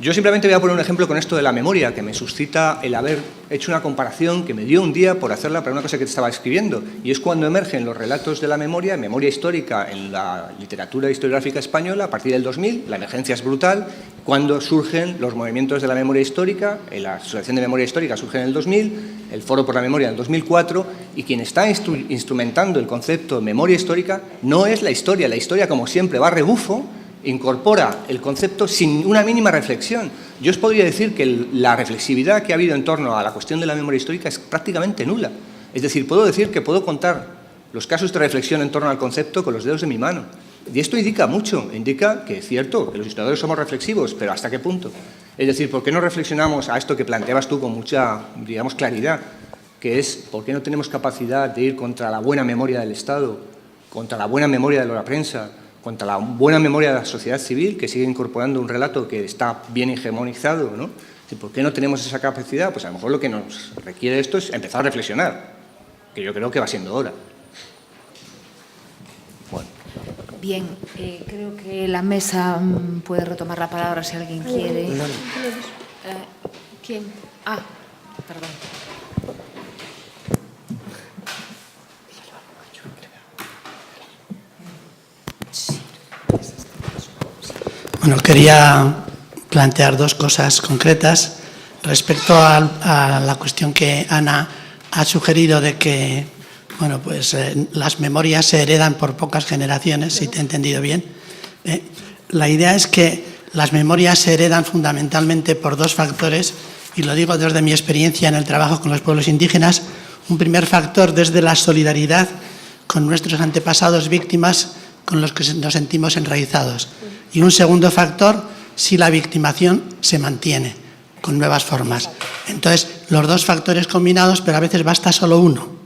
Yo simplemente voy a poner un ejemplo con esto de la memoria, que me suscita el haber hecho una comparación que me dio un día por hacerla para una cosa que te estaba escribiendo, y es cuando emergen los relatos de la memoria histórica en la literatura historiográfica española a partir del 2000, la emergencia es brutal, cuando surgen los movimientos de la memoria histórica, la Asociación de Memoria Histórica surge en el 2000, el Foro por la Memoria en el 2004, y quien está instrumentando el concepto de memoria histórica no es la historia como siempre va a rebufo, incorpora el concepto sin una mínima reflexión. Yo os podría decir que la reflexividad que ha habido en torno a la cuestión de la memoria histórica es prácticamente nula. Es decir, puedo decir que puedo contar los casos de reflexión en torno al concepto con los dedos de mi mano. Y esto indica mucho, indica que es cierto, que los historiadores somos reflexivos, pero ¿hasta qué punto? Es decir, ¿por qué no reflexionamos a esto que planteabas tú con mucha, digamos, claridad? Que es, ¿por qué no tenemos capacidad de ir contra la buena memoria del Estado, contra la buena memoria de la prensa, contra la buena memoria de la sociedad civil, que sigue incorporando un relato que está bien hegemonizado, ¿no? ¿Por qué no tenemos esa capacidad? Pues a lo mejor lo que nos requiere esto es empezar a reflexionar, que yo creo que va siendo hora. Bueno. Bien, creo que la mesa puede retomar la palabra si alguien quiere. ¿Quién? Ah, perdón. Bueno, quería plantear dos cosas concretas respecto a la cuestión que Ana ha sugerido de que, bueno, pues las memorias se heredan por pocas generaciones, si te he entendido bien. La idea es que las memorias se heredan fundamentalmente por dos factores, y lo digo desde mi experiencia en el trabajo con los pueblos indígenas. Un primer factor desde la solidaridad con nuestros antepasados víctimas con los que nos sentimos enraizados. Y un segundo factor, si la victimación se mantiene con nuevas formas. Entonces, los dos factores combinados, pero a veces basta solo uno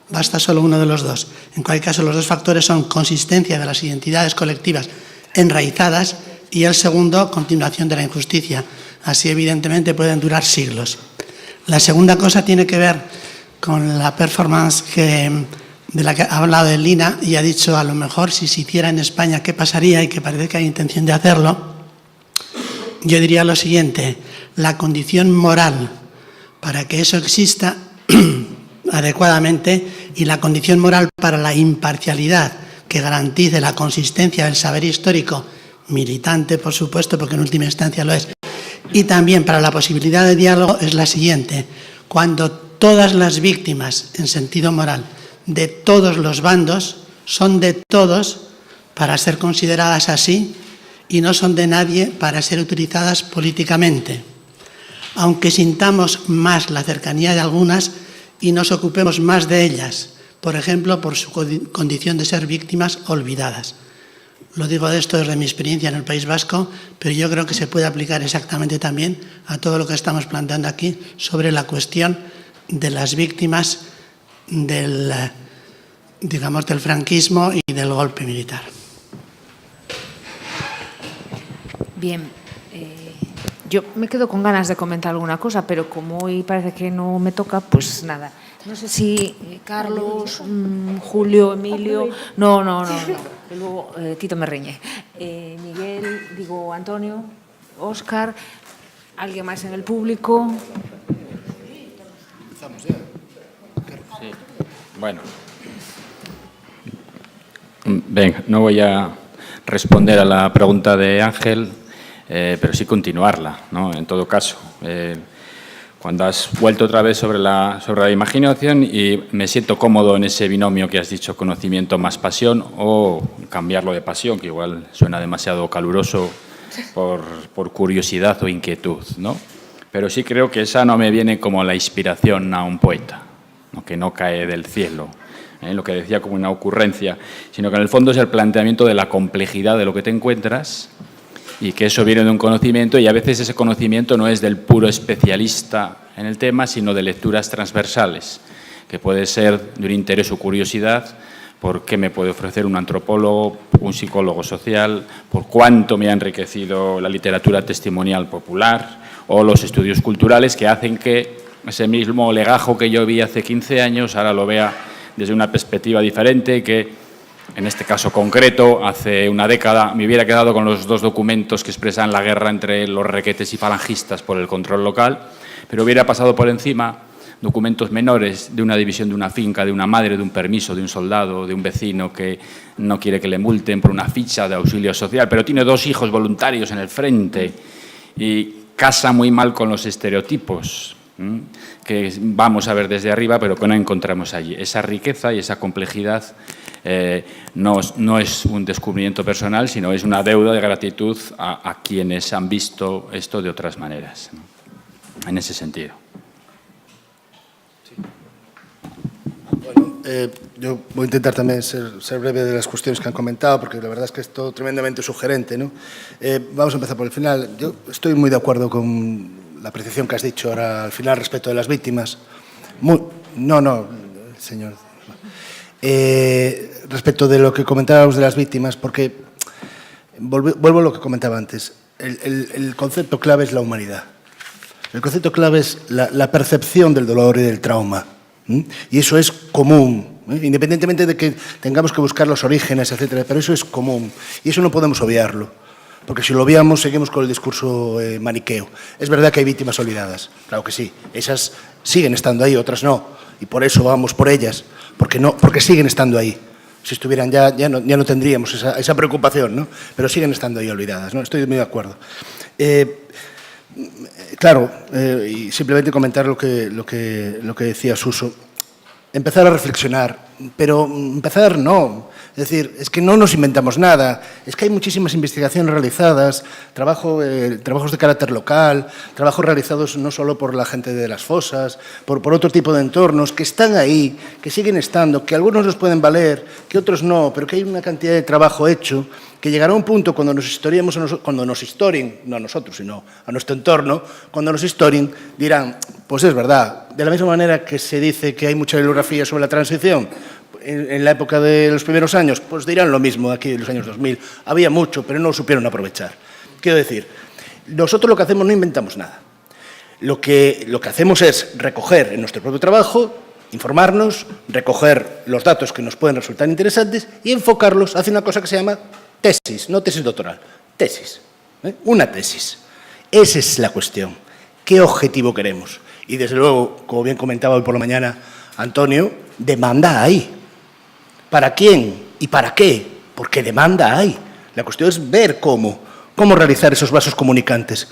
de los dos. En cualquier caso, los dos factores son consistencia de las identidades colectivas enraizadas y el segundo, continuación de la injusticia. Así, evidentemente, pueden durar siglos. La segunda cosa tiene que ver con la performance de la que ha hablado Lina y ha dicho, a lo mejor, si se hiciera en España, ¿qué pasaría? Y que parece que hay intención de hacerlo. Yo diría lo siguiente: la condición moral para que eso exista adecuadamente y la condición moral para la imparcialidad que garantice la consistencia del saber histórico militante, por supuesto, porque en última instancia lo es, y también para la posibilidad de diálogo es la siguiente: cuando todas las víctimas, en sentido moral, de todos los bandos, son de todos para ser consideradas así y no son de nadie para ser utilizadas políticamente. Aunque sintamos más la cercanía de algunas y nos ocupemos más de ellas, por ejemplo, por su condición de ser víctimas olvidadas. Lo digo de esto desde mi experiencia en el País Vasco, pero yo creo que se puede aplicar exactamente también a todo lo que estamos planteando aquí sobre la cuestión de las víctimas del franquismo y del golpe militar. Bien, yo me quedo con ganas de comentar alguna cosa, pero como hoy parece que no me toca, pues nada. No sé si Carlos, Julio, Emilio... No. Que luego Tito me riñe. Miguel, Antonio, Óscar, ¿alguien más en el público? Empezamos ya. Sí. Bueno. Venga, no voy a responder a la pregunta de Ángel, pero sí continuarla, ¿no? En todo caso, cuando has vuelto otra vez sobre la imaginación, y me siento cómodo en ese binomio que has dicho, conocimiento más pasión, o cambiarlo de pasión, que igual suena demasiado caluroso por curiosidad o inquietud, ¿no? Pero sí creo que esa no me viene como la inspiración a un poeta, ¿no? Que no cae del cielo, lo que decía como una ocurrencia, sino que en el fondo es el planteamiento de la complejidad de lo que te encuentras y que eso viene de un conocimiento, y a veces ese conocimiento no es del puro especialista en el tema, sino de lecturas transversales, que puede ser de un interés o curiosidad por qué me puede ofrecer un antropólogo, un psicólogo social, por cuánto me ha enriquecido la literatura testimonial popular o los estudios culturales, que hacen que ese mismo legajo que yo vi hace 15 años ahora lo vea desde una perspectiva diferente, que en este caso concreto, hace una década me hubiera quedado con los dos documentos que expresan la guerra entre los requetes y falangistas por el control local, pero hubiera pasado por encima documentos menores de una división de una finca, de una madre, de un permiso, de un soldado, de un vecino que no quiere que le multen por una ficha de auxilio social, pero tiene 2 hijos voluntarios en el frente y casa muy mal con los estereotipos que vamos a ver desde arriba, pero que no encontramos allí. Esa riqueza y esa complejidad no es un descubrimiento personal, sino es una deuda de gratitud a quienes han visto esto de otras maneras, ¿no? En ese sentido. Bueno, yo voy a intentar también ser breve de las cuestiones que han comentado, porque la verdad es que es todo tremendamente sugerente, ¿no? Vamos a empezar por el final. Yo estoy muy de acuerdo con la apreciación que has dicho ahora al final respecto de las víctimas. Señor. Respecto de lo que comentábamos de las víctimas, porque vuelvo a lo que comentaba antes. El concepto clave es la humanidad. El concepto clave es la percepción del dolor y del trauma. Y eso es común independientemente de que tengamos que buscar los orígenes, etcétera, pero eso es común y eso no podemos obviarlo, porque si lo obviamos seguimos con el discurso maniqueo. Es verdad que hay víctimas olvidadas, claro que sí, esas siguen estando ahí, otras no, y por eso vamos por ellas, porque siguen estando ahí. Si estuvieran ya no tendríamos esa preocupación, ¿no? Pero siguen estando ahí olvidadas, ¿no? Estoy muy de acuerdo. Claro, y simplemente comentar lo que decía Suso. Empezar a reflexionar, pero empezar no. Es decir, es que no nos inventamos nada, es que hay muchísimas investigaciones realizadas, trabajos de carácter local, trabajos realizados no solo por la gente de las fosas, por otro tipo de entornos, que están ahí, que siguen estando, que algunos nos pueden valer, que otros no, pero que hay una cantidad de trabajo hecho, que llegará a un punto cuando nos historien, no a nosotros, sino a nuestro entorno, cuando nos historien, dirán, pues es verdad, de la misma manera que se dice que hay mucha bibliografía sobre la transición, en la época de los primeros años, pues dirán lo mismo aquí en los años 2000. Había mucho, pero no lo supieron aprovechar. Quiero decir, nosotros lo que hacemos no inventamos nada. Lo que hacemos es recoger en nuestro propio trabajo, informarnos, recoger los datos que nos pueden resultar interesantes y enfocarlos hacia una cosa que se llama tesis, no tesis doctoral, tesis. Una tesis. Esa es la cuestión. ¿Qué objetivo queremos? Y desde luego, como bien comentaba hoy por la mañana Antonio, demanda hay. ¿Para quién y para qué? Porque demanda hay. La cuestión es ver cómo realizar esos vasos comunicantes.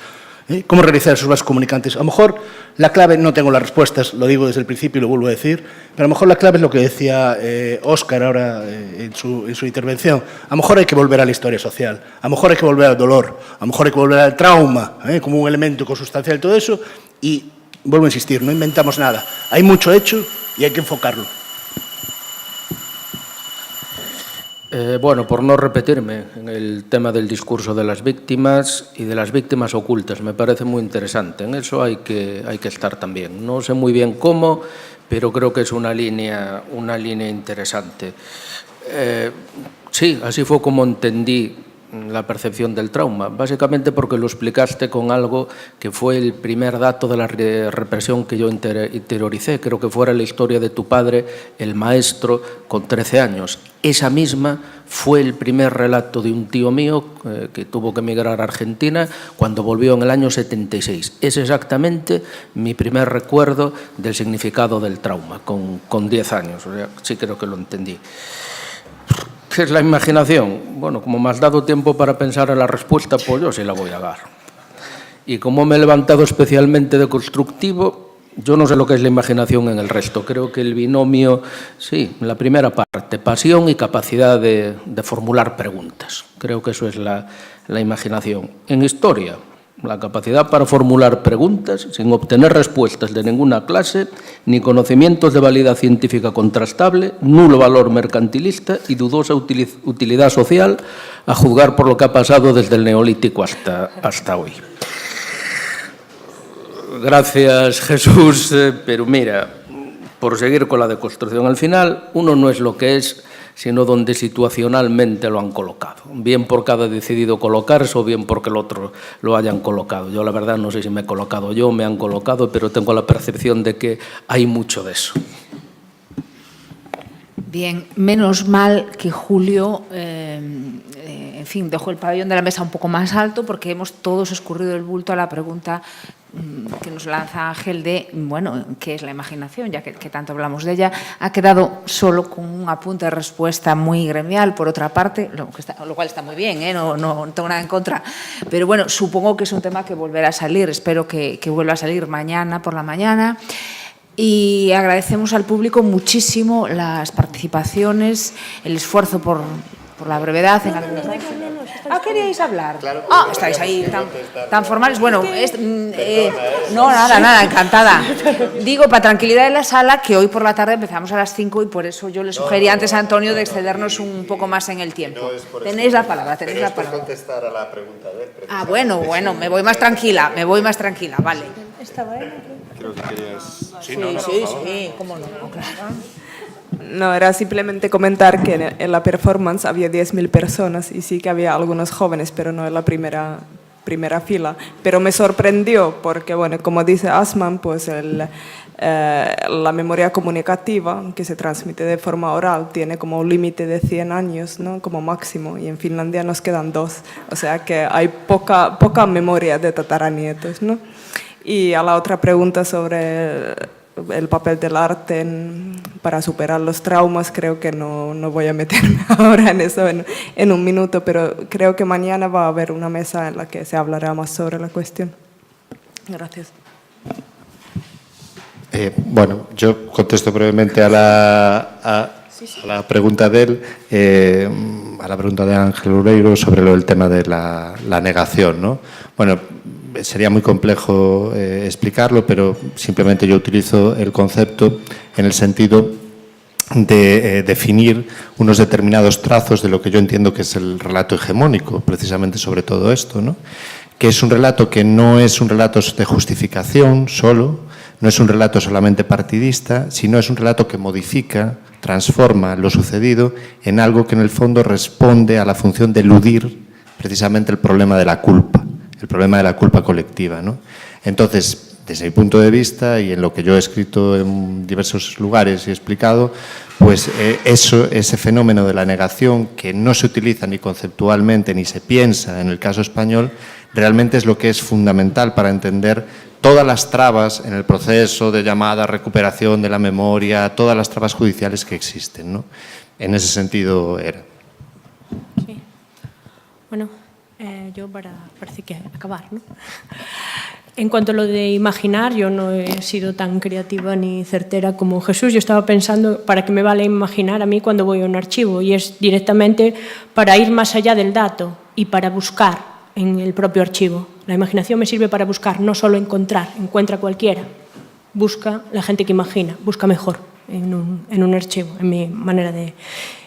¿Cómo realizar esos vasos comunicantes? A lo mejor la clave, no tengo las respuestas, lo digo desde el principio y lo vuelvo a decir, pero a lo mejor la clave es lo que decía Óscar ahora en su intervención. A lo mejor hay que volver a la historia social, a lo mejor hay que volver al dolor, a lo mejor hay que volver al trauma, como un elemento consustancial, todo eso, y vuelvo a insistir, no inventamos nada. Hay mucho hecho y hay que enfocarlo. Bueno, por no repetirme en el tema del discurso de las víctimas y de las víctimas ocultas, me parece muy interesante. En eso hay que estar también. No sé muy bien cómo, pero creo que es una línea interesante. Sí, así fue como entendí la percepción del trauma, básicamente porque lo explicaste con algo que fue el primer dato de la represión que yo interioricé. Creo que fuera la historia de tu padre, el maestro, con 13 años. Esa misma fue el primer relato de un tío mío que tuvo que emigrar a Argentina cuando volvió en el año 76. Es exactamente mi primer recuerdo del significado del trauma, con 10 años. O sea, sí creo que lo entendí. ¿Qué es la imaginación? Bueno, como me has dado tiempo para pensar en la respuesta, pues yo sí la voy a dar. Y como me he levantado especialmente de constructivo, yo no sé lo que es la imaginación en el resto. Creo que el binomio, sí, la primera parte, pasión y capacidad de formular preguntas. Creo que eso es la imaginación. En historia, la capacidad para formular preguntas sin obtener respuestas de ninguna clase, ni conocimientos de validad científica contrastable, nulo valor mercantilista y dudosa utilidad social, a juzgar por lo que ha pasado desde el Neolítico hasta hoy. Gracias, Jesús, pero mira, por seguir con la deconstrucción, al final uno no es lo que es, sino donde situacionalmente lo han colocado. Bien porque ha decidido colocarse o bien porque el otro lo hayan colocado. Yo la verdad no sé si me he colocado yo, me han colocado, pero tengo la percepción de que hay mucho de eso. Bien, menos mal que Julio, en fin, dejó el pabellón de la mesa un poco más alto porque hemos todos escurrido el bulto a la pregunta que nos lanza Ángel de, bueno, ¿qué es la imaginación? Ya que tanto hablamos de ella, ha quedado solo con un apunte de respuesta muy gremial, por otra parte, lo cual está muy bien, no tengo nada en contra, pero bueno, supongo que es un tema que volverá a salir, espero que vuelva a salir mañana por la mañana. Y agradecemos al público muchísimo las participaciones, el esfuerzo por la brevedad en algún caso. ¿Queríais hablar? Claro, estáis ahí tan formales. Bueno, nada, encantada. Digo, para tranquilidad de la sala, que hoy por la tarde empezamos a las 5 y por eso yo le sugería antes a Antonio de excedernos un poco más en el tiempo. Tenéis la palabra, contestar a la pregunta. Bueno, me voy más tranquila, vale. Creo que querías... Sí, cómo no, claro. No, era simplemente comentar que en la performance había 10.000 personas y sí que había algunos jóvenes, pero no es la primera primera fila, pero me sorprendió porque, bueno, como dice Asman, pues la memoria comunicativa que se transmite de forma oral tiene como un límite de 100 años, ¿no? Como máximo, y en Finlandia nos quedan 2, o sea que hay poca memoria de tataranietos, ¿no? Y a la otra pregunta sobre el papel del arte para superar los traumas, creo que no voy a meterme ahora en eso en un minuto, pero creo que mañana va a haber una mesa en la que se hablará más sobre la cuestión. Gracias. Bueno, yo contesto brevemente a la pregunta de él, a la pregunta de Ángel Ureiro sobre el tema de la negación, ¿no? Bueno, sería muy complejo explicarlo, pero simplemente yo utilizo el concepto en el sentido de definir unos determinados trazos de lo que yo entiendo que es el relato hegemónico, precisamente sobre todo esto, ¿no? Que es un relato que no es un relato de justificación solo, no es un relato solamente partidista, sino es un relato que modifica, transforma lo sucedido en algo que en el fondo responde a la función de eludir precisamente el problema de la culpa colectiva, ¿no? Entonces, desde mi punto de vista y en lo que yo he escrito en diversos lugares y he explicado, pues ese fenómeno de la negación que no se utiliza ni conceptualmente ni se piensa en el caso español, realmente es lo que es fundamental para entender todas las trabas en el proceso de llamada recuperación de la memoria, todas las trabas judiciales que existen, ¿no? En ese sentido era. Sí. Bueno, yo parece que acabar, ¿no? En cuanto a lo de imaginar, yo no he sido tan creativa ni certera como Jesús. Yo estaba pensando, ¿para qué me vale imaginar a mí cuando voy a un archivo? Y es directamente para ir más allá del dato y para buscar en el propio archivo. La imaginación me sirve para buscar, no solo encontrar. Encuentra cualquiera. Busca la gente que imagina, busca mejor en un archivo, en mi manera de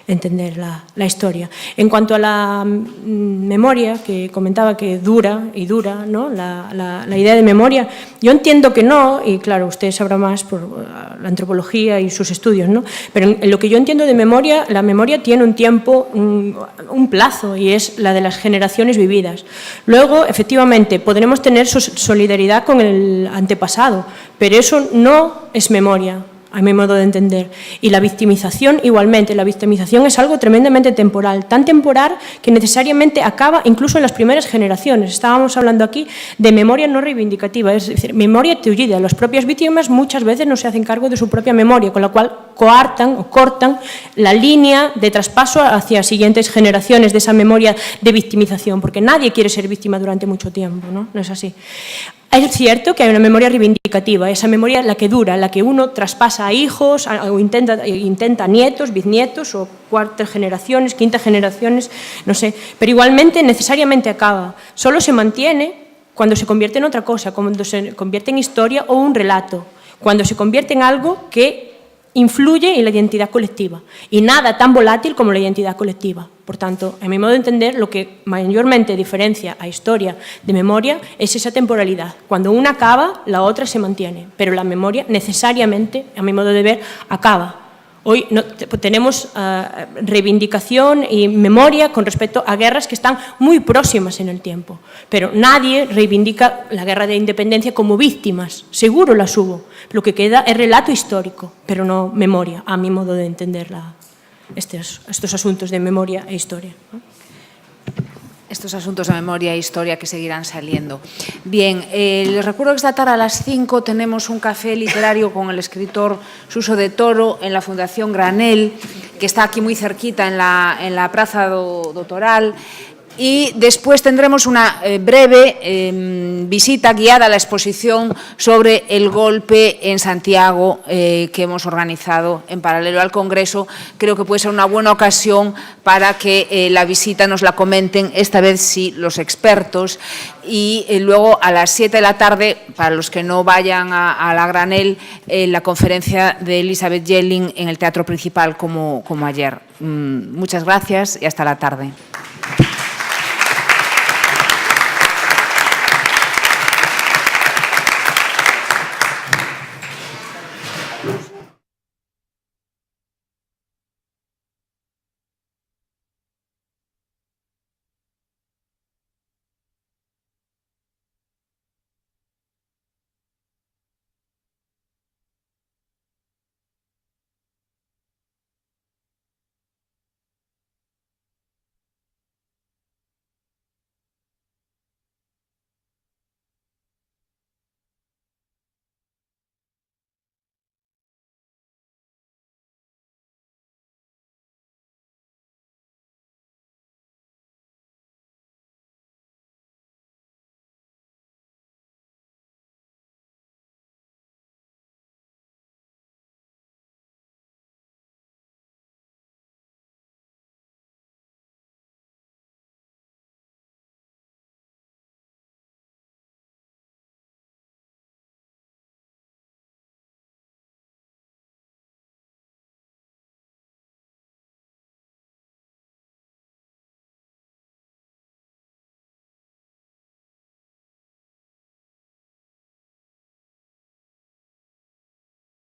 entender la historia. En cuanto a la memoria, que comentaba que dura y dura, ¿no? La idea de memoria, yo entiendo que no, y claro, usted sabrá más por la antropología y sus estudios, ¿no? Pero en lo que yo entiendo de memoria, la memoria tiene un tiempo, un plazo, y es la de las generaciones vividas. Luego, efectivamente, podremos tener solidaridad con el antepasado, pero eso no es memoria, a mi modo de entender. Y la victimización igualmente. La victimización es algo tremendamente temporal, tan temporal que necesariamente acaba incluso en las primeras generaciones. Estábamos hablando aquí de memoria no reivindicativa, es decir, memoria tullida. Las propias víctimas muchas veces no se hacen cargo de su propia memoria, con la cual coartan o cortan la línea de traspaso hacia siguientes generaciones de esa memoria de victimización, porque nadie quiere ser víctima durante mucho tiempo, ¿no? No es así. Es cierto que hay una memoria reivindicativa, esa memoria la que dura, la que uno traspasa a hijos o intenta a nietos, bisnietos o cuartas generaciones, quintas generaciones, no sé, pero igualmente necesariamente acaba. Solo se mantiene cuando se convierte en otra cosa, cuando se convierte en historia o un relato, cuando se convierte en algo que influye en la identidad colectiva, y nada tan volátil como la identidad colectiva. Por tanto, en mi modo de entender, lo que mayormente diferencia a historia de memoria es esa temporalidad. Cuando una acaba, la otra se mantiene, pero la memoria necesariamente, a mi modo de ver, acaba. Hoy tenemos reivindicación y memoria con respecto a guerras que están muy próximas en el tiempo, pero nadie reivindica la guerra de independencia como víctimas. Seguro las hubo. Lo que queda es relato histórico, pero no memoria, a mi modo de entender estos asuntos de memoria e historia, ¿no? Estos asuntos de memoria e historia que seguirán saliendo. Bien, les recuerdo que esta tarde a las 5 tenemos un café literario con el escritor Suso de Toro en la Fundación Granel, que está aquí muy cerquita en la Praza do Toral. Y después tendremos una breve visita guiada a la exposición sobre el golpe en Santiago que hemos organizado en paralelo al Congreso. Creo que puede ser una buena ocasión para que la visita nos la comenten, esta vez sí, los expertos. Y luego a las 7 de la tarde, para los que no vayan a la Granel, la conferencia de Elizabeth Yelling en el Teatro Principal como ayer. Muchas gracias y hasta la tarde.